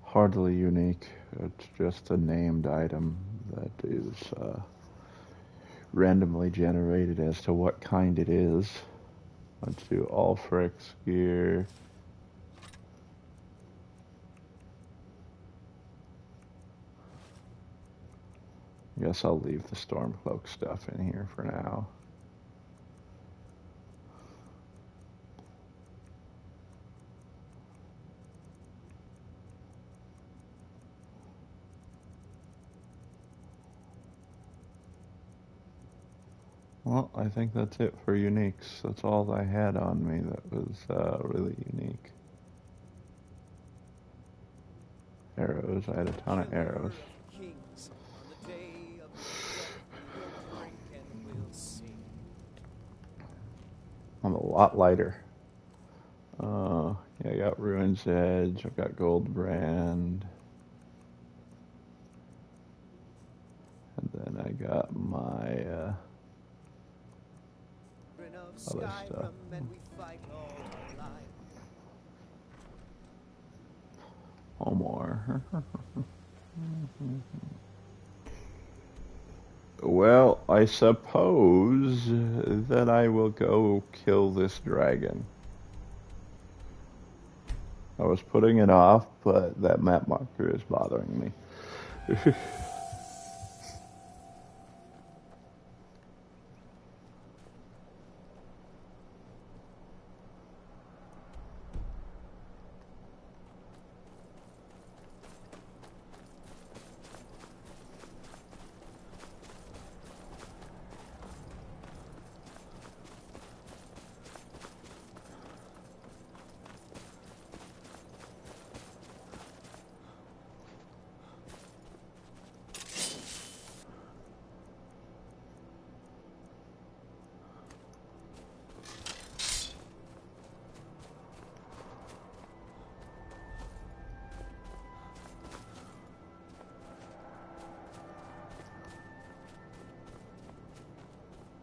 hardly unique. It's just a named item that is randomly generated as to what kind it is. Let's do Ulfric's gear. Guess I'll leave the Stormcloak stuff in here for now. Well, I think that's it for uniques. That's all I had on me that was really unique. Arrows. I had a ton of arrows. I'm a lot lighter. Yeah, I got Ruin's Edge, I've got Goldbrand. And then I got my other stuff. One more. Well, I suppose that I will go kill this dragon. I was putting it off, but that map marker is bothering me.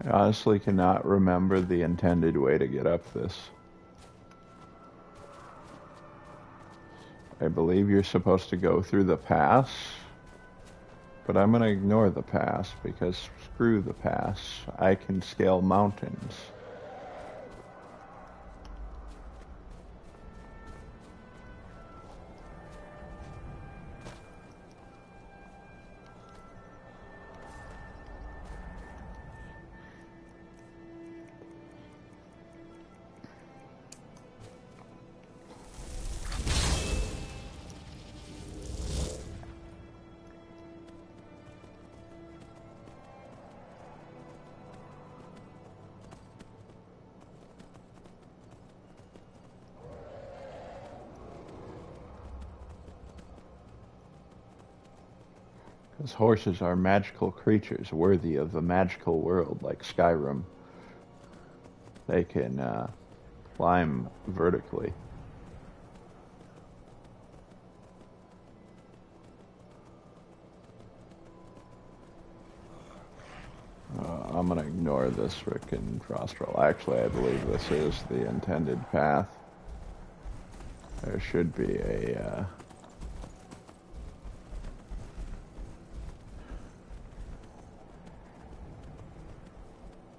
I honestly cannot remember the intended way to get up this. I believe you're supposed to go through the pass, but I'm going to ignore the pass because screw the pass. I can scale mountains. Because horses are magical creatures worthy of the magical world like Skyrim. They can climb vertically. I'm going to ignore this frickin' Frostral. Actually, I believe this is the intended path. There should be a...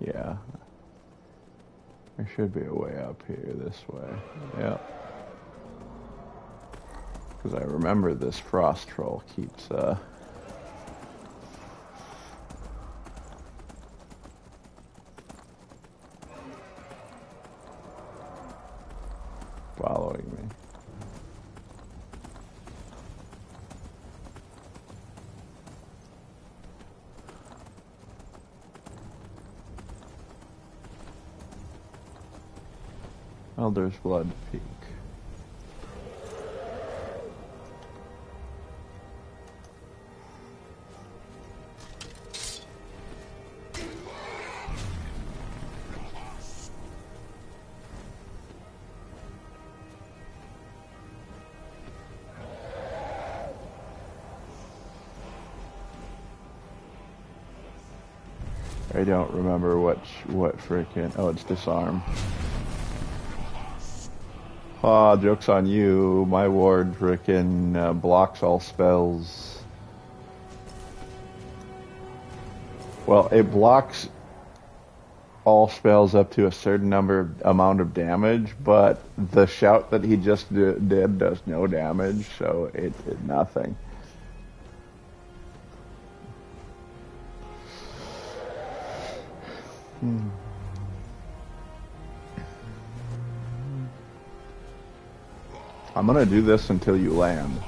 yeah. There should be a way up here this way. Yep. Because I remember this frost troll keeps following me. Elder's Blood Peak. I don't remember what freaking... oh, it's disarm. Ah, joke's on you. My ward frickin' blocks all spells. Well, it blocks all spells up to a certain amount of damage, but the shout that he just did does no damage, so it did nothing. I'm gonna do this until you land.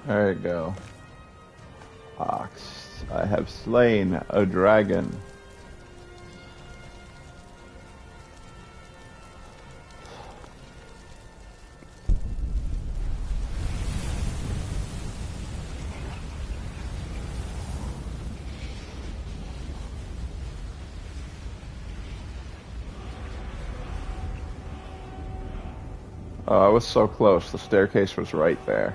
There you go. Ox. I have slain a dragon. Oh, I was so close. The staircase was right there.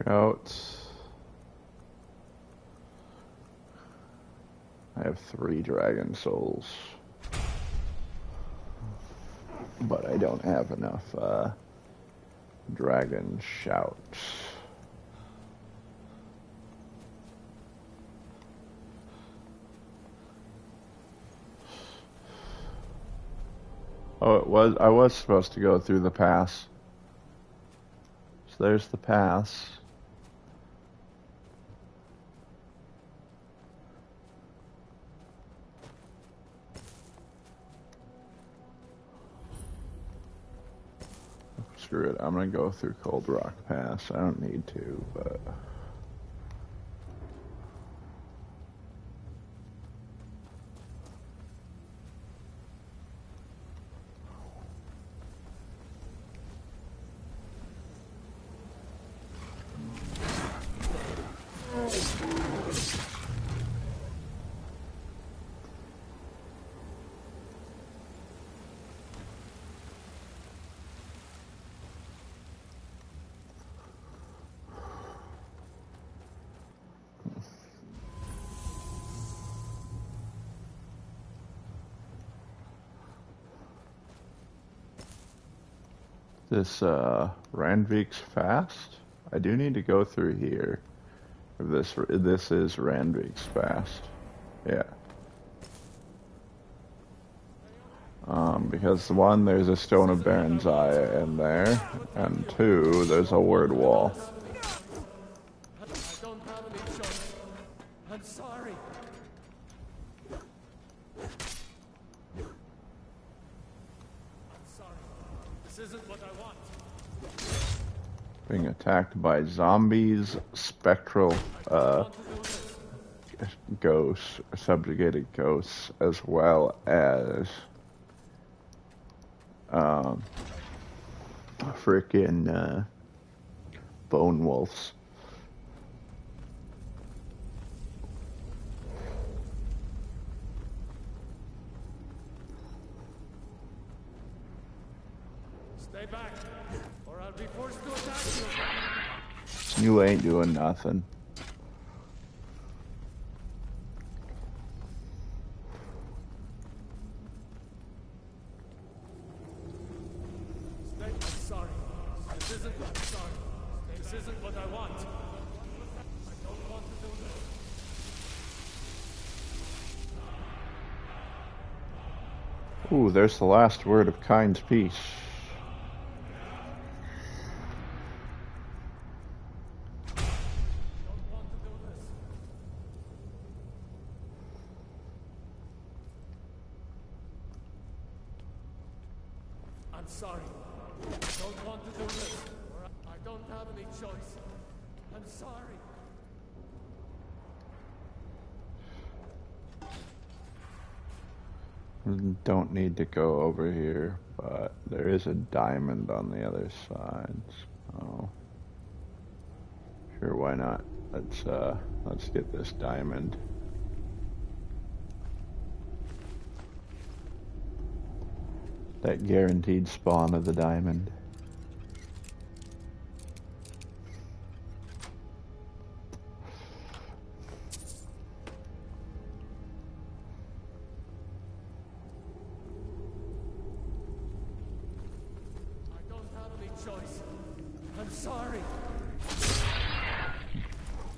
Shouts. I have 3 dragon souls. But I don't have enough, dragon shouts. Oh, I was supposed to go through the pass. So there's the pass. Screw it, I'm gonna go through Cold Rock Pass. I don't need to, but... This, Randvik's Fast? I do need to go through here. If this is Randvik's Fast. Yeah. Because 1, there's a Stone of Baron's Eye in there, and 2, there's a word wall. I don't have any choice. I'm sorry. I'm sorry. This isn't what I want. Being attacked by zombies, spectral, ghosts, subjugated ghosts, as well as, frickin', bone wolves. Stay back, or I'll be forced to attack you. You ain't doing nothing. I'm sorry. This isn't what I'm sorry. This isn't what I want. I don't want to do this. Ooh, there's the last word of Kind's peace. I'm sorry. I don't want to do this. Or I don't have any choice. I'm sorry. Don't need to go over here, but there is a diamond on the other side. So sure, why not? Let's get this diamond. That guaranteed spawn of the diamond. I don't have any choice. I'm sorry.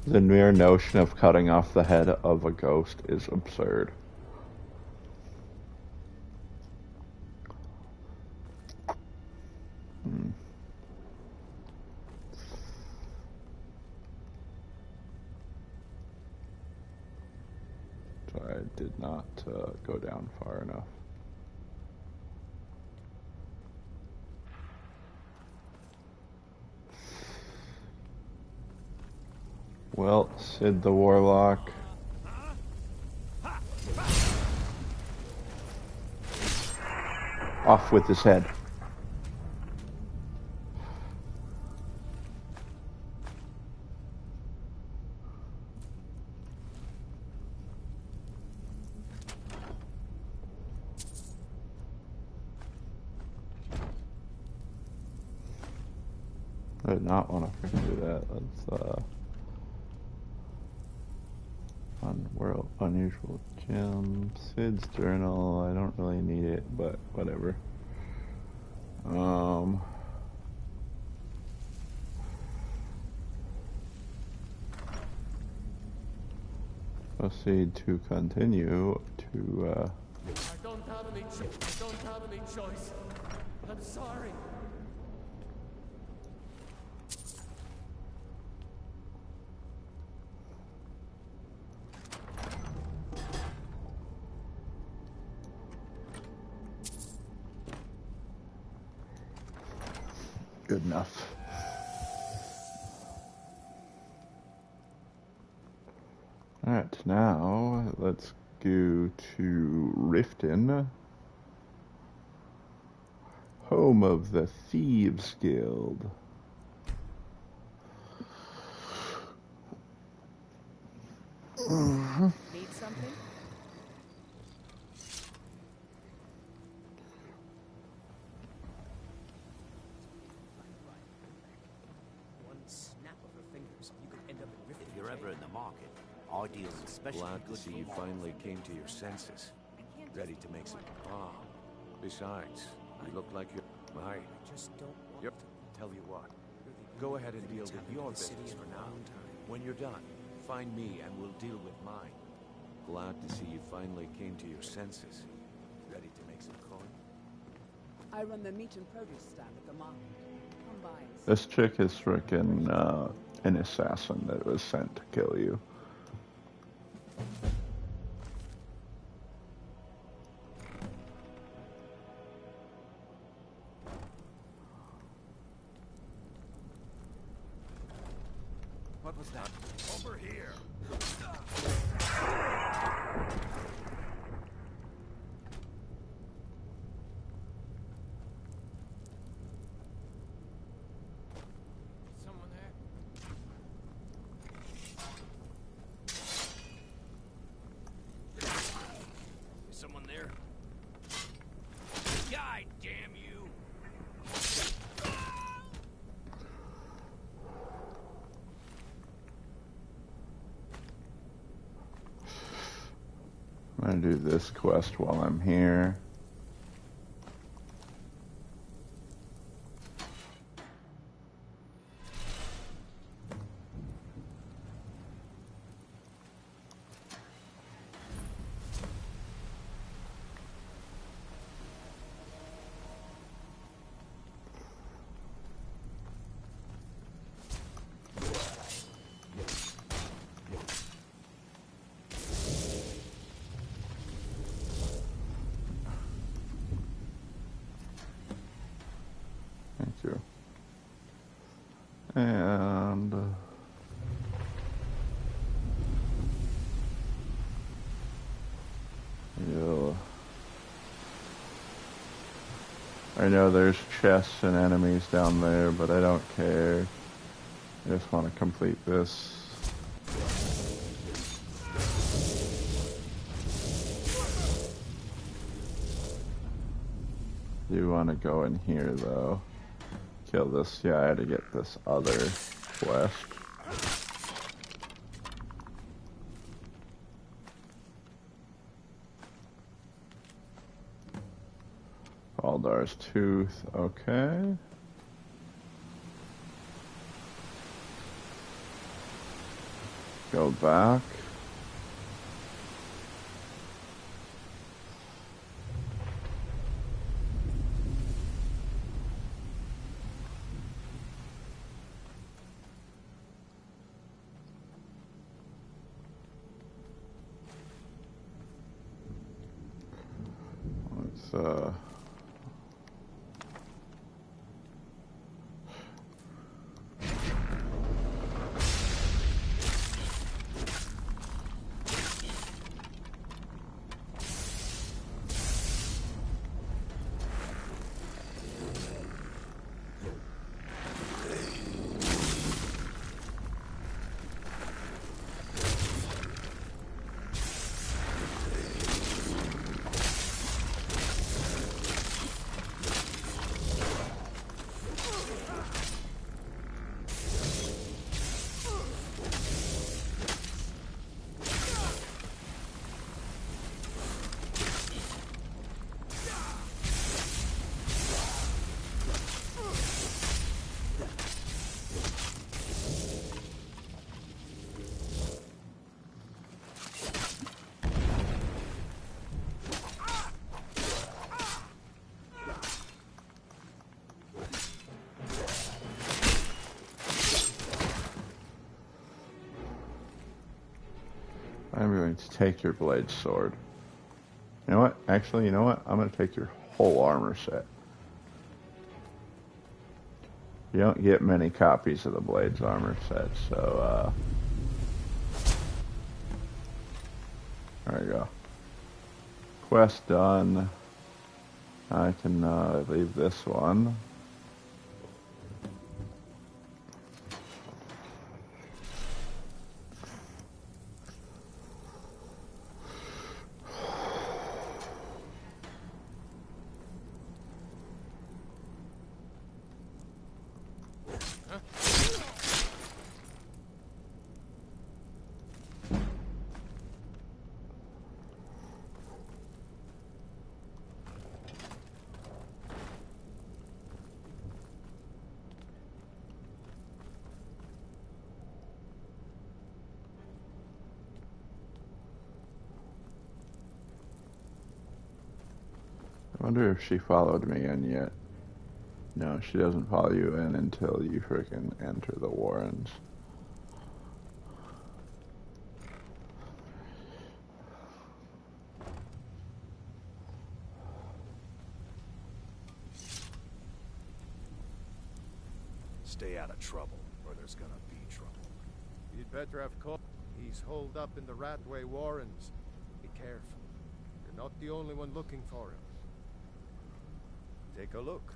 The mere notion of cutting off the head of a ghost is absurd. did not go down far enough. Well, Sid the Warlock. Off with his head. I did not want to freaking do that. Let's, Unworld, unusual gem, Sid's journal. I don't really need it, but whatever. Proceed to continue to, I don't have any choice. I'm sorry. Good enough. Alright, now let's go to Riften, home of the Thieves Guild. Need something? One snap of her fingers, you could end up in Rift. If you're ever in the market, I deal in special. Glad to see you finally came to your senses. Ready to make some. Ah, besides, you look like you're. I just don't want Yep. to. Tell you what. Go ahead and deal with your business for now. When you're done, find me and we'll deal with mine. Glad to see you finally came to your senses. Ready to make some coin? I run the meat and produce stand at the market. Come by and see. This chick is frickin' an assassin that was sent to kill you. What was that? Over here. Someone there? Is someone there? God damn you! I'm gonna do this quest while I'm here. Thank you. And yeah. I know there's chests and enemies down there, but I don't care. I just want to complete this. Do want to go in here though. Kill this. Yeah, I had to get this other quest. Baldar's Tooth. Okay. Go back. I'm going to take your blade sword. You know what? Actually, you know what? I'm going to take your whole armor set. You don't get many copies of the Blade's armor set, so, there you go. Quest done. I can, leave this one. I wonder if she followed me in yet. No, she doesn't follow you in until you frickin' enter the Warrens. Stay out of trouble, or there's gonna be trouble. You'd better have caught. He's holed up in the Ratway Warrens. Be careful. You're not the only one looking for him. Take a look.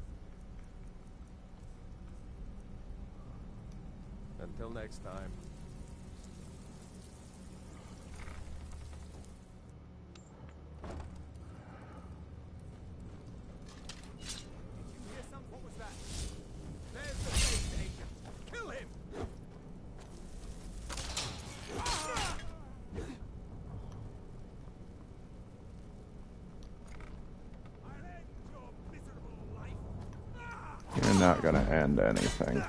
Until next time. What was that? There's the base agent. Kill him! You're not gonna end anything.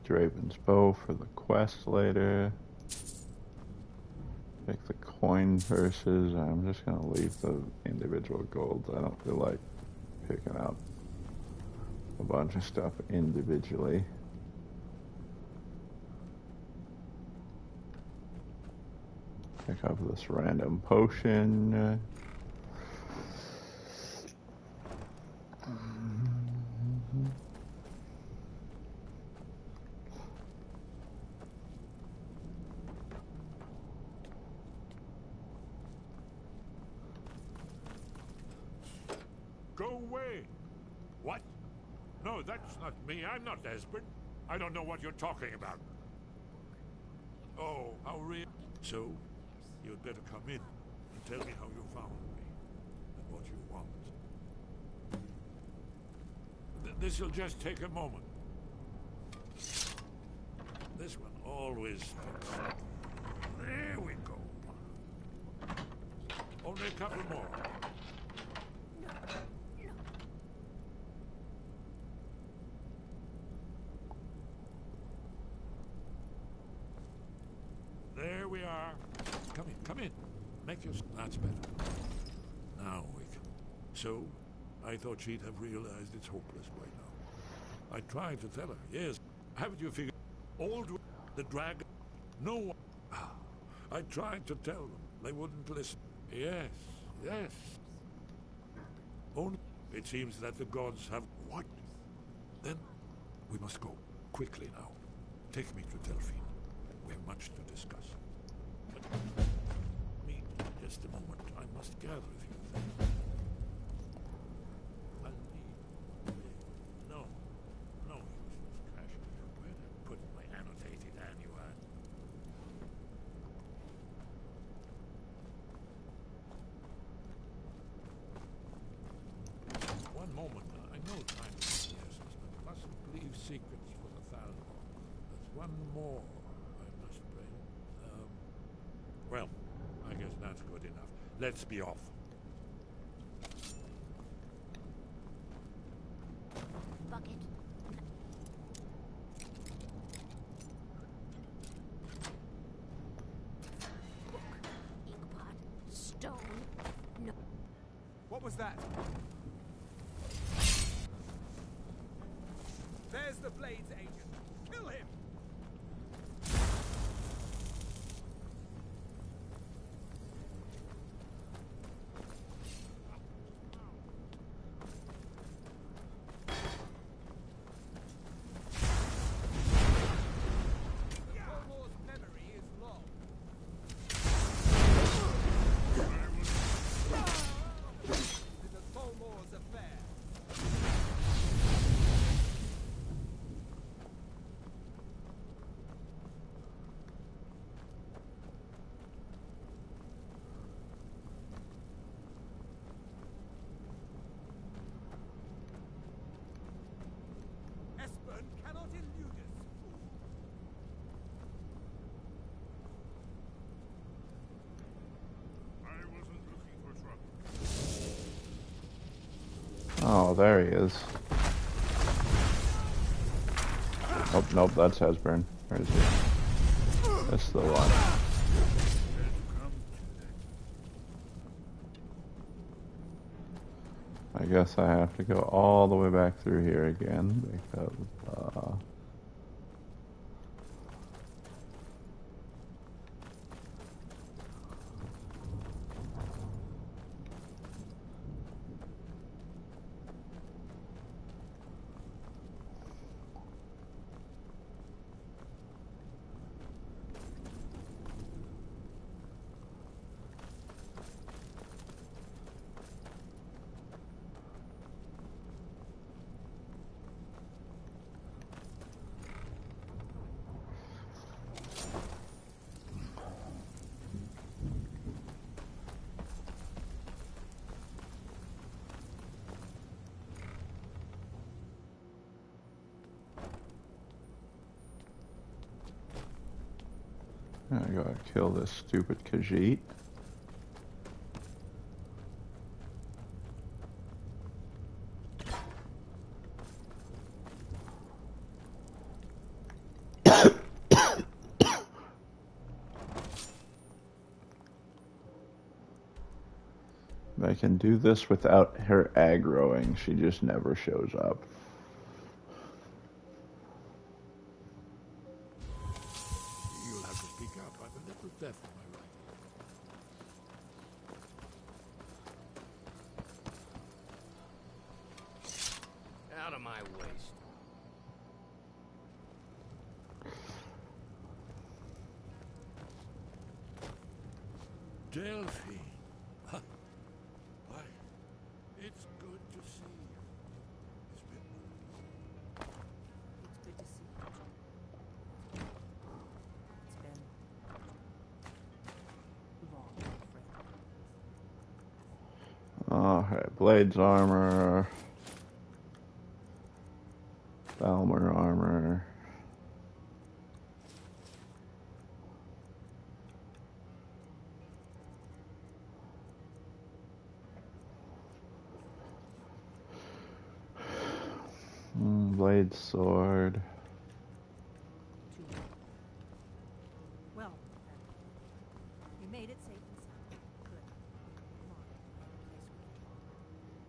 Draven's bow for the quest later. Pick the coin purses. I'm just gonna leave the individual golds. I don't feel like picking out a bunch of stuff individually. Pick up this random potion. Go away. What? No, that's not me. I'm not Esbern. I don't know what you're talking about. Oh, how real. So, you'd better come in and tell me how you found me and what you want. This'll just take a moment. This one always takes. There we go. Only a couple more. There we are. Come in, come in. Make your... That's better. Now we can... So, I thought she'd have realized it's hopeless by now. I tried to tell her, yes. Haven't you figured... Old... The dragon... No one... I tried to tell them. They wouldn't listen. Yes, yes. Only... It seems that the gods have... What? Then, we must go. Quickly now. Take me to Delphine. We have much to discuss. But... Me, just a moment. I must gather a few things. I'll need... No. No useless cash. Where did I put my annotated annual? One moment. I know time is of the essence, but mustn't leave secrets for the Thalmor. There's one more I must bring. Well, I guess that's good enough. Let's be off. Bucket. Book. Inkpot. Stone. No. What was that? There's the Blades agent. Kill him! Colmore's memory is long. It is Colmore's affair. Esbern cannot elude us. I wasn't looking for trouble. Oh, there he is. Oh, nope, that's Esbern. Where is he? That's the one. I guess I have to go all the way back through here again because, I gotta kill this stupid Khajiit. I can do this without her aggroing. She just never shows up. You'll have to speak up. I'm a little deaf in my right. Out of my waist. Delphine. Why, it's good to see Blades armor. Balmer armor. Blade sword. Well, you made it safe and sound. Good. Come on.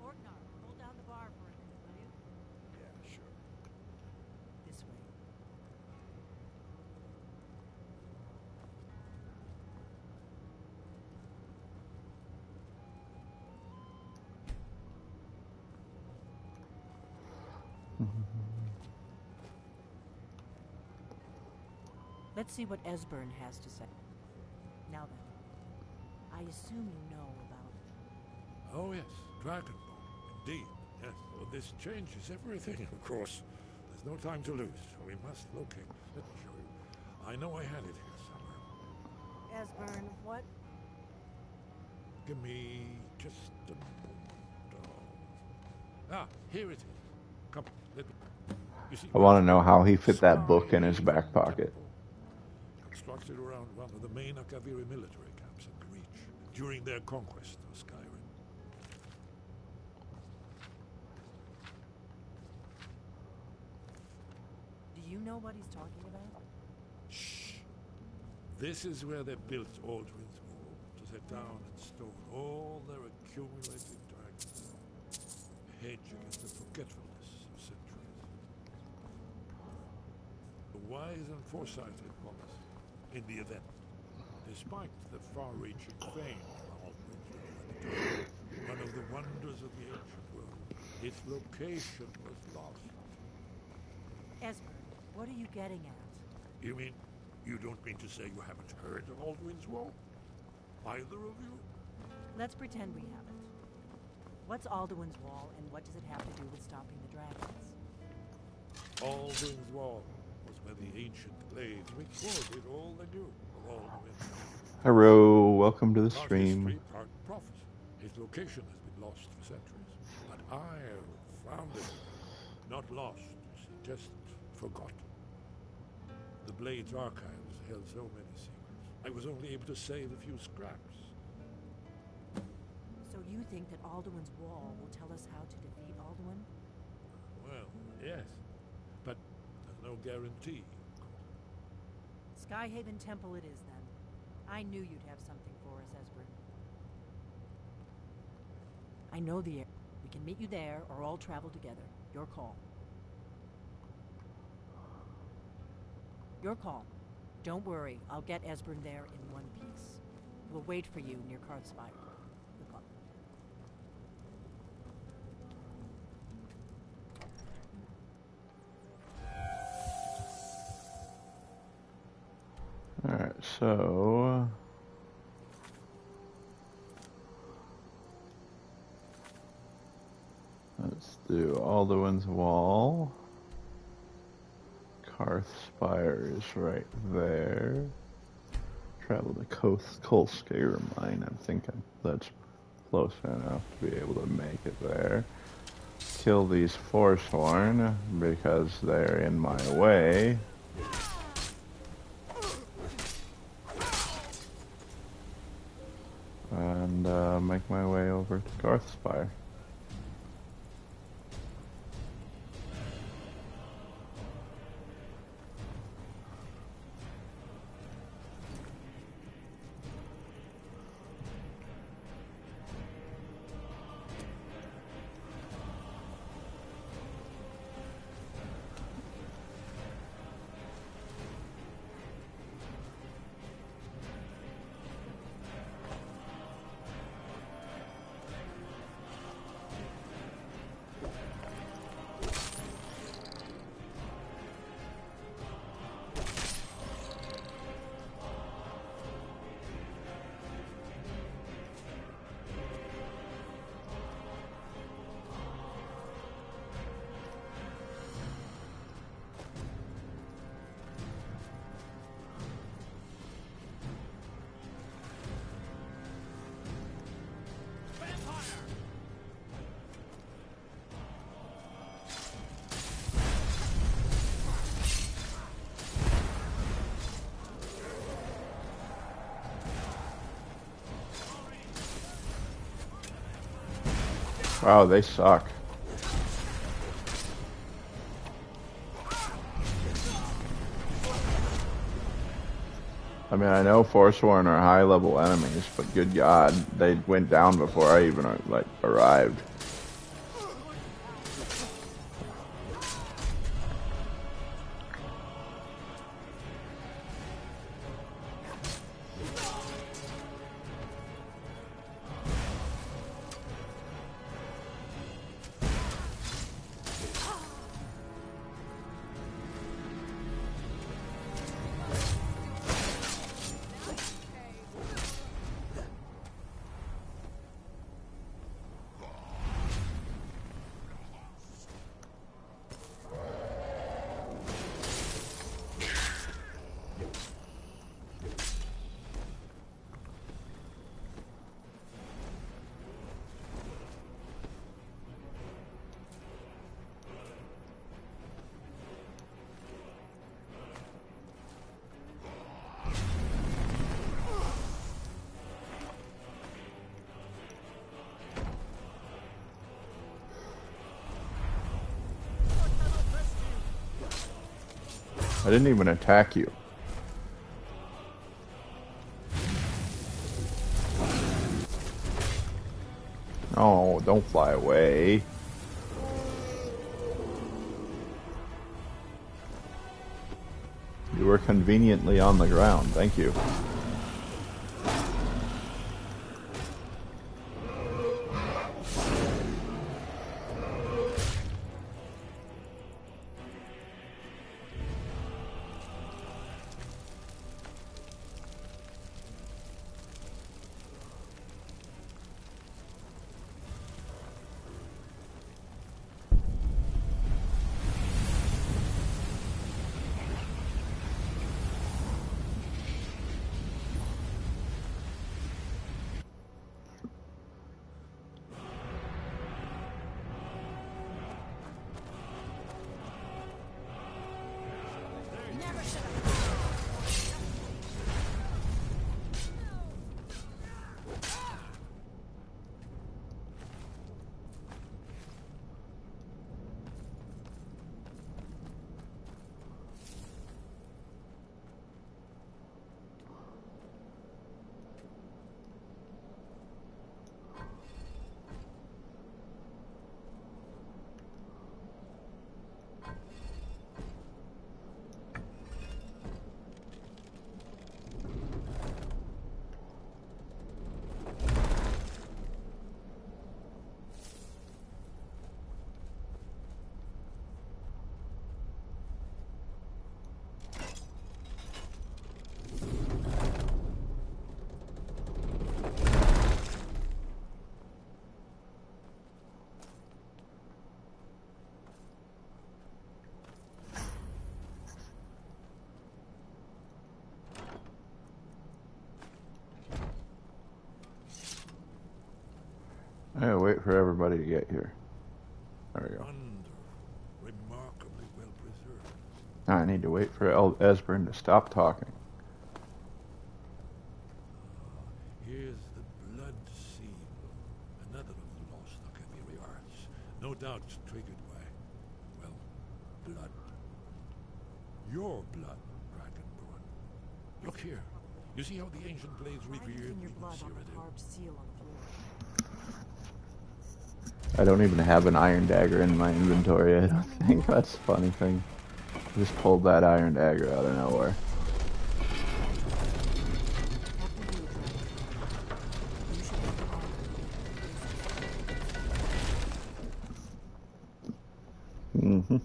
Orgnar, hold down the bar for a minute, will you? Yeah, sure. This way. Let's see what Esbern has to say. Now then, I assume you know about... Oh yes, Dragonborn. Indeed, yes. Well, this changes everything, of course. There's no time to lose. We must locate. Let me show you. I know I had it here somewhere. Esbern, what? Give me just a moment. Ah, here it is. Come, let me... You see, I want to know how he fit that book in his back pocket. constructed around one of the main Akaviri military camps in the Reach during their conquest of Skyrim. Do you know what he's talking about? Shh. This is where they built Aldrin's Wall, to set down in stone all their accumulated dragons, a hedge against the forgetfulness of centuries. A wise and foresighted policy in the event, despite the far-reaching fame of Aldrin's Wall at the time, one of the wonders of the ancient world, its location was lost. Esbern, what are you getting at? You mean, you don't mean to say you haven't heard of Aldrin's Wall? Either of you? Let's pretend we haven't. What's Alduin's Wall, and what does it have to do with stopping the dragons? Aldrin's Wall was where the ancient glades recorded all they knew of Alduin's Wall. Hello, welcome to the Part stream. history, part prophecy. His location has been lost for centuries, but I have found it. Not lost, you see, just forgotten. The Blade's archives held so many secrets. I was only able to save a few scraps. So you think that Alduin's Wall will tell us how to defeat Alduin? Well, yes, but there's no guarantee. Skyhaven Temple it is, then. I knew you'd have something for us, Esbern. I know the area. We can meet you there, or all travel together. Your call. Your call. Don't worry, I'll get Esbern there in one piece. We'll wait for you near Karthspire. Good luck. Alright, so... let's do Alduin's Wall. Karthspire is right there. Travel to Skyrim Mine. I'm thinking that's close enough to be able to make it there. Kill these Forsworn because they're in my way. And make my way over to Karthspire. Wow, they suck. I mean, I know Forsworn are high-level enemies, but good God, they went down before I even, like, arrived. I didn't even attack you. Oh, don't fly away. You were conveniently on the ground. Thank you. I gotta wait for everybody to get here. There we go. Remarkably well preserved. Now I need to wait for Esbern to stop talking. Here's the blood seal. Another of the lost Akaviri arts. No doubt triggered by, well, blood. Your blood, Dragonborn. Look here. You see how the ancient blades revered the Cyrodiil? I don't even have an iron dagger in my inventory, I don't think. That's a funny thing. I just pulled that iron dagger out of nowhere. Mm-hmm.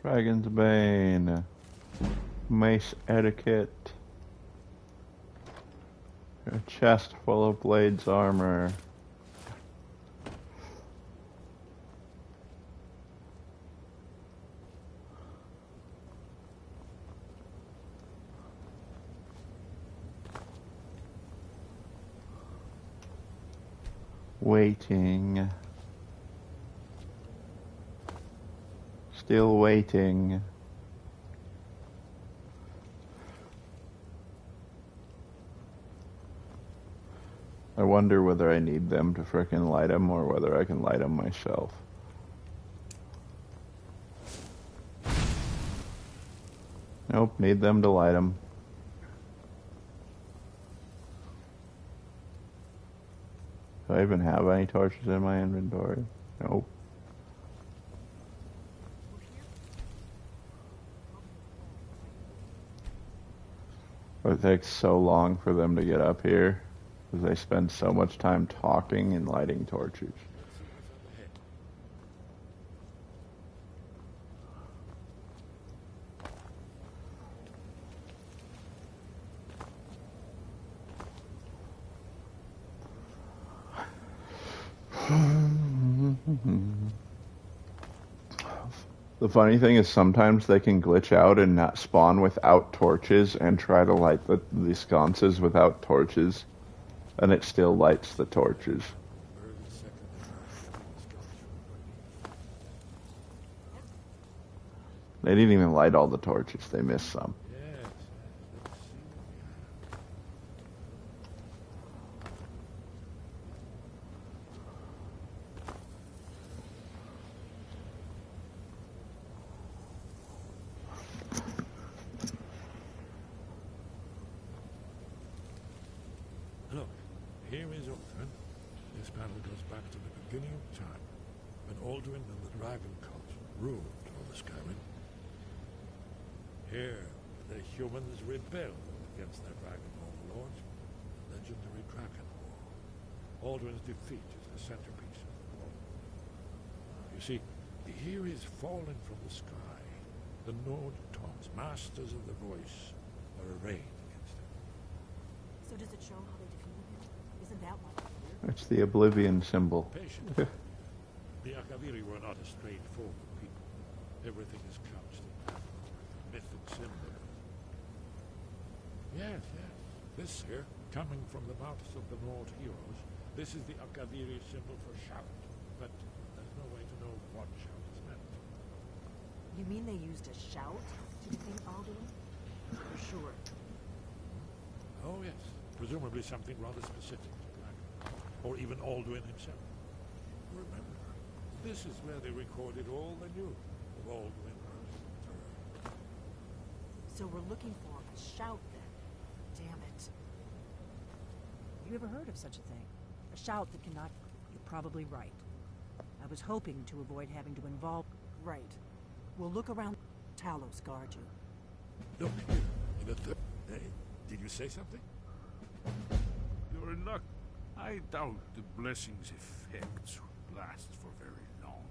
Dragon's Bane, Mace Etiquette, a chest full of blades armor. Waiting. Still waiting. I wonder whether I need them to frickin' light them or whether I can light them myself. Nope, need them to light them. Do I even have any torches in my inventory? Nope. It takes so long for them to get up here because they spend so much time talking and lighting torches. The funny thing is sometimes they can glitch out and not spawn without torches and try to light the sconces without torches, and it still lights the torches. They didn't even light all the torches, they missed some. Look, here is Ulthuan. This battle goes back to the beginning of time, when Alduin and the Dragon Cult ruled over Skyrim. Here, the humans rebelled against their dragon overlords. The legendary Dragon War. Alduin's defeat is the centerpiece of the war. You see, here is fallen from the sky. The Nord Toms, masters of the voice, are arrayed against him. So does it show how they defeated him? Isn't that why? It's the Oblivion symbol. Patience. The Akaviri were not a straightforward people. Everything is couched in myth and symbol. Yes, yes. This here, coming from the mouths of the Nord heroes, this is the Akaviri symbol for shout. But there's no way to know what shout is meant. You mean they used a shout to defeat Alduin? For sure. Oh, yes. Presumably something rather specific to Dragon. Or even Alduin himself. Remember, this is where they recorded all they knew of Alduin versus the Third. So we're looking for a shout then. Damn it. You ever heard of such a thing? A shout that cannot... You're probably right. I was hoping to avoid having to involve... Right. We'll look around. Talos guard you. Look here, in the third... Hey, did you say something? You're in luck. I doubt the blessing's effects will last for very long.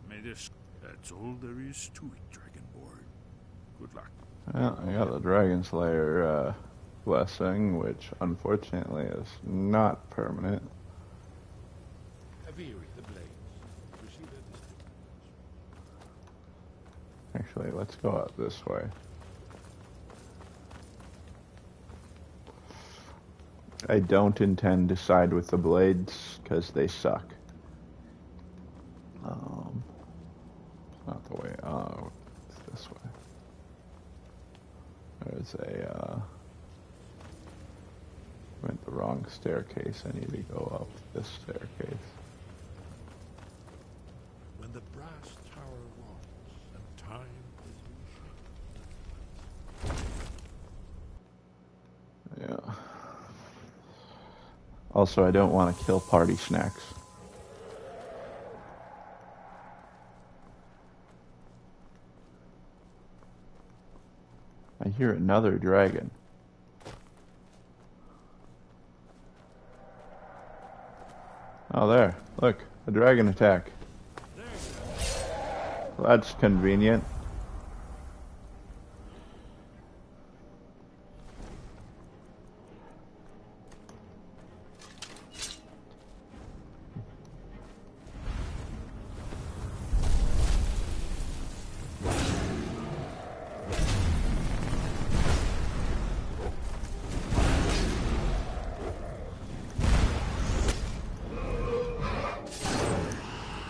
May this... That's all there is to it, Dragonborn. Good luck. Well, I got the Dragon Slayer blessing, which unfortunately is not permanent. Aviri, the blades. You see their distinct marks. Actually, let's go out this way. I don't intend to side with the blades because they suck. Not the way. Oh, it's this way. There's a. Went the wrong staircase. I need to go up this staircase. When the brass tower walks and time is reshaped. Yeah. Also, I don't want to kill party snacks. I hear another dragon. Oh, there. Look, a dragon attack. Well, that's convenient.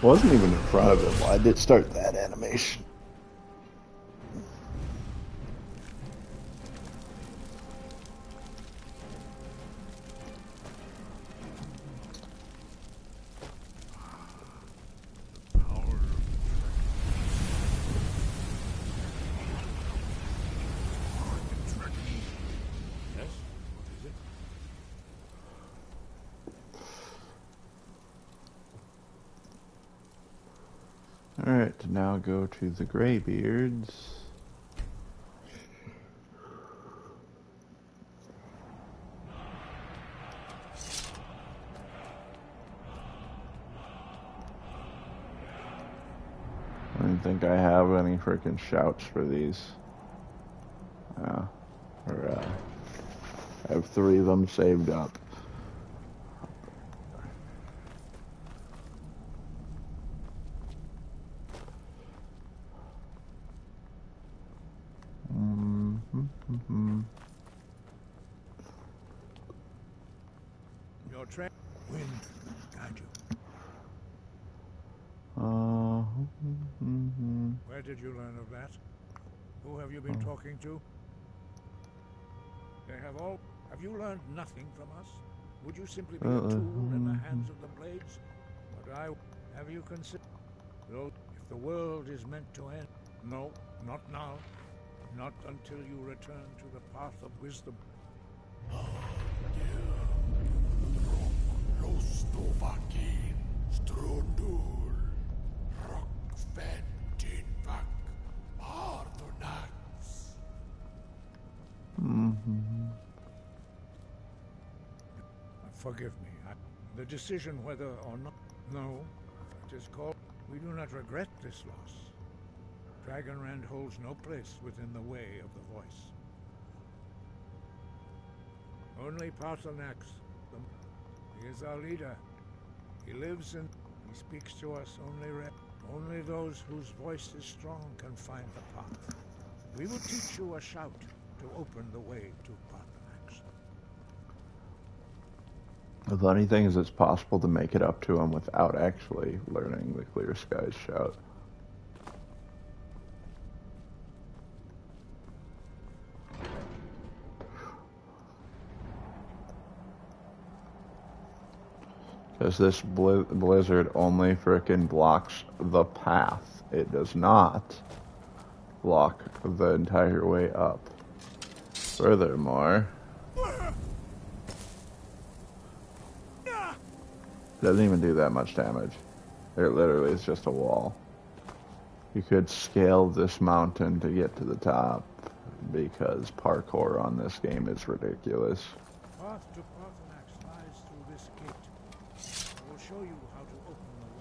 Wasn't even in front of him. Why did it start that animation? Alright, now go to the Greybeards. I don't think I have any freaking shouts for these. I have 3 of them saved up. Your train wind guide you. Where did you learn of that? Who have you been talking to? They have all. Have you learned nothing from us? Would you simply be a tool in the hands of the Blades? But have you considered? Though, if the world is meant to end, no, not now. Not until you return to the path of wisdom. Lostovakin, Strundul, Rockventinvak, Ardonax. Forgive me. The decision whether or not... No, it is called... We do not regret this loss. Dragonrand holds no place within the way of the voice. Only Paarthurnax, he is our leader. He lives and he speaks to us only those whose voice is strong can find the path. We will teach you a shout to open the way to Paarthurnax. The funny thing is it's possible to make it up to him without actually learning the Clear Skies shout. Because this blizzard only frickin' blocks the path. It does not block the entire way up. Furthermore, it doesn't even do that much damage. It literally is just a wall. You could scale this mountain to get to the top because parkour on this game is ridiculous. Path to Paarthurnax lies through this gate. I will show you how to open the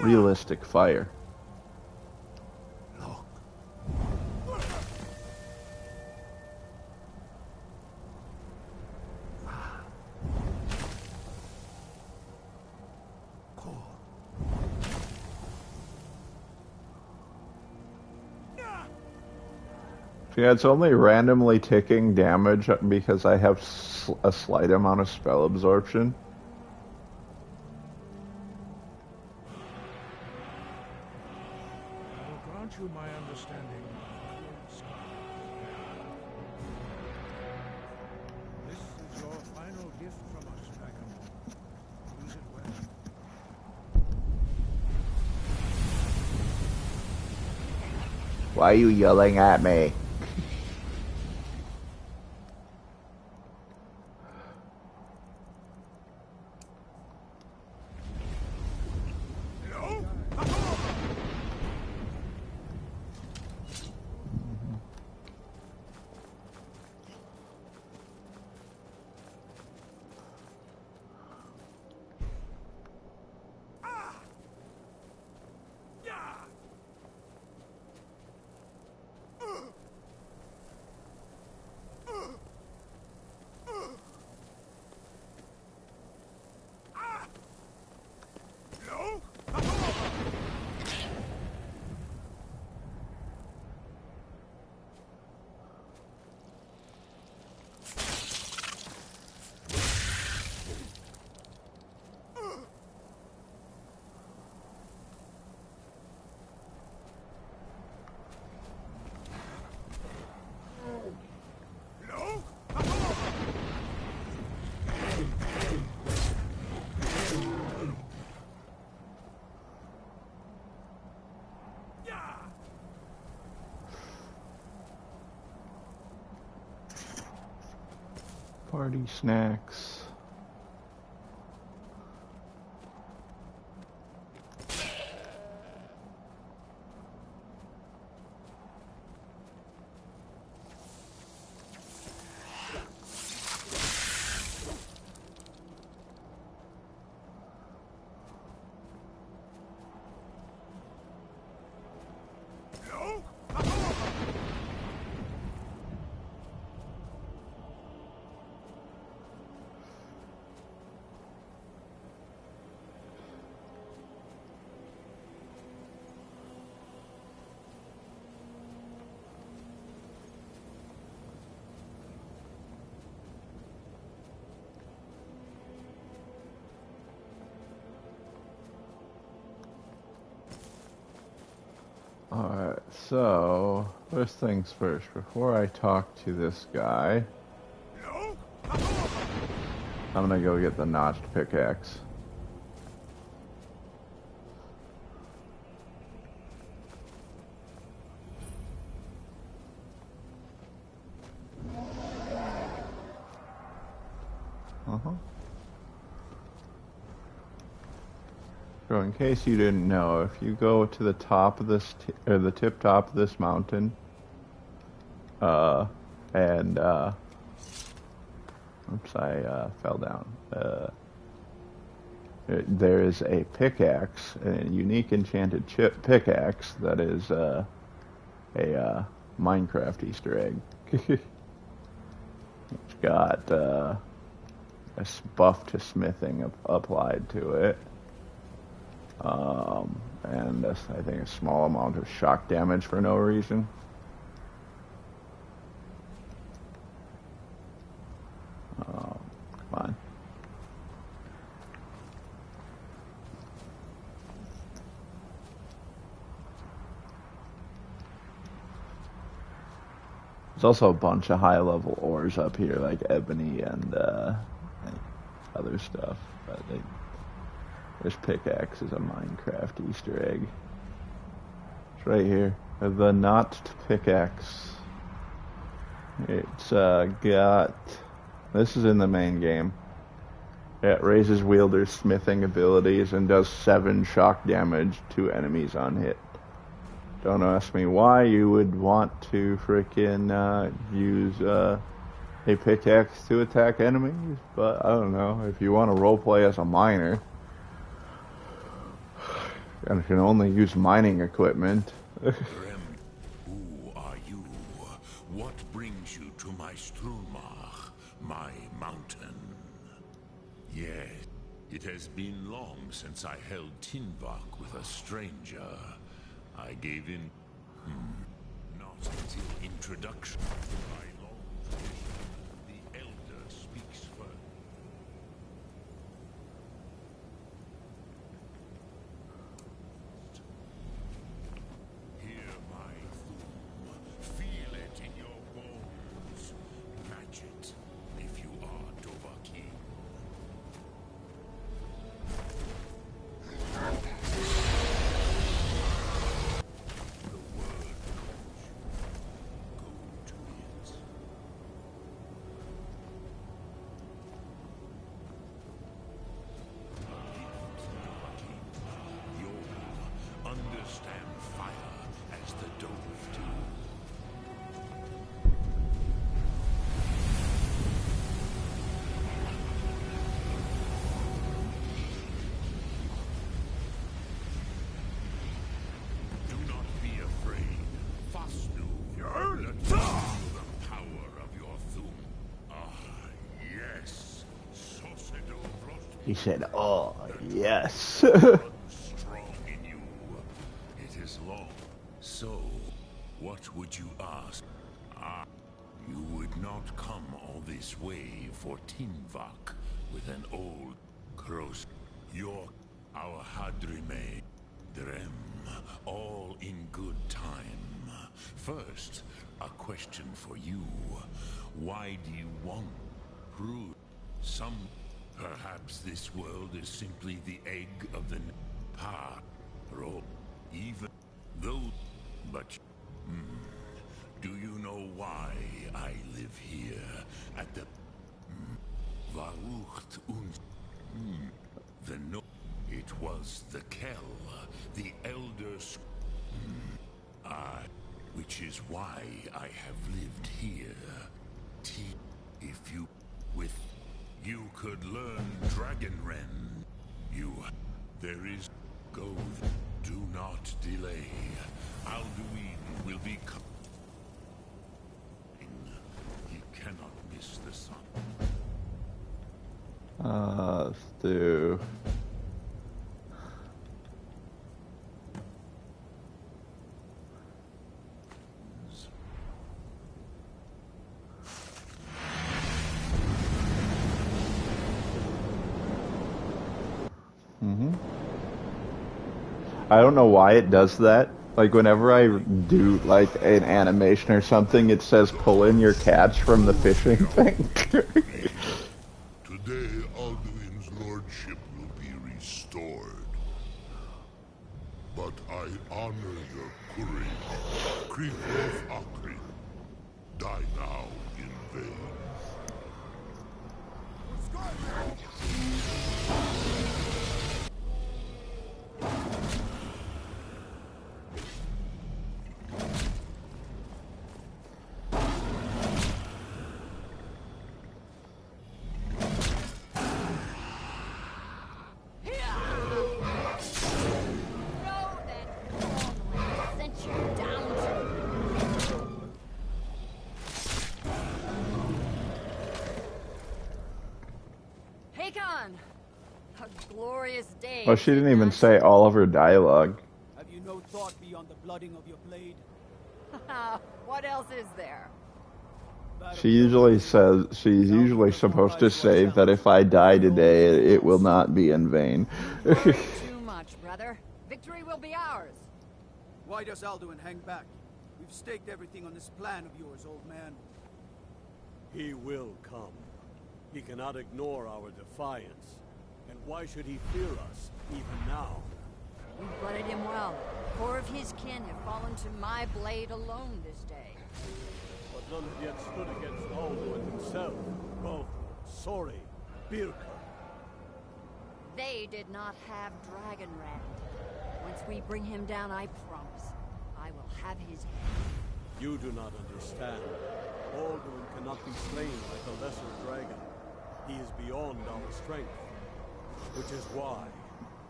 way. Realistic fire. Yeah, it's only randomly ticking damage because I have a slight amount of spell absorption. I will grant you my understanding of the This is your final gift from us, Dragonborn. Use it well. Why are you yelling at me? Party snacks. So, first things first, before I talk to this guy, I'm gonna go get the notched pickaxe. So in case you didn't know, if you go to the top of this, or the tip top of this mountain, and, oops, I fell down. There is a pickaxe, a unique enchanted pickaxe that is a Minecraft Easter egg. It's got a buff to smithing applied to it. And I think a small amount of shock damage for no reason. Come on. There's also a bunch of high-level ores up here, like ebony and other stuff. But this pickaxe is a Minecraft Easter egg. It's right here. The notched pickaxe. It's got... This is in the main game. It raises wielder's smithing abilities and does 7 shock damage to enemies on hit. Don't ask me why you would want to frickin' use a pickaxe to attack enemies, but I don't know. If you want to roleplay as a miner, and can only use mining equipment. Who are you? What brings you to my Strumach, my mountain? Yes, it has been long since I held Tinvak with a stranger. I gave in. Not until introduction. By long tradition, the elder speaks first. Hear my thum. Feel it in your bones. Match it if you are Dovahkiin. Understand fire as the Dove do. Do not be afraid. Fasnu. Let me feel the power of your thum. Ah, yes. Sosedo Frost. He said, "Oh, yes." Strong in you. It is long. So, what would you ask? You would not come all this way for Tinvak with an old cross. Your, our Hadrime, Drem, all in good time. First, a question for you. Why do you want brood? Perhaps this world is simply the egg of the or even though, but do you know why I live here at the Varucht und the no? It was the Kell, the elders, which is why I have lived here. If you you could learn Dragonren. There is go. Do not delay. Alduin will be coming. He cannot miss the sun. Let's do... I don't know why it does that, Like whenever I do like an animation or something, it says pull in your catch from the fishing thing. Today, Alduin's lordship will be restored. But I honor your courage. Krikov Akri. Die now in vain. Glorious day. Well, she didn't even say all of her dialogue. Have you no thought beyond the blooding of your blade? What else is there? She usually says, she's usually supposed to say that if I die today, it will not be in vain. Too much, brother. Victory will be ours. Why does Alduin hang back? We've staked everything on this plan of yours, old man. He will come. He cannot ignore our defiance. And why should he fear us, even now? We blooded him well. 4 of his kin have fallen to my blade alone this day. But none have yet stood against Alduin himself. Both Sori, Birka. They did not have Dragonrand. Once we bring him down, I promise, I will have his head. You do not understand. Alduin cannot be slain like a lesser dragon. He is beyond our strength. Which is why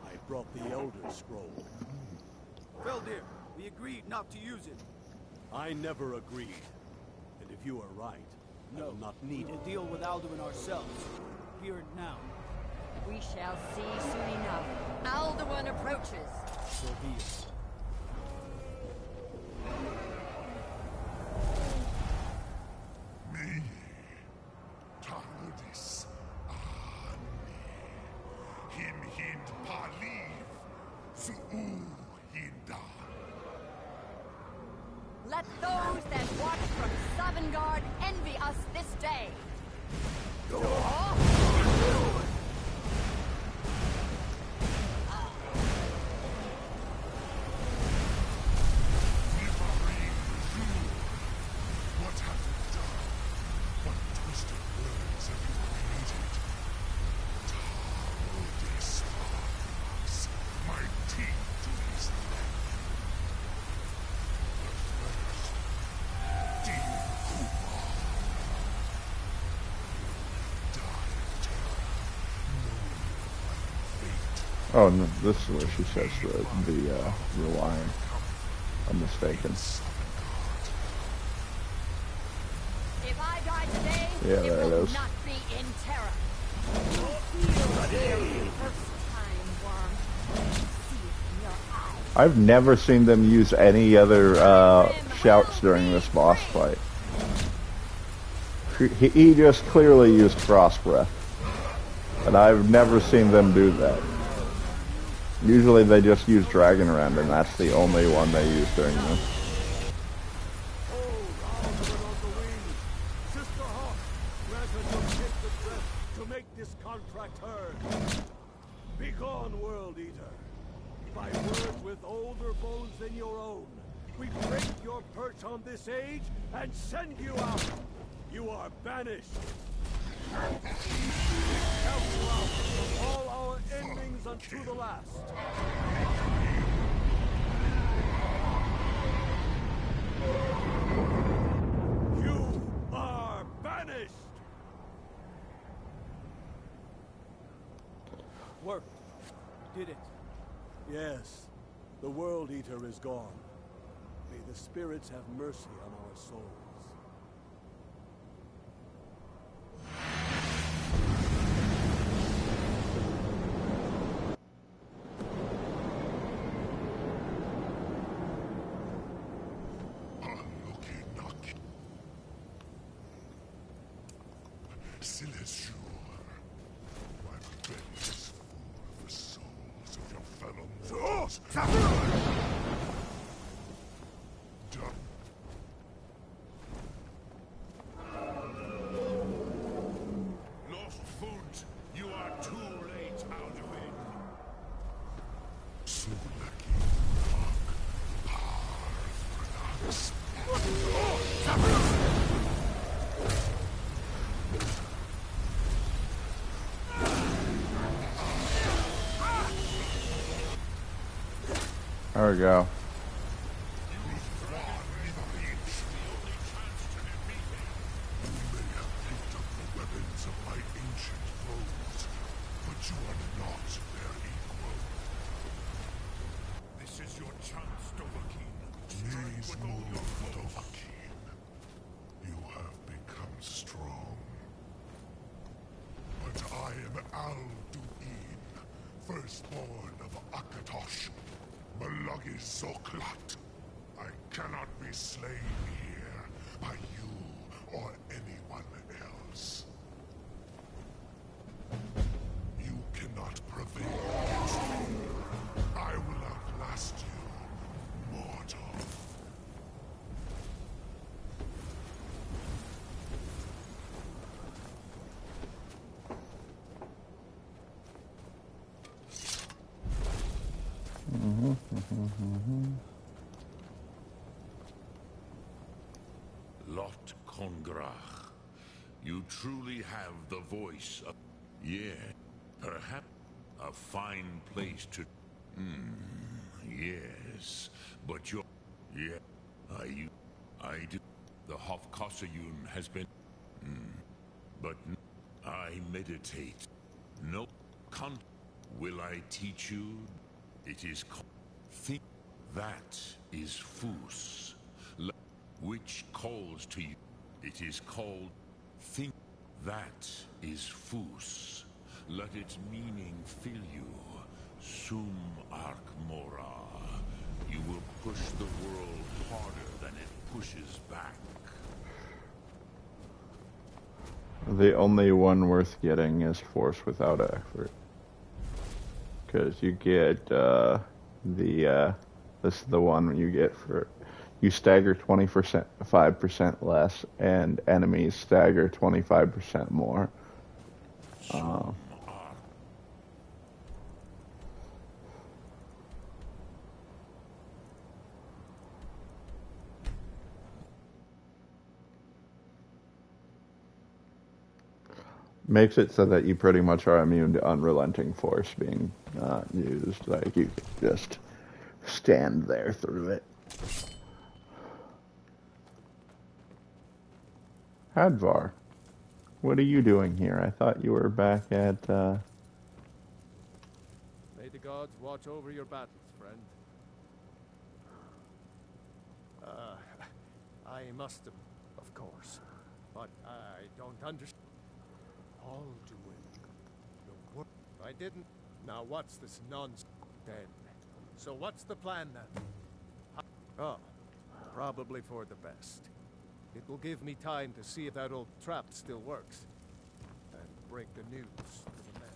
I brought the Elder Scroll. Feldir, we agreed not to use it. I never agreed. And if you are right, I will not need we will it. deal with Alduin ourselves. Here and now. We shall see soon enough. Alduin approaches. So be it. Me, Tarudis, Him hind paliv, Su'u hinda. Let those that watch from Sovngarde envy us this day. What have you done? What twisted words have you created? Tarudis Fox, my teeth to his neck. But first, Dean Kuba. Die of terror, knowing your final fate. Oh, no, this is where she says the line. I'm mistaken. If I die today, Yeah, there it will is. not be in terror. First time, worm. See it in your eyes. I've never seen them use any other shouts during this boss fight. He just clearly used Frost Breath. And I've never seen them do that. Usually they just use Dragon Rend, and that's the only one they use during this. Sister Hawk, grant us your sacred breath to make this contract heard. Begone, World Eater. By word with older bones than your own, we break your perch on this age and send you out. You are banished. Count you out from all our endings unto the last. You are banished. Worked. Did it. Yes, the World Eater is gone. May the spirits have mercy on our souls. Silesur, my belly is full of the souls of your fellow mortals. There we go. Firstborn of Akatosh, Malagi Zoklat. I cannot be slain here by you or anyone else. You cannot prevail against me. I will outlast you, mortal. Lot Kongrach, you truly have the voice of... Yeah, perhaps a fine place to... yes, but you're... Yeah, I do... The Hofkossayun has been... but I meditate. No con... Will I teach you? It is... Think that is Fus. Which calls to you. It is called think. That is Fus. Let its meaning fill you. Sum Arc Mora. You will push the world harder than it pushes back. The only one worth getting is Force Without Effort. Because you get this is the one you get for... You stagger 20%, 5% less, and enemies stagger 25% more. Makes it so that you pretty much are immune to unrelenting force being used. Like, you can just stand there through it. Hadvar, what are you doing here? I thought you were back at, May the gods watch over your battles, friend. I must have, of course, but I don't understand. All doing the work. I didn't. Now what's this nonsense then? So what's the plan then? Oh, probably for the best. It will give me time to see if that old trap still works. And break the news to the men.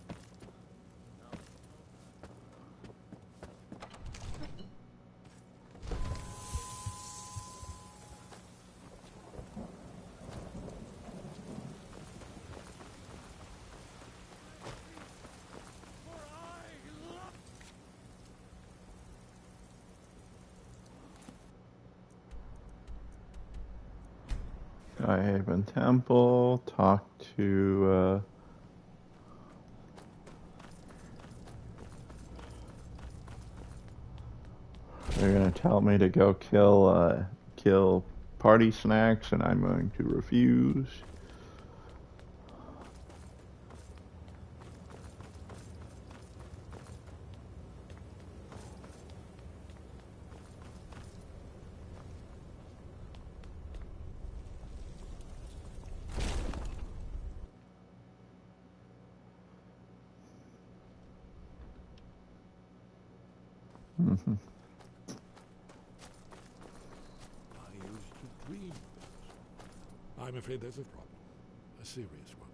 Skyhaven Temple, talk to, they're gonna tell me to go kill party snacks, and I'm going to refuse. I used to dream. I'm afraid there's a problem. A serious one.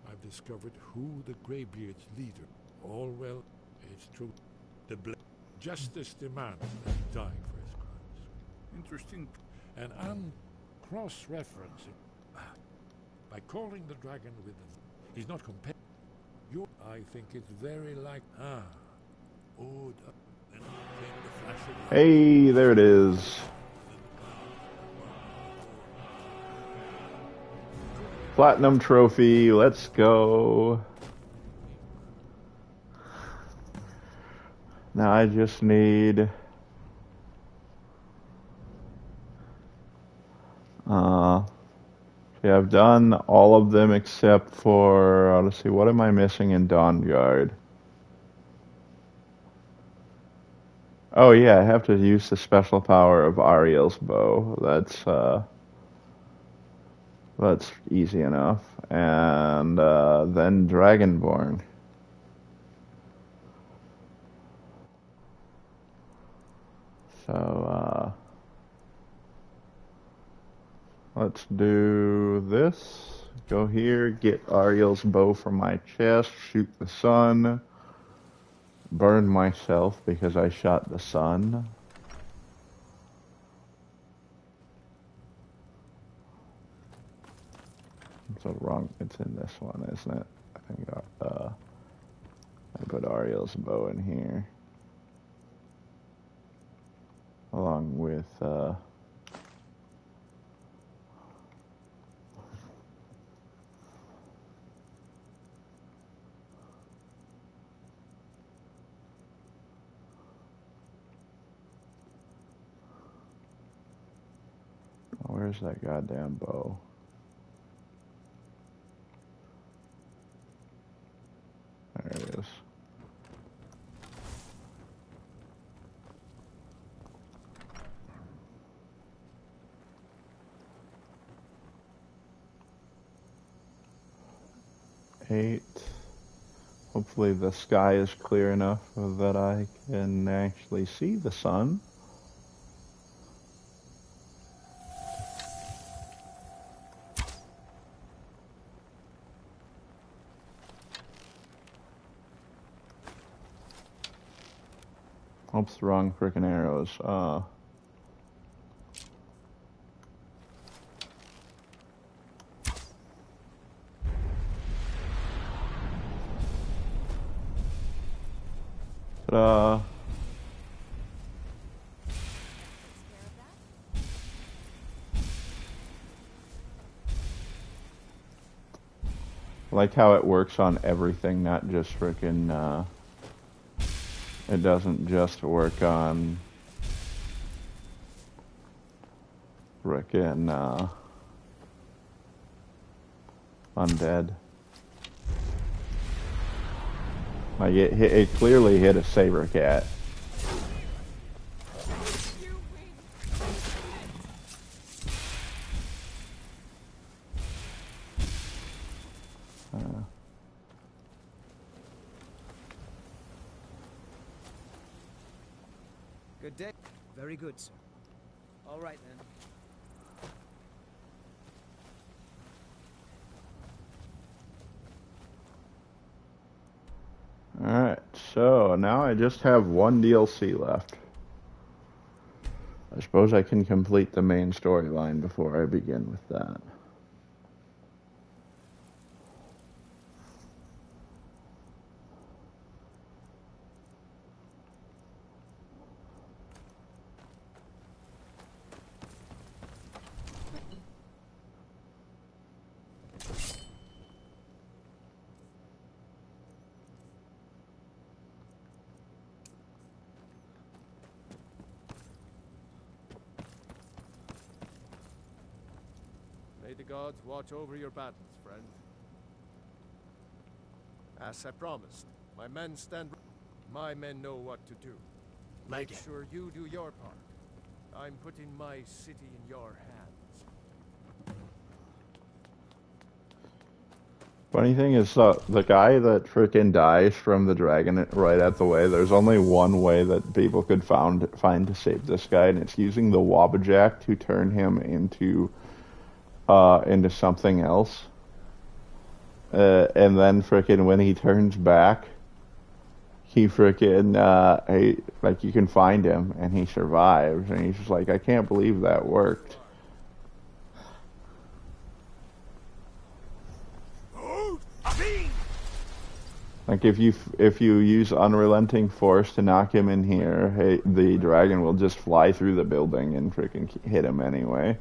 I've discovered who the Greybeard's leader. All well, it's true. The justice demands that he die for his crimes. Interesting. And I'm cross-referencing. By calling the dragon with the... He's not compared. I think it's very like... Oh, then came the flash of light. Hey, there it is. Platinum trophy, let's go. Now I just need Yeah, I've done all of them except for, let's see, what am I missing in Dawnguard? Oh yeah, I have to use the special power of Ariel's bow. That's easy enough. And then Dragonborn. So let's do this. Go here, get Ariel's bow from my chest, shoot the sun, burn myself because I shot the sun. So wrong, it's in this one, isn't it? I think I put Ariel's bow in here. Along with, where's that goddamn bow? There it is. Eight. Hopefully the sky is clear enough that I can actually see the sun. Oops, wrong frickin' arrows. Ta-da! I like how it works on everything, not just frickin', it doesn't just work on frickin', undead. Like it clearly hit a saber cat. Good day. Very good, sir. All right, then. Alright, so now I just have one DLC left. I suppose I can complete the main storyline before I begin with that. May the gods watch over your battles, friend. As I promised, my men stand. My men know what to do. Make sure you do your part. I'm putting my city in your hands. Funny thing is, the guy that frickin' dies from the dragon right at the way, there's only one way that people could find to save this guy, and it's using the Wabbajack to turn him into something else. And then frickin' when he turns back, he frickin', like you can find him and he survives, and he's just like, I can't believe that worked. Like if you use unrelenting force to knock him in here, hey, the dragon will just fly through the building and frickin' hit him anyway.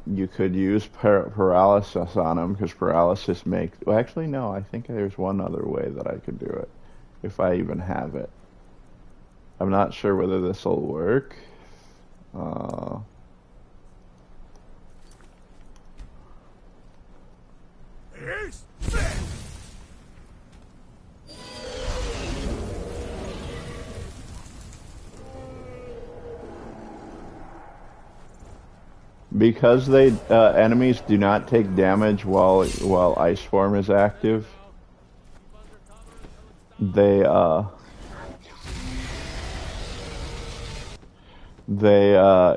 You could use paralysis on him, because paralysis makes... Well, actually, no, I think there's one other way that I could do it, if I even have it. I'm not sure whether this will work. Because they enemies do not take damage while ice form is active, they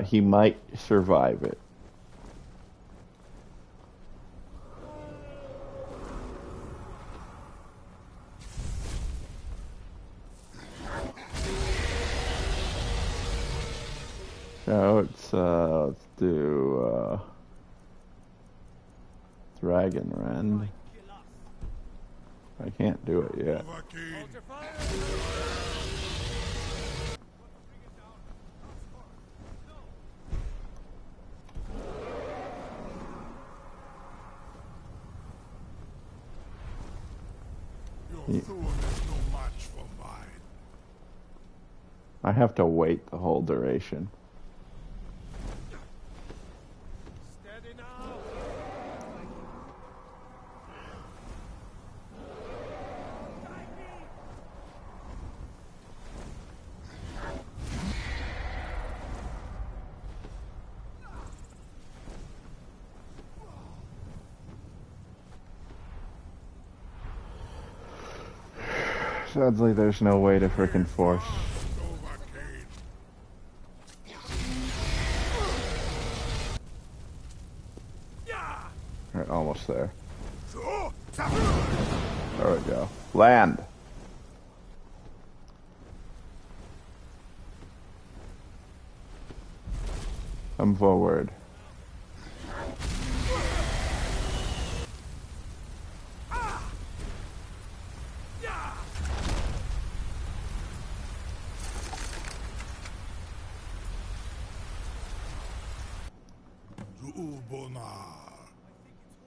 he might survive it. So let's do Dragon Rend. I can't do it yet. Your Thorn is no match for mine. I have to wait the whole duration. Sadly, there's no way to frickin' force. Alright, almost there. There we go. Land! Come forward.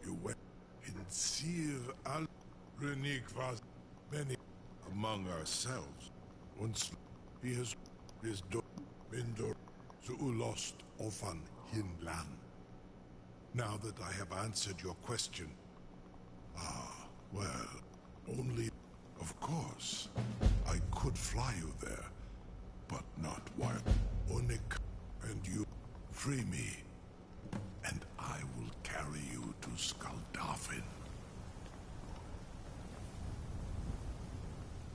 You went in Sir Al Renik was many among ourselves. Once he has his Mindor zu lost ofan Hinlan. Now that I have answered your question, well, only, of course, I could fly you there, but not while Onik and you free me, and I will carry you to Skaldafin.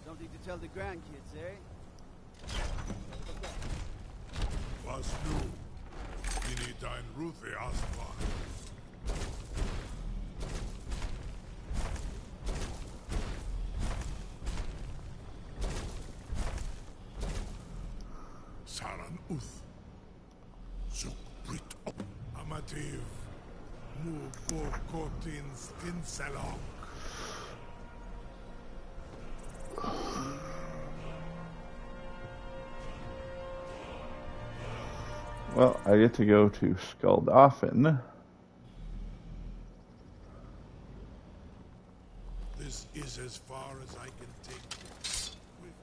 Something to tell the grandkids, eh? Was nu, Ini dein Ruthi Aspa. Saran Uth. Zuk Brit Amativ. Mu Bokotin Stinselok. Well, I get to go to Skaldafin. This is as far as I can take with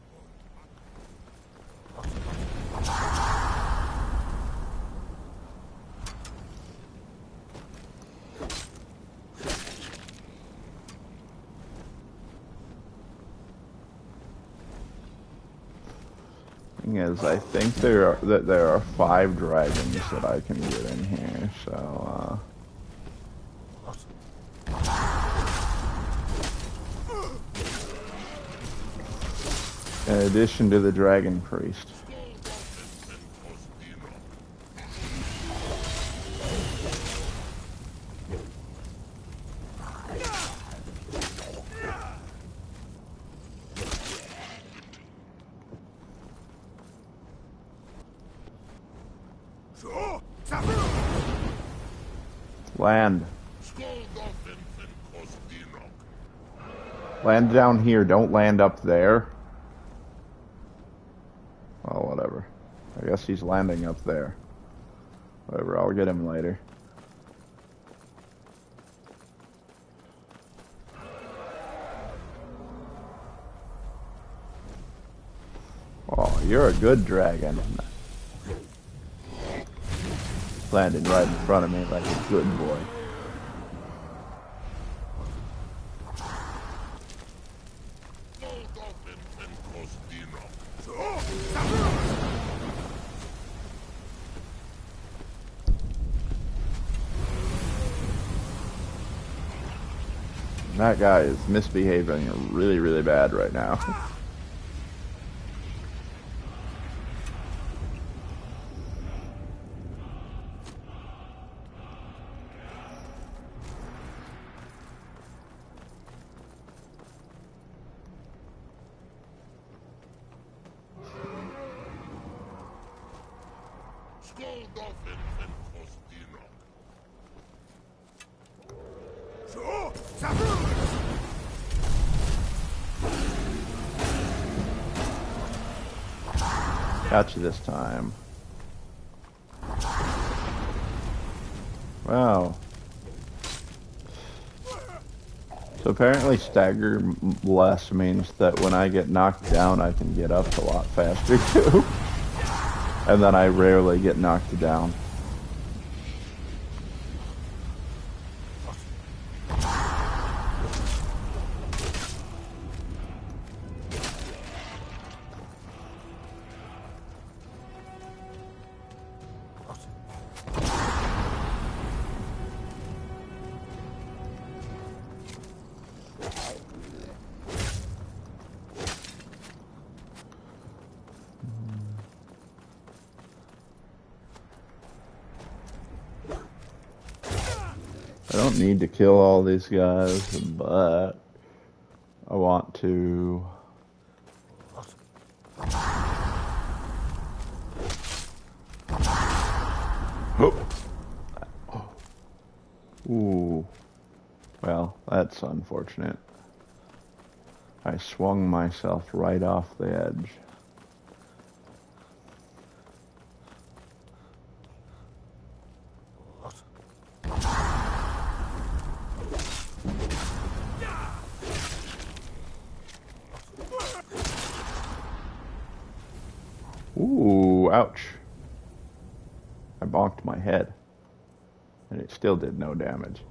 Thing is, I think there are 5 dragons that I can get in here, so in addition to the dragon priest. Land. Land down here, don't land up there. Well, whatever. I guess he's landing up there. Whatever, I'll get him later. Oh, You're a good dragon. Landing right in front of me like a good boy. That guy is misbehaving really, really bad right now. Got you this time. Wow. So apparently stagger less means that when I get knocked down I can get up a lot faster too. And then I rarely get knocked down. I don't need to kill all these guys, but I want to. Oh. Ooh. Well, that's unfortunate. I swung myself right off the edge. Ooh, ouch. I bonked my head, and it still did no damage.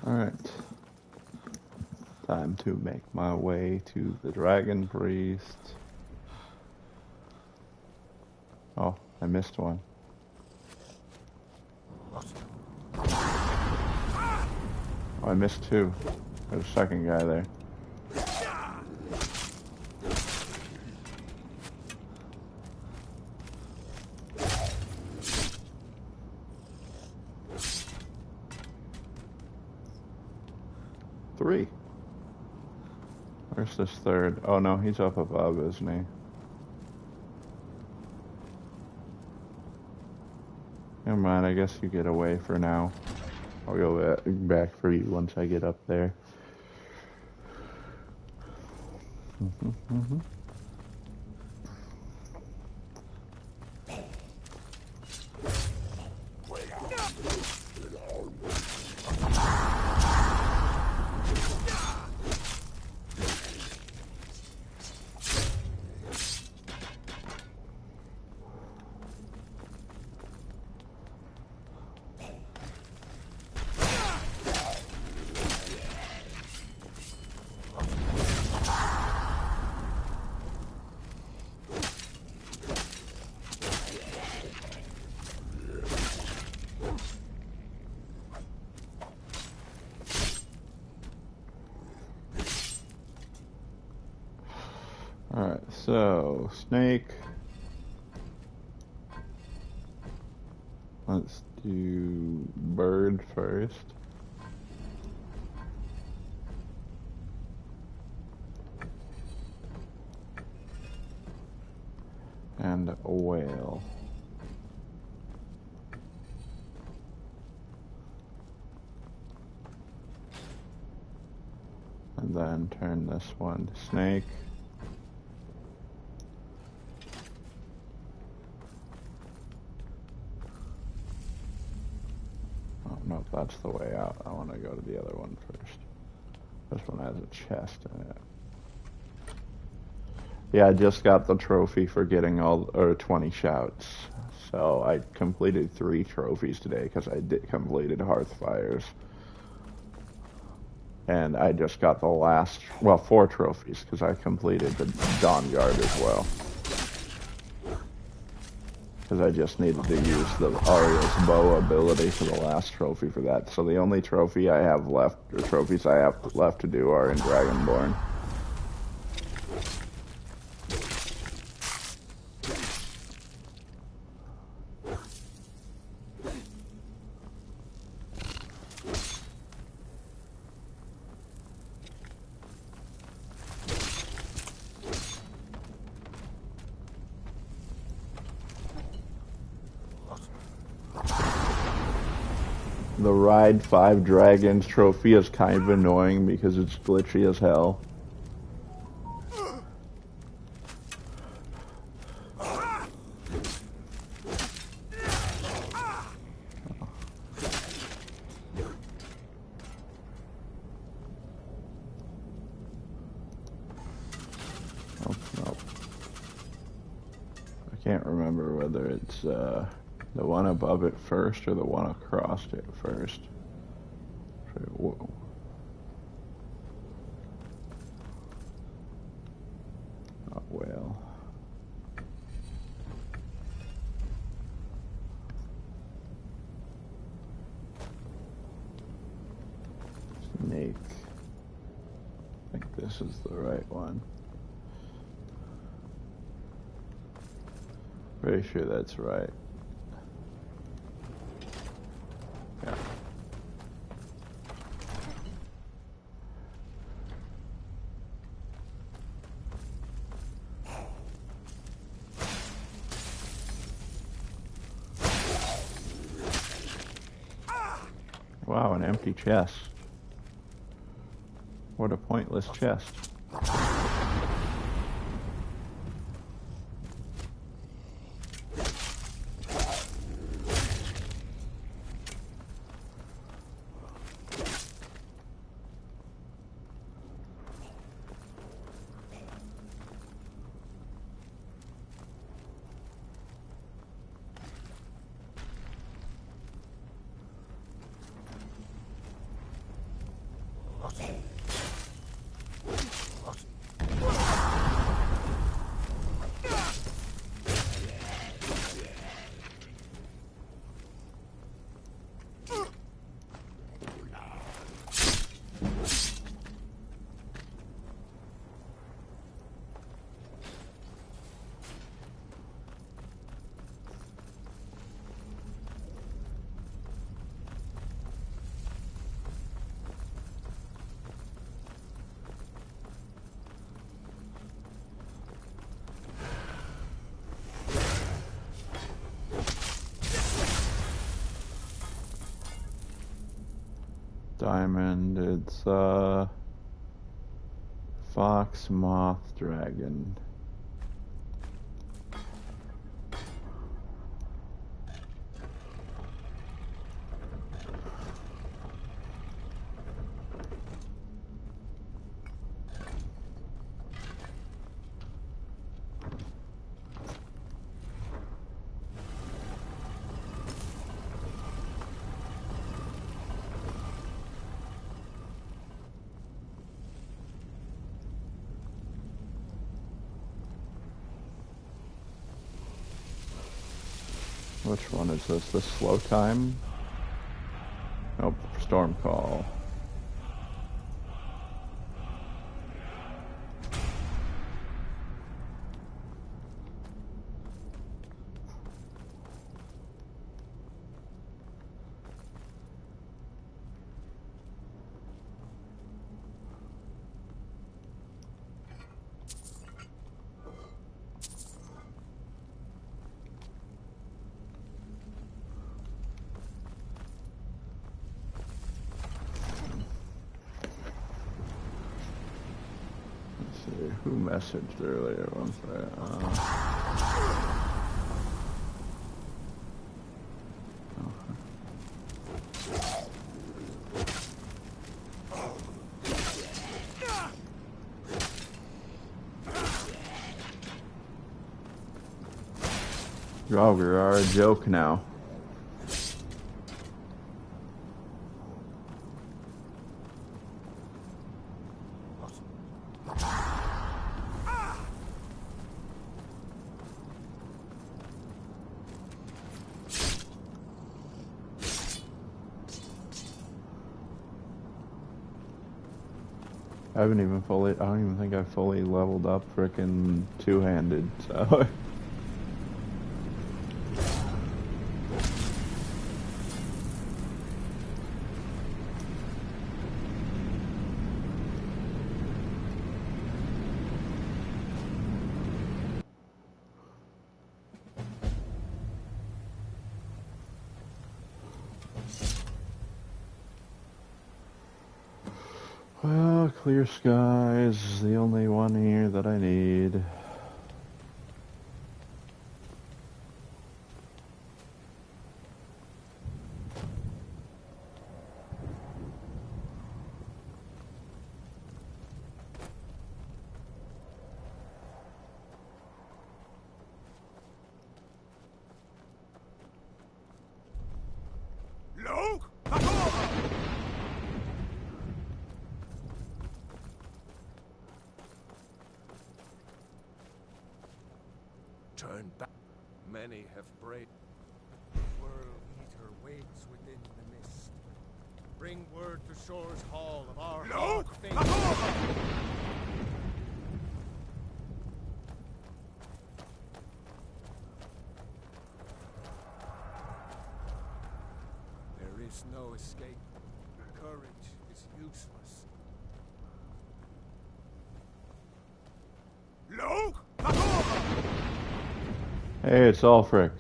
Alright. Time to make my way to the Dragon Priest. Oh, I missed one. Oh, I missed two. There's a second guy there. Three. Where's this third? Oh no, he's up above, isn't he? Never mind, I guess you get away for now. I'll go back for you once I get up there. Alright, so, snake. Let's do bird first. And a whale. And then turn this one to snake. Oh, no, that's the way out. I want to go to the other one first. This one has a chest in it. Yeah, I just got the trophy for getting 20 shouts. So I completed 3 trophies today because I completed Hearthfires. And I just got the last, 4 trophies because I completed the Dawn Guard as well. Because I just needed to use the Arya's bow ability for the last trophy for that. So the only trophy I have left, or trophies I have left to do, are in Dragonborn. The Ride 5 Dragons trophy is kind of annoying because it's glitchy as hell. Oh, no. I can't remember whether it's the one above it first or the one across it first. Whoa. Oh, well. Snake. I think this is the right one. Pretty sure that's right. Yeah. Wow, an empty chest. What a pointless chest. Diamond, it's Fox Moth Dragon. Which one is this? The slow time? Nope, storm call. who messaged earlier? One Roger are a joke now. I don't even think I fully leveled up frickin' two-handed, so. Well, clear skies is the only one here that I need. Turn back. Many have braved. World Eater waits within the mist. Bring word to Shore's Hall of our hard fate. There is no escape. Courage is useless. Hey, it's Ulfric.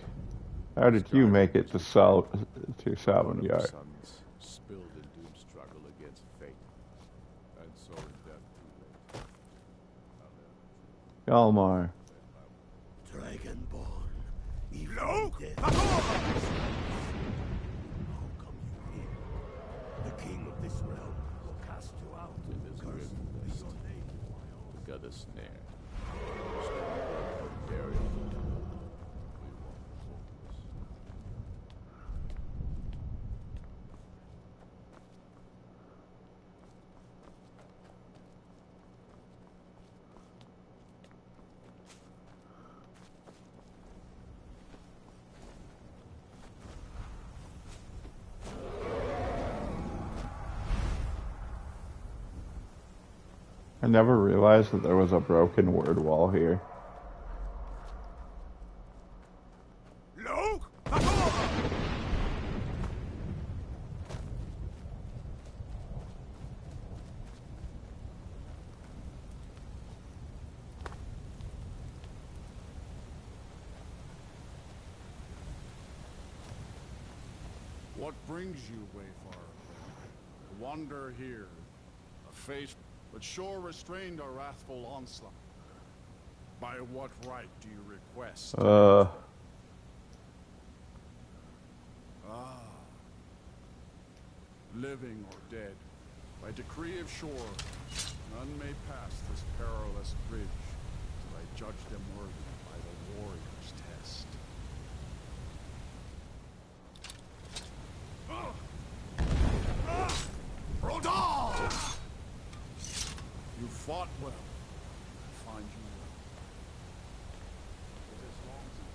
How did you make it to Sovngarde? Sons spilled in doom struggle against fate, and so in death too late. Galmar. Dragonborn, evil death. How come you here? The king of this realm will cast you out. In this grim mist, we got a snare. Burial. I never realized that there was a broken word wall here. What brings you, Wayfarer? To wander here, a fate, but Shore restrained our wrathful onslaught. By what right do you request? Living or dead, by decree of Shore, none may pass this perilous bridge till I judge them worthy by the warrior's test. Rodal! You fought well. I find you well. It is long since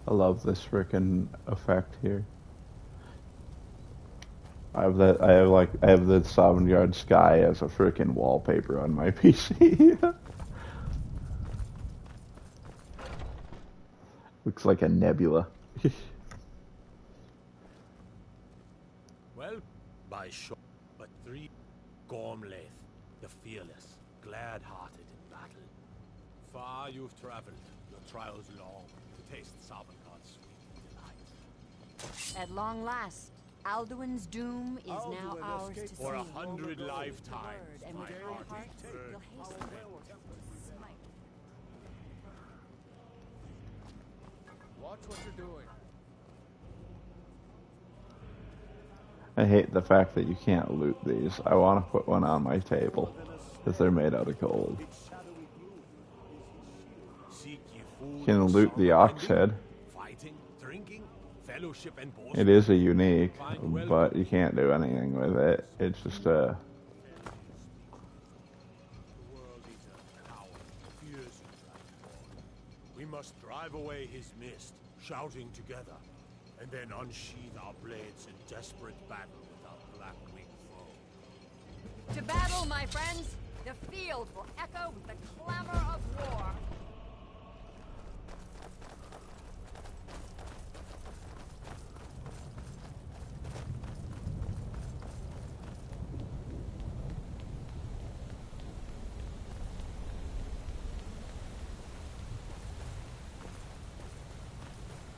I love this frickin' effect here. I have the Sovngarde sky as a frickin' wallpaper on my PC. Looks like a nebula. Well, by short, but three Gormlaith, the fearless, glad-hearted in battle. Far you've traveled, your trials long, to taste Sovngarde's sweet. At long last, Alduin's doom is now ours to see. For 100 lifetimes, And my with your heart heart, you'll hasten smite. Watch what you're doing. I hate the fact that you can't loot these. I want to put one on my table, because they're made out of gold. You can loot the ox head. Fighting, drinking, fellowship, and It is a unique, but you can't do anything with it. It's just a... We must drive away his mist, shouting together, and then unsheathe our blades in desperate battle with our black-winged foe. To battle, my friends! The field will echo with the clamor of war.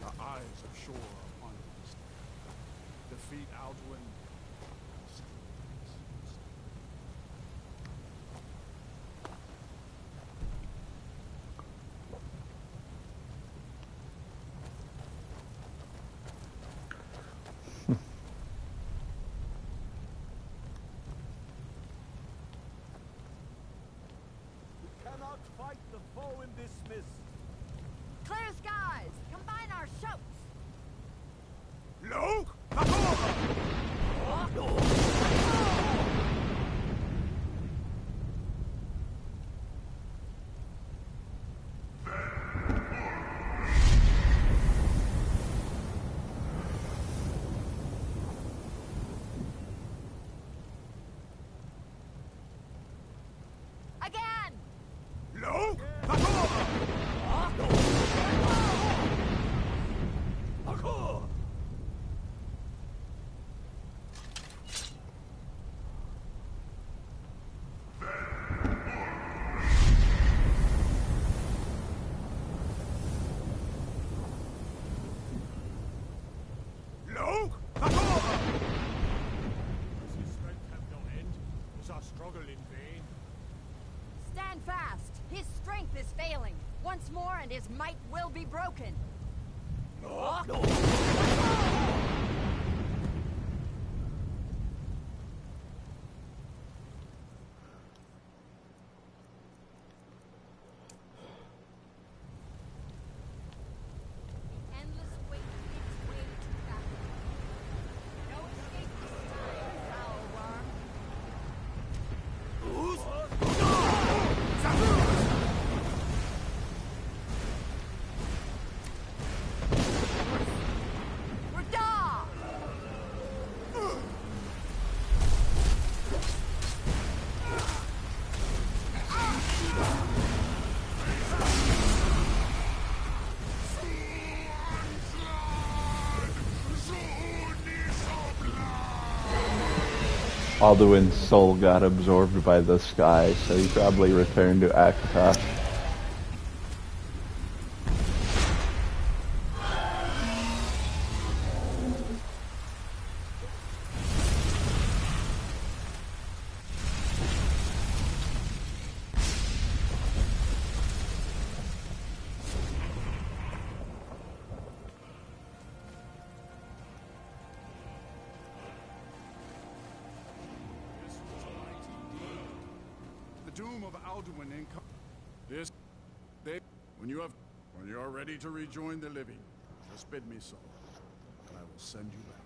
The eyes of shore upon us. Defeat Alduin. Cannot fight the foe in this mist. Clear skies! Combine our shouts! Look! Again! Look! Look! Does his strength have no end? Is our struggle in vain? Stand fast! His strength is failing. Once more and his might will be broken. The endless weight gives way to battle. No escape this time, foul worm. Alduin's soul got absorbed by the sky, so he probably returned to Akatosh. The doom of Alduin in this day when you are ready to rejoin the living, just bid me so, and I will send you back.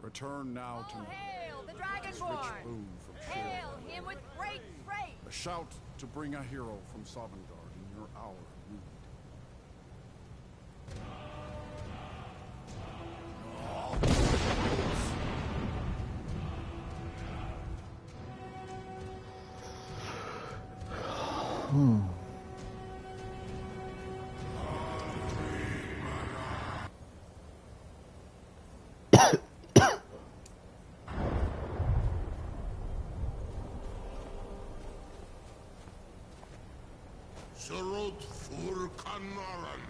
Return now to Hail the this Dragonborn! rich boon from Hail him with great praise! a shout to bring a hero from Sovngarde in your hour of need. Zorot Fur Kanaran.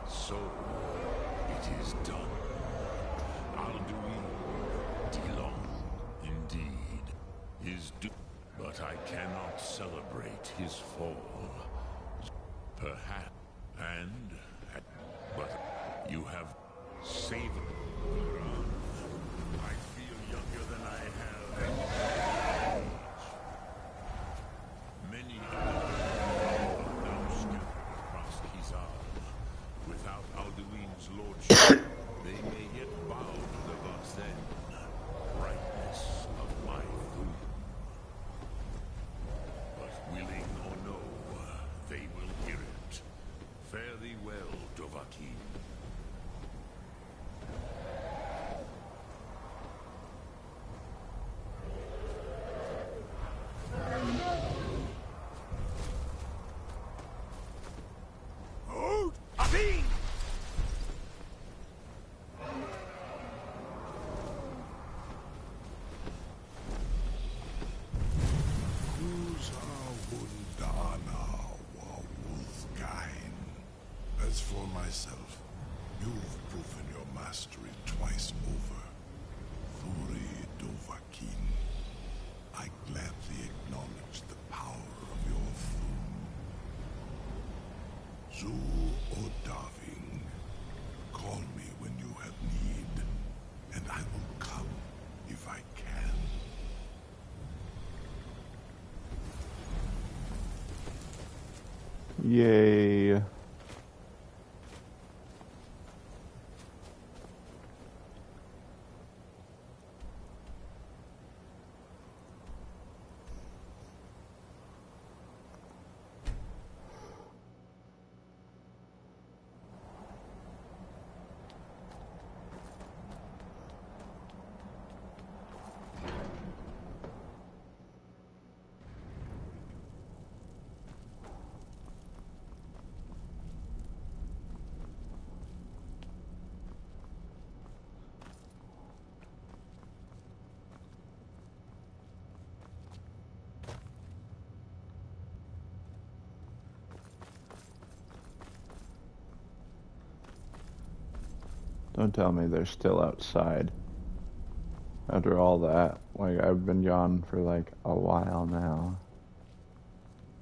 So, it is done. Alduin, Dilon, indeed, is due. But I cannot celebrate his fall. Perhaps, but you have saved Run. I feel younger than I have. Many are now scattered across Kizar. Without Alduin's lordship, they may yet bow to the Vazen, brightness of my doom. But willing or no, they will hear it. Fare thee well, Dovahkiin. As for myself, you've proven your mastery twice over. Thuri Dovahkiin, I gladly acknowledge the power of your throne. Zu Odaving, call me when you have need, and I will come if I can. Yay. Don't tell me they're still outside. After all that, like, I've been gone for like a while now.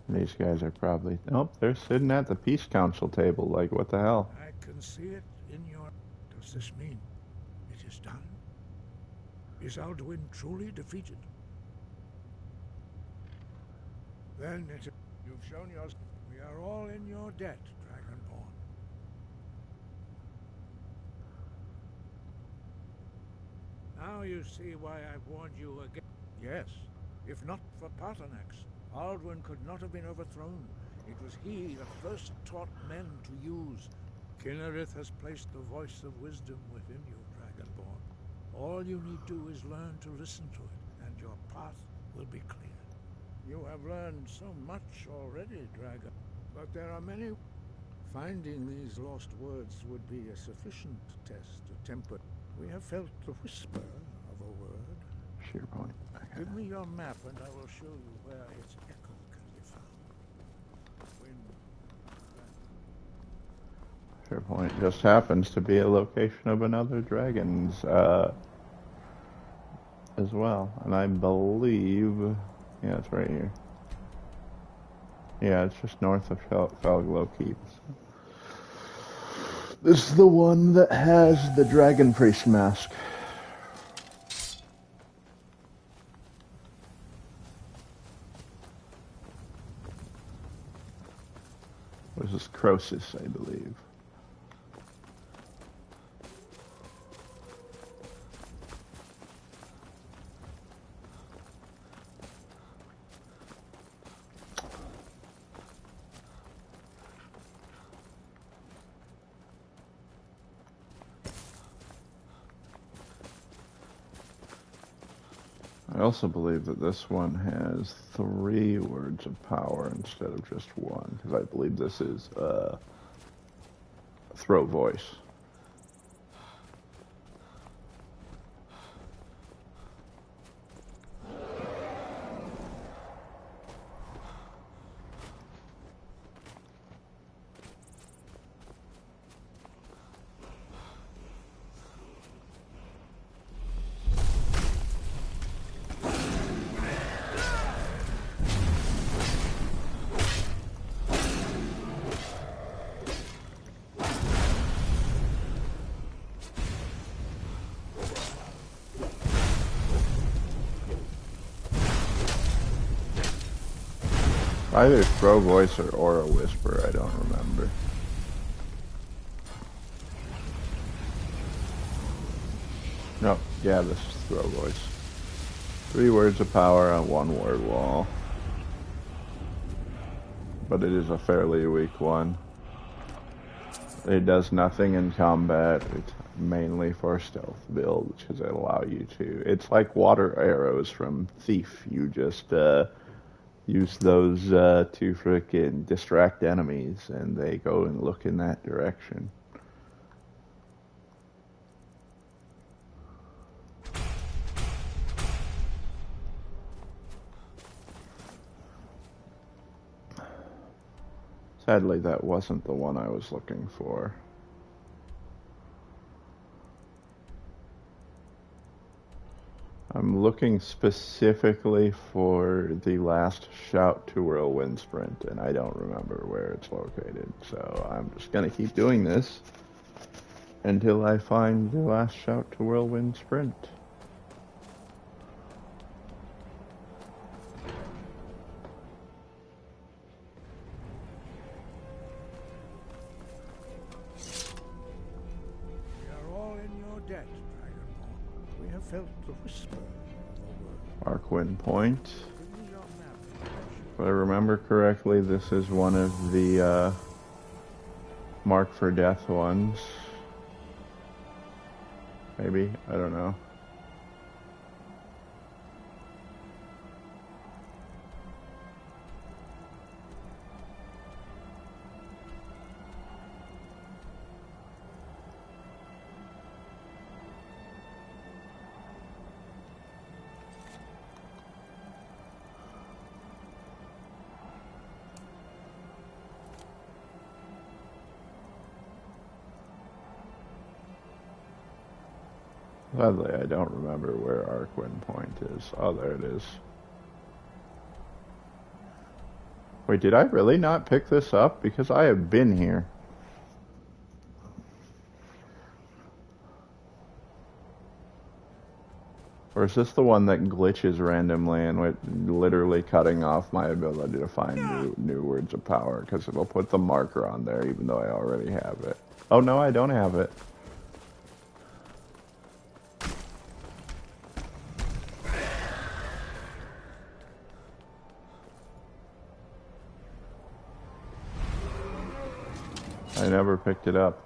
These guys are probably... Nope, they're sitting at the Peace Council table. Like, what the hell? I can see it in your... Does this mean it is done? Is Alduin truly defeated? Then it... You've shown yours. We are all in your debt, Dragonborn. Now you see why I've warned you again. Yes, if not for Paternax, Alduin could not have been overthrown. It was he that first taught men to use. Kinnereth has placed the voice of wisdom within you, Dragonborn. All you need do is learn to listen to it, and your path will be clear. You have learned so much already, Dragon, but there are many. Finding these lost words would be a sufficient test to temper. We have felt the whisper of a word. Sure point. Give me your map and I will show you where its echo can be found. Sure point. Just happens to be a location of another dragon's as well. And I believe... Yeah, it's right here. Yeah, it's just north of Felglow Keep. This is the one that has the Dragon Priest mask. This is Croesus, I believe. also believe that this one has 3 words of power instead of just 1, because I believe this is throat voice. Either throw voice or aura whisper, I don't remember. No, yeah, this is throw voice. 3 words of power on 1 word wall. But it is a fairly weak one. It does nothing in combat. It's mainly for stealth build, because it allow you to. It's like water arrows from Thief. You just use those to frickin' distract enemies, and they go and look in that direction. Sadly, that wasn't the one I was looking for. I'm looking specifically for the last shout to whirlwind sprint, and I don't remember where it's located. So I'm just going to keep doing this until I find the last shout to whirlwind sprint. We are all in your debt, Dragonborn. We have felt the whisper of a word. Arcwind Point. If I remember correctly, this is one of the Mark for Death ones. Maybe? I don't know. Sadly, I don't remember where Arcwind Point is. Oh, there it is. Wait, did I really not pick this up? Because I have been here. Or is this the one that glitches randomly and literally cutting off my ability to find new words of power? Because it'll put the marker on there even though I already have it. Oh no, I don't have it. I never picked it up.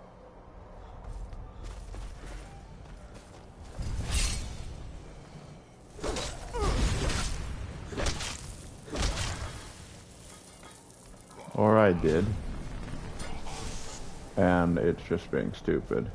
Or I did. And it's just being stupid.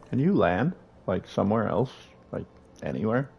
Can you land? Like somewhere else? Like anywhere?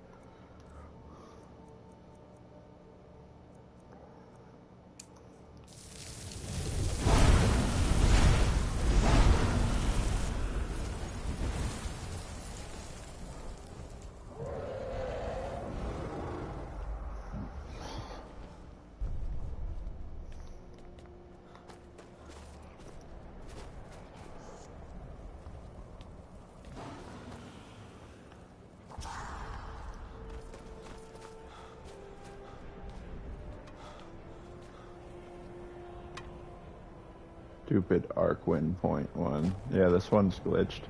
Stupid Arcwind Point one. Yeah, this one's glitched.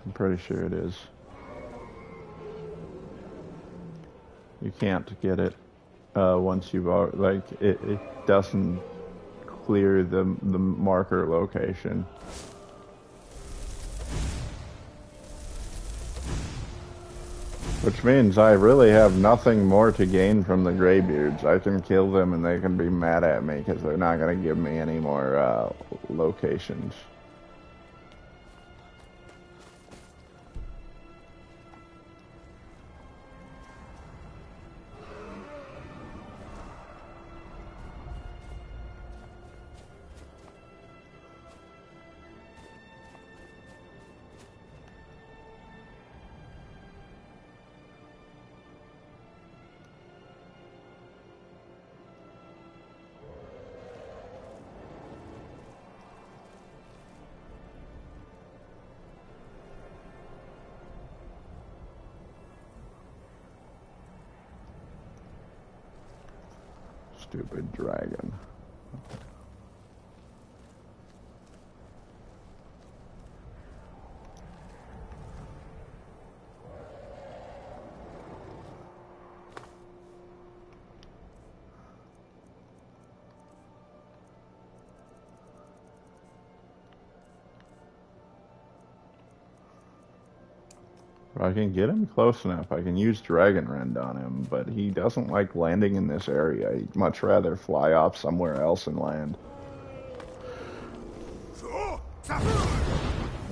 I'm pretty sure it is. You can't get it once you've like it doesn't clear the marker location. Which means I really have nothing more to gain from the Greybeards. I can kill them and they can be mad at me because they're not going to give me any more locations. Stupid dragon. If I can get him close enough, I can use Dragon Rend on him, but he doesn't like landing in this area. He'd much rather fly off somewhere else and land. I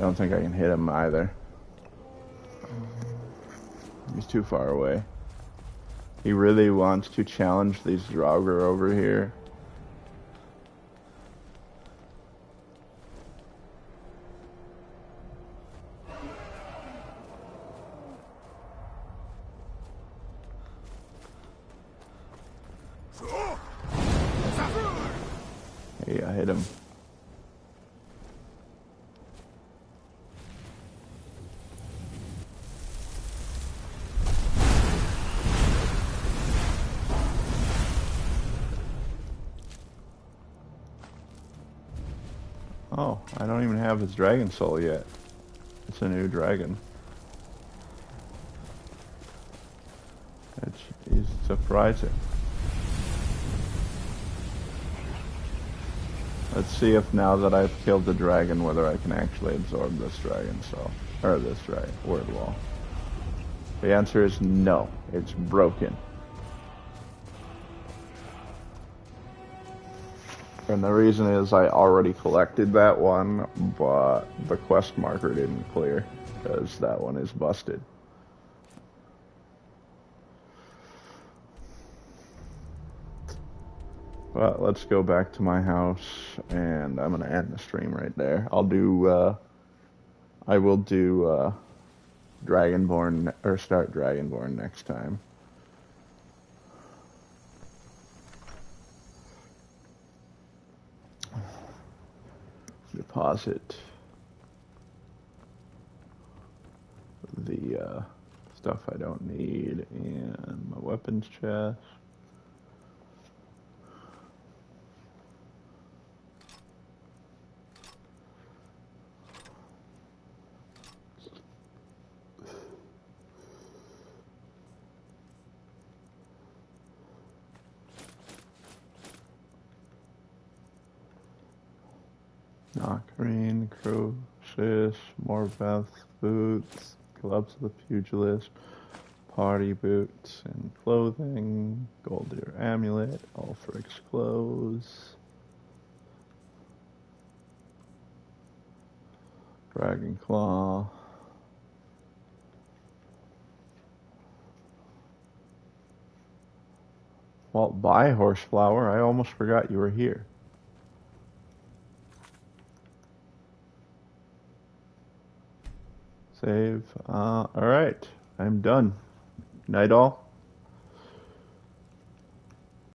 don't think I can hit him either. He's too far away. He really wants to challenge these Draugr over here. Hey, I hit him. Oh, I don't even have his dragon soul yet. It's a new dragon. It's surprising. Let's see if now that I've killed the dragon, whether I can actually absorb this dragon soul. Or this dragon word wall. The answer is no. It's broken. And the reason is I already collected that one, but the quest marker didn't clear, because that one is busted. But let's go back to my house, and I'm gonna end the stream right there. I will do Dragonborn, or start Dragonborn next time. Deposit the stuff I don't need in my weapons chest. Ocarine, Croesus, Morveth boots, gloves of the pugilist, party boots and clothing, Goldir amulet, Ulfric's clothes, Dragon Claw, well, bye Horseflower, I almost forgot you were here. Save. Alright. I'm done. Night all.